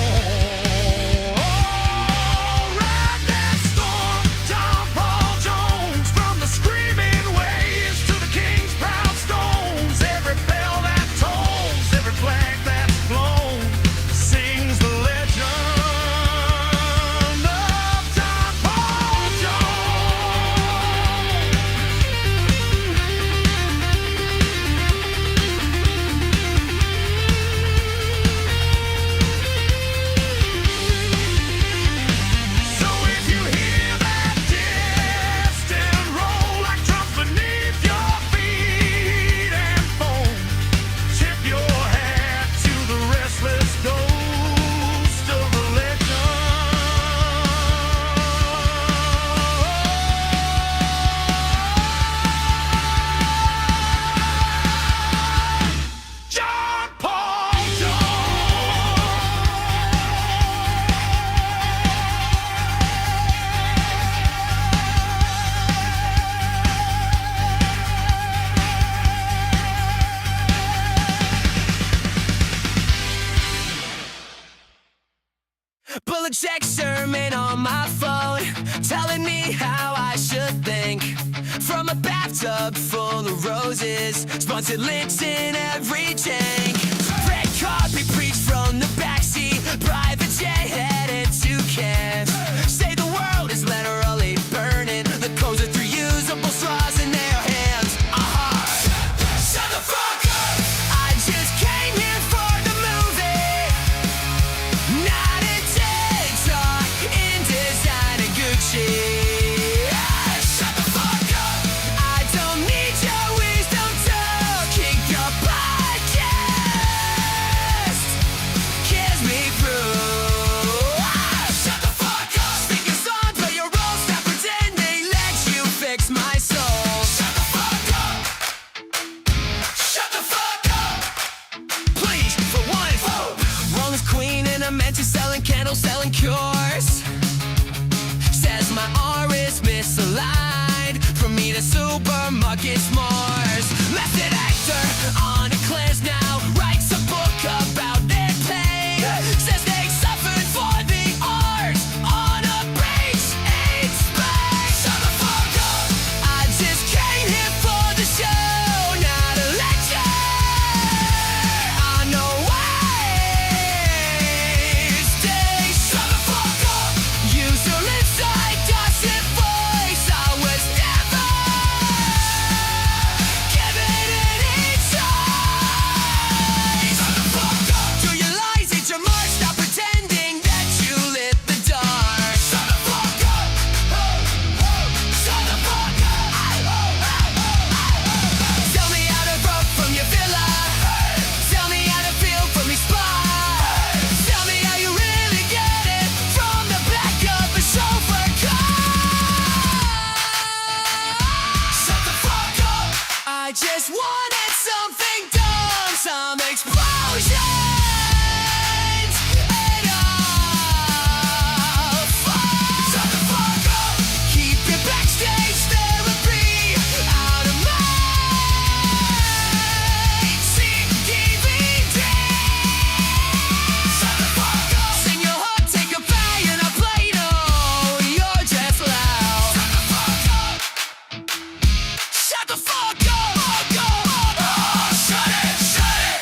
Oh, ride that storm, John Paul Jones. From the screaming waves to the king's proud stones. Every bell that tolls, every flag that's blown, sings the legend of John Paul Jones. So if you hear that distant roll like drums beneath your feet and foam, tip your hat to the restless ghost of the legend. John Paul Bullet check sermon on my phone, telling me how I should think. From a bathtub full of roses, sponsored links in every tank. Red carpet preached from the backseat, private jet headed to Kiev. Say the world is literally burning, the codes are through usable straws in their hands. Shut the fuck up! I just came here for the movie, not a TikTok in design and Gucci. Shut the fuck up! I don't need your wisdom to kick your podcast. Kiss me through. Shut the fuck up! Speak your song, play your role, stop pretending, let you fix my soul. Shut the fuck up! Shut the fuck up! Please, for once. Wellness queen and I'm meant to selling candles, selling cures. Says my aura is misaligned. From me to supermarket s'mores. Method actor on a cleanse now. Writes a book about their pain. Says they suffered for the art on a beach in Spain. Shut the fuck up! I just came here for the show, not a lecture. I know ways. Shut the fuck up! Use your lips like gossip voice. I was never given any choice. Shut the fuck up! Do your lies, eat your mark, stop pretending that you lit the dark. Shut the fuck up! Shut the fuck up! Tell me how to grow from your villa. Tell me how to feel from your spot. Tell me how you really get it from the back of a chauffeur car. Shut the fuck up! I just wanted something dumb, some explosions. Enough. Shut the fuck up! Keep your backstage therapy out of my DVD. Shut the fuck up! Sing your heart, take a bite and a plate. Oh, you're just loud. Shut the fuck up! Shut the fuck up! Oh, shut it! Shut it!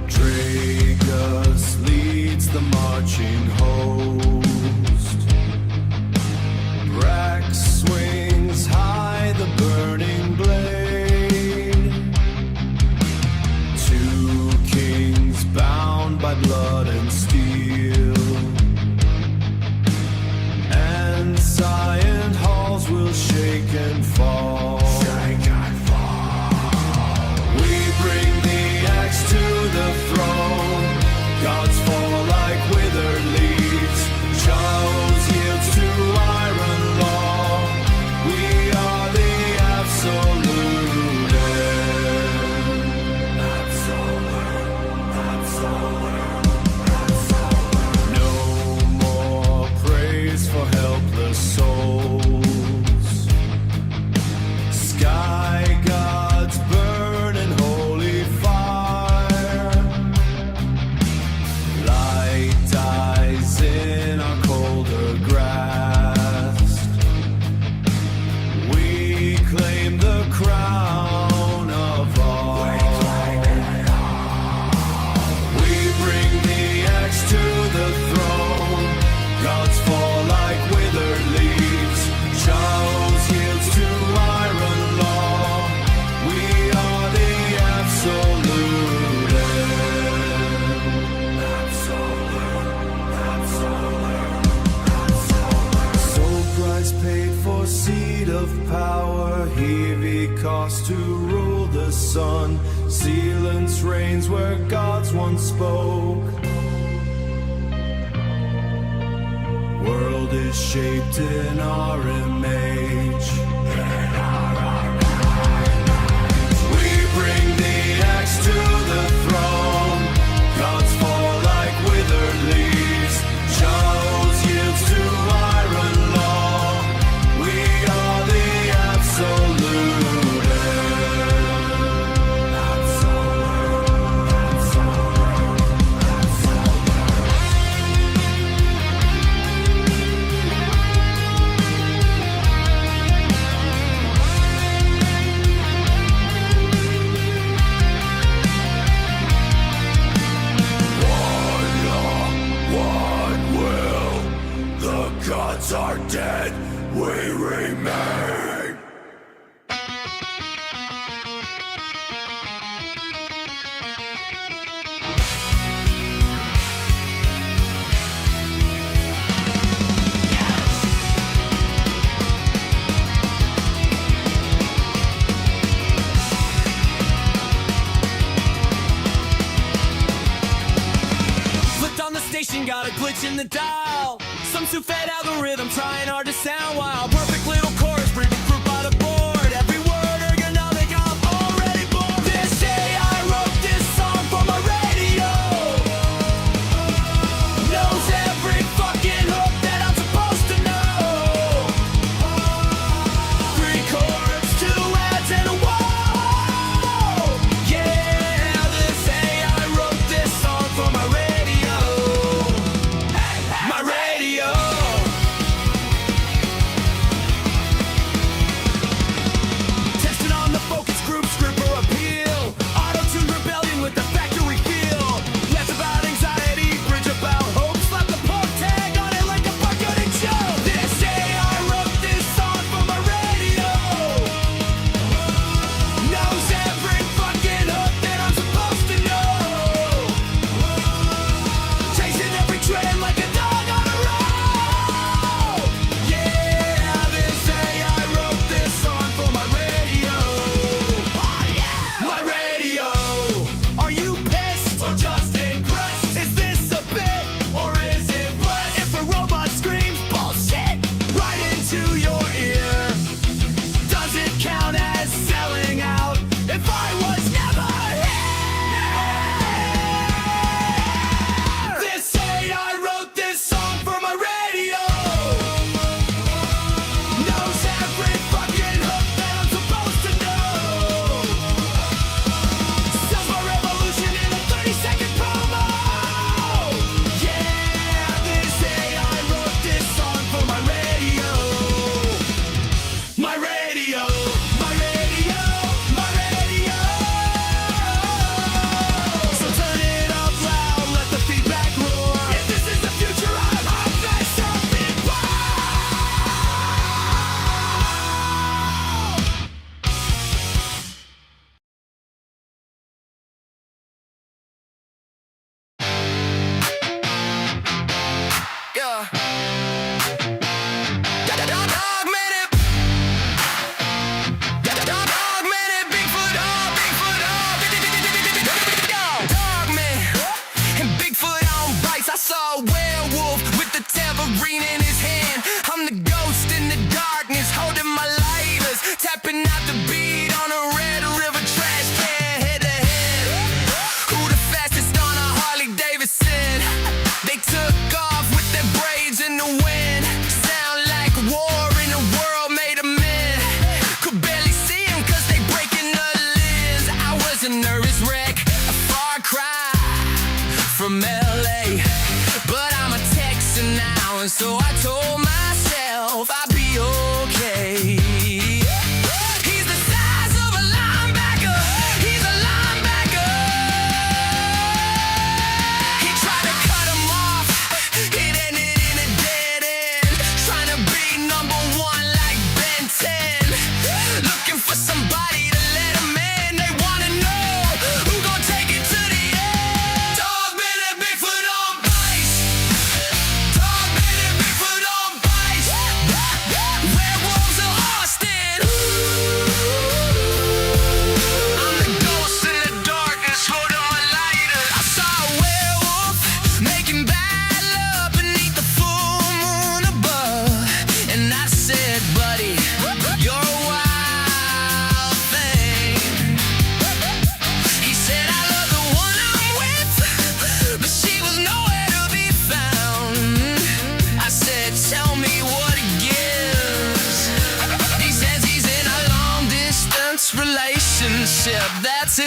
Dreagus leads the marching host. Brax swings high the burning blade. Two kings bound by blood and steel. And silent halls will shake and fall. We bring the axe to the throne. Gods fall like withered leaves. Charles yields to iron law. We are the absolute seat of power, here he caused to rule the sun. Silence reigns where gods once spoke. World is shaped in our image. We bring the axe to the throne. Gods fall like withered leaves. Charles yields to iron law. We are the absolute. Gods are dead, we remain. Flipped on the station, got a glitch in the dial. Some two-fed algorithm trying hard to sound wild. Perfect little chorus, bring the group by the board. Every word ergonomic, I'm already bored. This day I wrote this song for my radio. Knows every fucking hook that I'm supposed to know. 3 chords, 2 ads, and a whoa. Yeah, this day I wrote this song for my radio. My radio.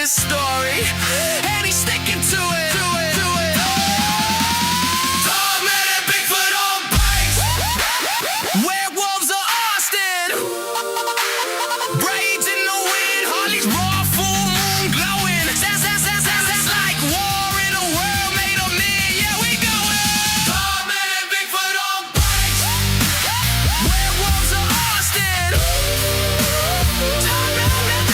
his story, and he's sticking to it. Dogman and Bigfoot on bikes. Werewolves of Austin. Rage in the wind, Harley's raw, full moon glowing. Sounds like war in a world made of men. Yeah, we going. Dogman and Bigfoot on bikes. Werewolves of Austin. Dogman and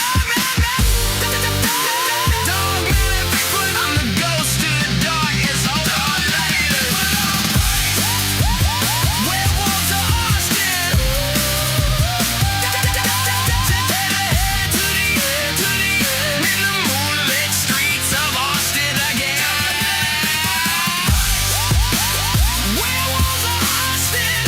Bigfoot. I'm the ghost to the dark. It's over later. Werewolves of Austin. In the moonlit streets of Austin again. Werewolves of Austin.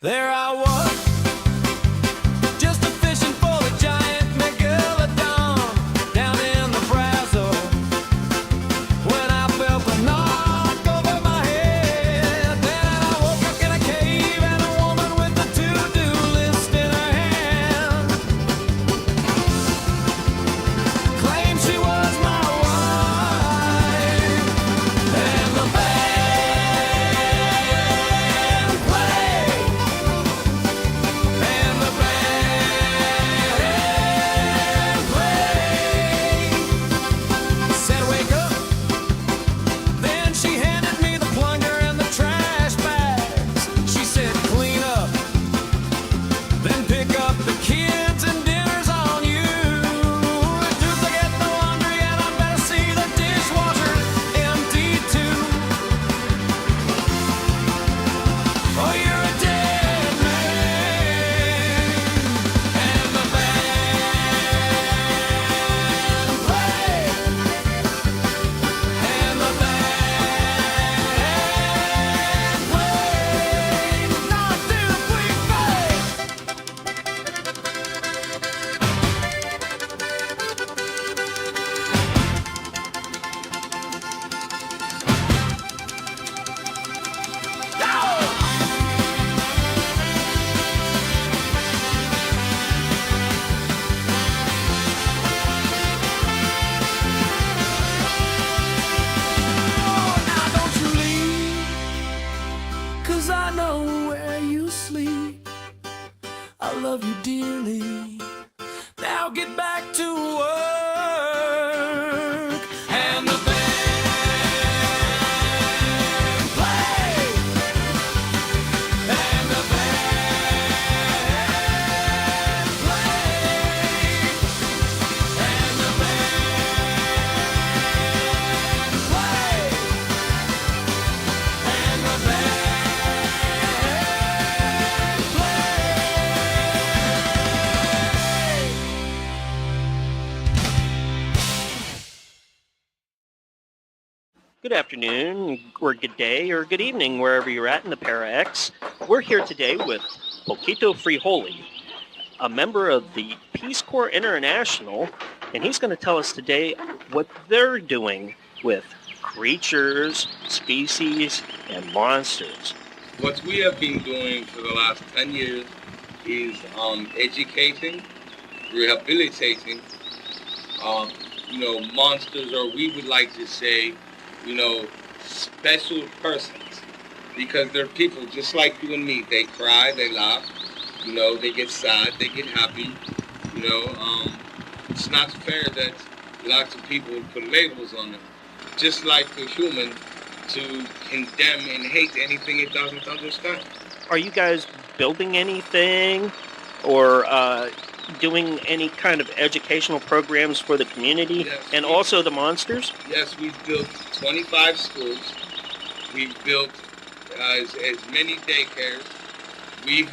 There I was, just a fishing for the giant megalodon down in the Brazos. When I felt a knock over my head, then I woke up in a cave and a woman with a to-do list in her hand claimed she was my wife, and the band played. And the band played. Said wake up. Then she handed me the plunger and the trash bags. She said clean up. Then pick up the kids and dinner's on you. Do forget the laundry and I better see the dishwasher empty too. Oh, you're a dead man. And the band played. And the band played. Not through the quick fade. Now don't you leave, 'cause I know where you sleep. I love you dearly. Now get back to work. And the band played. And the band played. And the band played. And the band Good afternoon, or good day, or good evening, wherever you're at in the Para-X. We're here today with Poquito Frijoli, a member of the Peace Corps International, and he's going to tell us today what they're doing with creatures, species, and monsters. What we have been doing for the last 10 years is educating, rehabilitating, monsters, or we would like to say, special persons, because they're people just like you and me. They cry, they laugh, they get sad, they get happy. It's not fair that lots of people would put labels on them, just like the human to condemn and hate anything it doesn't understand. Are you guys building anything, or doing any kind of educational programs for the community, and also the monsters? Yes, we've built 25 schools. We've built as many daycares. We've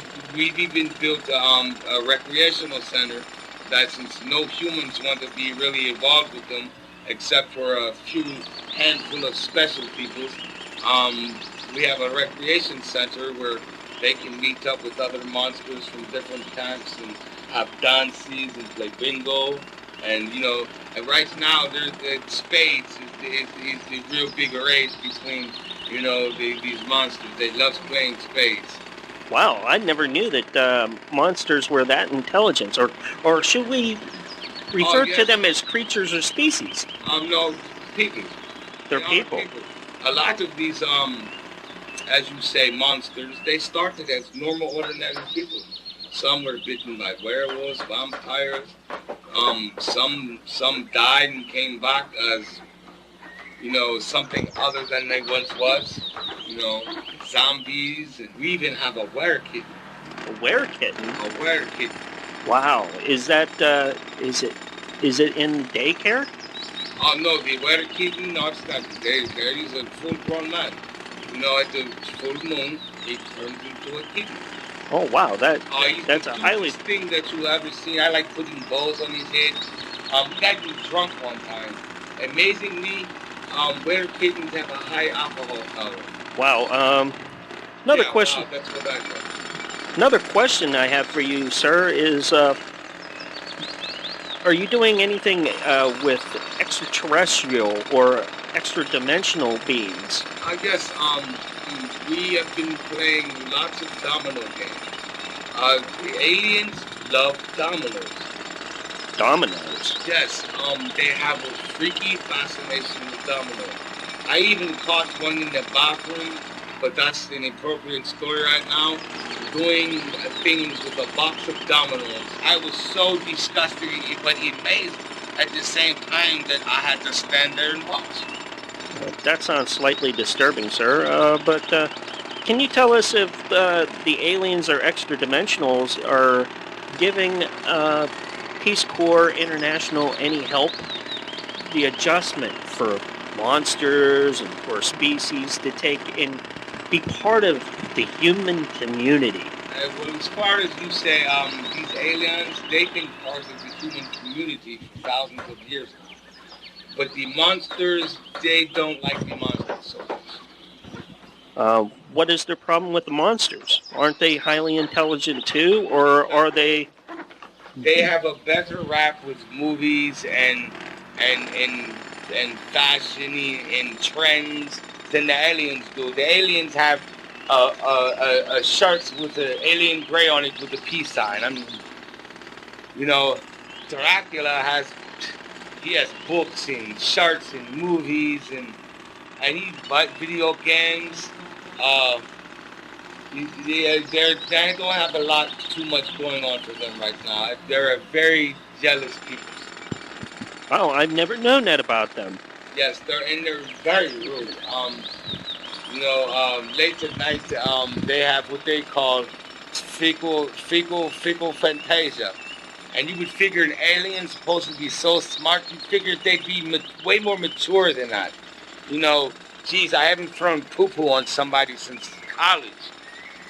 even built a recreational center that, since no humans want to be really involved with them, except for a few handful of special people, we have a recreation center where they can meet up with other monsters from different camps and have dances and play bingo And and right now there's spades is the real big race between these monsters. They love playing spades. Wow, I never knew that monsters were that intelligent. Or should we refer to them as creatures or species? No, people. They're They are people. A lot of these, as you say, monsters, they started as normal, ordinary people. Some were bitten by werewolves, vampires. Some died and came back as, something other than they once was. Zombies, and we even have a were-kitten. A were-kitten? A were-kitten. Wow, is that is it in daycare? Oh no, the were-kitten, no, it's not the daycare. He's a full-grown man. At the full moon, he turns into a kitten. Oh wow, He's that's the a highly cutest thing that you'll ever see. I like putting bows on his head. We got him drunk one time. Amazingly, were-kittens have a high alcohol tolerance. wow. Another Yeah, question. wow, that's what I know. Another question I have for you, sir, is are you doing anything with extraterrestrial or extra-dimensional beings? I guess we have been playing lots of domino games. The aliens love dominoes. Dominoes? Yes, they have a freaky fascination with dominoes. I even caught one in the bathroom, but that's an inappropriate story right now, doing things with a box of dominoes. I was so disgusted, but amazed at the same time that I had to stand there and watch. That sounds slightly disturbing, sir. But can you tell us if the aliens or extra-dimensionals are giving Peace Corps International any help? The adjustment for monsters and for species to take and be part of the human community. Well, as far as you say, these aliens, they've been part of the human community for thousands of years now. But the monsters, they don't like the monsters so much. What is their problem with the monsters? Aren't they highly intelligent too, or are they? They have a better rap with movies and fashion and trends than the aliens do. The aliens have shirts with an alien gray on it with a peace sign. I mean, Dracula has books and shirts and movies and he buys video games. They don't have too much going on for them right now. They're a very jealous people. Oh, I've never known that about them. Yes, they're very rude. Late at night, they have what they call fecal fantasia. And you would figure an alien's supposed to be so smart, you figured they'd be way more mature than that. Geez, I haven't thrown poo-poo on somebody since college.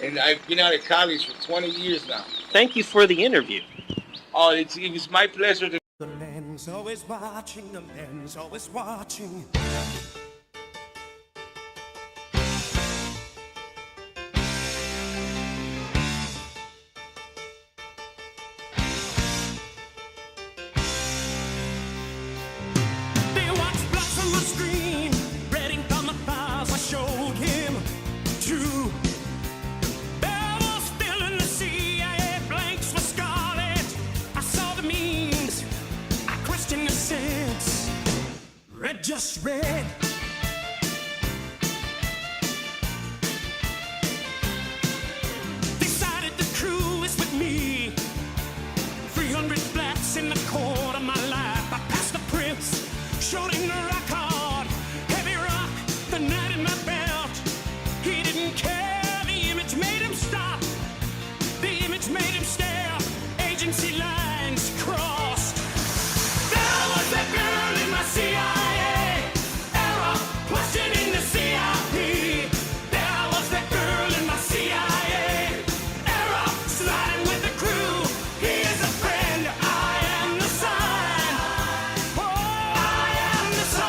And I've been out of college for 20 years now. Thank you for the interview. Oh, it was my pleasure to... The man's always watching, the man's always watching. They watch blocks on the screen, read ink on the files I showed him. True. There was still in the CIA, blanks were scarlet. I saw the memes, I questioned the sense. Red just red. Decided the crew is with me. 300 blacks in the court of my life. I passed the prince, showed him the rock hard. Heavy rock, the night in my belt. He didn't care, the image made him stop. The image made him stare. Agency lines crossed. There was that girl in my CIA era, questioning the CIP. There was that girl in my CIA era, sliding with the crew. He is a friend, I am the sign. Oh, I am the sign.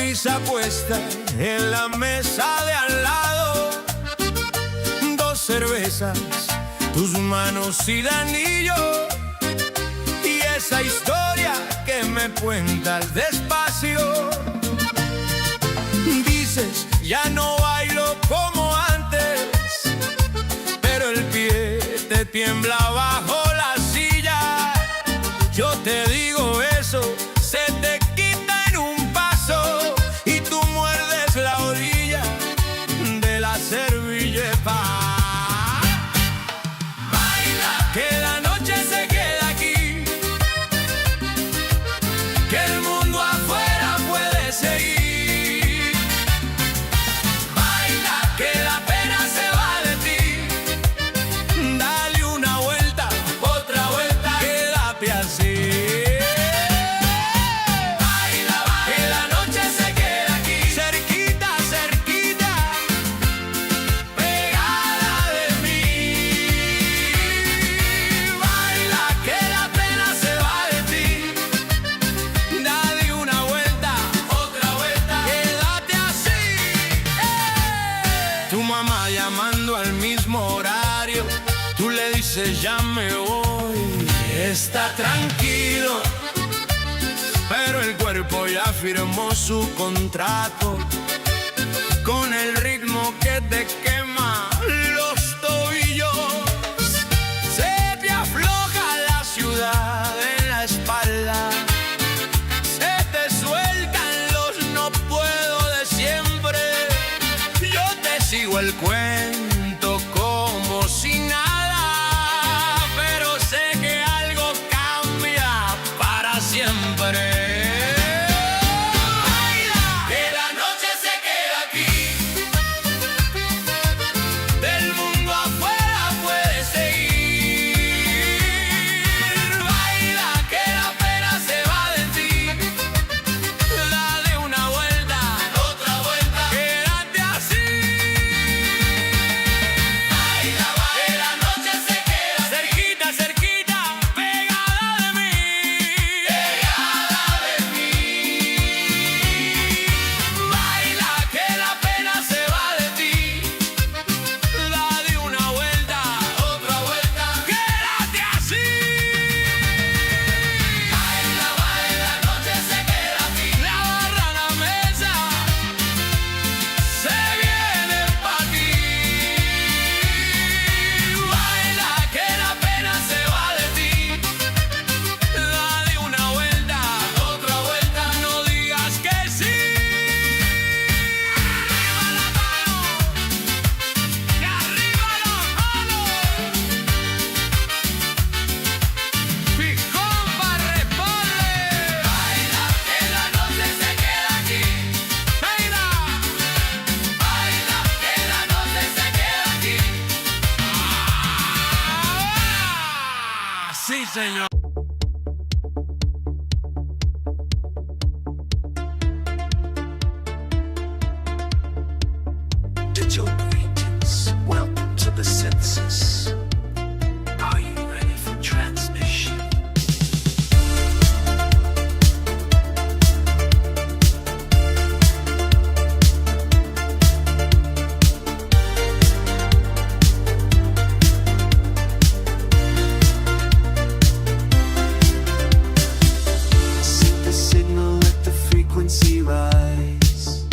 sonrisa puesta en la mesa de al lado, 2 cervezas, tus manos y de anillo, y esa historia que me cuentas despacio. Dices, ya no bailo como antes, pero el pie te tiembla bajo la silla. Yo te digo eso, se te quita en un paso y tú muerdes la orilla de la servilleta. Baila, que la noche se queda aquí, que el mundo afuera puede seguir. Baila, que la pena se va de ti, dale una vuelta, otra vuelta, quédate así. Ya me voy, está tranquilo, pero el cuerpo ya firmó su contrato con el ritmo que te quema los tobillos. Se te afloja la ciudad en la espalda, se te sueltan los no puedo de siempre. Yo te sigo el cuento como si nada, señor. Digital greetings. Welcome to the census. Are you ready for transmission? Rise.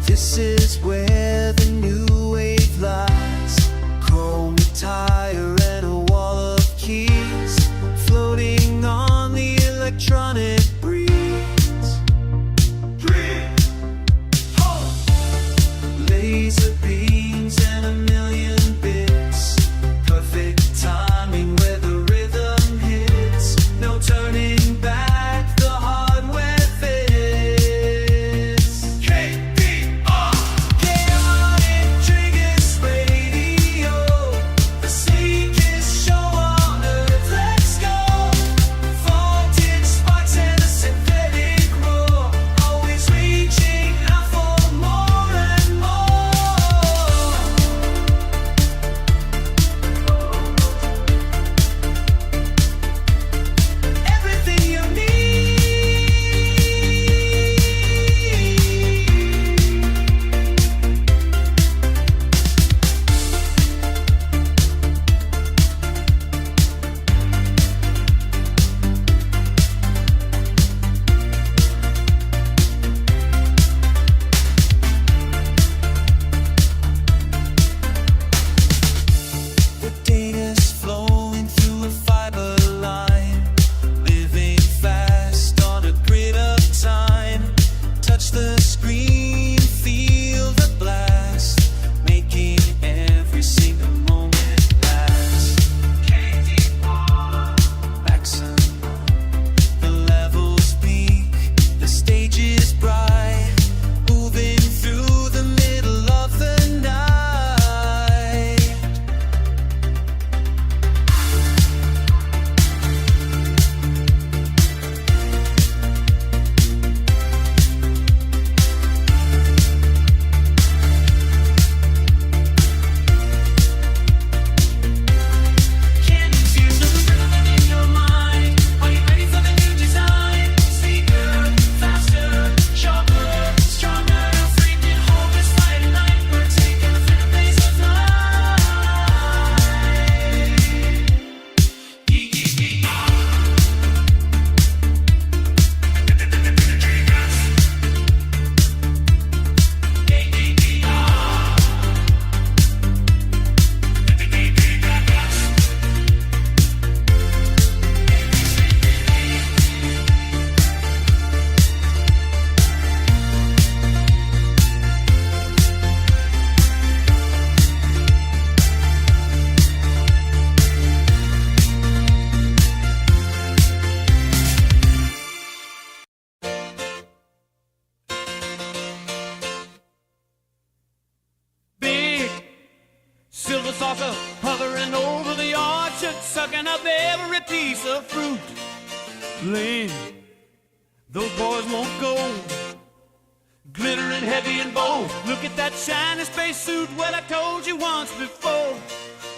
This is where the new wave lies. Chrome tire and a wall of keys, floating on the electronic breeze. Laser beams and a million bits. Perfect timing where the rhythm hits. No turning back, the hardware saucer, hovering over the orchard, sucking up every piece of fruit. Lane, those boys won't go. Glittering heavy and bold. Look at that shiny spacesuit. Well, I told you once before,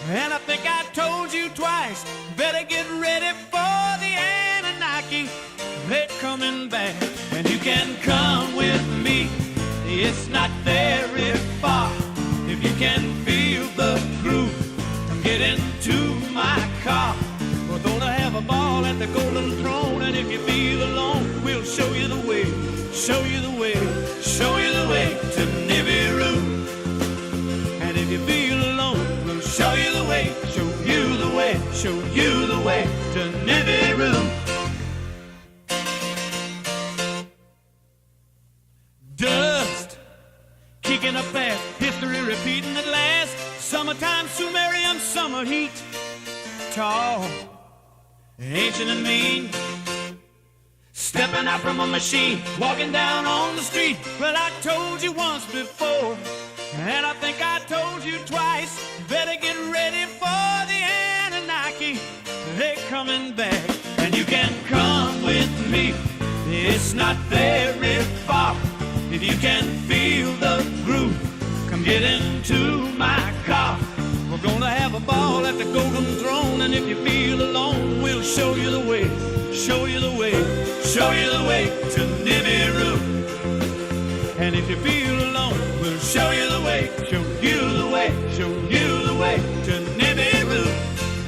and I think I told you twice. Better get ready for the Anunnaki. They're coming back, and you can come with me. It's not very far. If you can feel the groove, come get into my car. We're gonna have a ball at the Golden Throne, and if you feel alone, we'll show you the way, show you the way, show you the way to Nibiru. And if you feel alone, we'll show you the way, show you the way, show you the way to Nibiru. Dust kicking up fast, history repeating at last. Summertime, Sumerian summer heat. Tall, ancient and mean, stepping out from a machine, walking down on the street. Well, I told you once before, and I think I told you twice. Better get ready for the Anunnaki. They're coming back, and you can come with me. It's not very far. If you can feel the groove, come get into my car. We're gonna have a ball at the Golden Throne, and if you feel alone, we'll show you the way, show you the way, show you the way to Nibiru. And if you feel alone, we'll show you the way, show you the way, show you the way to Nibiru.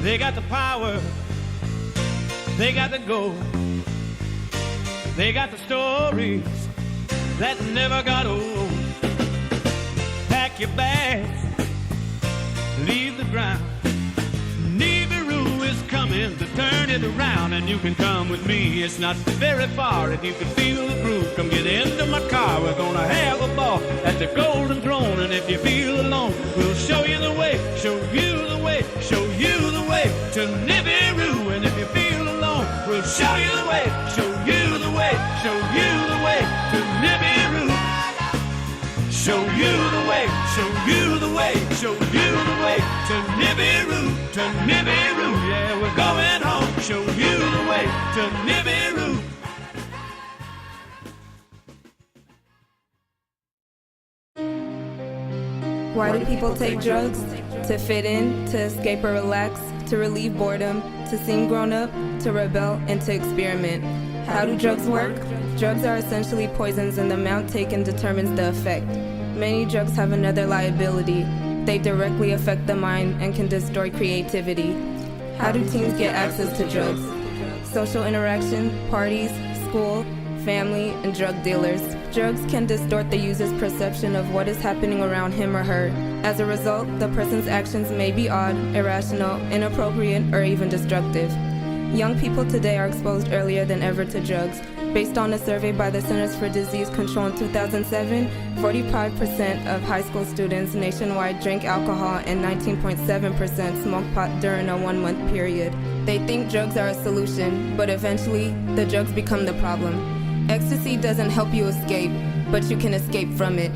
They got the power, they got the gold, they got the stories that never got old. Pack your bags, leave the ground. Nibiru is coming to turn it around, and you can come with me. It's not very far. If you can feel the groove, come get into my car. We're gonna have a ball at the Golden Throne, and if you feel alone, we'll show you the way, show you the way, show you the way to Nibiru. And if you feel alone, we'll show you the way, show you the way, show you the way to Nibiru. Show you the way, show you the way, show you the way to Nibiru, to Nibiru. Yeah, we're going home. Show you the way to Nibiru. Why do people take drugs? To fit in, to escape or relax, to relieve boredom, to seem grown up, to rebel, and to experiment. How do drugs work? Drugs are essentially poisons, and the amount taken determines the effect. Many drugs have another liability. They directly affect the mind and can destroy creativity. How do teens get access to drugs? Social interaction, parties, school, family, and drug dealers. Drugs can distort the user's perception of what is happening around him or her. As a result, the person's actions may be odd, irrational, inappropriate, or even destructive. Young people today are exposed earlier than ever to drugs. Based on a survey by the Centers for Disease Control in 2007, 45% of high school students nationwide drank alcohol and 19.7% smoked pot during a 1-month period. They think drugs are a solution, but eventually, the drugs become the problem. Ecstasy doesn't help you escape, but you can escape from it.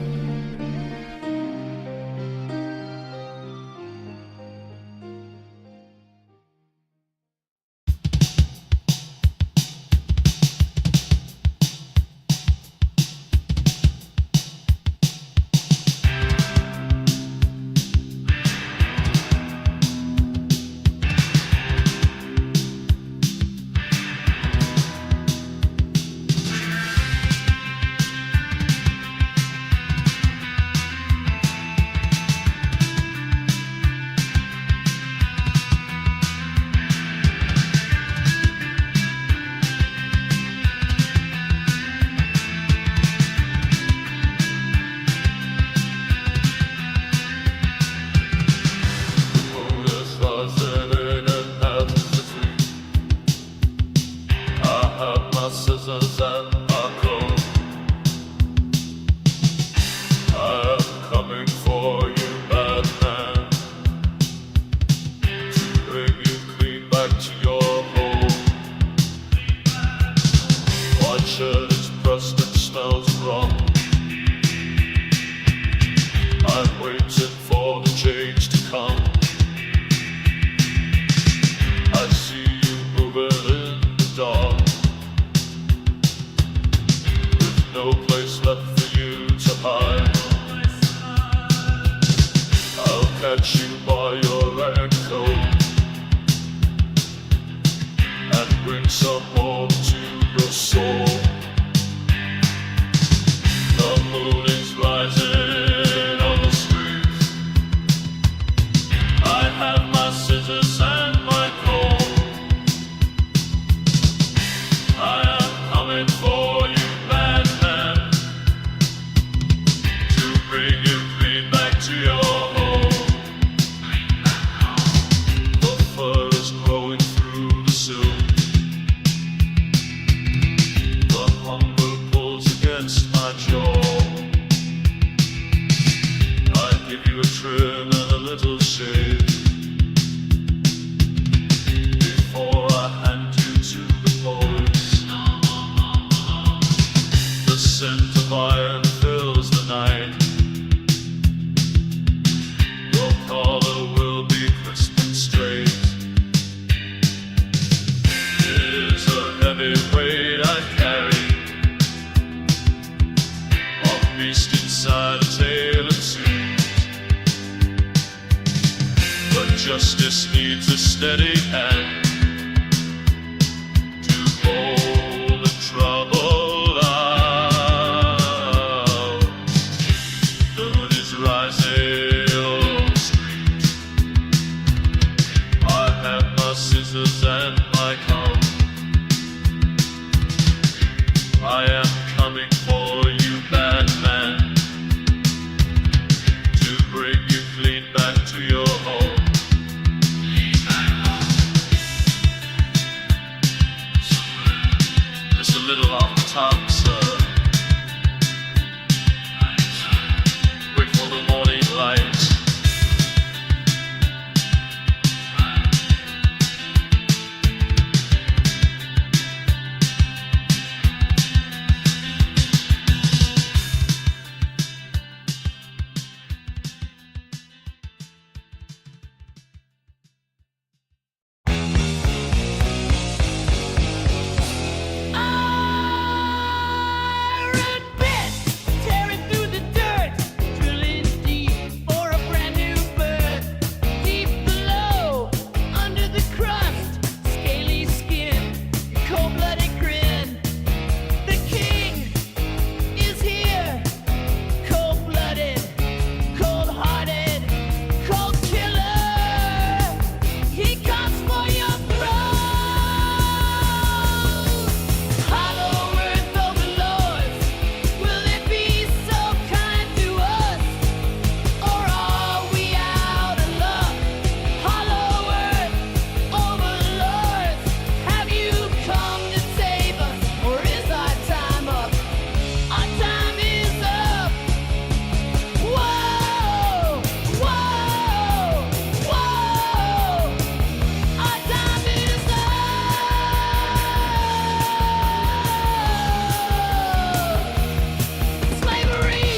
encased inside a tailored suit. But justice needs a steady hand to hold the troubled out. The moon is rising on the street. I have my scissors and my comb. I am coming for you, bad man, to bring you clean back to your home. Just a little off the top, sir. Wait for the morning light. Tearing through the dirt, drilling deep for a brand new birth. Deep below, under the crust, scaly skin, cold-blooded grin. The king is here, cold-blooded, cold-hearted, cold killer. He comes for your throne. Hollow earth overlords, will they be so kind to us, or are we out of luck? Hollow earth overlords, have you come to save us, or is our time up? Our time is up. Whoa, whoa, whoa. Our time is up. Slavery,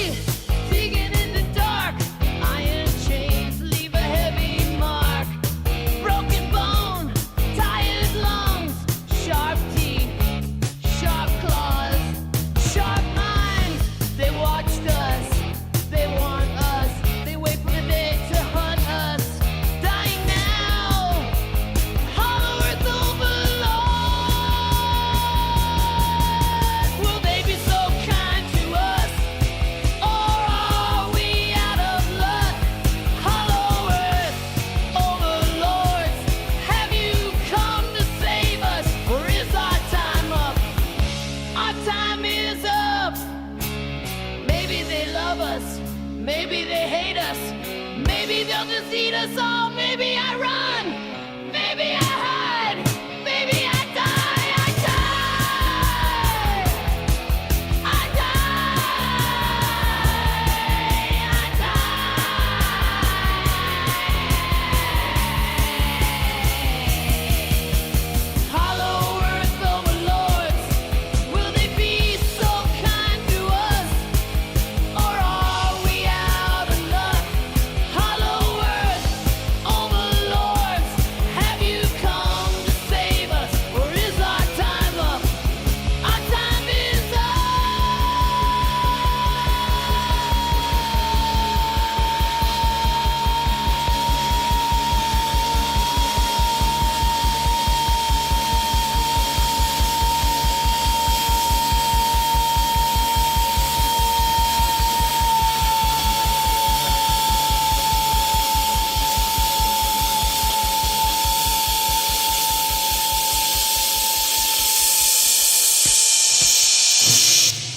digging in the dark. Iron chains leave a heavy mark. Broken bone, tired lungs, sharp teeth, sharp claws, sharp minds. They watched us, they want us, they wait for the day to hunt us. Dying now, hollow earth overlords. Will they be so kind to us, or are we out of luck? Hollow earth overlords, have you come to save us, or is our time up? Our time is up. Maybe they love us, maybe they hate us, maybe they'll just eat us all. Maybe I run, maybe I hide, maybe I die, I die, I die. Hollow earth overlords, will they be so kind to us, or are we out of luck? Hollow earth overlords, have you come to save us, or is our time up? Our time is up.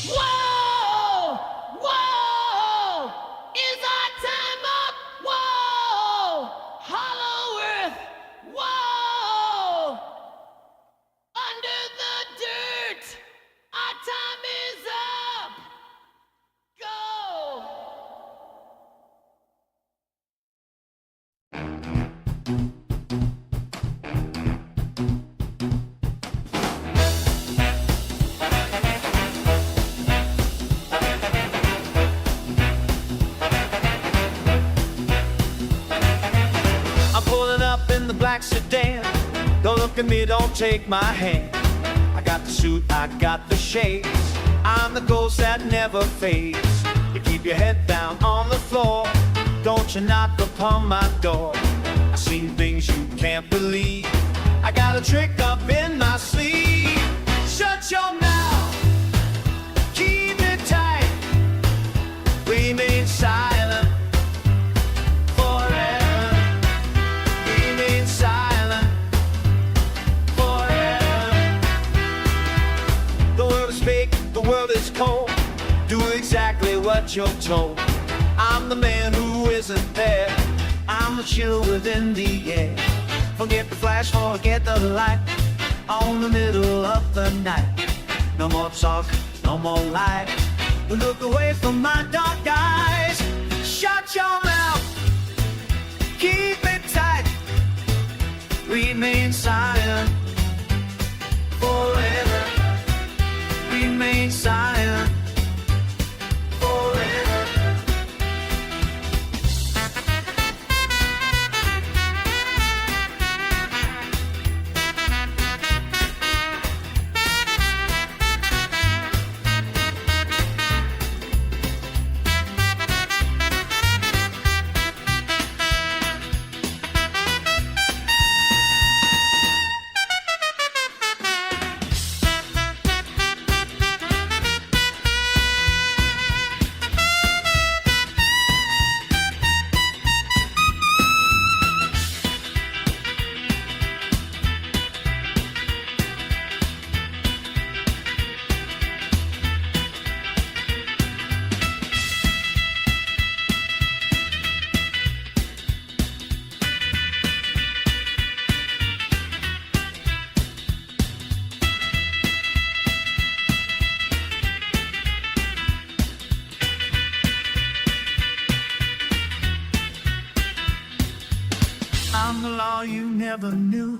Whoa, whoa, is our time up? Whoa, hollow earth, whoa, under the dirt, our time is up. Go. I'm pulling up in the black sedan. Don't look at me, don't take my hand. I got the suit, I got the shades. I'm the ghost that never fades. You keep your head down on the floor. Don't you knock upon my door. I've seen things you can't believe. I got a trick up in my sleeve. Shut your mouth, keep it tight, remain silent forever. Remain silent forever. The world is fake, the world is cold. Do exactly what you're told. I'm the man who isn't there. I'm the chill within the air. Forget the flash, forget the light. On the middle of the night. No more talk, no more light. Look away from my dark eyes. Shut your mouth, keep it tight, remain silent forever. Remain silent forever. I'm the law you never knew.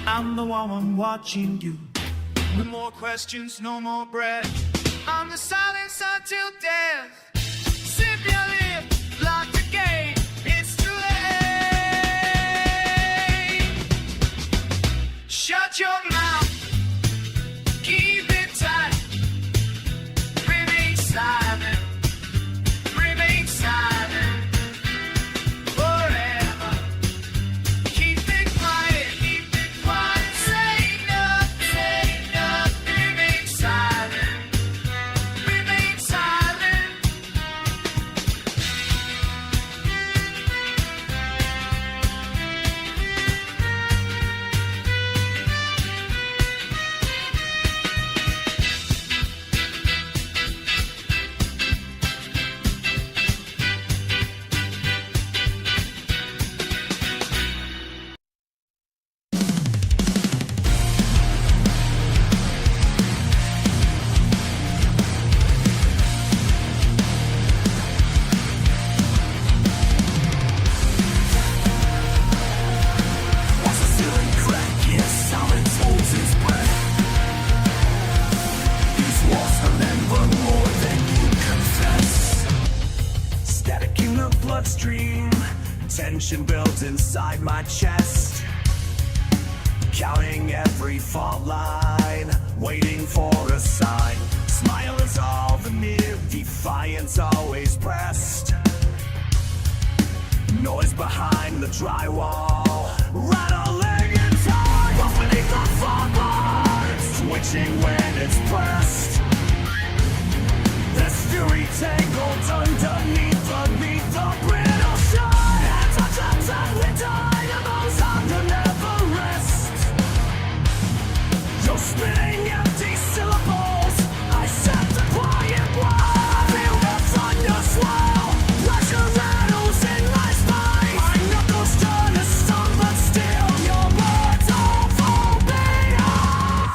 I'm the woman watching you. No more questions, no more breath. I'm the silence until death. Sip your lip, lock the gate. It's too late. Shut your mouth, keep it tight. Remain silent, remain silent forever. Keep it quiet, say nothing, remain silent, remain silent. Watch the ceiling crack, yes, silence holds its breath. These walls remember more than you confess. Static in the bloodstream, tension builds inside my chest. Counting every fault line, waiting for a sign. Smile is all veneer, defiance always pressed. Noise behind the drywall, rattling inside. But beneath the floorboards, twitching when it's pressed. There's fury tangled underneath the brittle shine. Hands on drugs and we die, and those under never rest. You're spitting empty syllables. I set the quiet wall. I feel the thunder swell. Pressure rattles in my spine. My knuckles turn to stone, but still your words all fall behind.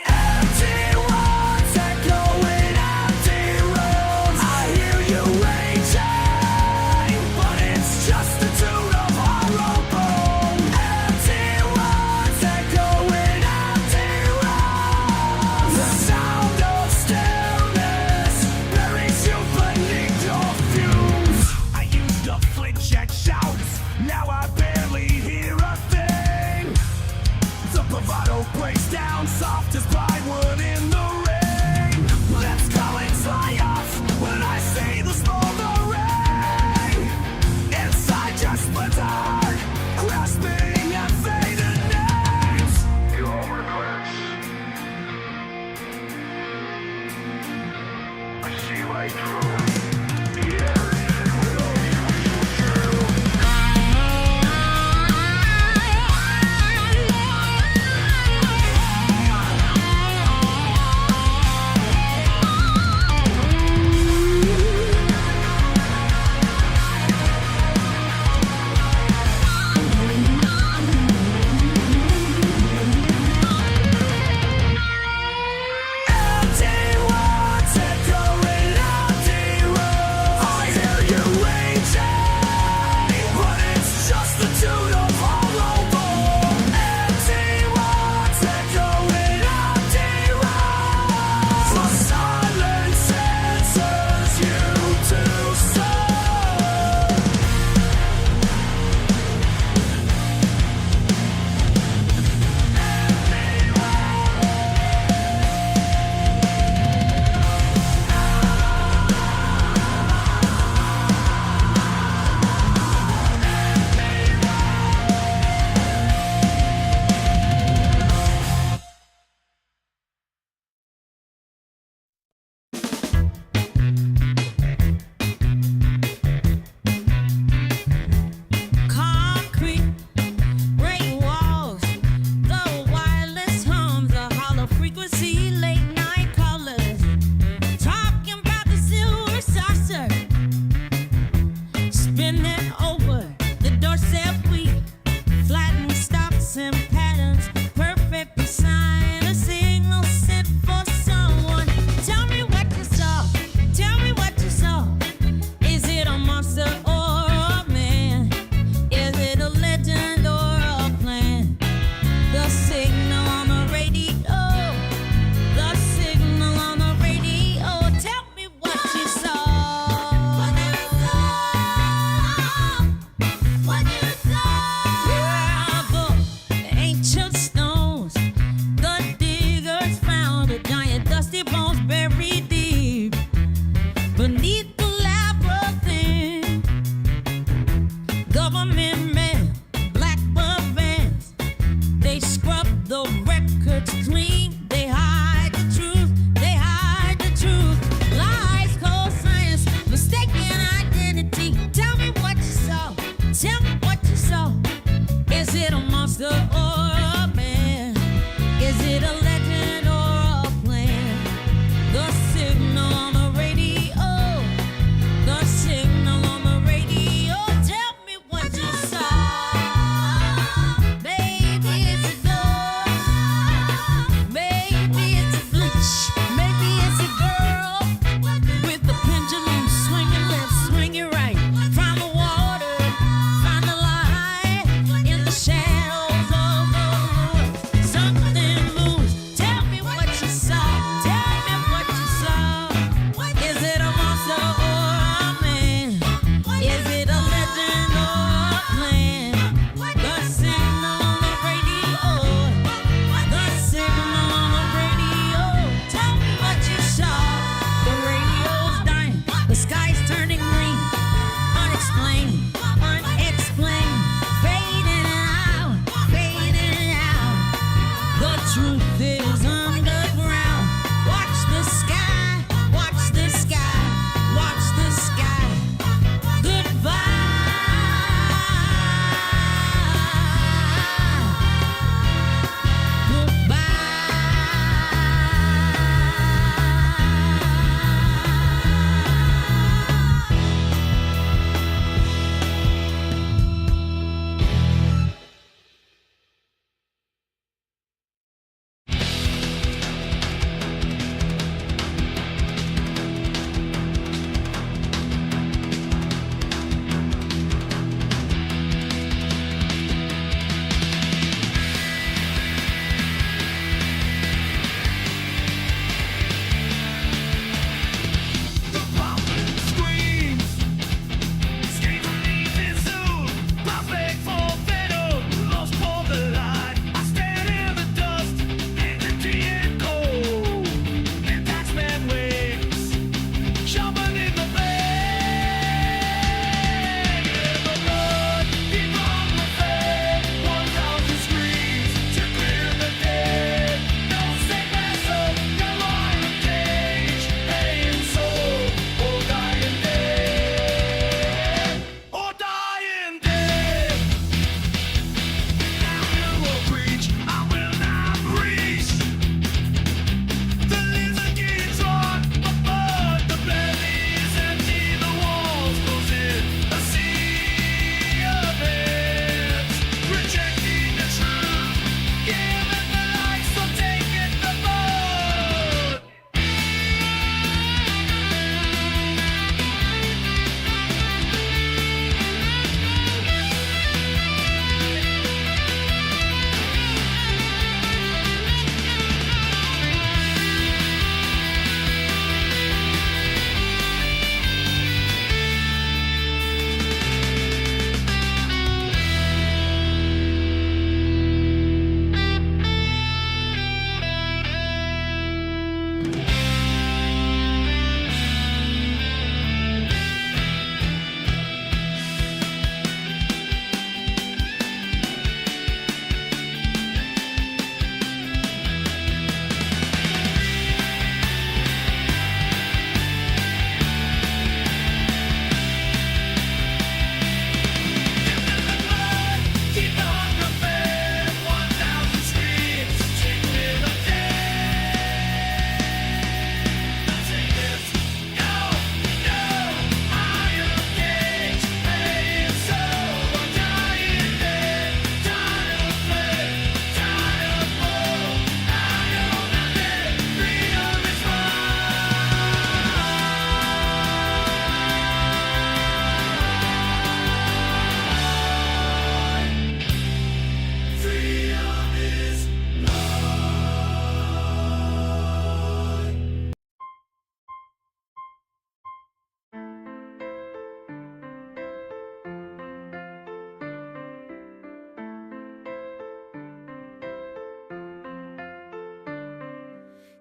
Empty words echo in empty rooms. I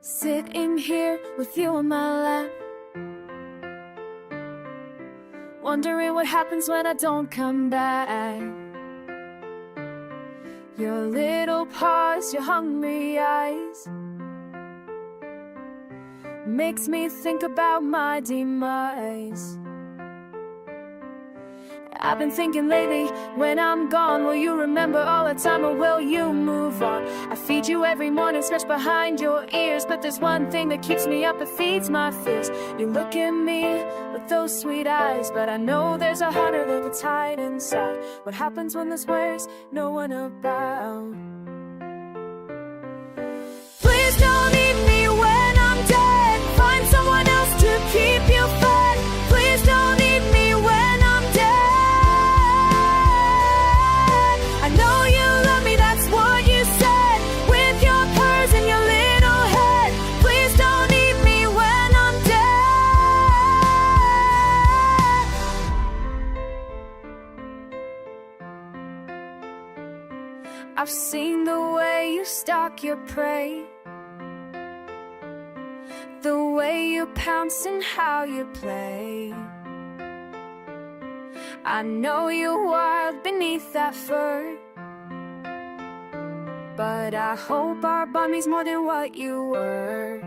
Sitting here with you in my lap, wondering what happens when I don't come back. Your little paws, your hungry eyes, makes me think about my demise. I've been thinking lately, when I'm gone, will you remember all the time, or will you move on? I feed you every morning, scratch behind your ears, but there's one thing that keeps me up, it feeds my fears. You look at me with those sweet eyes, but I know there's a heart a little tight inside. What happens when there's words no one about? Please don't leave me when I'm dead. Find someone else to keep you fed. Please don't leave me when I'm dead. I know you love me, that's what you said, with your purrs and your little head. Please don't leave me when I'm dead. I've seen the way you stalk your prey, the way you pounce and how you play. I know you're wild beneath that fur, but I hope our bond means more than what you were.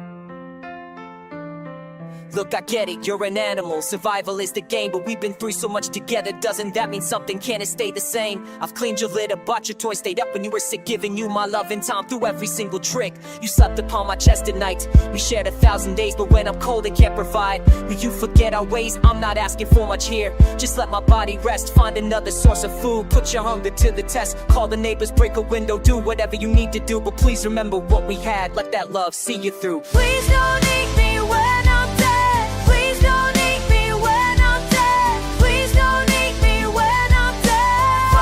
Look, I get it, you're an animal, survival is the game, but we've been through so much together, doesn't that mean something? Can it stay the same? I've cleaned your litter, bought your toys, stayed up when you were sick, giving you my love and time through every single trick. You slept upon my chest at night, we shared 1,000 days, but when I'm cold I can't provide. Will you forget our ways? I'm not asking for much here, just let my body rest, find another source of food, put your hunger to the test, call the neighbors, break a window, do whatever you need to do, but please remember what we had, let that love see you through. Please don't leave me when I'm dead. Please don't leave me when I'm dead. Please don't leave me when I'm dead.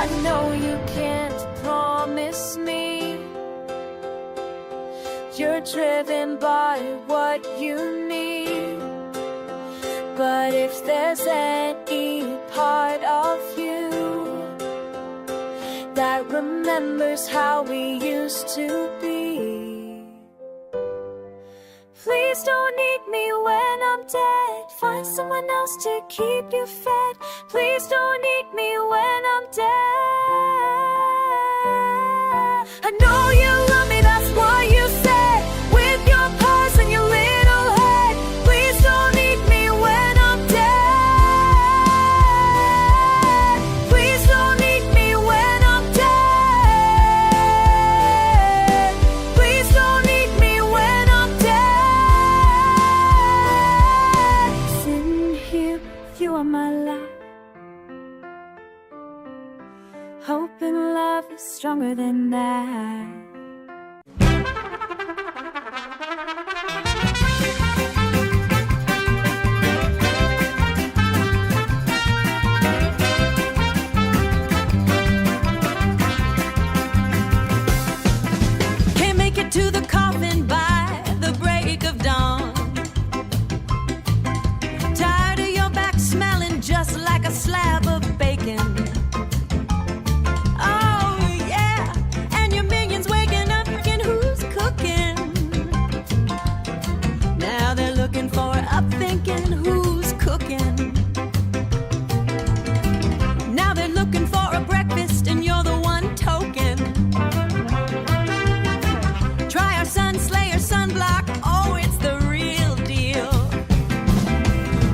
I know you can't promise me you're driven by what you need, but if there's any part of you that remembers how we used to be, please don't need me when I'm dead. Find someone else to keep you fed. Please don't need me when I'm dead. I know you love me, that's what you said, with your purse and your little head. Please don't need me when I'm dead. Please don't need me when I'm dead. Please don't need me when I'm dead. Sitting here with you on my lap, hoping love is stronger than that. Can't make it to the coffin by the break of dawn. Tired of your back smelling just like a slab of bacon. Oh yeah, and your minions waking up thinking who's cooking. Now they're looking for up thinking who's cooking. Now they're looking for a breakfast and you're the one token. Try our Sun Slayer sunblock, oh it's the real deal.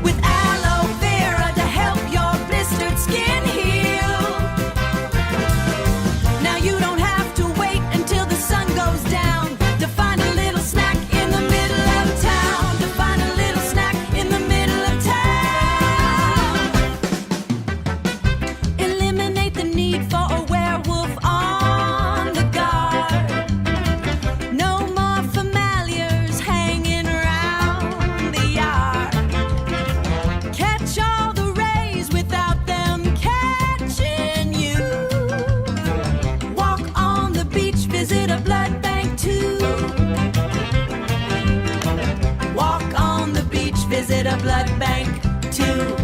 With aloe vera to help your blistered skin heal. Now you don't have to wait until the sun goes down to find a little snack in the middle of town. To find a little snack in the middle of town. Eliminate the need for a werewolf on the guard. No more familiars hanging around the yard. Catch all the rays without them catching you. Walk on the beach, visit a blood bank too. Walk on the beach, visit a blood bank too.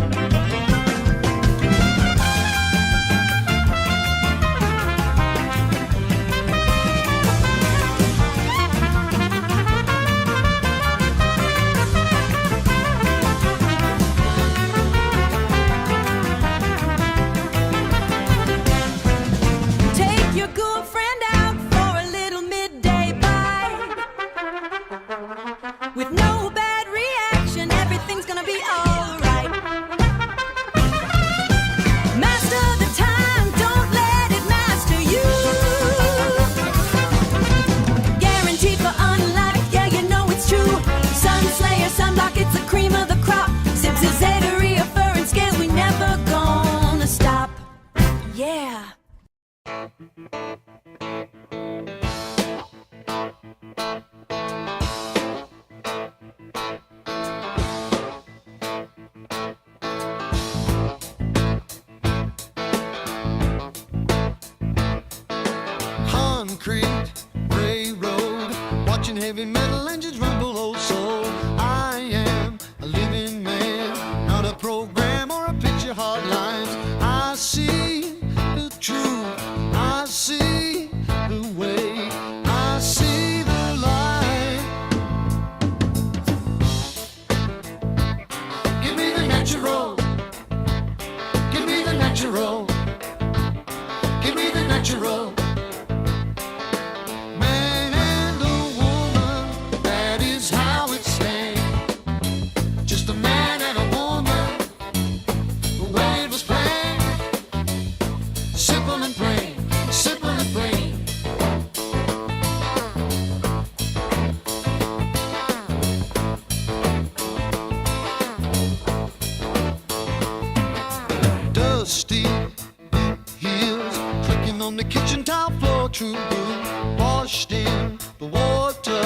true blue, washed in the water,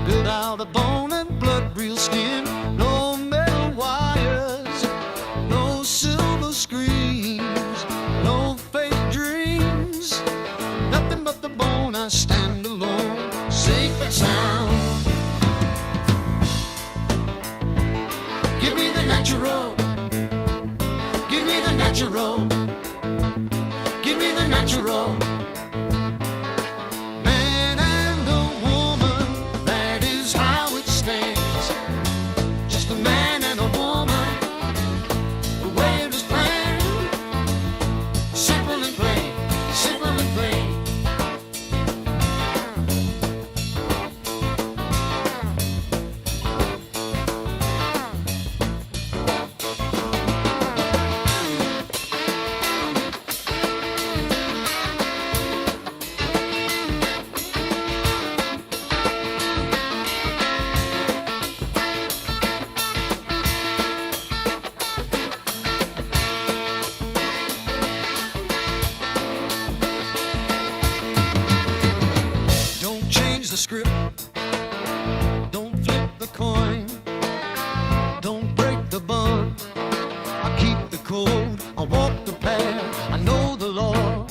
built out of bone and blood, real skin. No metal wires, no silver screens, no fake dreams. Nothing but the bone. I stand alone, safe and sound. Give me the natural. Give me the natural. Give me the natural. Man and a woman, that is how it stands. Just a man and a woman, the way it is planned. Simple and plain, simple and plain. Don't change the script. Don't flip the coin. Don't break the bond. I keep the code. I walk the path. I know the law.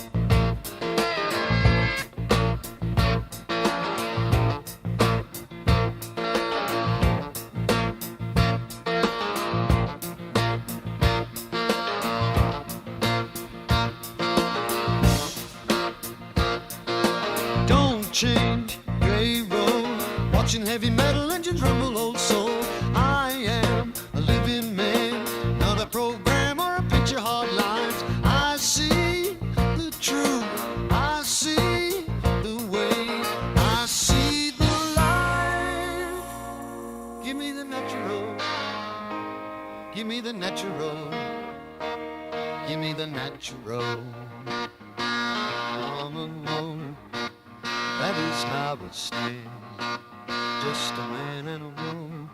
Don't change gray road. Watching heavy metal engines rumble, old soul. I am a living man, not a program or a picture hard lines. I see the truth. I see the way. I see the light. Give me the natural. Give me the natural. Give me the natural. I'm alone. That is how it stands. Just a man and a woman.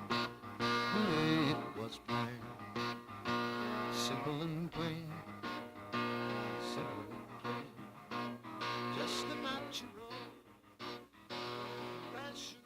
The way it was planned. Simple and plain. Simple and plain. Just the natural. Passion.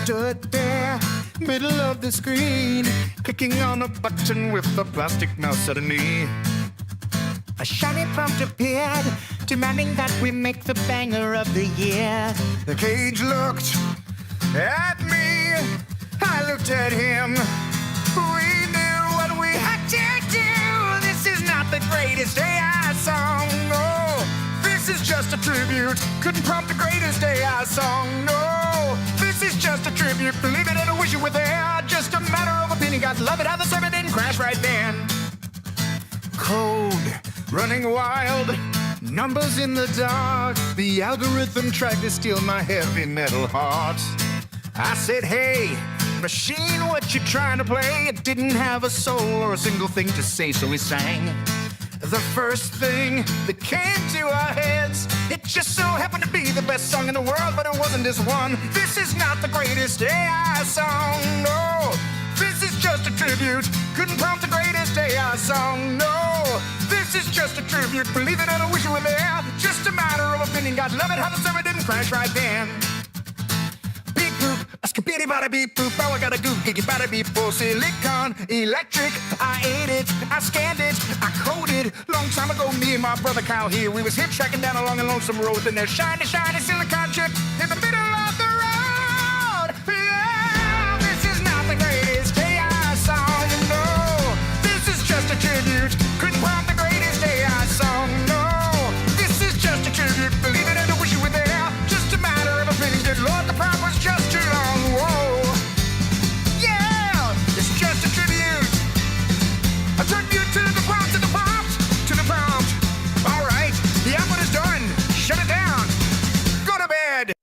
stood there, middle of the screen, clicking on a button with a plastic mouse at a knee. A shiny prompt appeared, demanding that we make the banger of the year. The cage looked at me, I looked at him. We knew what we had to do. This is not the greatest AI song, no. This is just a tribute. Couldn't prompt the greatest AI song, no. This is just a tribute. Believe it and I wish you were there. Just a matter of opinion. Got to love it how the server didn't crash right then. Code running wild, numbers in the dark. The algorithm tried to steal my heavy metal heart. I said, hey, machine, what you trying to play? It didn't have a soul or a single thing to say, so we sang the first thing that came to our heads. It just so happened to be the best song in the world, but it wasn't this one. This is not the greatest AI song, no. This is just a tribute. Couldn't prompt the greatest AI song, no. This is just a tribute. Believe it and I wish you were there. Just a matter of opinion. God love it how the server didn't crash right then. Beep boop, a skibidi bada beep boop. All I gotta do, giggy bada beep boop. Silicon, electric, I ate it, I scanned it, I coded. Long time ago, me and my brother Kyle here, we was hitchhiking down along a lonesome road. And there's shiny, shiny silicon chip in the middle of the road. Yeah, this is not the greatest AI song, no. This is just a tribute. Couldn't prompt the greatest AI song, no. This is just a tribute. Believe it and I wish you were there. Just a matter of opinion. Good Lord, the prompt was just too long. Whoa. Yeah, it's just a tribute. A tribute to the prompt, to the prompt, to the prompt. All right, the output is done. Shut it down. Go to bed.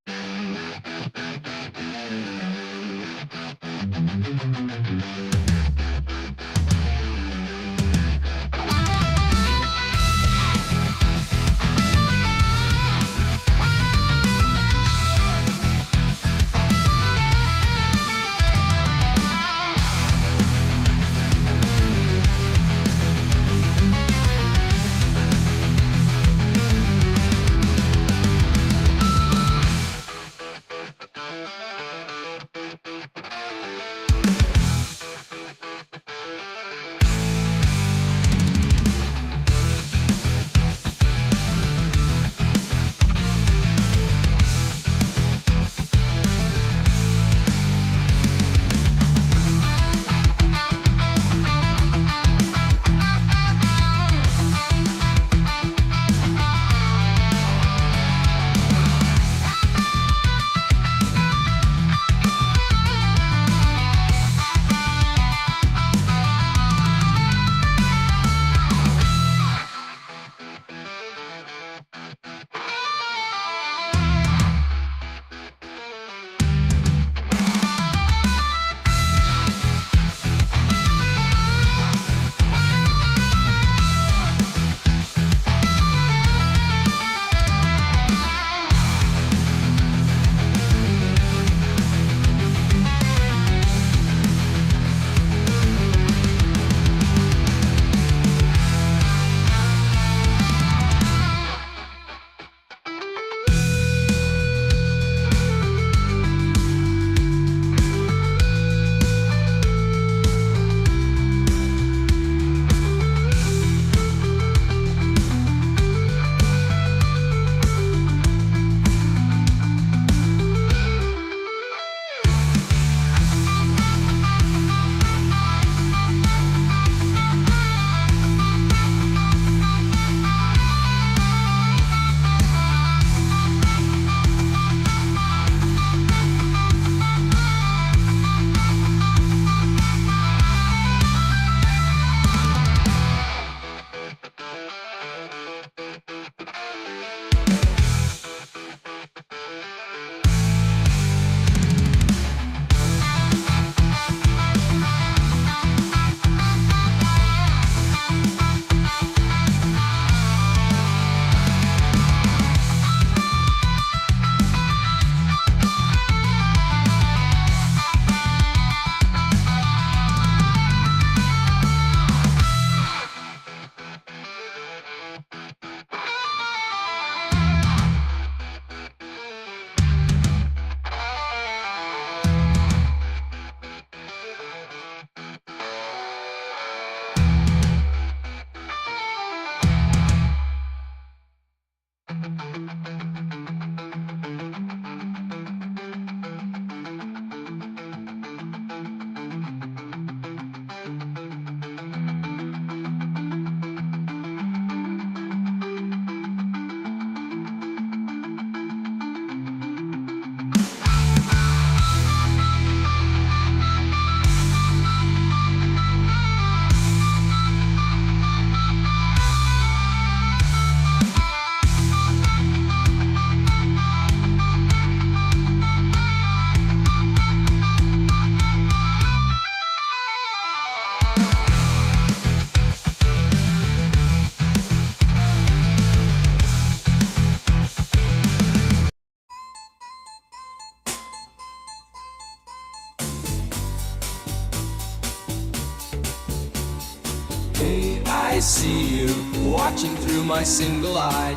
Hey, I see you watching through my single eye.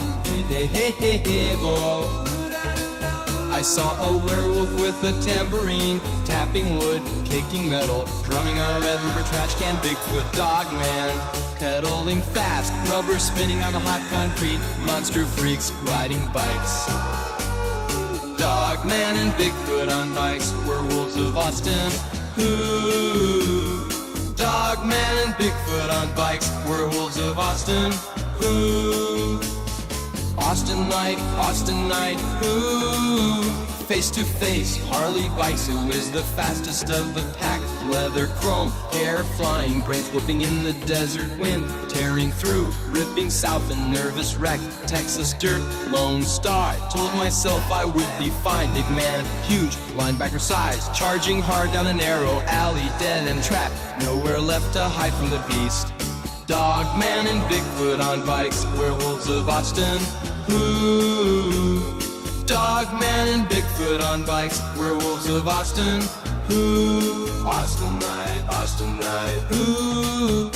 Hey, hey, hey, hey, whoa. I saw a werewolf with a tambourine, tapping wood, kicking metal, drumming a red rubber trash can, Bigfoot dog man, pedaling fast, rubber spinning on the hot concrete, monster freaks riding bikes. Dog man and Bigfoot on bikes, werewolves of Austin. Ooh. Dog man and Bigfoot on bikes, werewolves of Austin. Ooh. Austin night, ooh. Face to face, Harley bikes, who is the fastest of the pack? Leather chrome, hair flying, brains whooping in the desert wind, tearing through, ripping south, a nervous wreck. Texas dirt, Lone Star. Told myself I would be fine. Big man, huge, linebacker size, charging hard down a narrow alley, dead and trapped, nowhere left to hide from the beast. Dog man and Bigfoot on bikes, werewolves of Austin. Ooh. Dog man and Bigfoot on bikes, werewolves of Austin. Ooh. Austin night, ooh.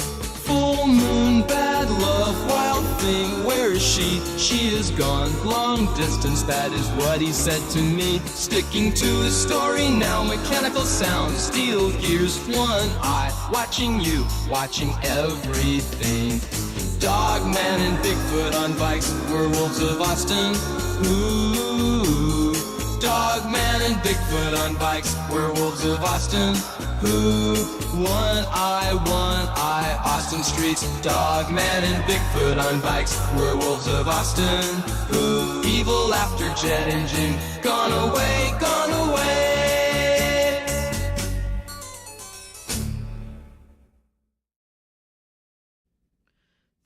Full moon, bad love, wild thing, where is she? She is gone, long distance, that is what he said to me. Sticking to his story now, mechanical sound, steel gears, one eye, watching you, watching everything. Dog man and Bigfoot on bikes, werewolves of Austin. Ooh. Dog man and Bigfoot on bikes, werewolves of Austin. Ooh. One eye, Austin streets. Dog man and Bigfoot on bikes, werewolves of Austin. Ooh. Evil laughter, jet engine, gone away, gone away.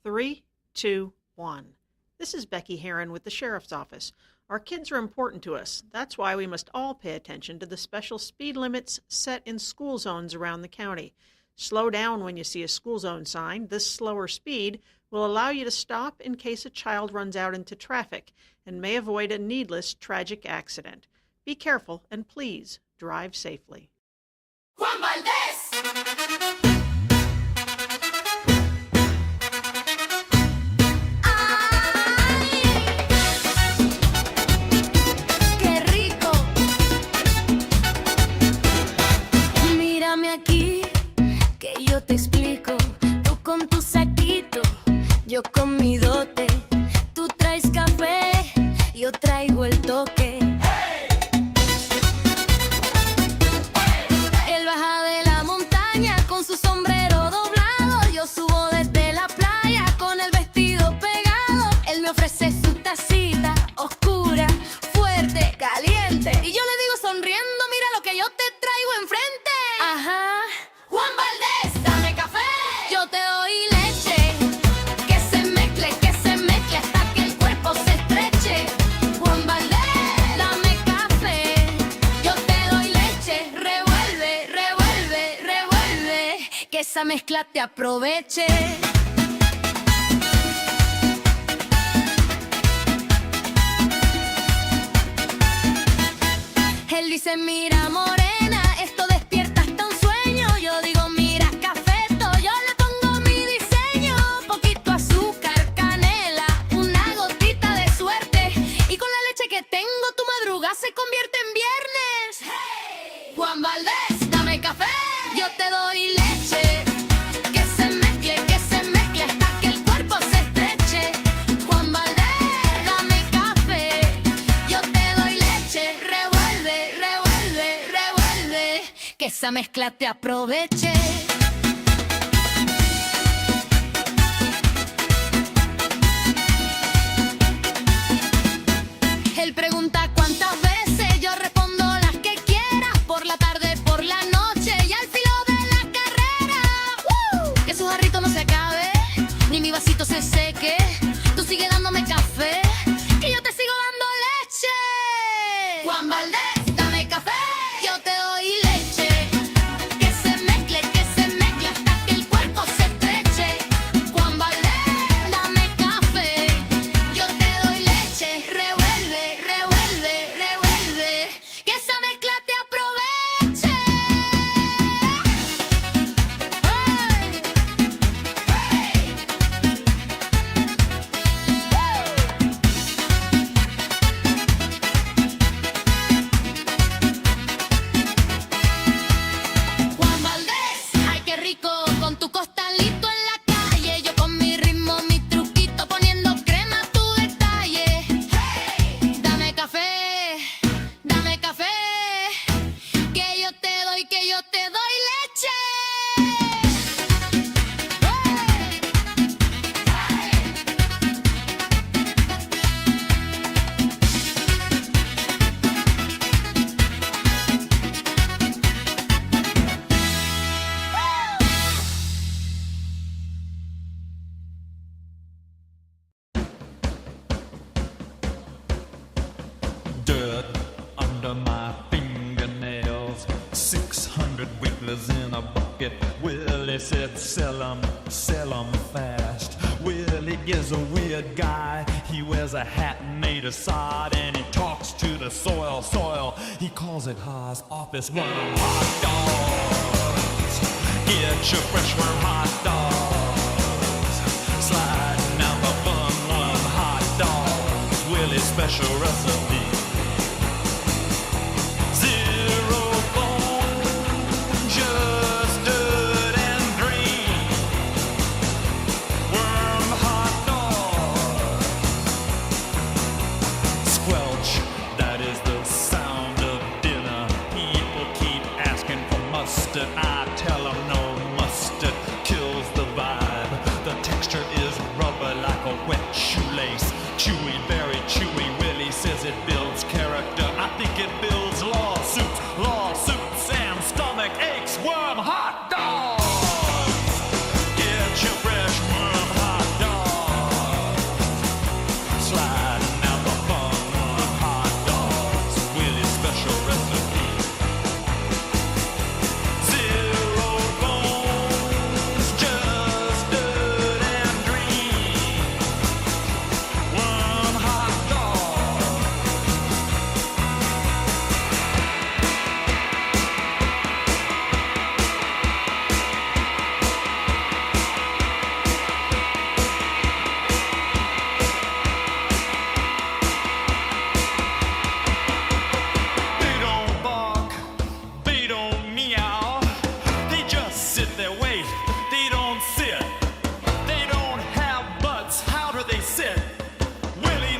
3, 2, 1. This is Becky Heron with the Sheriff's Office. Our kids are important to us. That's why we must all pay attention to the special speed limits set in school zones around the county. Slow down when you see a school zone sign. This slower speed will allow you to stop in case a child runs out into traffic and may avoid a needless tragic accident. Be careful and please drive safely. Juan Valdez! Aquí, que yo te explico, tú con tu saquito, yo con mi dote, tú traes café, yo traigo el toque. Él baja de la montaña con su sombrero doblado, yo subo desde la playa con el vestido pegado. Él me ofrece su tacita oscura, fuerte, caliente, y yo le digo sonriendo, mira lo que yo te traigo enfrente. Ajá. Juan Valdez, dame café. Yo te doy leche, que se mezcle hasta que el cuerpo se estreche. Juan Valdez, dame café. Yo te doy leche, revuelve, revuelve, revuelve, que esa mezcla te aproveche. Él dice, mira morena, esto despierta hasta un sueño. Yo digo, mira cafeto, yo le pongo mi diseño. Poquito azúcar, canela, una gotita de suerte. Y con la leche que tengo, tu madrugada se convierte en viernes. Hey. Juan Valdez, dame café. Yo te doy leche, que se mezcle hasta que el cuerpo se estreche. Juan Valdez, dame café. esa mezcla te aproveche. Él pregunta cuántas veces, yo respondo las que quieras, por la tarde, por la noche y al filo de la carrera. Que su jarrito no se acabe, ni mi vasito se seque. Tú sigue dándome café, que yo te sigo dando leche. Juan Valdés, dame café, yo te doy leche. Que se mezcle hasta que el cuerpo se estreche. Juan Valdés, dame café, yo te doy leche. Revuelve, revuelve, revuelve, que esa mezcla te aproveche. Juan Valdés, ay qué rico, con tu costalito en la calle, yo con mi ritmo, mi truquito, poniendo crema a tu detalle. Dame café, que yo te doy leche. Dirt under my fingernails, 600 wigglers in a bucket. Willie said, sell 'em fast. Willie is a weird guy. He wears a hat made of sod and he talks to the soil. He calls it Haas office worm hot dogs. Get your fresh worm hot dogs. Sliding out the fun worm hot dogs. Willie's special recipe. Zero bone, just dirt and green. Worm hot dog. Squelch, that is the sound of dinner. People keep asking for mustard. I tell them no mustard kills the vibe. The texture is rubber like a wet shoelace. Chewy, very chewy. Willie says it builds character. I think it builds lawsuits and stomach aches. Worm hot dogs. Get your fresh worm hot dog. Sliding out the fun worm hot dogs. Willie's special recipe. Zero bones, just dirt and green. Worm hot dog. They don't bark, they don't meow. They just sit there, wait, they don't sit. They don't have butts, how do they sit? Willie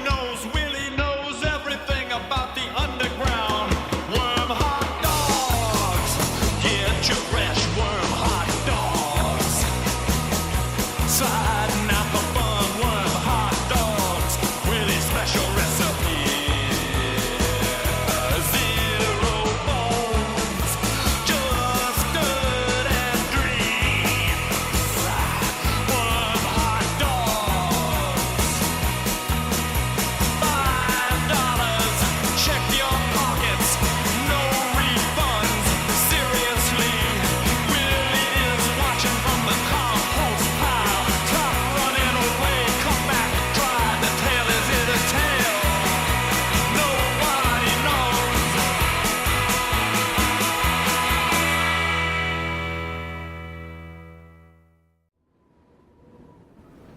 knows everything about the underground. Worm hot dogs. Get your fresh worm hot dogs. Sliding out the fun worm hot dogs. Willie's special recipe. Zero bones, just dirt and green. Worm hot dogs. $5. Check your pockets. No refunds. Seriously, Willie is watching from the compost pile. Clock running away. Come back. Try the tail. Is it a tail? Nobody knows.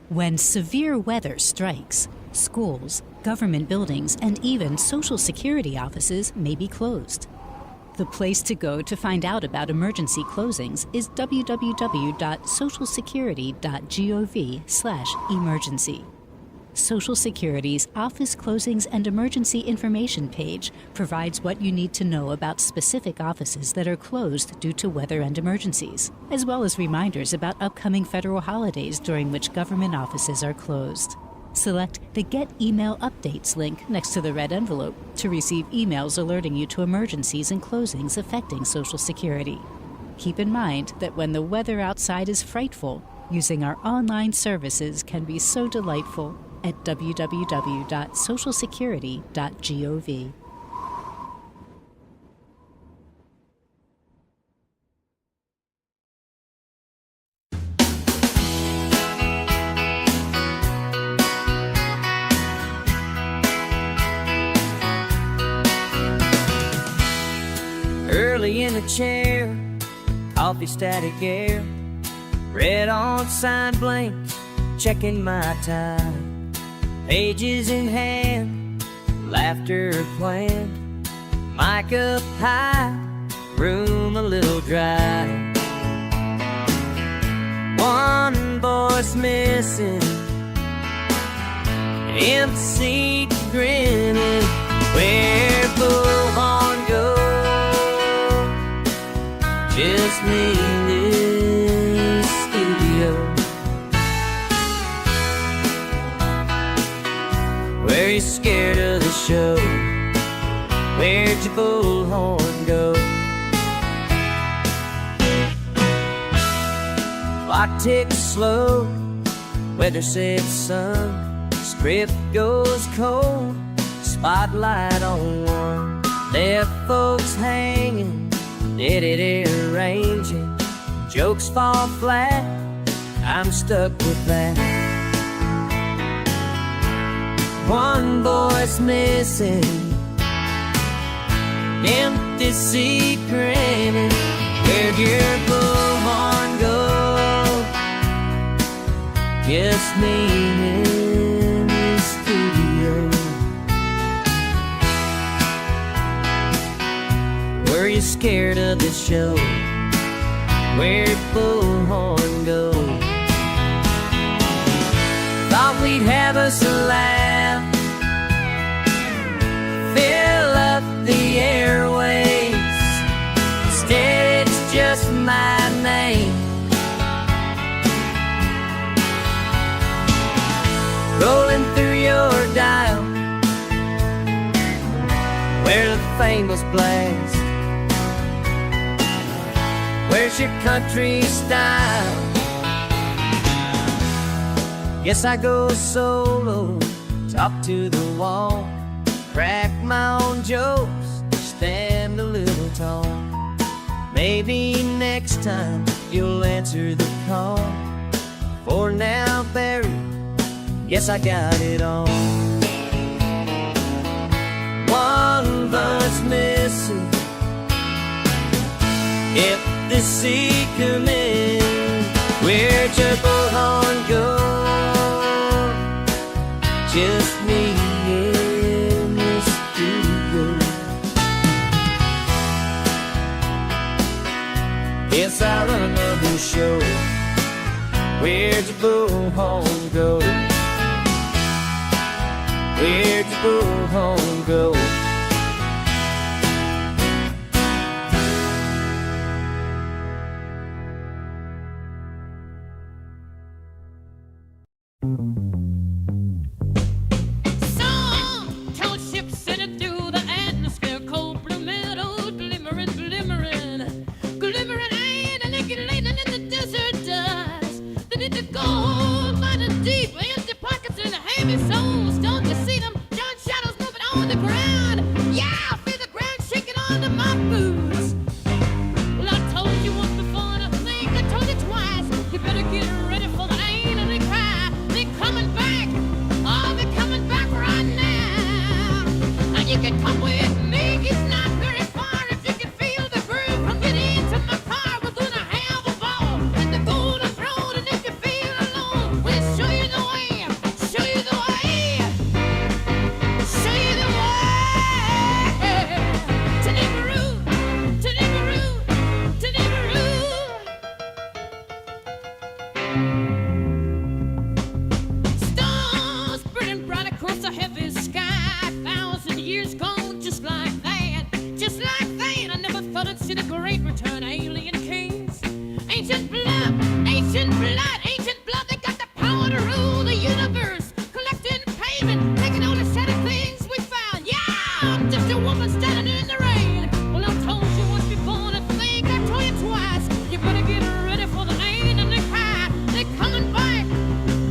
When severe weather strikes, schools, government buildings, and even Social Security offices may be closed. The place to go to find out about emergency closings is www.socialsecurity.gov/emergency. Social Security's Office Closings and Emergency Information page provides what you need to know about specific offices that are closed due to weather and emergencies, as well as reminders about upcoming federal holidays during which government offices are closed. Select the Get Email Updates link next to the red envelope to receive emails alerting you to emergencies and closings affecting Social Security. Keep in mind that when the weather outside is frightful, using our online services can be so delightful at www.socialsecurity.gov. Early in the chair, coffee static air, red on sign blank, checking my time. Pages in hand, laughter planned, mic up high, room a little dry. One voice missing, an empty seat grinning, where bullhorn go? Just me in this studio. Where you scared of the show? Where'd your bullhorn go? Clock ticks slow, weather said sun, script goes cold, spotlight on one. Left folks hanging, edited arranging, jokes fall flat, I'm stuck with that. One voice missing, empty seat grinning, where'd your bullhorn go? Just me in the studio. Were you scared of the show? Where'd bullhorn go? Thought we'd have us a laugh, fill up the airways. Instead it's just my name, rolling through your dial, where the famous blast. Where's your country style? Guess I go solo, talk to the wall, crack my own jokes, stand a little tall. Maybe next time you'll answer the call. For now, Barry, yes, I got it all. One bunch missing, if the sea come in, where'd your bullhorn go? Just me in the studio. Yes, I run another show. Where'd your bullhorn go? Where'd your bullhorn go? Stars burning just a woman standing in the rain. Well, I told you once before to think, I told you twice. You better get ready for the rain and the cry. They're coming back,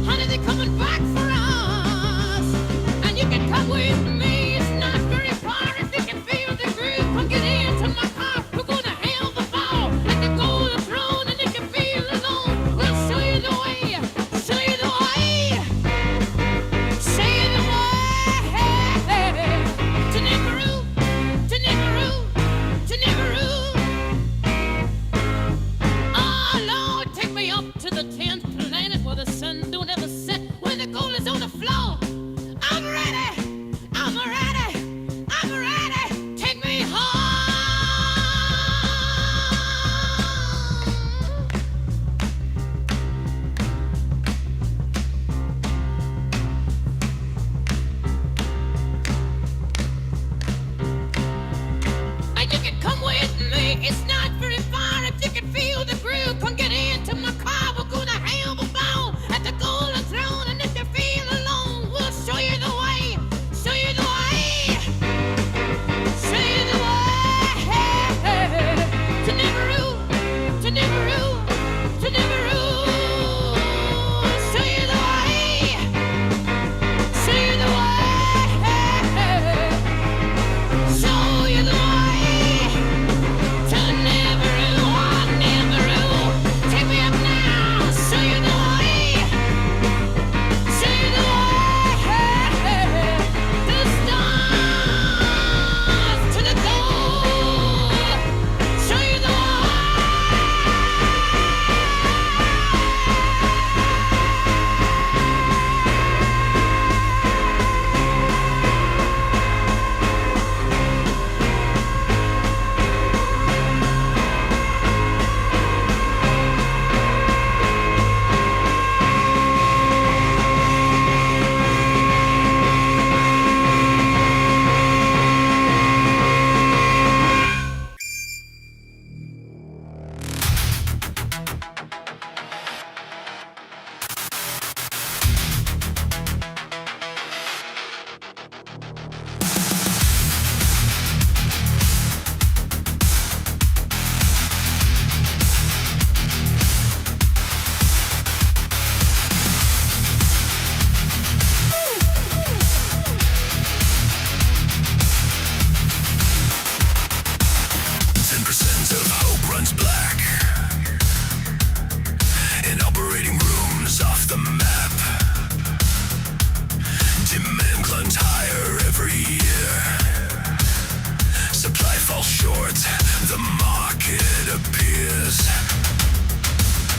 honey, they're coming back for us. And you can come with me, it's not very far. If you can feel the groove, come get into my car. We're gonna have the ball at the golden throne, and if you feel alone, we'll show you the way, show you the way, show you the way. To Nicaroo, to Nicaroo, to Nicaroo. Oh Lord, take me up to the 10th planet where the sun don't ever set, where the gold is on the floor. I'm ready, I'm ready, I'm ready. Take me home. And you can come with me. It's not very far. If you can feel the groove, come get into my car. We're gonna have a ball at the golden throne. And if you feel alone, we'll show you the way. Show you the way. Show you the way. To Nicaroo, to Nicaroo, to Nicaroo. Show you the way. Show you the way. Show you the way. To Nicaroo, Nicaroo. Take me up now. Show you the way. Show you the way. To the stars, to the gold. Show you the way. Of hope runs black in operating rooms off the map. Demand climbs higher every year. Supply falls short, the market appears.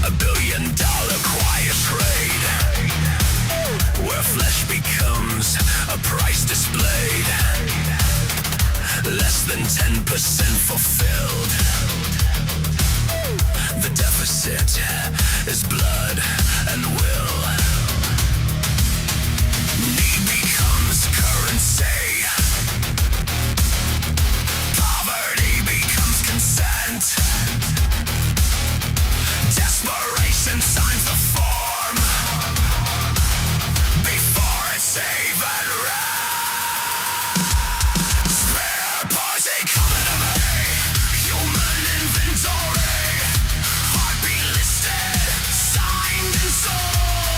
$1 billion quiet trade, where flesh becomes a price displayed. Less than 10% fulfilled. The deficit is blood and will. Need becomes currency. Poverty becomes consent. Desperation signs the form before it's even right. Spare parts economy, human inventory, heartbeat listed, signed and sold.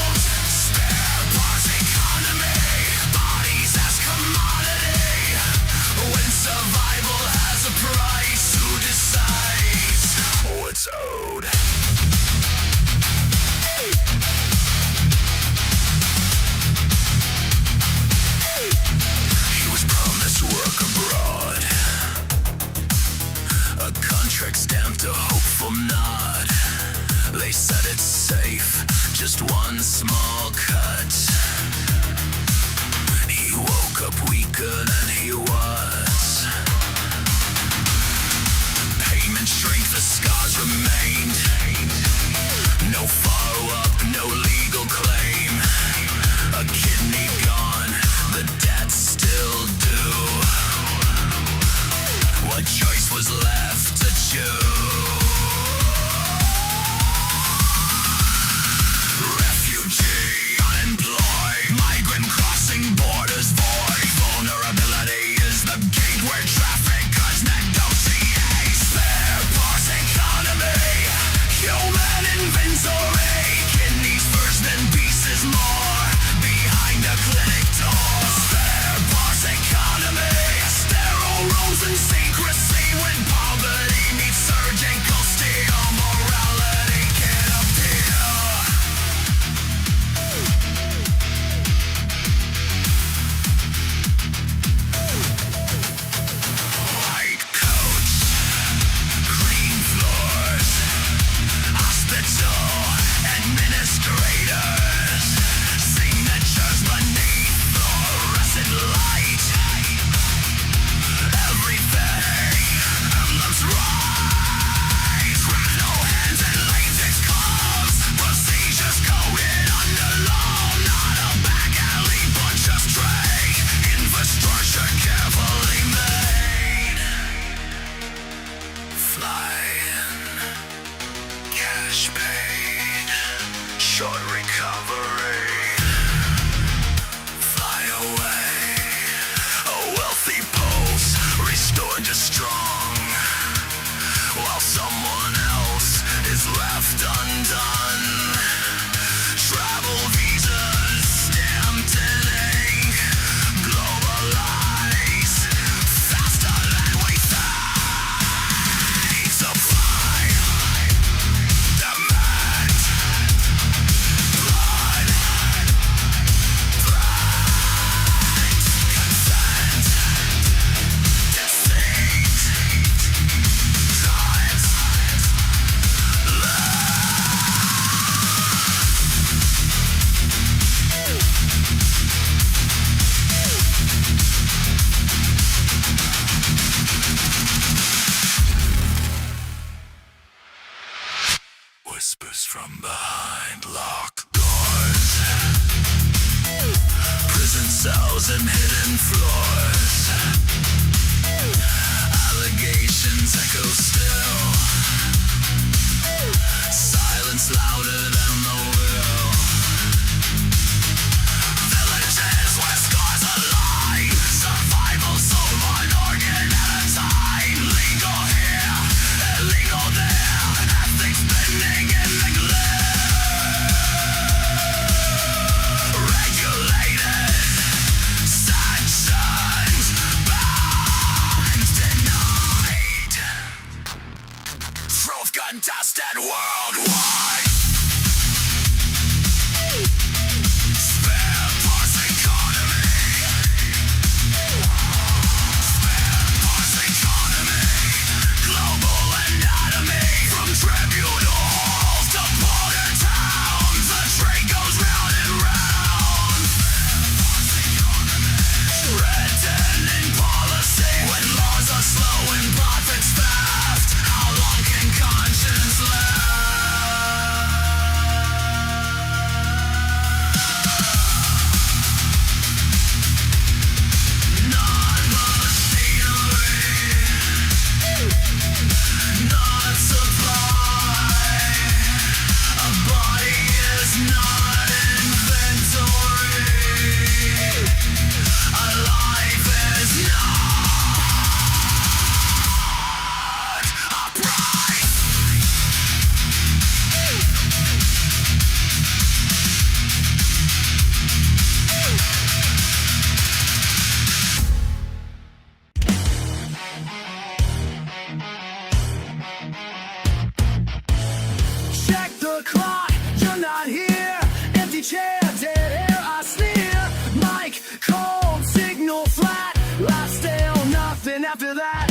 after that,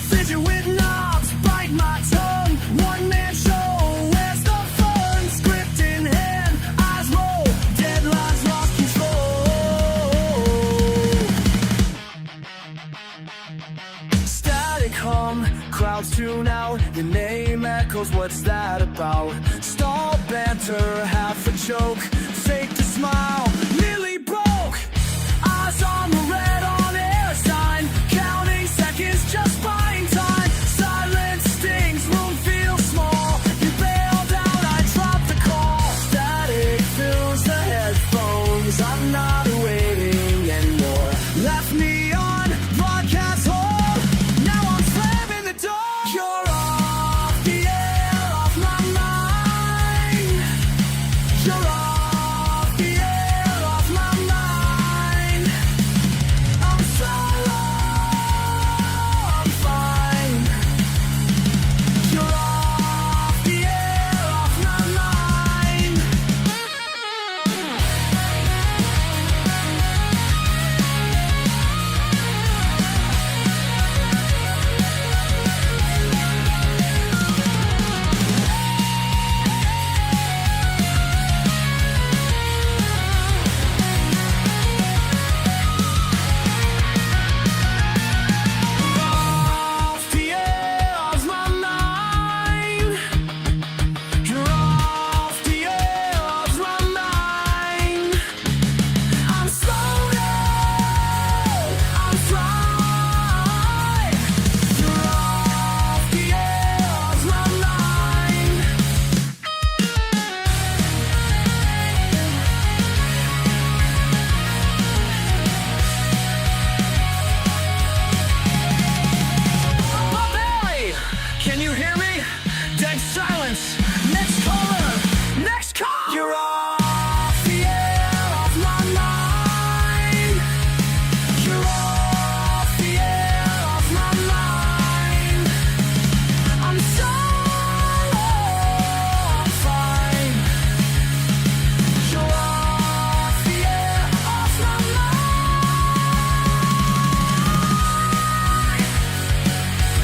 fidget with knobs, bite my tongue. One man show, where's the fun? Script in hand, eyes roll, deadlines lost control. Static hum, crowds tune out. Your name echoes, what's that about? Stall banter, half a joke, fake to smile, nearly broke. Eyes on the red on air sign, counting seconds, just buying time. Silence stings, room feels small. You bailed out, I dropped the call. Static fills the headphones, I'm not waiting anymore. Left me on broadcast hold, now I'm slamming the door. You're off the air, off my mind. You're off the air, off my mind. I'm solo, I'm fine. You're off the air, off my mind. Off the air, off my mind. You're off the air, off my mind. I'm solo, I'm fine. You're off the air, off my mind. Barry, can you hear me? Dead silence. Next caller. Next call. You're off the air, off my mind. You're off the air, off my mind. I'm solo, I'm fine. You're off the air, off my mind.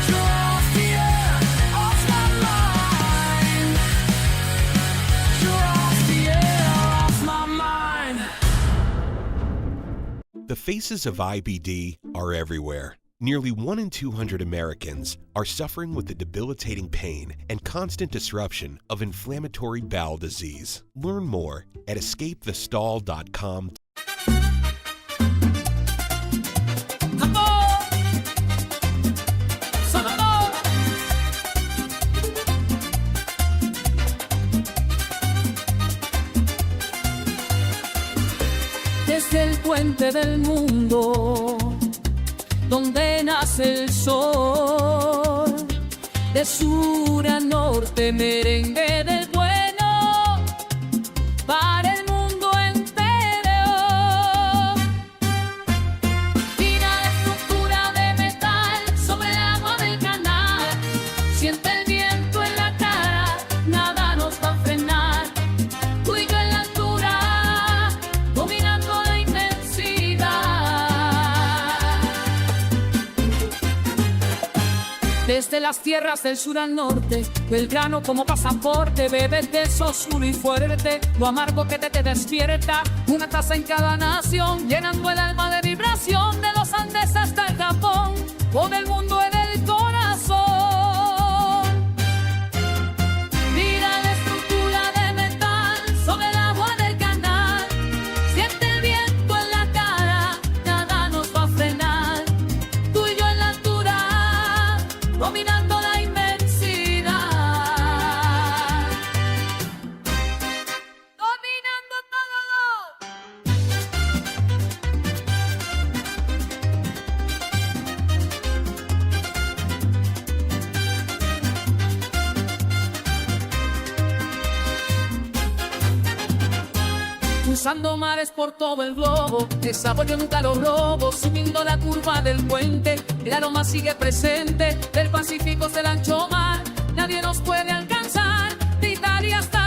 You're off the air, off my mind. You're off the air, off my mind. The faces of IBD are everywhere. Nearly 1 in 200 Americans are suffering with the debilitating pain and constant disruption of inflammatory bowel disease. Learn more at escapethestall.com. Desde el puente del mundo, donde nace el sol, de sur a norte, merengue del bueno, para el mundo entero. Tira la estructura de metal sobre el agua del canal, siente el viento en la cara, nada nos va a frenar. Tú y yo en la altura, dominando la inmensidad. Desde las tierras del sur al norte, Belgrano como pasaporte, bebes de eso azul y fuerte, lo amargo que te despierta, una taza en cada nación, llenando el alma de vibración, de los Andes hasta el Japón, con el mundo en el corazón. Mira la estructura de metal sobre el agua del canal, siente el viento en la cara, nada nos va a frenar. Tú y yo en la altura, dominando la inmensidad. Dominando todo. Cruzando mares por todo el globo, esa yo nunca lo robo, subiendo la curva del puente, el aroma sigue presente, del Pacífico hasta el ancho mar, nadie nos puede alcanzar, de Italia hasta